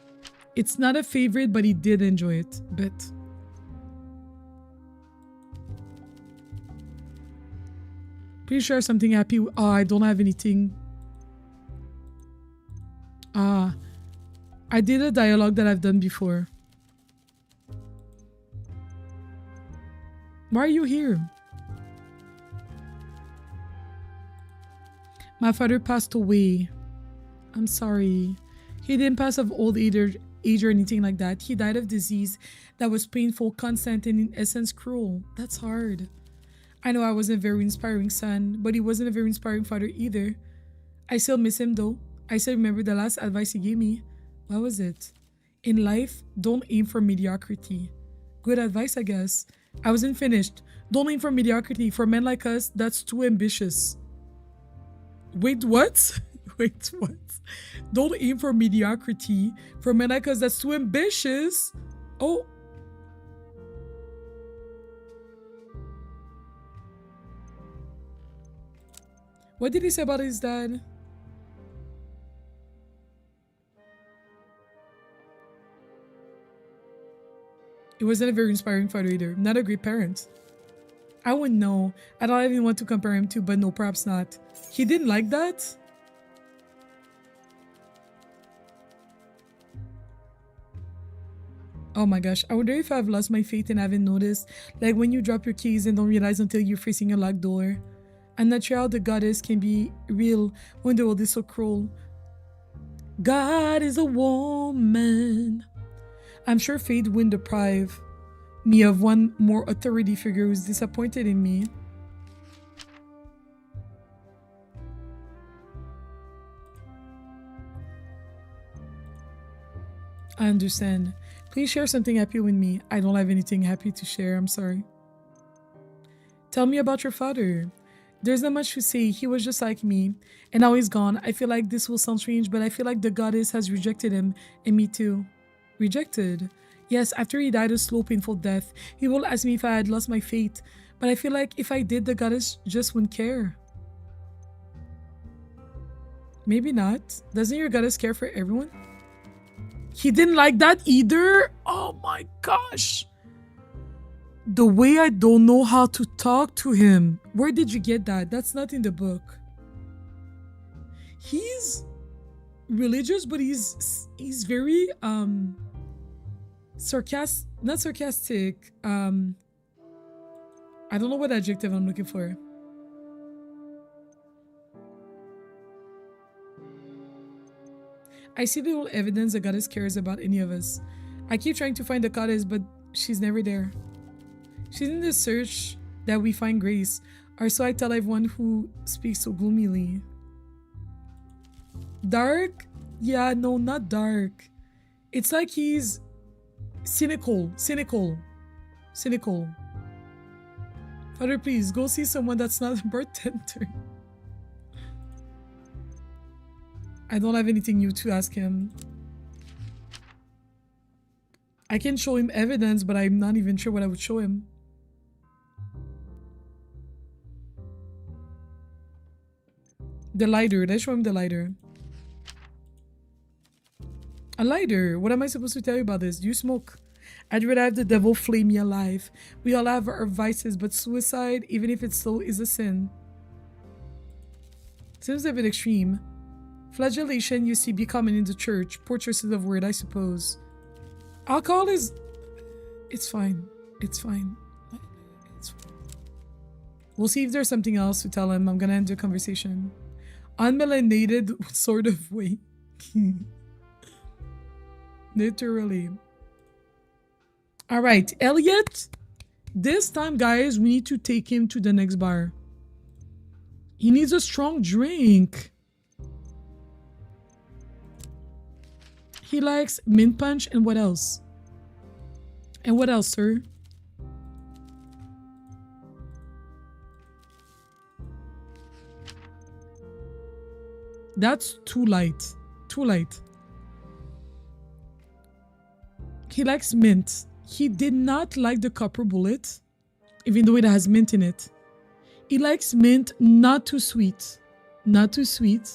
It's not a favorite, but he did enjoy it. Bet. Pretty sure something happy. Oh, I don't have anything. I did a dialogue that I've done before. Why are you here? My father passed away. I'm sorry. He didn't pass of old age or anything like that. He died of disease that was painful, constant, and in essence cruel. That's hard. I know I wasn't a very inspiring son, but he wasn't a very inspiring father either. I still miss him though. I still remember the last advice he gave me. What was it? In life, don't aim for mediocrity. Good advice, I guess. I wasn't finished. Don't aim for mediocrity. For men like us, that's too ambitious. Wait, what? Wait, what? Don't aim for mediocrity. For men like us, that's too ambitious. Oh. What did he say about his dad? He wasn't a very inspiring father either. Not a great parent. I wouldn't know. I don't even want to compare him to, but no, perhaps not. He didn't like that? Oh my gosh. I wonder if I've lost my faith and haven't noticed. Like when you drop your keys and don't realize until you're facing a locked door. I'm not sure how the goddess can be real when the world is so cruel. God is a woman. I'm sure fate wouldn't deprive me of one more authority figure who's disappointed in me. I understand. Please share something happy with me. I don't have anything happy to share. I'm sorry. Tell me about your father. There's not much to say. He was just like me. And now he's gone. I feel like this will sound strange, but I feel like the goddess has rejected him. And me too. Rejected? Yes, after he died a slow, painful death. He will ask me if I had lost my faith. But I feel like if I did, the goddess just wouldn't care. Maybe not. Doesn't your goddess care for everyone? He didn't like that either? Oh my gosh. The way I don't know how to talk to him. Where did you get that? That's not in the book. He's religious, but he's very sarcastic, not sarcastic. I don't know what adjective I'm looking for. I see little evidence the goddess cares about any of us. I keep trying to find the goddess, but she's never there. She's in the search that we find grace, or so I tell everyone who speaks so gloomily. Dark? Yeah, no, not dark. It's like he's cynical. Father, please, go see someone that's not a bartender. I don't have anything new to ask him. I can show him evidence, but I'm not even sure what I would show him. The lighter. Let's show him the lighter. A lighter? What am I supposed to tell you about this? Do you smoke? I'd rather have the devil flay me alive. We all have our vices, but suicide, even if it's slow, is a sin. Seems a bit extreme. Flagellation you see be common in the church. Poor choices of word, I suppose. Alcohol is... It's fine. It's fine. It's fine. We'll see if there's something else to tell him. I'm gonna end the conversation. Unmelanated sort of way. Literally. Alright, Elliot. This time, guys, we need to take him to the next bar. He needs a strong drink. He likes mint punch and what else? And what else, sir? That's too light. Too light. He likes mint. He did not like the copper bullet, even though it has mint in it. He likes mint, not too sweet. Not too sweet.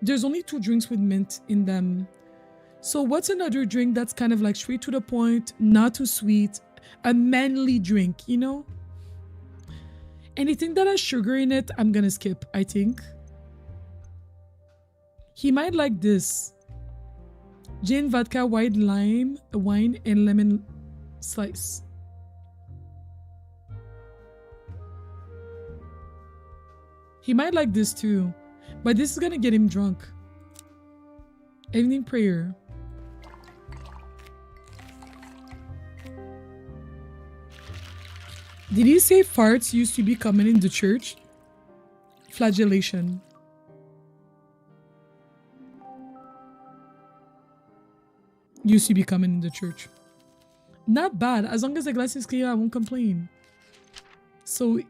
There's only 2 drinks with mint in them. So what's another drink that's kind of like straight to the point, not too sweet, a manly drink, you know? Anything that has sugar in it, I'm gonna skip, I think. He might like this. Gin, vodka, white lime, wine, and lemon slice. He might like this too. But this is gonna get him drunk. Evening prayer. Did he say farts used to be common in the church? Flagellation. Used to be common in the church. Not bad. As long as the glass is clear, I won't complain. So,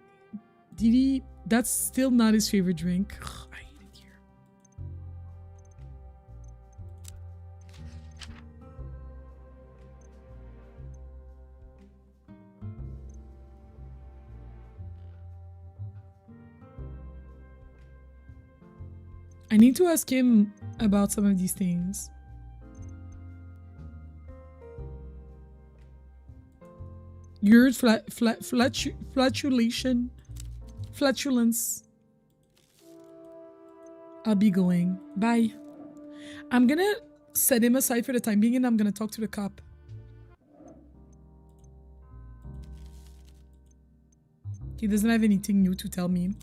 did he... That's still not his favorite drink. Ugh, I hate it here. I need to ask him about some of these things. Your flatulation. Flatulence. I'll be going. Bye. I'm gonna set him aside for the time being and I'm gonna talk to the cop. He doesn't have anything new to tell me.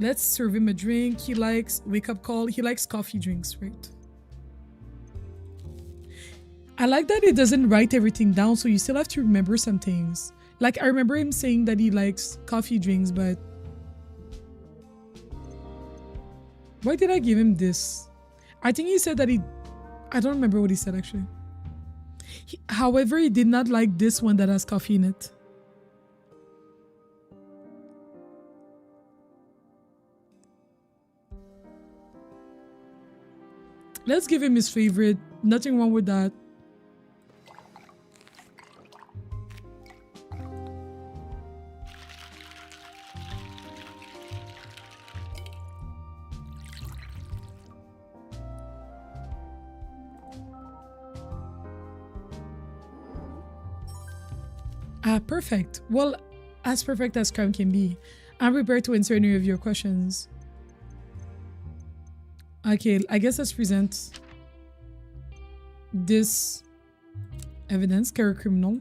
Let's serve him a drink. He likes wake-up call. He likes coffee drinks, right? I like that it doesn't write everything down, so you still have to remember some things. Like, I remember him saying that he likes coffee drinks, but... Why did I give him this? I think he said that I don't remember what he said actually. However, he did not like this one that has coffee in it. Let's give him his favorite. Nothing wrong with that. Perfect. Well, as perfect as crime can be. I'm prepared to answer any of your questions. Okay, I guess let's present this evidence. Character criminal.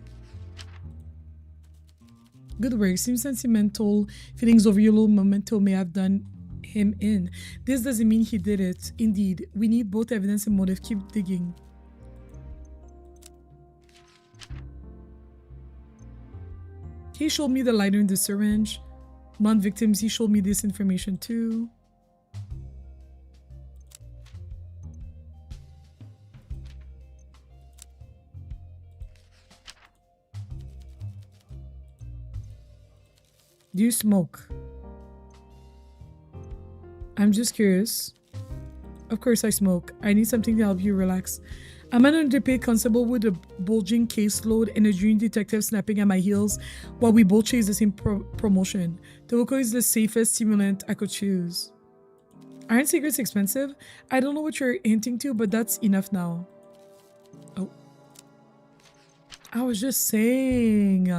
Good work. Seems sentimental feelings over your little memento may have done him in. This doesn't mean he did it. Indeed, we need both evidence and motive. Keep digging. He showed me the lighter in the syringe. Non-victims, he showed me this information too. Do you smoke? I'm just curious. Of course I smoke. I need something to help you relax. I'm an underpaid constable with a bulging caseload and a junior detective snapping at my heels while we both chase the same promotion. Tobacco is the safest stimulant I could choose. Aren't cigarettes expensive? I don't know what you're hinting to, but that's enough now. Oh. I was just saying.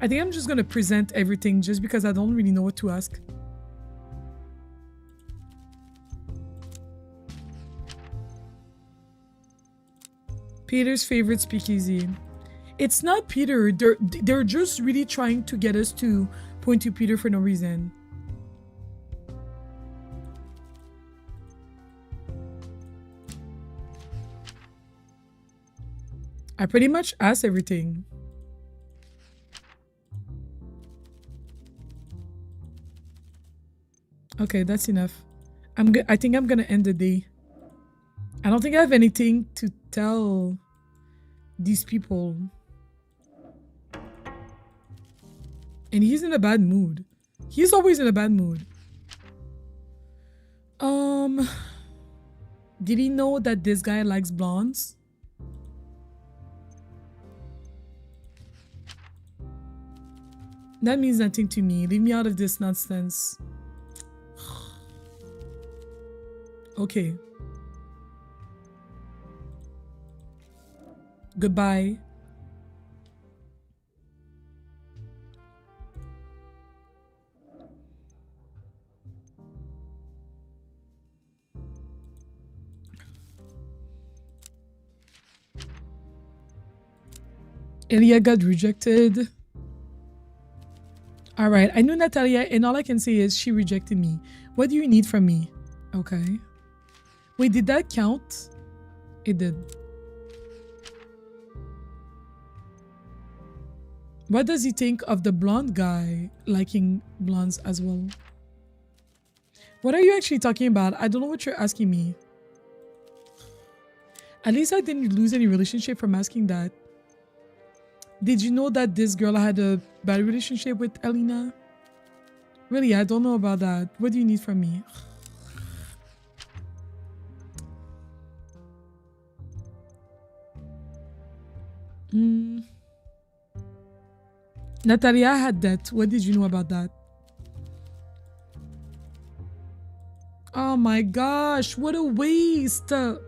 I think I'm just gonna present everything just because I don't really know what to ask. Peter's favorite speakeasy. It's not Peter. They're just really trying to get us to point to Peter for no reason. I pretty much asked everything. Okay, that's enough. I think I'm gonna end the day. I don't think I have anything to tell these people. And he's in a bad mood. He's always in a bad mood. Did he know that this guy likes blondes? That means nothing to me. Leave me out of this nonsense. Okay. Goodbye. Elia got rejected. All right, I knew Natalia, and all I can say is she rejected me. What do you need from me? Okay. Wait, did that count? It did. What does he think of the blonde guy liking blondes as well? What are you actually talking about? I don't know what you're asking me. At least I didn't lose any relationship from asking that. Did you know that this girl had a bad relationship with Elena? Really, I don't know about that. What do you need from me? Natalia had that. What did you know about that? Oh my gosh, what a waste. All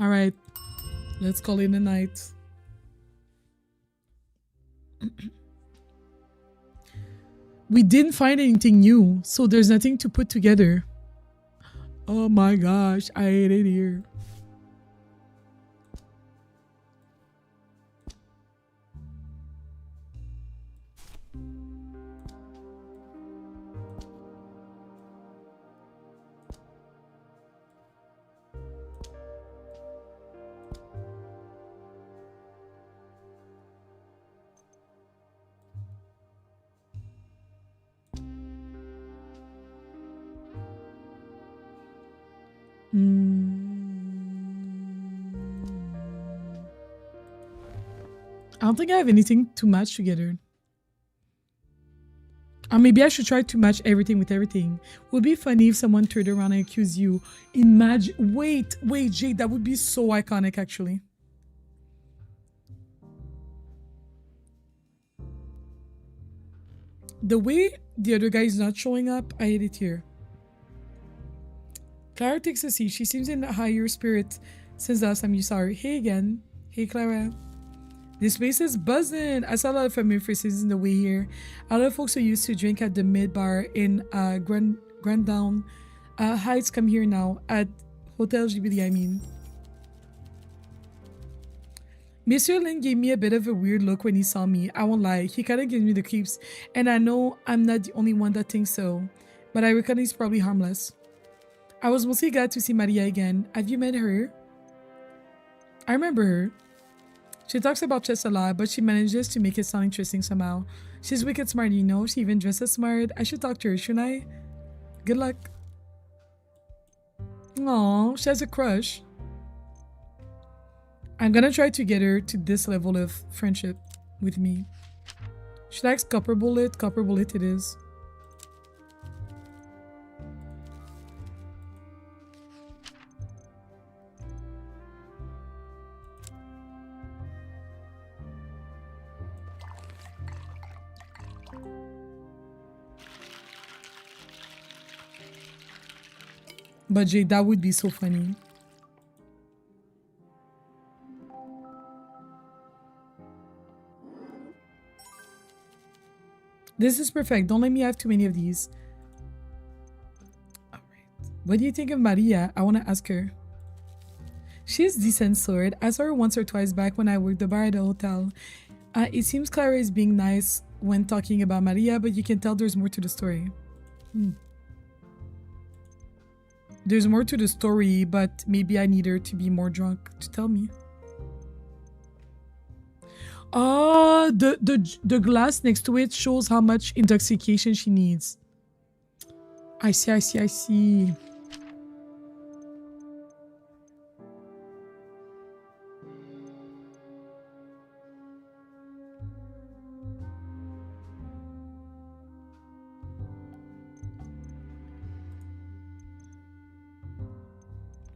right, let's call it a night. We didn't find anything new, so there's nothing to put together. Oh my gosh, I hate it here. I don't think I have anything to match together. Or maybe I should try to match everything with everything. Would be funny if someone turned around and accused you. Imagine. Wait, Jade, that would be so iconic, actually. The way the other guy is not showing up, I hate it here. Clara takes a seat. She seems in a higher spirit since last time you saw her. Hey again. Hey, Clara. This place is buzzing. I saw a lot of familiar faces in the way here. A lot of folks who used to drink at the mid bar in Grand Down Heights come here now. At Hotel GBD, I mean. Monsieur Lin gave me a bit of a weird look when he saw me. I won't lie. He kind of gives me the creeps. And I know I'm not the only one that thinks so. But I reckon he's probably harmless. I was mostly glad to see Maria again. Have you met her? I remember her. She talks about chess a lot, but she manages to make it sound interesting somehow. She's wicked smart, you know? She even dresses smart. I should talk to her, shouldn't I? Good luck. Aw, she has a crush. I'm gonna try to get her to this level of friendship with me. She likes copper bullet. Copper bullet it is. But Jay, that would be so funny. This is perfect. Don't let me have too many of these. All right. What do you think of Maria? I want to ask her. She has decent sword. I saw her once or twice back when I worked the bar at the hotel. It seems Clara is being nice when talking about Maria, but you can tell there's more to the story. There's more to the story, but maybe I need her to be more drunk to tell me. Oh, the glass next to it shows how much intoxication she needs. I see.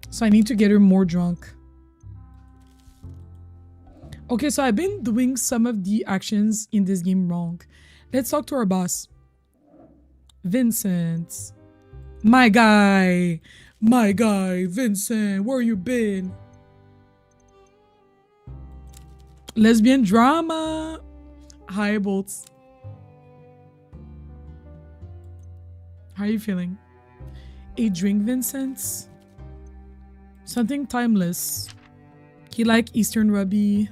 So I need to get her more drunk. Okay, so I've been doing some of the actions in this game wrong. Let's talk to our boss. Vincent. My guy, Vincent, where you been? Lesbian drama. Hi, Bolts. How are you feeling? A drink, Vincent? Something timeless. He like Eastern Ruby.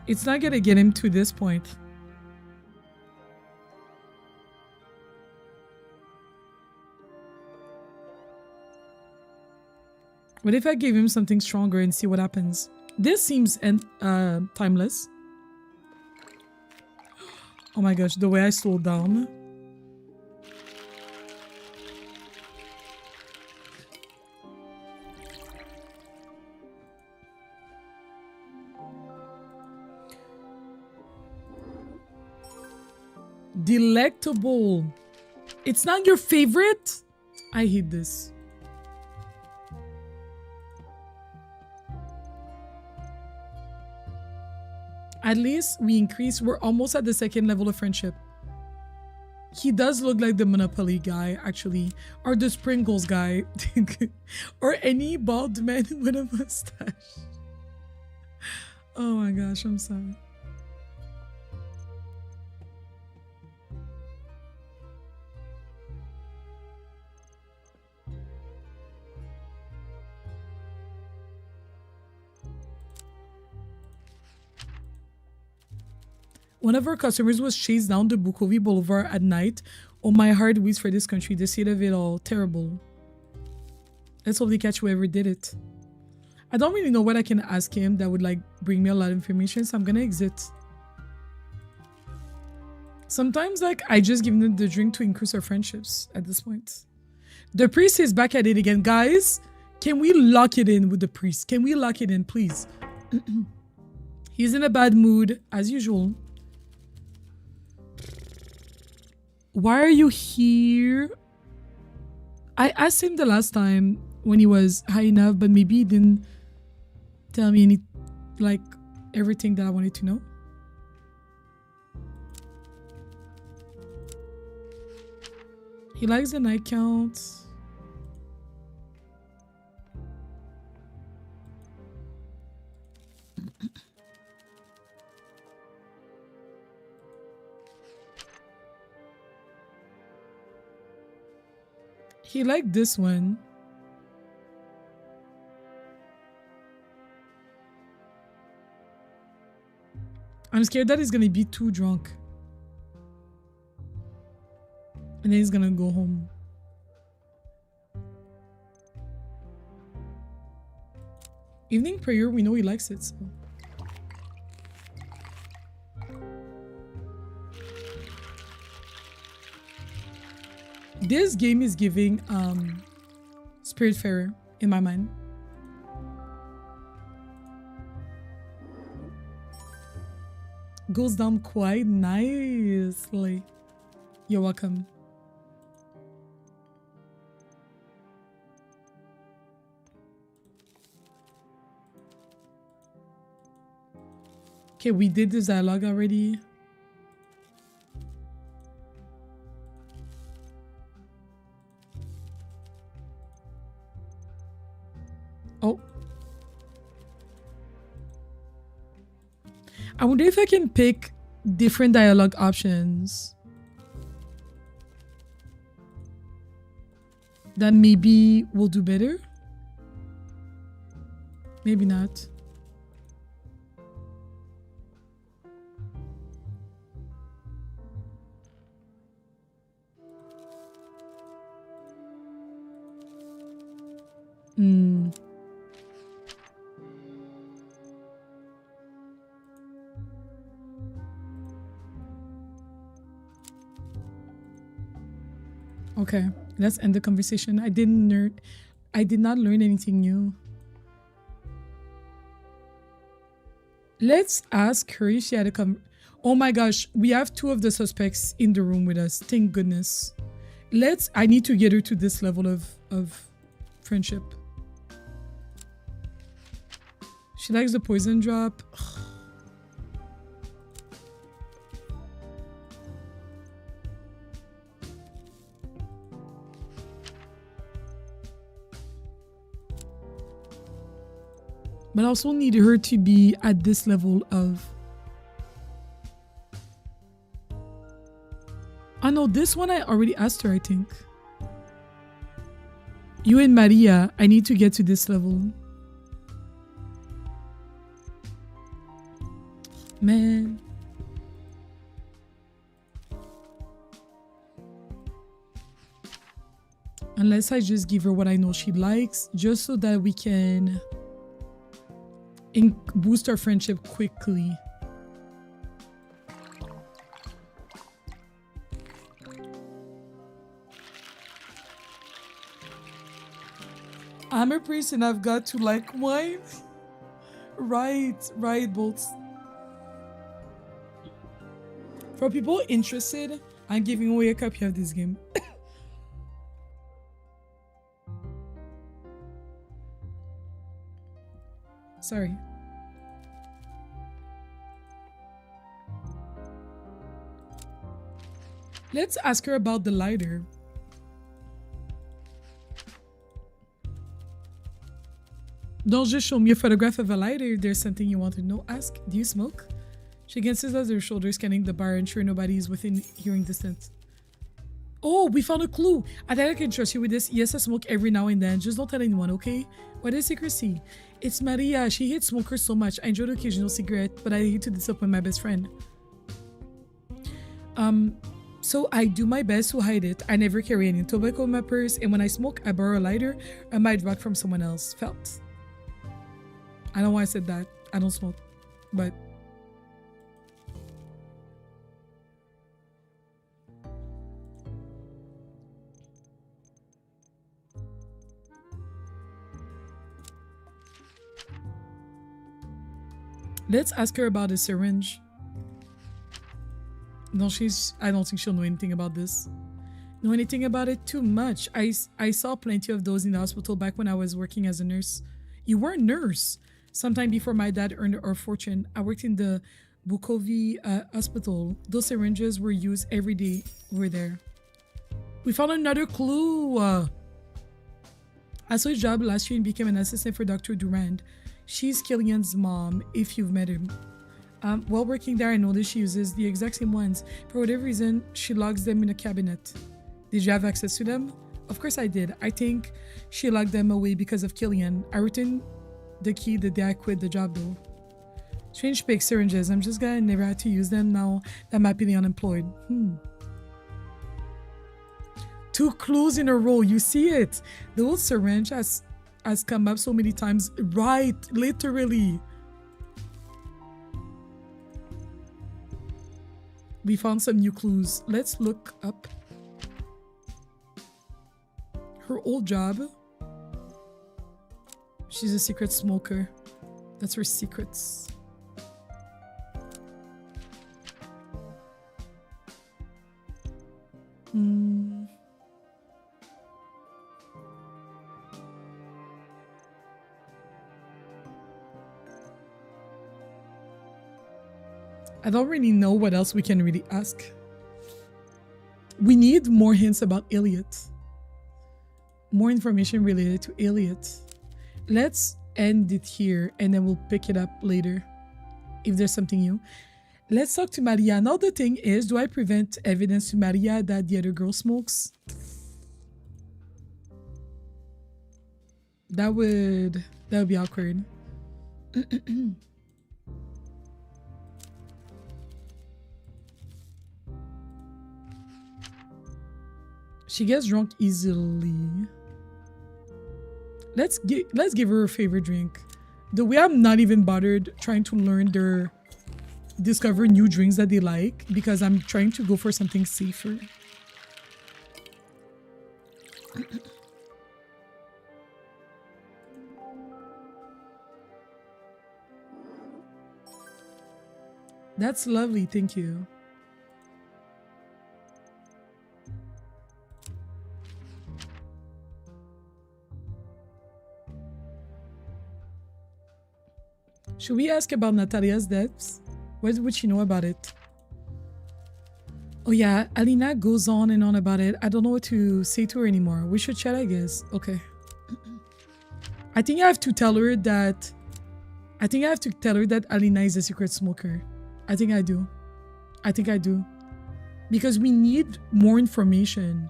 It's not gonna get him to this point. What if I gave him something stronger and see what happens? This seems timeless. Oh my gosh, the way I slowed down. Delectable. It's not your favorite? I hate this. At least we increase. We're almost at the second level of friendship. He does look like the Monopoly guy, actually. Or the Sprinkles guy. Or any bald man with a mustache. Oh my gosh, I'm sorry. One of our customers was chased down the Bukovi Boulevard at night. Oh, my heart weeps for this country. The state of it all. Terrible. Let's hope they catch whoever did it. I don't really know what I can ask him that would like bring me a lot of information, so I'm gonna exit. Sometimes, like, I just give them the drink to increase our friendships at this point. The priest is back at it again. Guys, can we lock it in with the priest? Can we lock it in, please? He's in a bad mood, as usual. Why are you here? I asked him the last time when he was high enough, but maybe he didn't tell me any, like, everything that I wanted to know. He likes the night count. He liked this one. I'm scared that he's gonna be too drunk. And then he's gonna go home. Evening prayer, we know he likes it, so. This game is giving Spiritfarer in my mind. Goes down quite nicely. You're welcome. Okay, we did this dialogue already. Oh. I wonder if I can pick different dialogue options. That maybe will do better. Maybe not. Okay, let's end the conversation. I did not learn anything new. Let's ask her if she had a oh my gosh, we have 2 of the suspects in the room with us. Thank goodness. I need to get her to this level of friendship. She likes the poison drop. But I also need her to be at this level of... Oh no, this one I already asked her, I think. You and Maria, I need to get to this level. Man. Unless I just give her what I know she likes, just so that we can boost our friendship quickly. I'm a priest and I've got to like wine. Right, Bolts. For people interested, I'm giving away a copy of this game. Sorry. Let's ask her about the lighter. Don't just show me a photograph of a lighter. If there's something you want to know, ask. Do you smoke? She glances at her shoulder, scanning the bar, ensure nobody is within hearing distance. Oh, we found a clue. I think I can trust you with this. Yes, I smoke every now and then. Just don't tell anyone, okay? What is secrecy? It's Maria. She hates smokers so much. I enjoy the occasional cigarette, but I hate to disappoint my best friend. So I do my best to hide it. I never carry any tobacco in my purse, and when I smoke, I borrow a lighter or might rock from someone else. Felt. I don't know why I said that. I don't smoke, but... Let's ask her about the syringe. No, I don't think she'll know anything about this. Know anything about it? Too much. I saw plenty of those in the hospital back when I was working as a nurse. You were a nurse. Sometime before my dad earned our fortune, I worked in the Bukovi hospital. Those syringes were used every day over there. We found another clue. I saw his job last year and became an assistant for Dr. Durand. She's Killian's mom, if you've met him. While working there, I noticed she uses the exact same ones. For whatever reason, she logs them in a cabinet. Did you have access to them? Of course I did. I think she locked them away because of Killian. I returned the key the day I quit the job though. Strange fake syringes. I'm just glad I never had to use them now that I'm happily unemployed. 2 clues in a row. You see it. The old syringe has come up so many times. Right. Literally. We found some new clues. Let's look up her old job. She's a secret smoker. That's her secrets. I don't really know what else we can really ask. We need more hints about Elliot. More information related to Elliot. Let's end it here and then we'll pick it up later if there's something new. Let's talk to Maria. Now the thing is, do I prevent evidence to Maria that the other girl smokes? That would be awkward. She gets drunk easily. Let's give her a favorite drink. The way I'm not even bothered trying to discover new drinks that they like because I'm trying to go for something safer. That's lovely, thank you. Should we ask about Natalia's deaths? What would she know about it? Oh yeah, Alina goes on and on about it. I don't know what to say to her anymore. We should chat, I guess. Okay. I think I have to tell her that Alina is a secret smoker. I think I do. Because we need more information.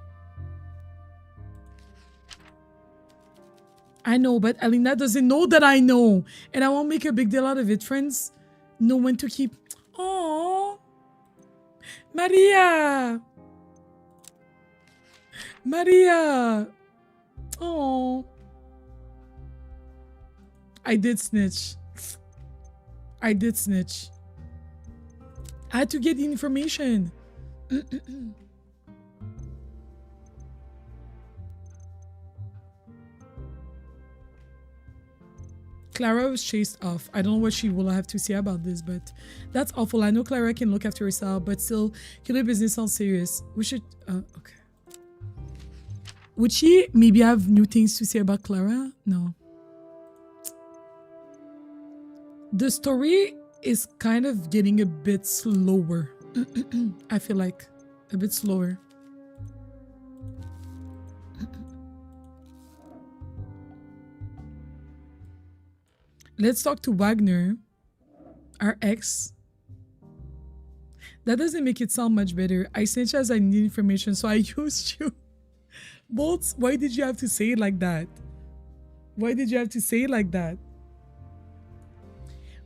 I know, but Alina doesn't know that I know. And I won't make a big deal out of it. Friends know when to keep... Oh, Maria! Maria! Oh. I did snitch. I had to get the information. Clara was chased off. I don't know what she will have to say about this, but that's awful. I know Clara can look after herself, but still, killer business sounds serious. We should... okay. Would she maybe have new things to say about Clara? No. The story is kind of getting a bit slower. I feel like a bit slower. Let's talk to Wagner, our ex. That doesn't make it sound much better. I sent you as I need information, so I used you. Bolts, why did you have to say it like that?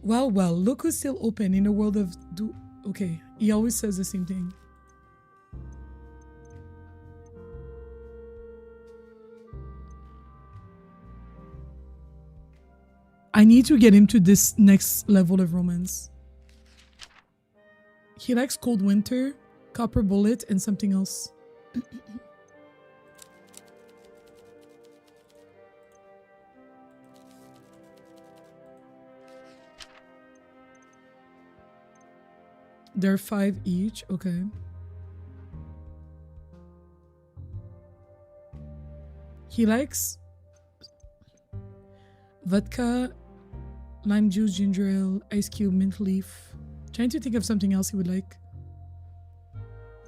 Well, look who's still open in a world of... Okay, he always says the same thing. I need to get him to this next level of romance. He likes Cold Winter, Copper Bullet, and something else. They're 5 each. Okay. He likes vodka, lime juice, ginger ale, ice cube, mint leaf. Trying to think of something else he would like.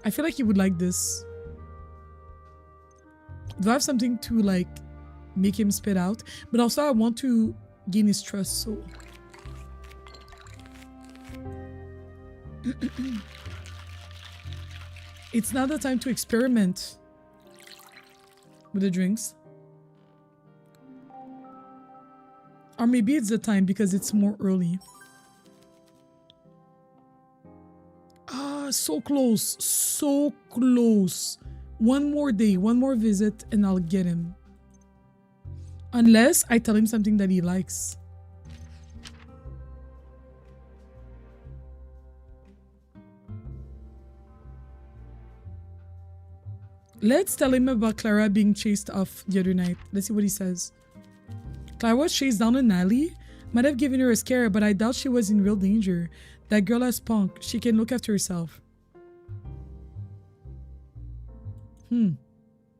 I feel like he would like this. Do I have something to like make him spit out? But also I want to gain his trust, so it's now the time to experiment with the drinks. Or maybe it's the time because it's more early. Ah, so close. So close. One more day, one more visit, and I'll get him. Unless I tell him something that he likes. Let's tell him about Clara being chased off the other night. Let's see what he says. Clara was chased down an alley. Might have given her a scare, but I doubt she was in real danger. That girl has spunk. She can look after herself.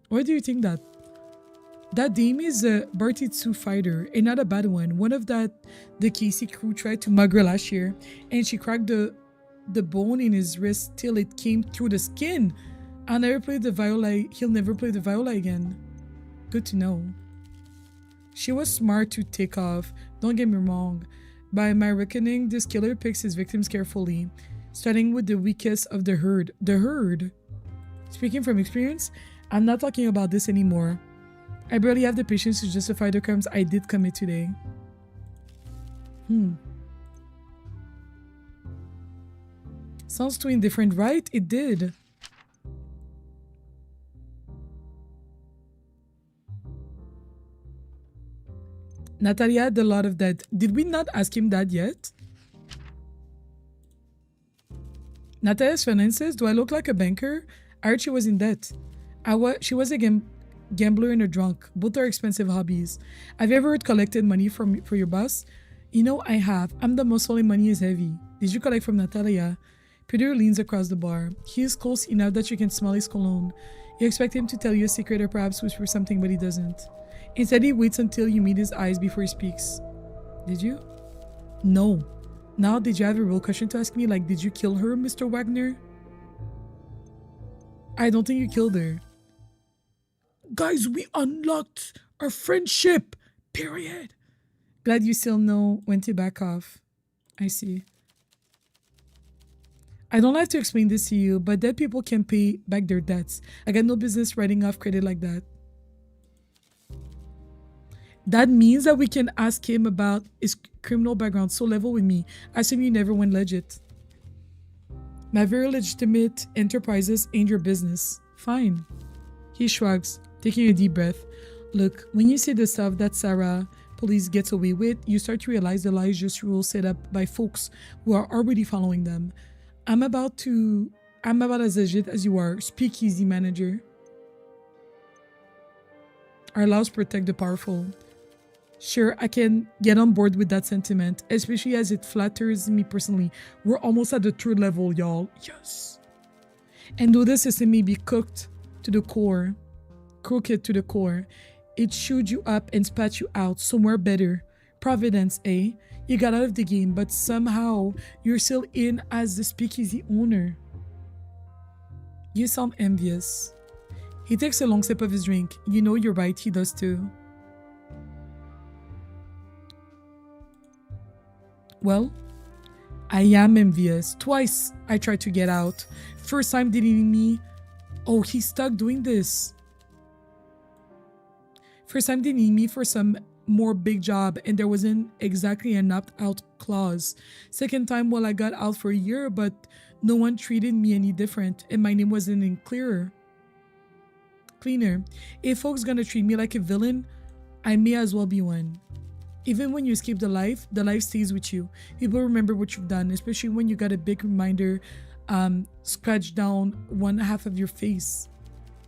Why do you think that? That dame is a Bartitsu fighter, and not a bad one. One of the Casey crew tried to mug her last year, and she cracked the bone in his wrist till it came through the skin. I'll never play the viola. He'll never play the viola again. Good to know. She was smart to take off. Don't get me wrong. By my reckoning, this killer picks his victims carefully, starting with the weakest of the herd. The herd? Speaking from experience, I'm not talking about this anymore. I barely have the patience to justify the crimes I did commit today. Sounds too indifferent, right? It did. Natalia had a lot of debt. Did we not ask him that yet? Natalia's finances? Do I look like a banker? I heard she was in debt. She was a gambler and a drunk. Both are expensive hobbies. Have you ever collected money for your boss? You know, I have. I'm the most only money is heavy. Did you collect from Natalia? Peter leans across the bar. He is close enough that you can smell his cologne. You expect him to tell you a secret or perhaps whisper something, but he doesn't. Instead, he waits until you meet his eyes before he speaks. Did you? No. Now, did you have a real question to ask me? Like, did you kill her, Mr. Wagner? I don't think you killed her. Guys, we unlocked our friendship. Period. Glad you still know when to back off. I see. I don't have to explain this to you, but dead people can pay back their debts. I got no business writing off credit like that. That means that we can ask him about his criminal background. So level with me. I assume you never went legit. My very legitimate enterprises ain't your business. Fine. He shrugs, taking a deep breath. Look, when you see the stuff that Sarah police gets away with, you start to realize the lies just rules set up by folks who are already following them. I'm about as legit as you are. Speakeasy manager. Our laws protect the powerful. Sure, I can get on board with that sentiment, especially as it flatters me personally. We're almost at the 3rd level, y'all. Yes. And though the system may be crooked to the core, it chewed you up and spat you out somewhere better. Providence, eh? You got out of the game, but somehow you're still in as the speakeasy owner. You sound envious. He takes a long sip of his drink. You know you're right, he does too. Well, I am envious. Twice I tried to get out. First time deleting me. Oh, he's stuck doing this. First time deleting me for some more big job and there wasn't exactly an opt-out clause. Second time, well, I got out for a year, but no one treated me any different and my name wasn't any cleaner. If folks gonna treat me like a villain, I may as well be one. Even when you escape the life stays with you. People remember what you've done, especially when you got a big reminder scratched down one half of your face.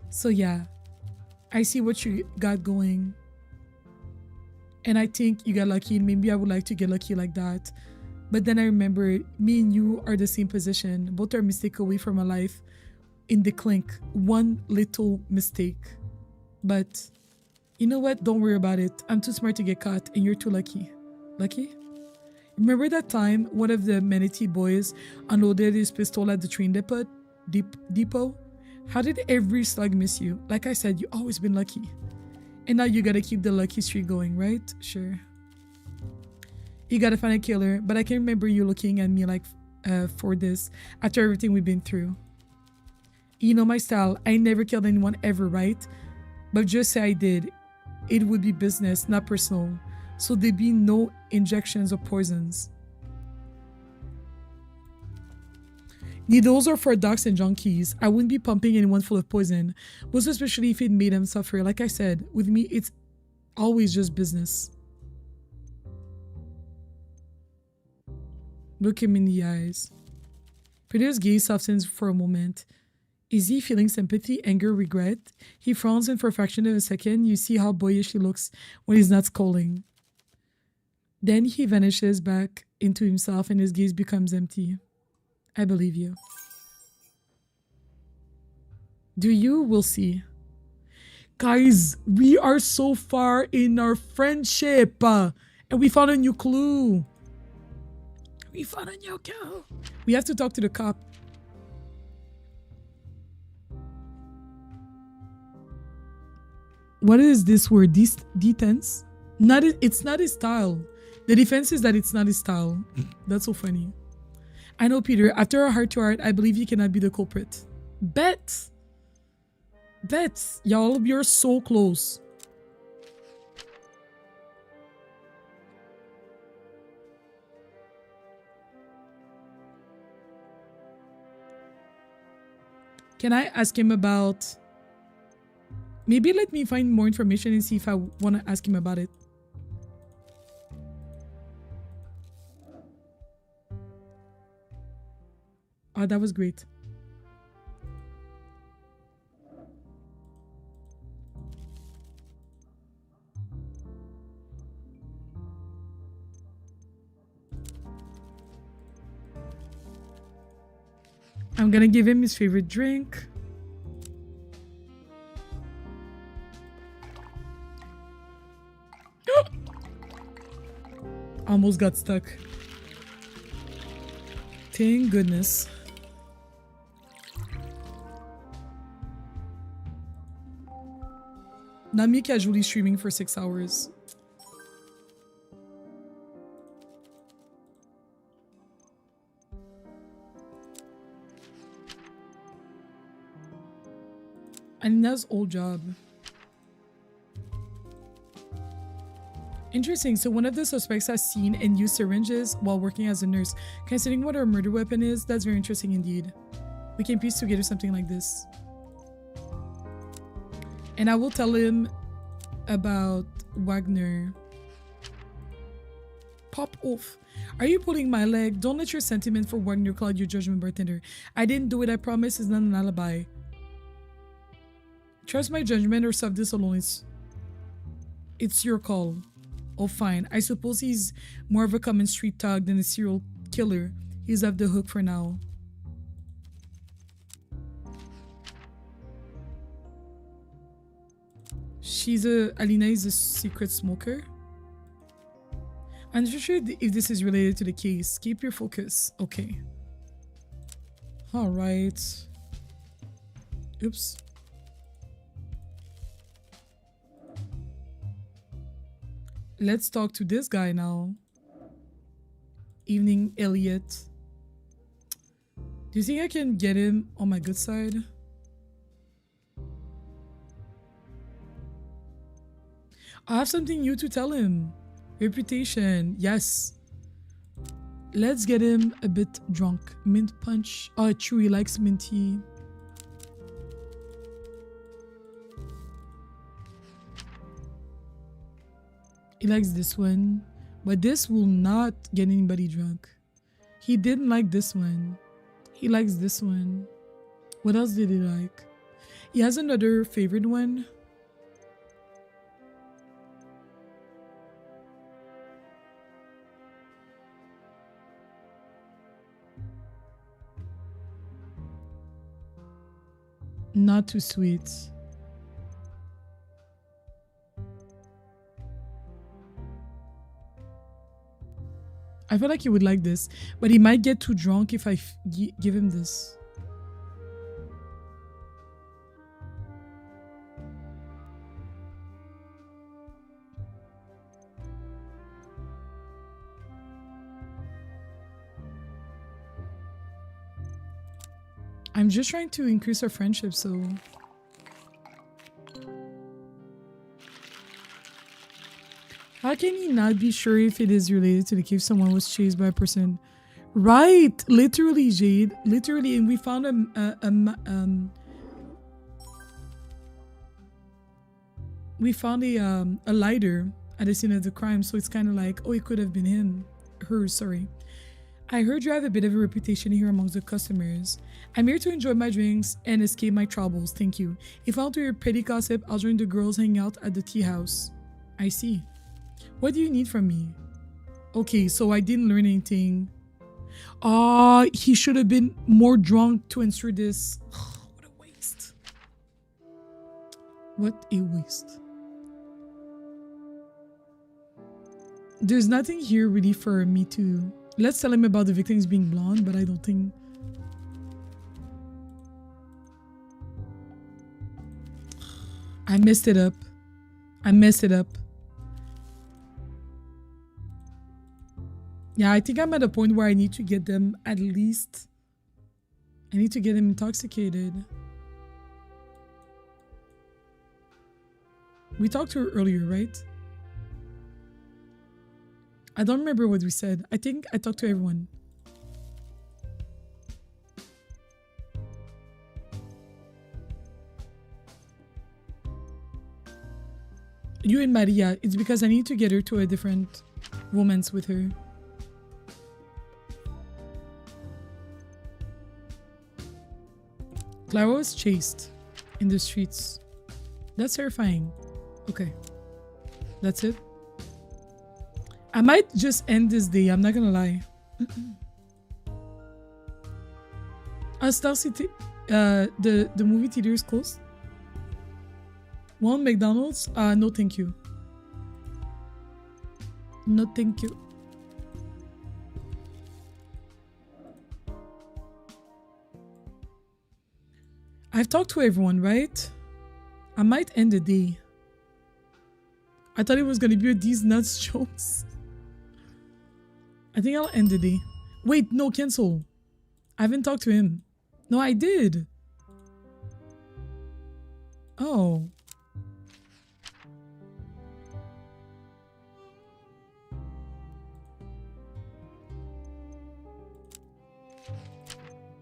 So yeah, I see what you got going. And I think you got lucky, and maybe I would like to get lucky like that. But then I remember me and you are the same position. Both are a mistake away from a life in the clink. One little mistake. But you know what? Don't worry about it. I'm too smart to get caught and you're too lucky. Lucky? Remember that time one of the Manatee boys unloaded his pistol at the train depot? How did every slug miss you? Like I said, you always been lucky. And now you gotta keep the lucky streak going, right? Sure. You gotta find a killer, but I can remember you looking at me like for this after everything we've been through. You know my style. I never killed anyone ever, right? But just say I did. It would be business, not personal. So there'd be no injections or poisons. Needles are for dogs and junkies. I wouldn't be pumping anyone full of poison, most especially if it made them suffer. Like I said, with me, it's always just business. Look him in the eyes. Peter's gaze softens for a moment. Is he feeling sympathy, anger, regret? He frowns, and for a fraction of a second, you see how boyish he looks when he's not scolding. Then he vanishes back into himself and his gaze becomes empty. I believe you. Do you? We'll see. Guys, we are so far in our friendship and we found a new clue. We found a new clue. We have to talk to the cop. What is this word? Detents? It's not his style. The defense is that it's not his style. That's so funny. I know, Peter. After a heart-to-heart, I believe you cannot be the culprit. Bet. Y'all, you're so close. Can I ask him about... Maybe let me find more information and see if I want to ask him about it. Oh, that was great. I'm gonna give him his favorite drink. Almost got stuck. Thank goodness. Not me casually streaming for 6 hours. And that's old job. Interesting. So one of the suspects has seen and used syringes while working as a nurse. Considering what our murder weapon is, that's very interesting indeed. We can piece together something like this. And I will tell him about Wagner. Pop off. Are you pulling my leg? Don't let your sentiment for Wagner cloud your judgment, bartender. I didn't do it, I promise. It's not an alibi. Trust my judgment or solve this alone. It's your call. Oh, fine. I suppose he's more of a common street thug than a serial killer. He's off the hook for now. Alina is a secret smoker. I'm not sure if this is related to the case. Keep your focus. Okay. Alright. Oops. Let's talk to this guy now. Evening, Elliot. Do you think I can get him on my good side? I have something new to tell him. Reputation. Yes. Let's get him a bit drunk. Mint punch. Oh, true. He likes minty. He likes this one. But this will not get anybody drunk. He didn't like this one. He likes this one. What else did he like? He has another favorite one. Not too sweet. I feel like he would like this, but he might get too drunk if I give him this. I'm just trying to increase our friendship, so... How can he not be sure if it is related to the cave someone was chased by a person? Right! Literally, Jade. Literally, and we found a lighter at the scene of the crime, so it's kind of like, oh, it could have been him. Her, sorry. I heard you have a bit of a reputation here amongst the customers. I'm here to enjoy my drinks and escape my troubles, thank you. If I want to hear petty gossip, I'll join the girls hanging out at the tea house. I see. What do you need from me? Okay, so I didn't learn anything. He should have been more drunk to answer this. What a waste. What a waste. There's nothing here really for me to... Let's tell him about the victims being blonde, but I don't think... I messed it up. I messed it up. Yeah, I think I'm at a point where I need to get them at least... I need to get them intoxicated. We talked to her earlier, right? I don't remember what we said. I think I talked to everyone. You and Maria, it's because I need to get her to a different romance with her. Clara was chased in the streets. That's terrifying. Okay. That's it. I might just end this day, I'm not gonna lie. Star City, the movie theater is closed. One McDonald's? No thank you. No thank you. I've talked to everyone, right? I might end the day. I thought it was gonna be these nuts jokes. I think I'll end the day. Wait, no, cancel. I haven't talked to him. No, I did. Oh.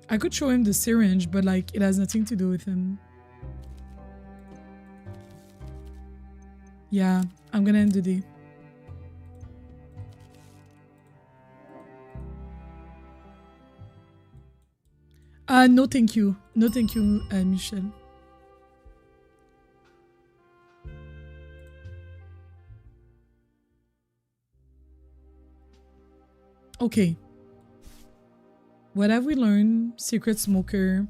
I could show him the syringe, but like it has nothing to do with him. Yeah, I'm gonna end the day. No thank you. No thank you, Michelle. Okay. What have we learned? Secret smoker.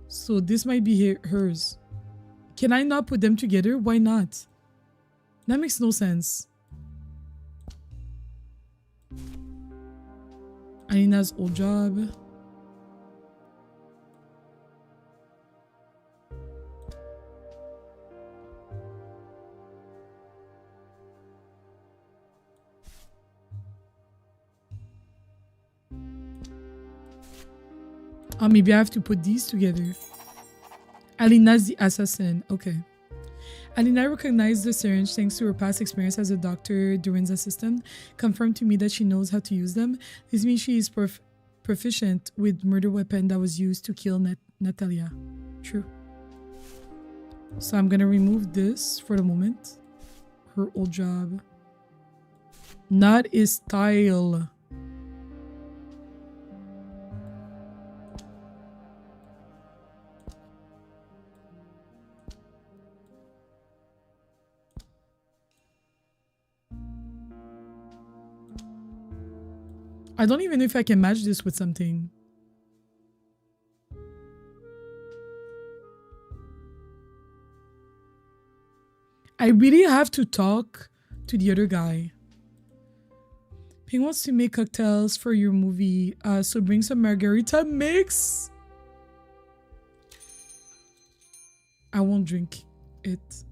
So this might be hers. Can I not put them together? Why not? That makes no sense. Alina's old job. Oh, maybe I have to put these together. Alina's the assassin. Okay. Alina recognized the syringe thanks to her past experience as a doctor, Durin's assistant, confirmed to me that she knows how to use them. This means she is proficient with murder weapon that was used to kill Natalia. True. So I'm gonna remove this for the moment. Her old job. Not his style. I don't even know if I can match this with something. I really have to talk to the other guy. Ping wants to make cocktails for your movie, so bring some margarita mix. I won't drink it.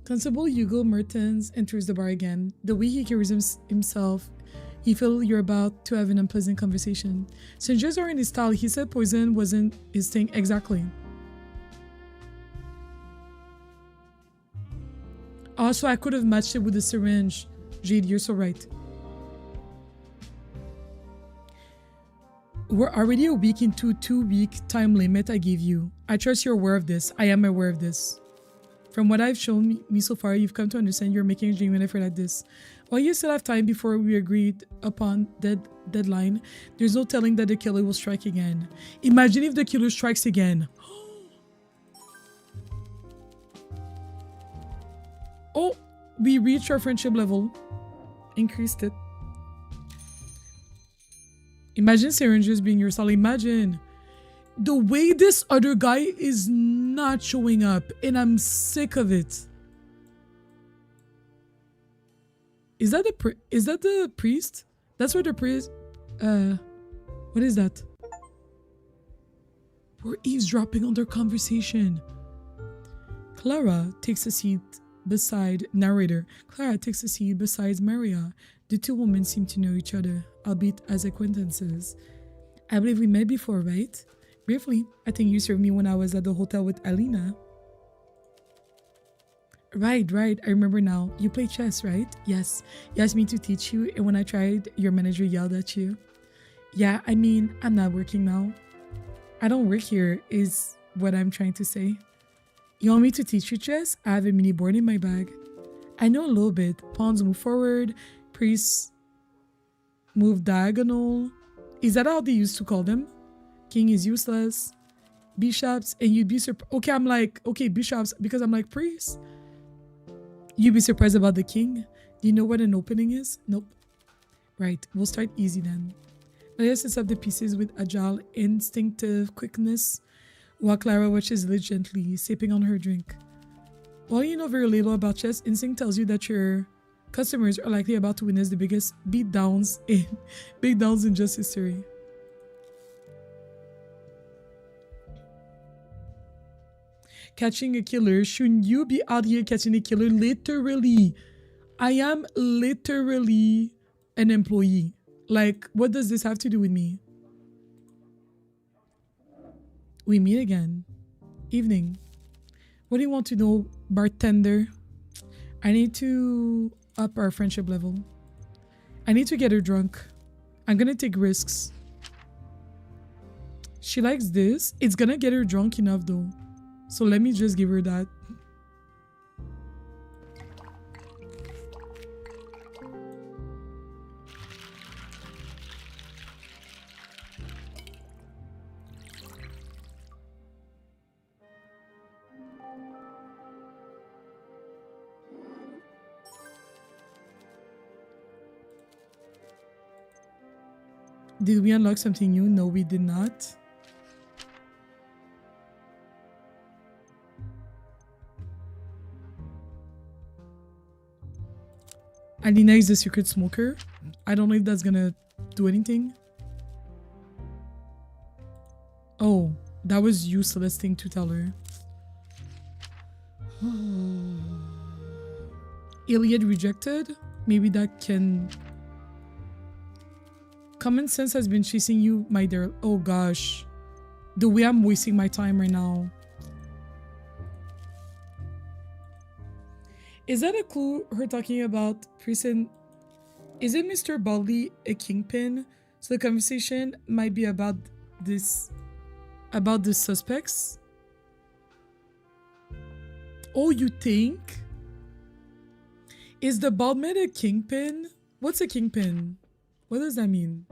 Constable Hugo Mertens enters the bar again. The way he carries himself, you feel you're about to have an unpleasant conversation. Strangers are in his style. He said poison wasn't his thing exactly. Also, I could have matched it with a syringe. Jade, you're so right. We're already a week into a 2-week time limit I gave you. I trust you're aware of this. I am aware of this. From what I've shown me so far, you've come to understand you're making a genuine effort at this. While you still have time before we agreed upon deadline, there's no telling that the killer will strike again. Imagine if the killer strikes again. Oh, we reached our friendship level. Increased it. Imagine syringes being your style. Imagine the way this other guy is not showing up, and I'm sick of it. Is that the priest? That's what the priest. What is that? We're eavesdropping on their conversation. Clara takes a seat beside narrator. Clara takes a seat beside Maria. The two women seem to know each other, albeit as acquaintances. I believe we met before, right? Briefly, I think you served me when I was at the hotel with Alina. Right. I remember now. You play chess, right? Yes. You asked me to teach you, and when I tried, your manager yelled at you. Yeah, I mean, I'm not working now. I don't work here, is what I'm trying to say. You want me to teach you chess? I have a mini board in my bag. I know a little bit. Pawns move forward. Priests move diagonal. Is that how they used to call them? King is useless. Bishops, and you'd be surprised. Okay, I'm like, okay, bishops, because I'm like, priests. You'd be surprised about the king. Do you know what an opening is? Nope. Right, we'll start easy then. Nadia sets up the pieces with agile, instinctive quickness, while Clara watches diligently, sipping on her drink. While you know very little about chess, instinct tells you that your customers are likely about to witness the biggest beatdowns in just history. Catching a killer. Shouldn't you be out here catching a killer? Literally. I am literally an employee. Like, what does this have to do with me? We meet again. Evening. What do you want to know, bartender? I need to up our friendship level. I need to get her drunk. I'm gonna take risks. She likes this. It's gonna get her drunk enough though. So let me just give her that. Did we unlock something new? No, we did not. Alina is the secret smoker. I don't know if that's gonna do anything. Oh, that was useless thing to tell her. Iliad rejected? Maybe that can... Common sense has been chasing you, my dear. Oh gosh. The way I'm wasting my time right now. Is that a clue her talking about prison? Is it Mr. Baldley a kingpin? So the conversation might be about this, about the suspects. Oh, you think? Is the baldman a kingpin? What's a kingpin? What does that mean?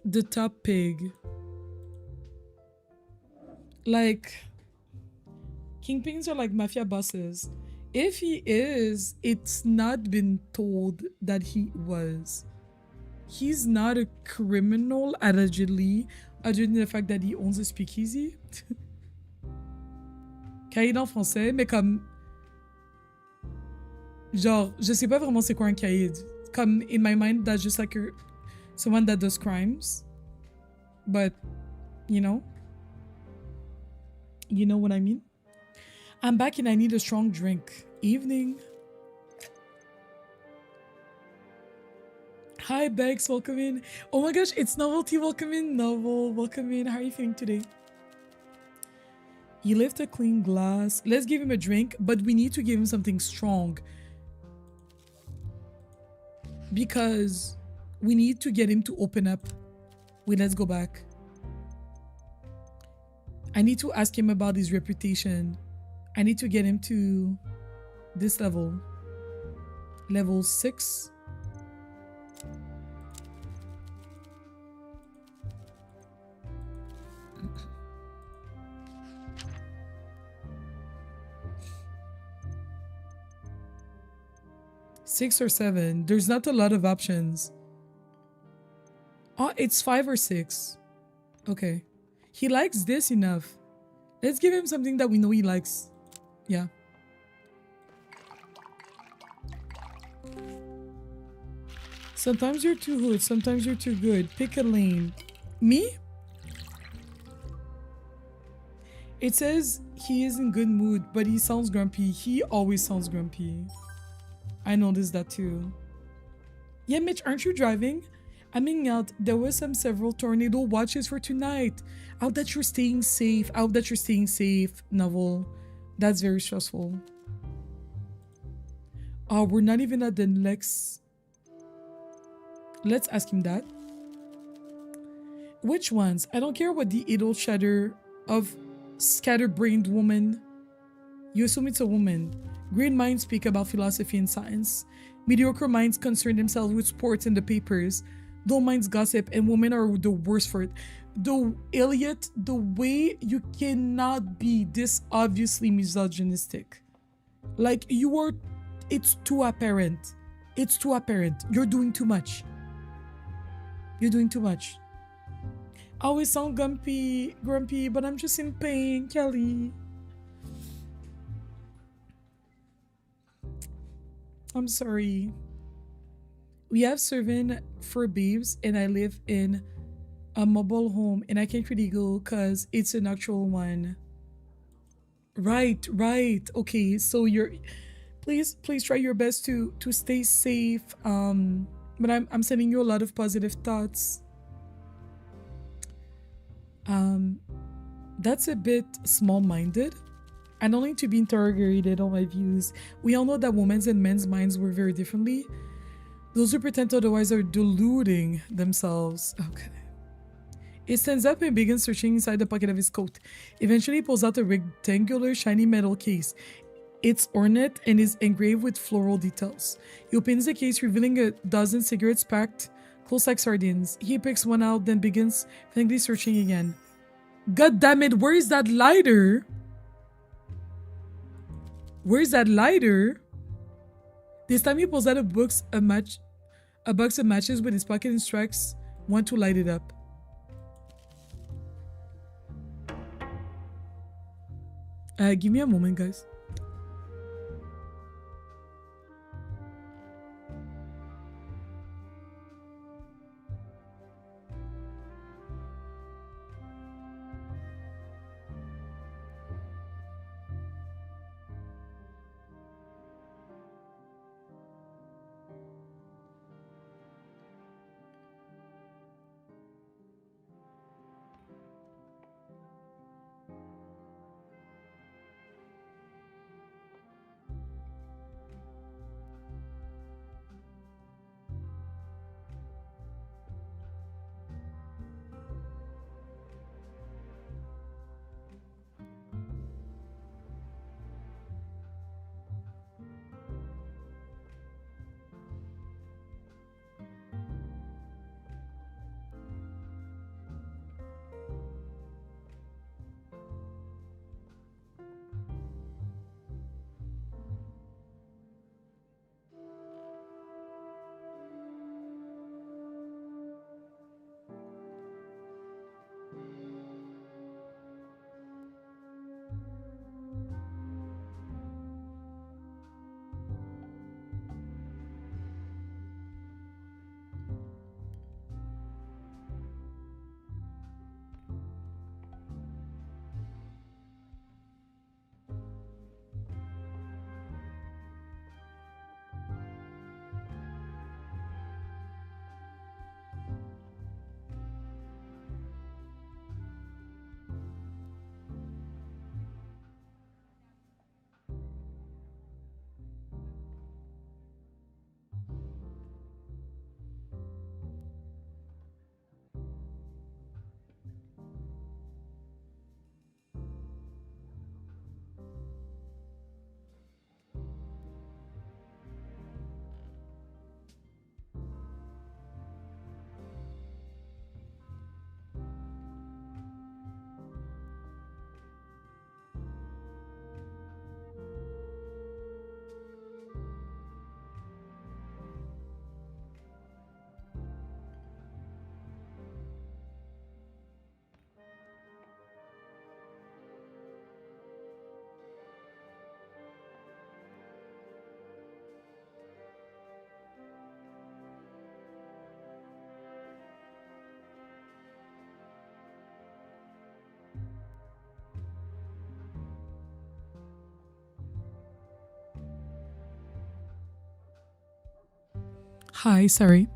The top pig. Like, kingpins are like mafia bosses. If he is, it's not been told that he was. He's not a criminal, allegedly, other than the fact that he owns a speakeasy. Cahier en français, mais comme. Genre, je sais pas vraiment c'est quoi un cahier. Comme, in my mind, that's just like someone that does crimes. But, you know? You know what I mean? I'm back and I need a strong drink. Evening. Hi, Bex. Welcome in. Oh my gosh, it's Novelty. Welcome in, Novel. Welcome in. How are you feeling today? He left a clean glass. Let's give him a drink, but we need to give him something strong. Because we need to get him to open up. Wait, let's go back. I need to ask him about his reputation. I need to get him to this level. Level 6. Six or 7. There's not a lot of options. Oh, it's 5 or 6. Okay. He likes this enough. Let's give him something that we know he likes. Yeah. Sometimes you're too hood, sometimes you're too good. Pick a lane. Me? It says he is in good mood, but he sounds grumpy. He always sounds grumpy. I noticed that too. Yeah, Mitch, aren't you driving? I'm hanging out. There was several tornado watches for tonight. Out that you're staying safe. Out that you're staying safe, Novel. That's very stressful. Oh, we're not even at the next. Let's ask him that. Which ones? I don't care what the idle chatter of scatterbrained woman. You assume it's a woman. Great minds speak about philosophy and science. Mediocre minds concern themselves with sports and the papers. Dull minds gossip, and women are the worst for it. Though, Elliot, the way you cannot be this obviously misogynistic. Like, you are... It's too apparent. It's too apparent. You're doing too much. You're doing too much. I always sound grumpy, but I'm just in pain, Kelly. I'm sorry. We have servant for babes and I live in a mobile home and I can't really go because it's an actual one. Right. Okay, so you're please try your best to stay safe. But I'm sending you a lot of positive thoughts. That's a bit small-minded. I don't need to be interrogated on my views. We all know that women's and men's minds work very differently. Those who pretend otherwise are deluding themselves. Okay. He stands up and begins searching inside the pocket of his coat. Eventually he pulls out a rectangular shiny metal case. It's ornate and is engraved with floral details. He opens the case, revealing a dozen cigarettes packed close like sardines. He picks one out, then begins frankly searching again. God damn it, where is that lighter? Where's that lighter? This time he pulls out a box of matches with his pocket and strikes one to light it up. Give me a moment, guys. Hi, sorry.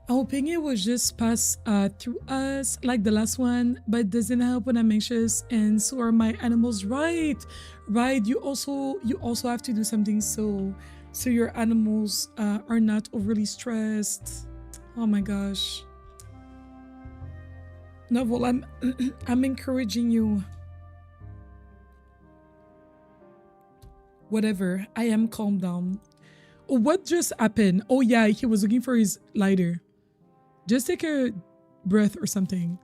I'm hoping it will just pass through us like the last one, but it doesn't help when I'm anxious, and so are my animals. Right, right. You also have to do something so your animals are not overly stressed. Oh my gosh. Novel, I'm I'm encouraging you. Whatever. I am calm down. Oh, what just happened? Oh yeah, he was looking for his lighter. Just take a breath or something.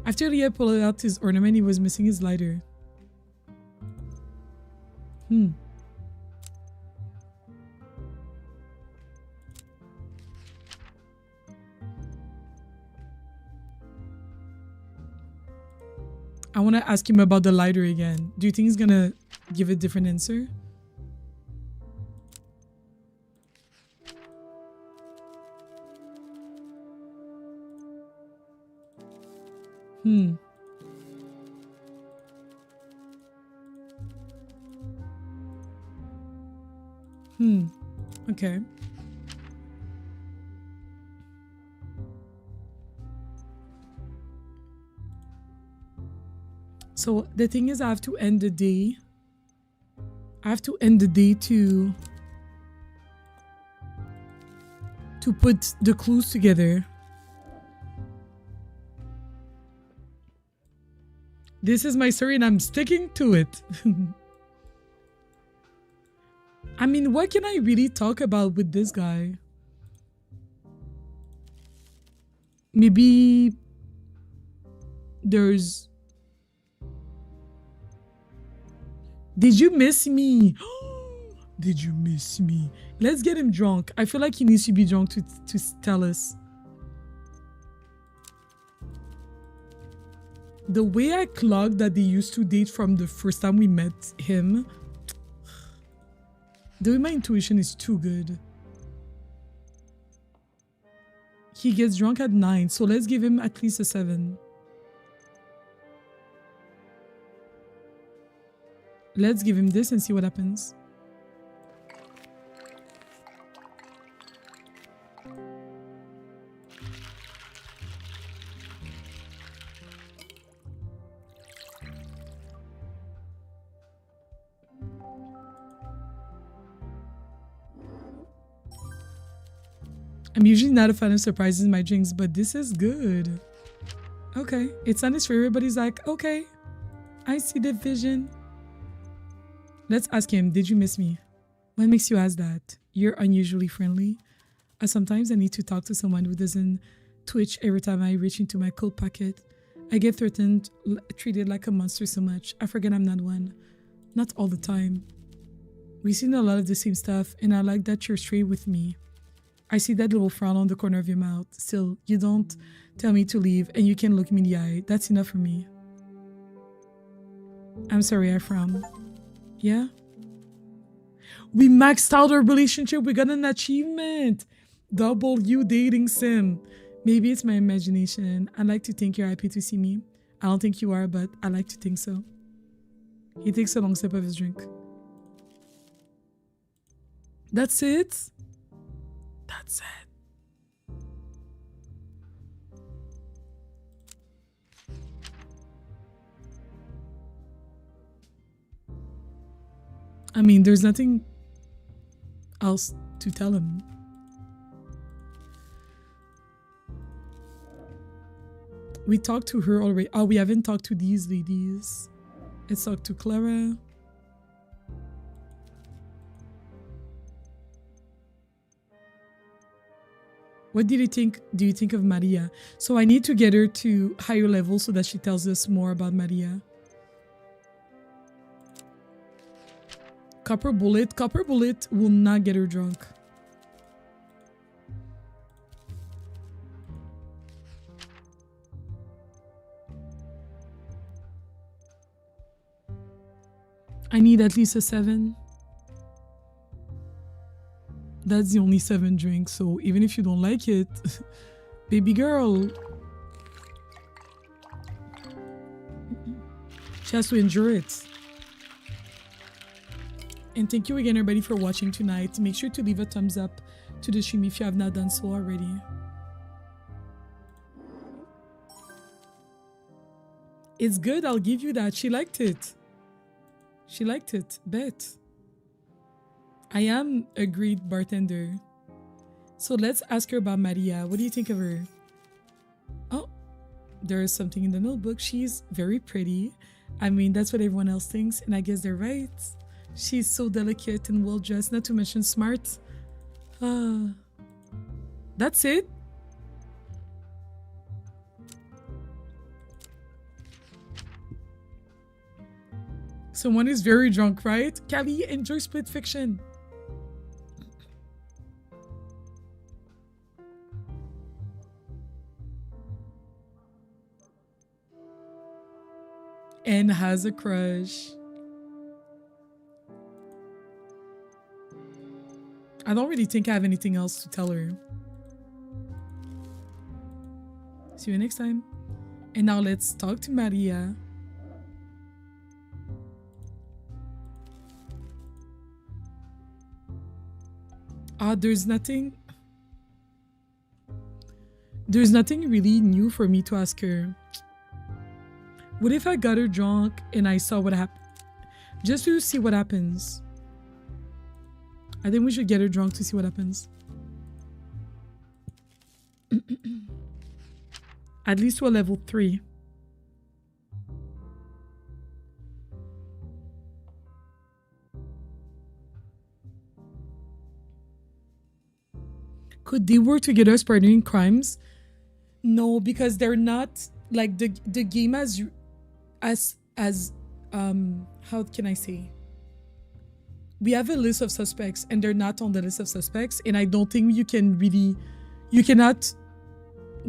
After Leah pulled out his ornament, he was missing his lighter. I want to ask him about the lighter again. Do you think he's gonna give a different answer? Okay. So the thing is, I have to end the day. I have to end the day to put the clues together. This is my story and I'm sticking to it. I mean, what can I really talk about with this guy? Maybe there's... Did you miss me? Did you miss me? Let's get him drunk. I feel like he needs to be drunk to tell us. The way I clocked that they used to date from the first time we met him, the way my intuition is too good. He gets drunk at 9, so let's give him at least a 7. Let's give him this and see what happens. I'm usually not a fan of surprises in my drinks, but this is good. Okay, it's not his favorite, but he's like, okay, I see the vision. Let's ask him, did you miss me? What makes you ask that? You're unusually friendly. Sometimes I need to talk to someone who doesn't twitch every time I reach into my coat pocket. I get threatened, treated like a monster so much. I forget I'm not one. Not all the time. We've seen a lot of the same stuff, and I like that you're straight with me. I see that little frown on the corner of your mouth. Still, you don't tell me to leave, and you can look me in the eye. That's enough for me. I'm sorry I frown. Yeah? We maxed out our relationship. We got an achievement. W dating sim. Maybe it's my imagination. I like to think you're happy to see me. I don't think you are, but I like to think so. He takes a long sip of his drink. That's it? That's it. I mean, there's nothing else to tell him. We talked to her already. Oh, we haven't talked to these ladies. Let's talk to Clara. What do you think of Maria? So I need to get her to higher level so that she tells us more about Maria. Copper bullet. Copper bullet will not get her drunk. I need at least a 7. That's the only 7 drinks, so even if you don't like it, Baby girl. She has to endure it. And thank you again, everybody, for watching tonight. Make sure to leave a thumbs up to the stream if you have not done so already. It's good, I'll give you that. She liked it. She liked it. Bet. I am a great bartender. So let's ask her about Maria. What do you think of her? Oh, there is something in the notebook. She's very pretty. I mean, that's what everyone else thinks, and I guess they're right. She's so delicate and well dressed, not to mention smart. That's it. Someone is very drunk, right? Callie, enjoy Split Fiction. And has a crush. I don't really think I have anything else to tell her. See you next time. And now let's talk to Maria. There's nothing really new for me to ask her. What if I got her drunk and I saw what happened? Just to see what happens. I think we should get her drunk to see what happens. At least to a level 3. Could they work together as partner in crimes? No, because they're not like the game as how can I say? We have a list of suspects and they're not on the list of suspects, and I don't think you cannot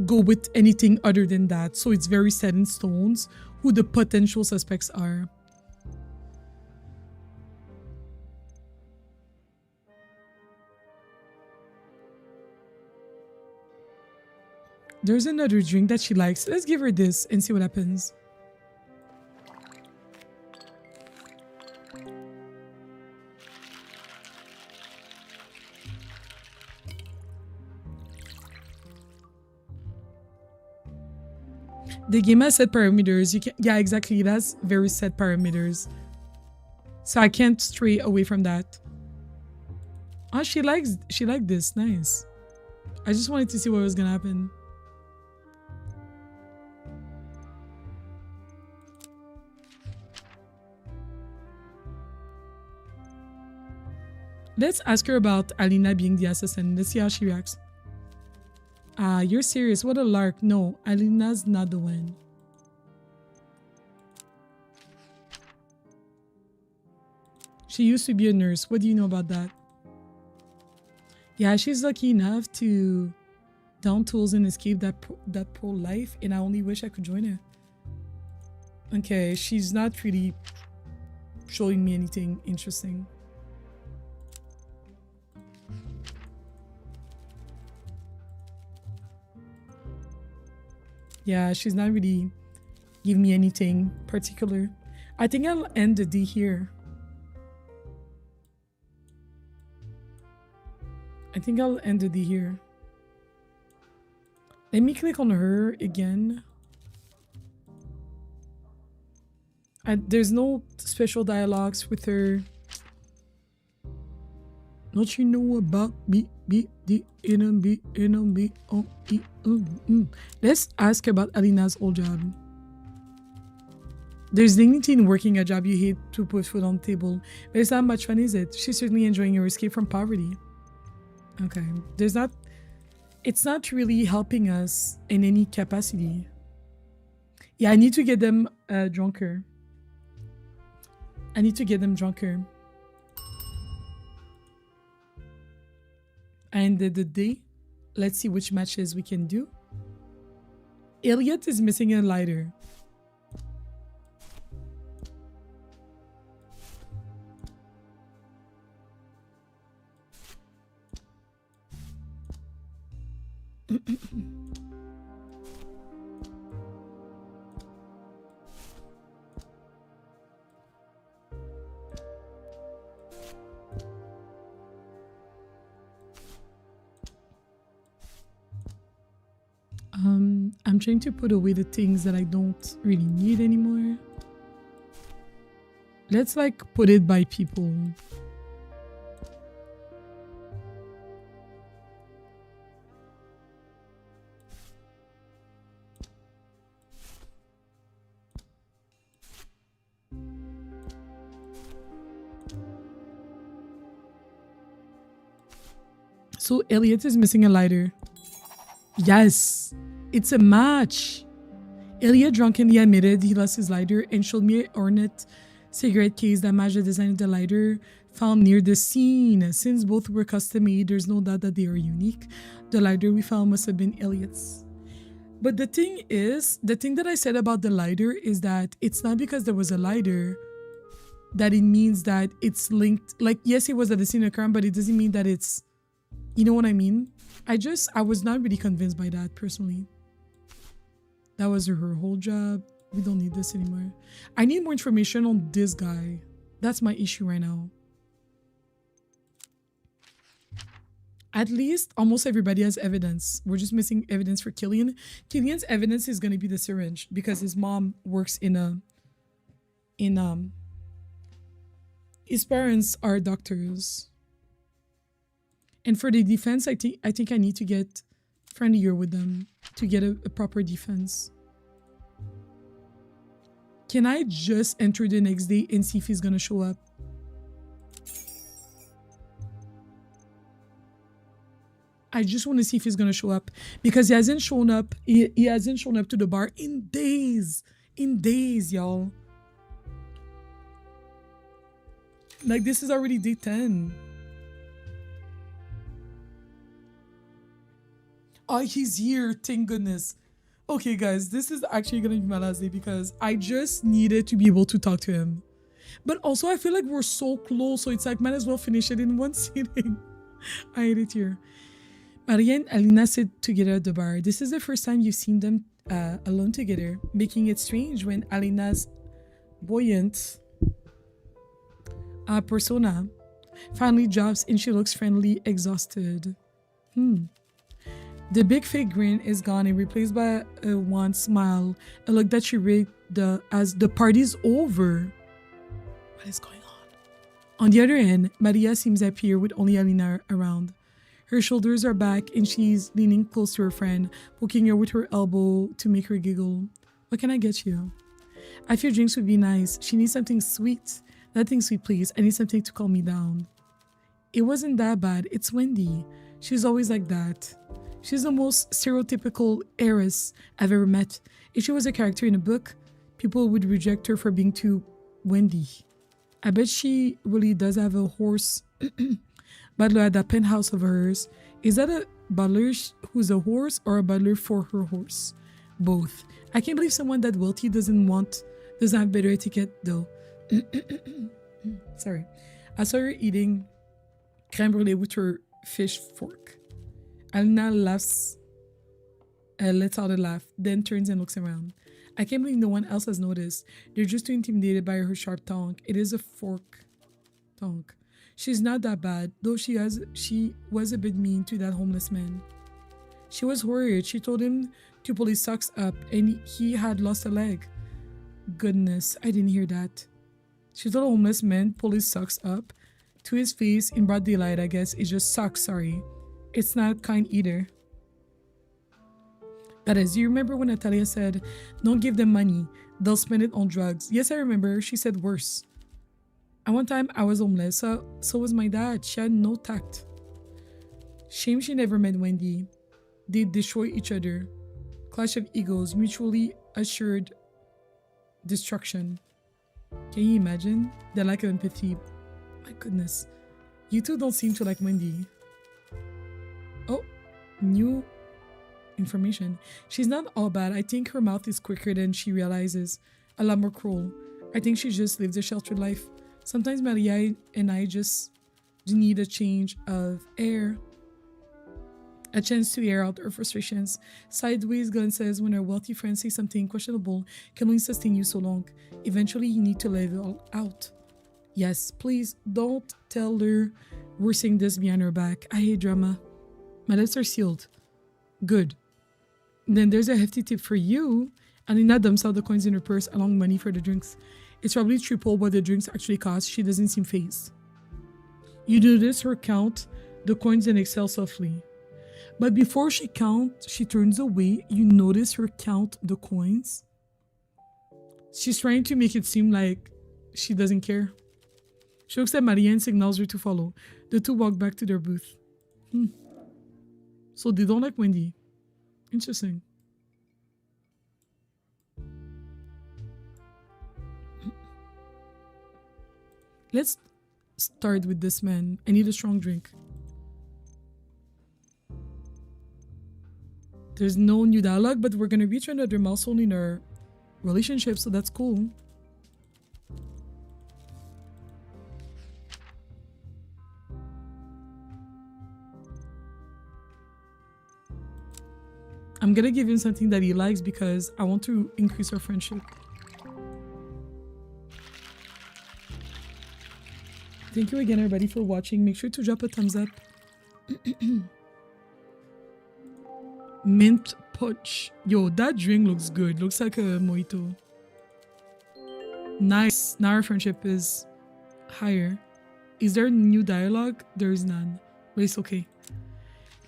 go with anything other than that. So it's very set in stones who the potential suspects are. There's another drink that she likes. Let's give her this and see what happens. The game has set parameters. Yeah, exactly. It has very set parameters. So I can't stray away from that. Oh, she liked this. Nice. I just wanted to see what was gonna happen. Let's ask her about Alina being the assassin. Let's see how she reacts. You're serious? What a lark. No, Alina's not the one. She used to be a nurse. What do you know about that? Yeah, she's lucky enough to down tools and escape that pro life, and I only wish I could join her. Okay, she's not really showing me anything interesting. Yeah, she's not really giving me anything particular. I think I'll end the D here. Let me click on her again. There's no special dialogues with her. Don't you know about B, D, N, B, N, B, O, E, Let's ask about Alina's old job. There's dignity in working a job you hate to put food on the table, but it's not much fun, is it? She's certainly enjoying her escape from poverty. Okay, it's not really helping us in any capacity. Yeah, I need to get them drunker. And the day, let's see which matches we can do. Elliot is missing a lighter. trying to put away the things that I don't really need anymore. Let's like put it by people. So Elliot is missing a lighter. Yes, it's a match. Elliot drunkenly admitted he lost his lighter and showed me a Ornate cigarette case that matched the design of the lighter found near the scene. Since both were custom made, there's no doubt that they are unique. The lighter we found must have been Elliot's. But the thing is, the thing that I said about the lighter is that it's not because there was a lighter that it means that it's linked. Like, yes, it was at the scene of crime, but it doesn't mean that it's, you know what I mean? I was not really convinced by that personally. That was her whole job. We don't need this anymore. I need more information on this guy. That's my issue right now. At least almost everybody has evidence. We're just missing evidence for Killian. Killian's evidence is going to be the syringe because his mom works his parents are doctors. And for the defense, I think I need to get friendlier with them to get a proper defense. Can I just enter the next day and see if he's gonna show up? I just want to see if he's gonna show up because he hasn't shown up. He hasn't shown up to the bar in days. In days, y'all. Like, this is already day 10. Oh, he's here. Thank goodness. Okay, guys, this is actually going to be my last day because I just needed to be able to talk to him. But also, I feel like we're so close, so it's like, might as well finish it in one sitting. I hate it here. Maria and Alina sit together at the bar. This is the first time you've seen them alone together, making it strange when Alina's buoyant persona finally drops and she looks friendly, exhausted. The big fake grin is gone and replaced by a wan smile, a look that she read as the party's over. What is going on? On the other hand, Maria seems happier with only Alina around. Her shoulders are back and she's leaning close to her friend, poking her with her elbow to make her giggle. What can I get you? I feel drinks would be nice. She needs something sweet. Nothing sweet, please. I need something to calm me down. It wasn't that bad. It's Wendy. She's always like that. She's the most stereotypical heiress I've ever met. If she was a character in a book, people would reject her for being too Wendy. I bet she really does have a horse butler at that penthouse of hers. Is that a butler who's a horse or a butler for her horse? Both. I can't believe someone that wealthy doesn't have better etiquette though. Sorry. I saw her eating crème brûlée with her fish fork. Alina laughs, lets out a laugh, then turns and looks around. I can't believe no one else has noticed. They're just too intimidated by her sharp tongue. It is a fork tongue. She's not that bad, though she was a bit mean to that homeless man. She was worried. She told him to pull his socks up and he had lost a leg. Goodness, I didn't hear that. She told a homeless man pull his socks up to his face in broad daylight. I guess it's just socks, sorry. It's not kind either. That is, you remember when Natalia said, don't give them money, they'll spend it on drugs. Yes, I remember. She said worse. At one time, I was homeless, so was my dad. She had no tact. Shame she never met Wendy. They destroy each other. Clash of egos, mutually assured destruction. Can you imagine? The lack of empathy. My goodness. You two don't seem to like Wendy. Oh, new information. She's not all bad. I think her mouth is quicker than she realizes. A lot more cruel. I think she just lives a sheltered life. Sometimes Maria and I just need a change of air. A chance to air out her frustrations. Sideways Glenn says when her wealthy friends say something questionable can only sustain you so long. Eventually you need to let it all out. Yes, please don't tell her we're saying this behind her back. I hate drama. My lips are sealed. Good. Then there's a hefty tip for you. Alina dumps out the coins in her purse along money for the drinks. It's probably triple what the drinks actually cost. She doesn't seem fazed. You notice her count the coins and exhale softly. But before she turns away. You notice her count the coins. She's trying to make it seem like she doesn't care. She looks at Maria and signals her to follow. The two walk back to their booth. So they don't like Wendy. Interesting. Let's start with this man. I need a strong drink. There's no new dialogue, but we're gonna reach another milestone in our relationship, so that's cool. I'm gonna give him something that he likes because I want to increase our friendship. Thank you again, everybody, for watching. Make sure to drop a thumbs up. Mint punch. Yo, that drink looks good. Looks like a mojito. Nice. Now our friendship is higher. Is there new dialogue? There is none. But it's okay.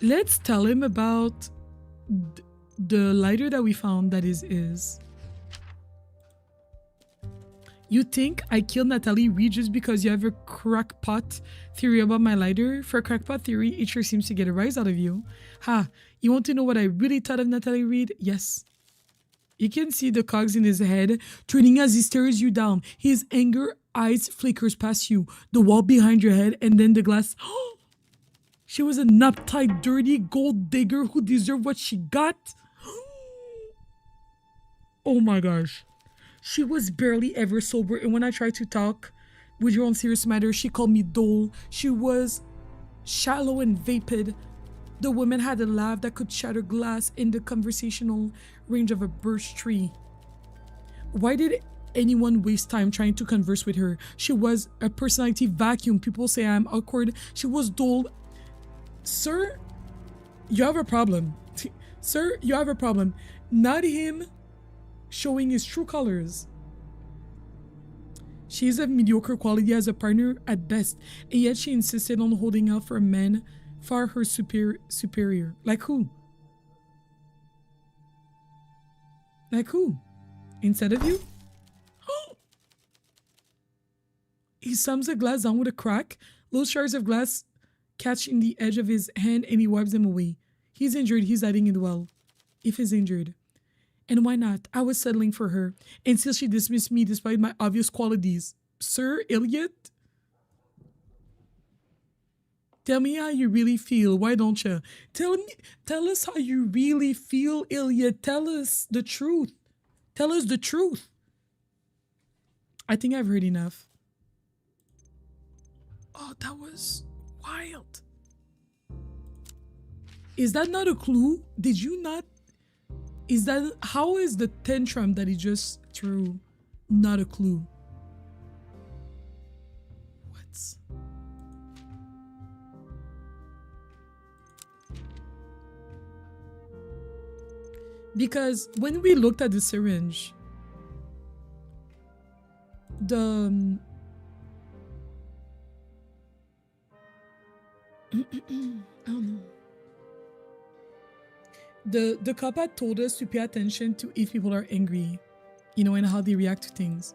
Let's tell him about the lighter that we found that is. You think I killed Natalie Reed just because you have a crackpot theory about my lighter? For a crackpot theory, it sure seems to get a rise out of you. Ha! You want to know what I really thought of Natalie Reed? Yes. You can see the cogs in his head turning as he stares you down. His anger eyes flickers past you, the wall behind your head, and then the glass. She was an uptight, dirty gold digger who deserved what she got. Oh my gosh. She was barely ever sober, and when I tried to talk with her on serious matters, she called me dull. She was shallow and vapid. The woman had a laugh that could shatter glass in the conversational range of a birch tree. Why did anyone waste time trying to converse with her? She was a personality vacuum. People say I'm awkward. She was dull. Sir, you have a problem. Sir, you have a problem. Not him showing his true colors. She is of mediocre quality as a partner at best, and yet she insisted on holding out for a man far her superior. Like who? Like who? Instead of you? He slams the glass down with a crack. Little shards of glass catch in the edge of his hand and he wipes them away. He's injured. He's hiding it well. If he's injured. And why not? I was settling for her. And still she dismissed me despite my obvious qualities. Sir Elliot? Tell me how you really feel. Why don't you? Tell us how you really feel, Elliot. Tell us the truth. Tell us the truth. I think I've heard enough. Oh, that was wild. Is that not a clue? Did you not? Is that, how is the tantrum that he just threw not a clue? What? Because when we looked at the syringe, the I don't know. The cop had told us to pay attention to if people are angry, you know, and how they react to things.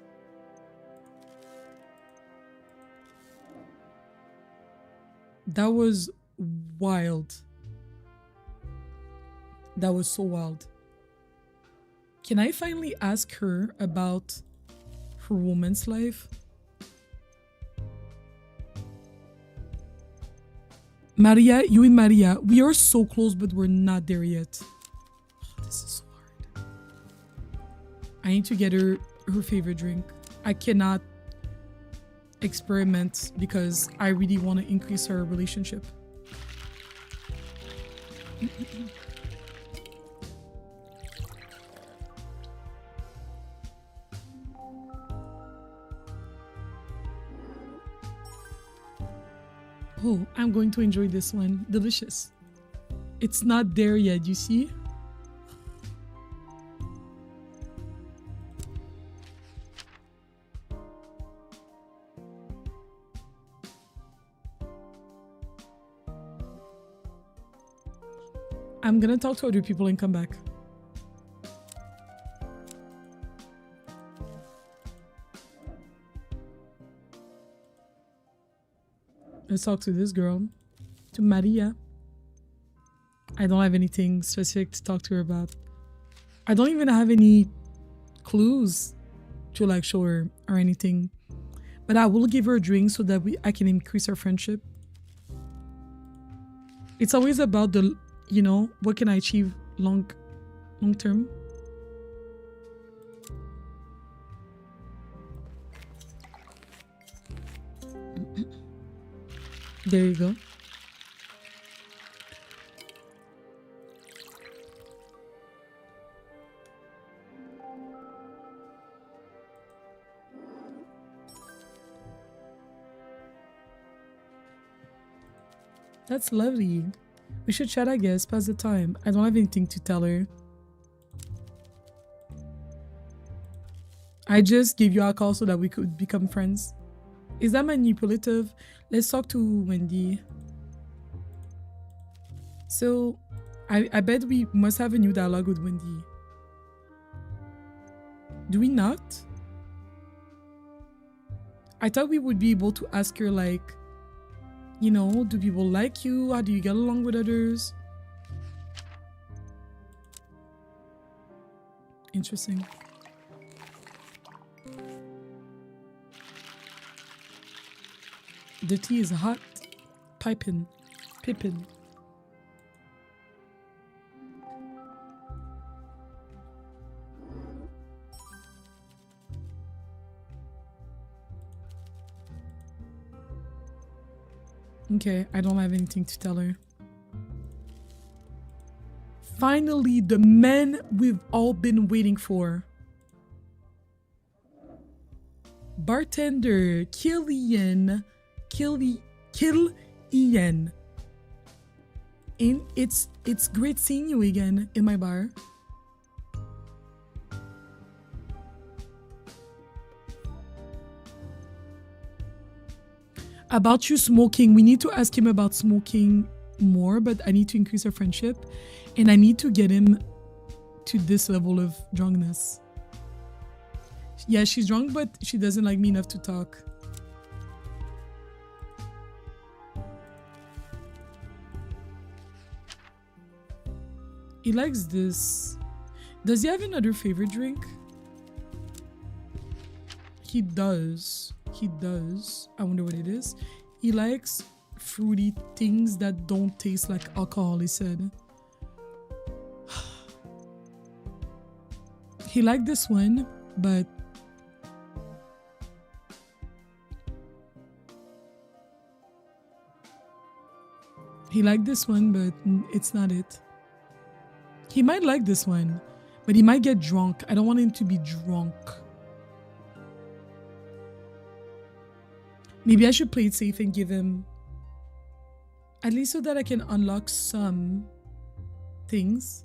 That was wild. That was so wild. Can I finally ask her about her woman's life? Maria, you and Maria, we are so close, but we're not there yet. Oh, this is so hard. I need to get her favorite drink. I cannot experiment because I really want to increase our relationship. Oh, I'm going to enjoy this one. Delicious. It's not there yet, you see? I'm gonna talk to other people and come back. Let's talk to this girl, to Maria. I don't have anything specific to talk to her about. I don't even have any clues to like show her or anything. But I will give her a drink so that I can increase our friendship. It's always about the, you know, what can I achieve long term. There you go. That's lovely. We should chat, I guess, pass the time. I don't have anything to tell her. I just gave you a call so that we could become friends. Is that manipulative? Let's talk to Wendy. So, I bet we must have a new dialogue with Wendy. Do we not? I thought we would be able to ask her, like, you know, do people like you? How do you get along with others? Interesting. The tea is hot. Pippin. Okay, I don't have anything to tell her. Finally, the man we've all been waiting for. Bartender Killian. And it's great seeing you again in my bar. About you smoking, we need to ask him about smoking more, but I need to increase our friendship and I need to get him to this level of drunkenness. Yeah, she's drunk, but she doesn't like me enough to talk. He likes this. Does he have another favorite drink? He does. He does. I wonder what it is. He likes fruity things that don't taste like alcohol, he said. He liked this one, but it's not it. He might like this one, but he might get drunk. I don't want him to be drunk. Maybe I should play it safe and give him, at least so that I can unlock some things.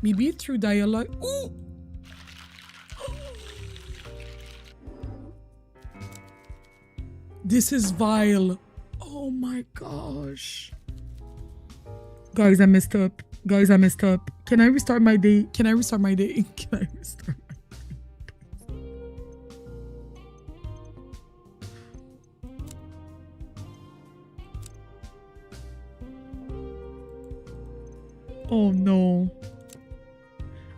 Maybe through dialogue. Ooh! This is vile. Oh my gosh. Guys, I messed up. Can I restart my day? Can I restart my day? Oh no.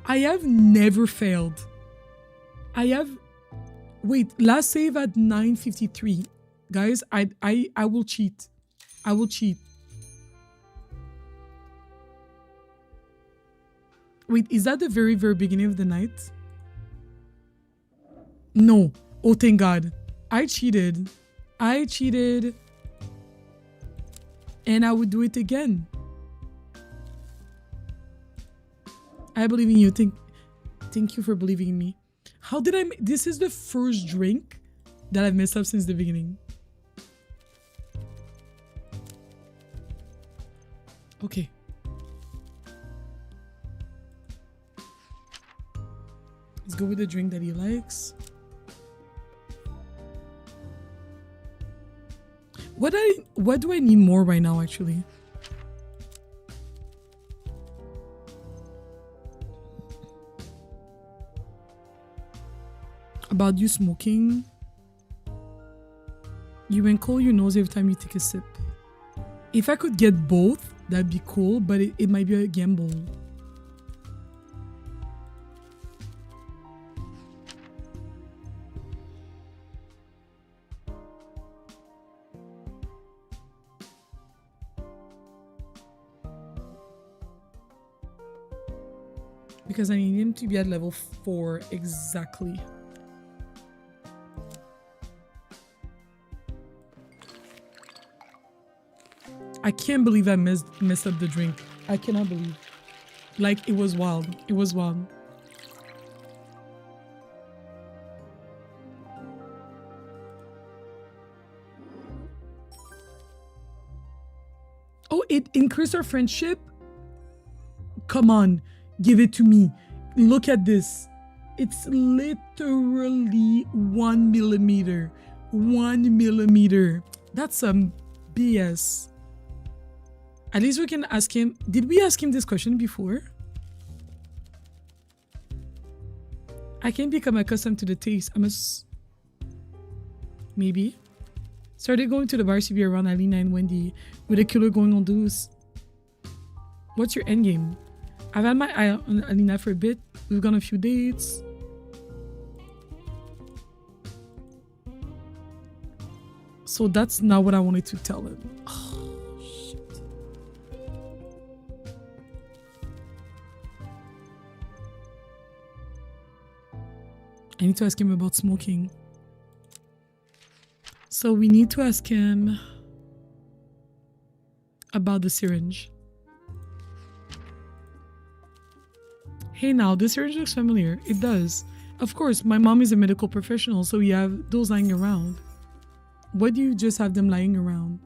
I have never failed. Wait, last save at 9:53. Guys, I will cheat. I will cheat. Wait, is that the very, very beginning of the night? No. Oh, thank God. I cheated. And I would do it again. I believe in you. Thank you for believing in me. How did this is the first drink that I've messed up since the beginning. Okay. Let's go with the drink that he likes. What do I need more right now, actually? About you smoking. You wrinkle your nose every time you take a sip. If I could get both, that'd be cool, but it might be a gamble. Because I need him to be at level 4 exactly. I can't believe I messed up the drink. I cannot believe. Like, it was wild. It was wild. Oh, it increased our friendship? Come on. Give it to me. Look at this. It's literally 1 millimeter. 1 millimeter. That's some BS. At least we can ask him. Did we ask him this question before? I can become accustomed to the taste. I must... Maybe. Started going to the bar to be around Alina and Wendy with a killer going on loose. What's your endgame? I've had my eye on Alina for a bit. We've gone a few dates. So that's not what I wanted to tell him. Oh, shit. I need to ask him about smoking. So we need to ask him about the syringe. Hey now, this syringe looks familiar. It does. Of course, my mom is a medical professional, so we have those lying around. Why do you just have them lying around?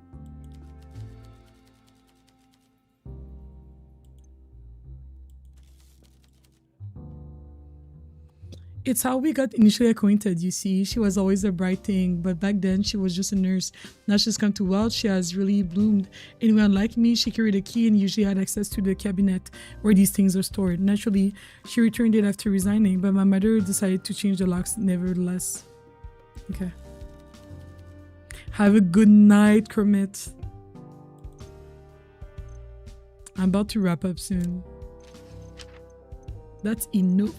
It's how we got initially acquainted, you see. She was always a bright thing, but back then she was just a nurse. Now she's come to wealth, she has really bloomed. Anyway, unlike me, she carried a key and usually had access to the cabinet where these things are stored. Naturally, she returned it after resigning, but my mother decided to change the locks nevertheless. Okay. Have a good night, Kermit. I'm about to wrap up soon. That's enough.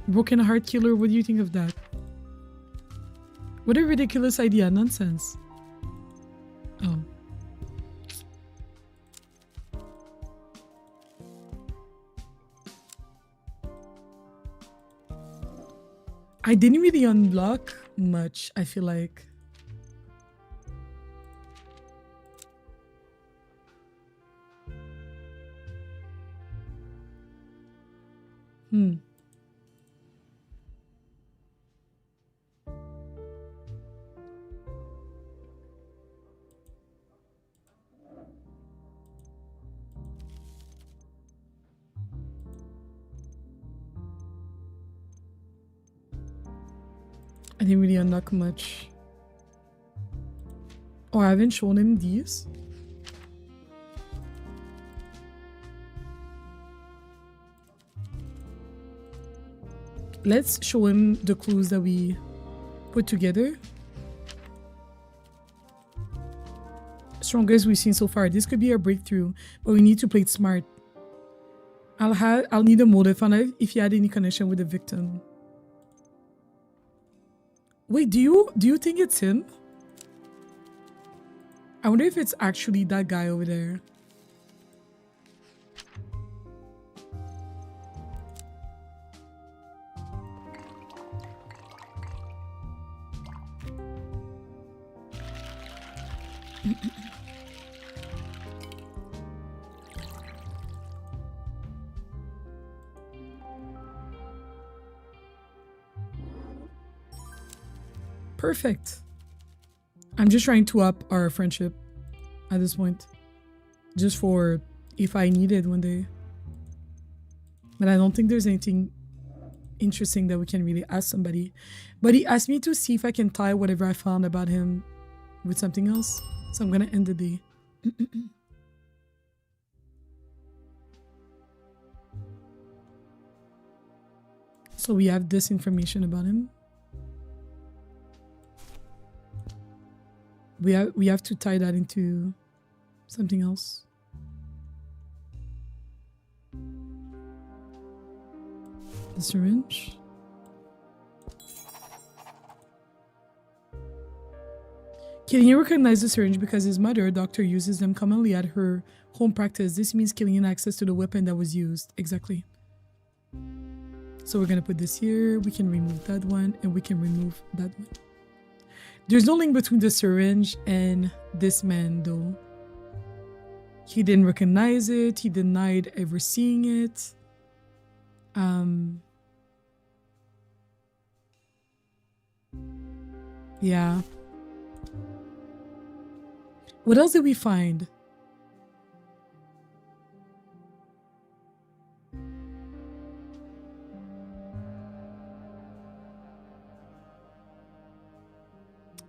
Broken heart killer, what do you think of that? What a ridiculous idea, nonsense. Oh. I didn't really unlock much, I feel like. I didn't really unlock much. Oh, I haven't shown him these. Let's show him the clues that we put together. Strongest we've seen so far. This could be a breakthrough, but we need to play it smart. I'll need a motive on it if you had any connection with the victim. Wait, do you think it's him? I wonder if it's actually that guy over there. Perfect. I'm just trying to up our friendship at this point. Just for if I need it one day. But I don't think there's anything interesting that we can really ask somebody. But he asked me to see if I can tie whatever I found about him with something else. So I'm gonna end the day. So we have this information about him. We have to tie that into something else. The syringe. Killian recognized the syringe because his mother, a doctor, uses them commonly at her home practice. This means Killian had access to the weapon that was used. Exactly. So we're gonna put this here. We can remove that one, and we can remove that one. There's no link between the syringe and this man, though. He didn't recognize it. He denied ever seeing it. Yeah. What else did we find?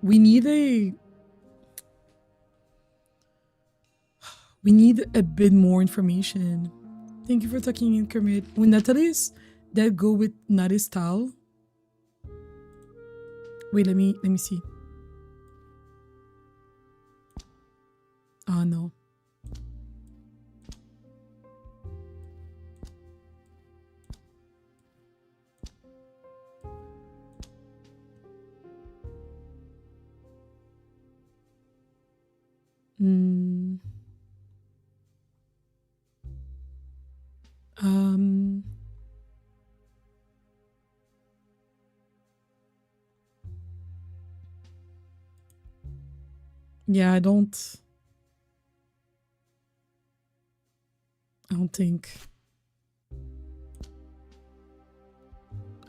We need a bit more information. Thank you for tucking in, Kermit. When Natalie's that go with not his style. Wait, let me see. Oh no. Yeah, I don't think.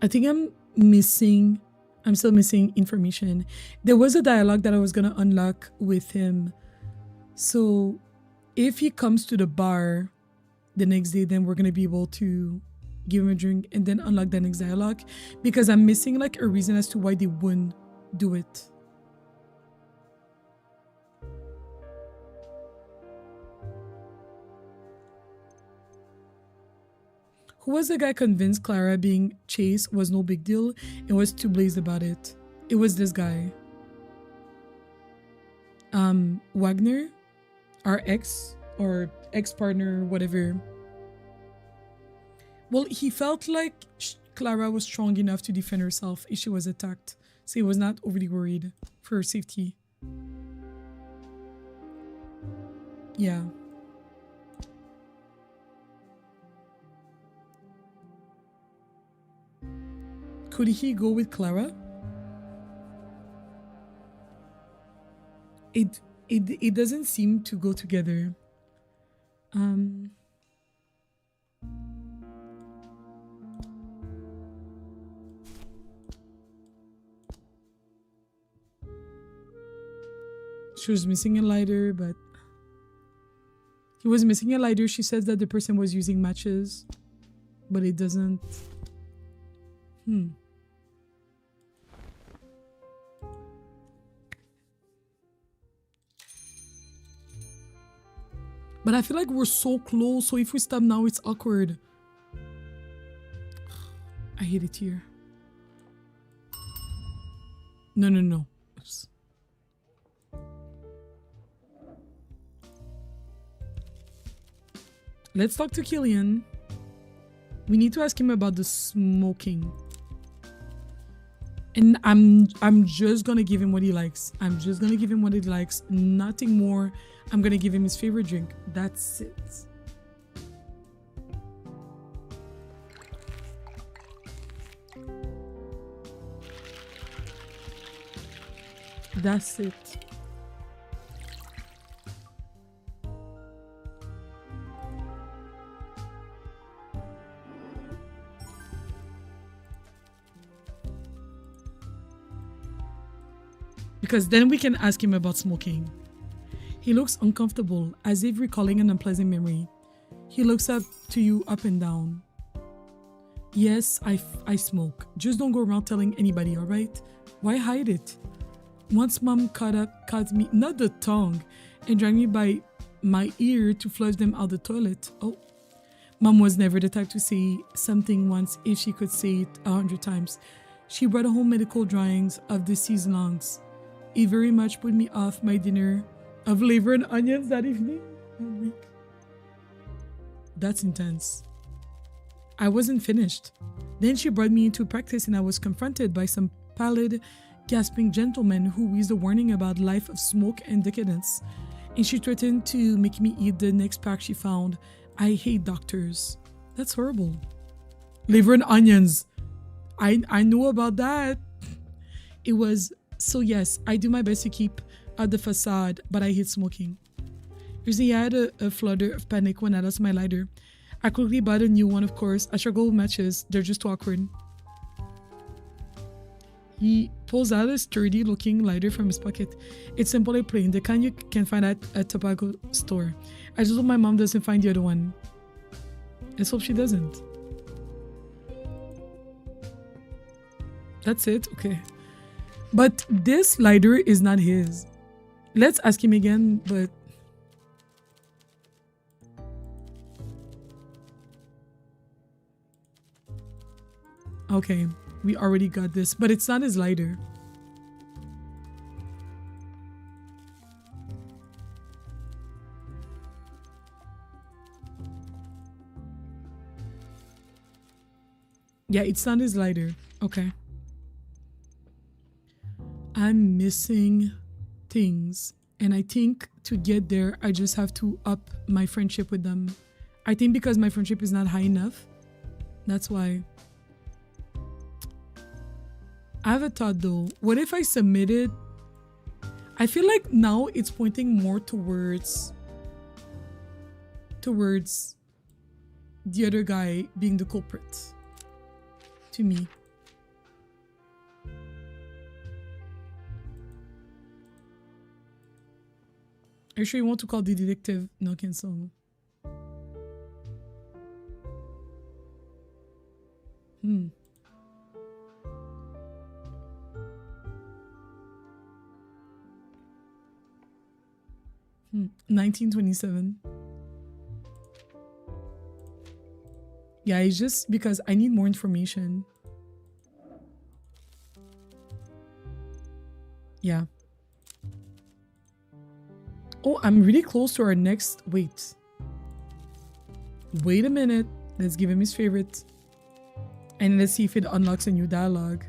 I think I'm still missing information. There was a dialogue that I was gonna unlock with him. So if he comes to the bar the next day, then we're gonna be able to give him a drink and then unlock the next dialogue, because I'm missing like a reason as to why they wouldn't do it. Who was the guy convinced Clara being chased was no big deal and was too blazed about it? It was this guy. Wagner, our ex or ex-partner, whatever. Well, he felt like Clara was strong enough to defend herself if she was attacked, so he was not overly worried for her safety. Yeah. Could he go with Clara? It doesn't seem to go together. She was missing a lighter, but he was missing a lighter. She says that the person was using matches, but it doesn't. But I feel like we're so close, so if we stop now, it's awkward. I hate it here. No. Oops. Let's talk to Killian. We need to ask him about the smoking. And I'm just gonna give him what he likes. I'm just gonna give him what he likes. Nothing more. I'm gonna give him his favorite drink. That's it. That's it. because then we can ask him about smoking. He looks uncomfortable, as if recalling an unpleasant memory. He looks up to you up and down. Yes, I smoke. Just don't go around telling anybody, all right? Why hide it? Once Mom caught me, not the tongue, and dragged me by my ear to flush them out the toilet. Oh, Mom was never the type to say something once if she could say it 100 times. She brought home medical drawings of deceased lungs. It very much put me off my dinner of liver and onions that evening. I'm weak. That's intense. I wasn't finished. Then she brought me into practice and I was confronted by some pallid, gasping gentleman who wheezed a warning about life of smoke and decadence. And she threatened to make me eat the next pack she found. I hate doctors. That's horrible. Liver and onions. I know about that. It was, so yes, I do my best to keep out the facade, but I hate smoking. Usually I had a flutter of panic when I lost my lighter. I quickly bought a new one, of course. I struggle with matches. They're just too awkward. He pulls out a sturdy looking lighter from his pocket. It's simple and plain, the kind you can find at a tobacco store. I just hope my mom doesn't find the other one. Let's hope she doesn't. That's it? Okay. But this lighter is not his. Let's ask him again, but... Okay, we already got this, but it's not his lighter. Yeah, it's not his lighter. Okay. I'm missing things, and I think to get there, I just have to up my friendship with them. I think because my friendship is not high enough, that's why. I have a thought though. What if I submitted? I feel like now it's pointing more towards the other guy being the culprit. To me. Are you sure you want to call the detective? No, cancel. Hmm. 1927. Yeah, it's just because I need more information. Yeah. Oh, I'm really close to our next... Wait a minute. Let's give him his favorite. And let's see if it unlocks a new dialogue.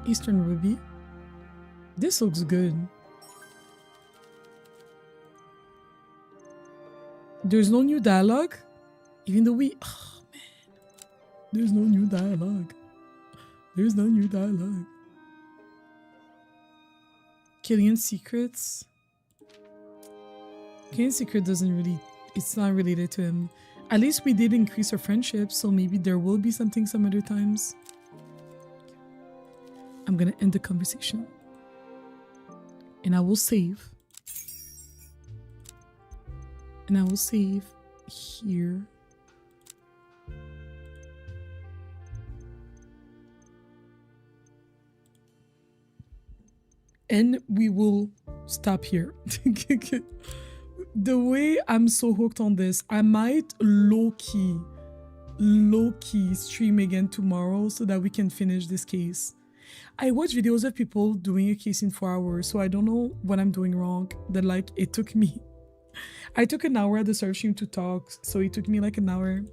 Eastern Ruby. This looks good. There's no new dialogue? Even though we... Oh, man. There's no new dialogue. There's no new dialogue. Killian's Secrets. Killian's Secret doesn't really... It's not related to him. At least we did increase our friendship, so maybe there will be something some other times. I'm gonna end the conversation. And I will save. And I will save here. And we will stop here. The way I'm so hooked on this, I might low-key stream again tomorrow so that we can finish this case. I watch videos of people doing a case in 4 hours, so I don't know what I'm doing wrong. That like it took me. I took an hour at the serve stream to talk, so it took me like an hour.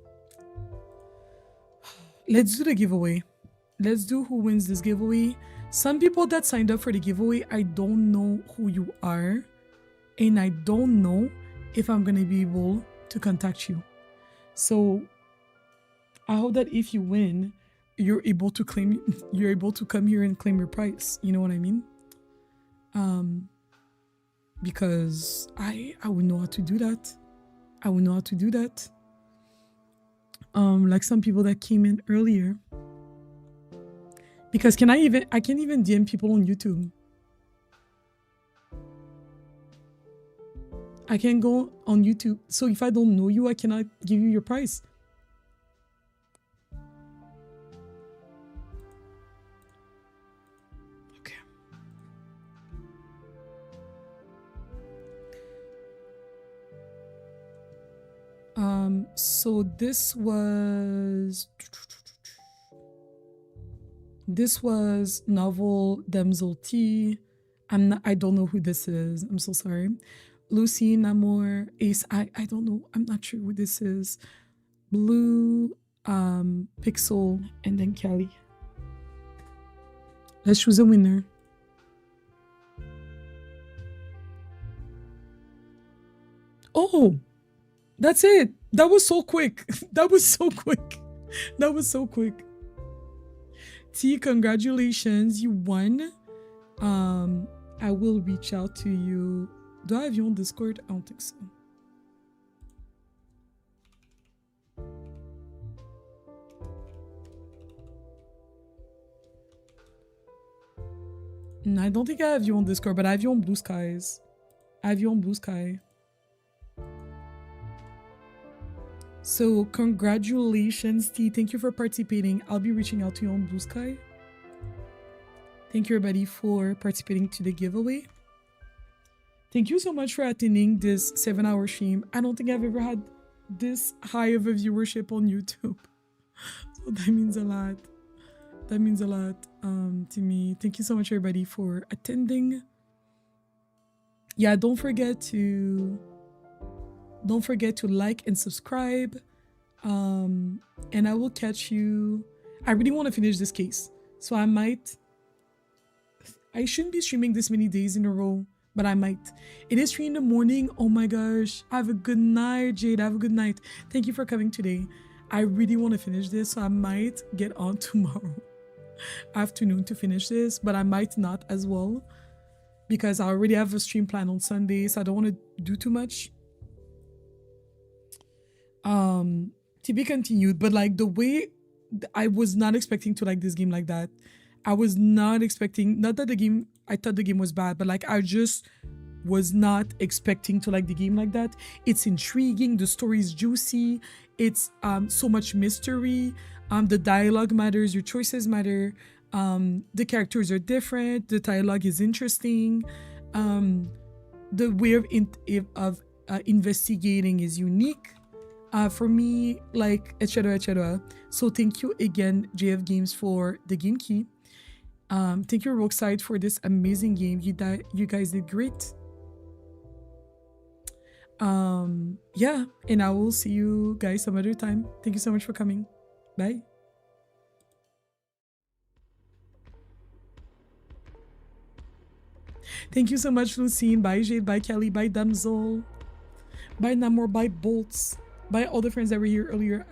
Let's do the giveaway. Let's do who wins this giveaway. Some people that signed up for the giveaway, I don't know who you are, and I don't know if I'm gonna be able to contact you. So I hope that if you win, you're able to come here and claim your price. You know what I mean? Because I would know how to do that. I would know how to do that. Like some people that came in earlier. Because I can't even DM people on YouTube. I can't go on YouTube. So if I don't know you, I cannot give you your price. Okay. So this was novel Damsel T. I don't know who this is. I'm so sorry. Lucy, Namor, Ace. I don't know. I'm not sure who this is. Blue, Pixel, and then Kelly. Let's choose a winner. Oh, that's it. That was so quick. That was so quick. That was so quick. T, congratulations. You won. I will reach out to you. Do I have you on Discord? I don't think so. No, I don't think I have you on Discord, but I have you on Blue Skies. I have you on Blue Sky. So congratulations, T. Thank you for participating. I'll be reaching out to you on Blue Sky. Thank you, everybody, for participating to the giveaway. Thank you so much for attending this 7-hour stream. I don't think I've ever had this high of a viewership on YouTube. So that means a lot. That means a lot to me. Thank you so much, everybody, for attending. Yeah, don't forget to like and subscribe. And I will catch you. I really want to finish this case. So I shouldn't be streaming this many days in a row, but I might. It is 3 in the morning. Oh my gosh. Have a good night, Jade. Have a good night. Thank you for coming today. I really want to finish this, so I might get on tomorrow afternoon to finish this, but I might not as well because I already have a stream plan on Sunday, so I don't want to do too much. To be continued, but like the way I was not expecting to like this game like that. I was not expecting, not that I thought the game was bad, but like I just was not expecting to like the game like that. It's intriguing, the story is juicy, it's so much mystery, the dialogue matters, your choices matter, the characters are different, the dialogue is interesting, the way of investigating is unique for me, like etc, etc. So thank you again, JF Games, for the game key. Thank you, Rockside, for this amazing game. You guys did great. Yeah, and I will see you guys some other time. Thank you so much for coming. Bye. Thank you so much, Lucine. Bye, Jade. Bye, Kelly. Bye, Damsel. Bye, Namor. Bye, Bolts. Bye, all the friends that were here earlier.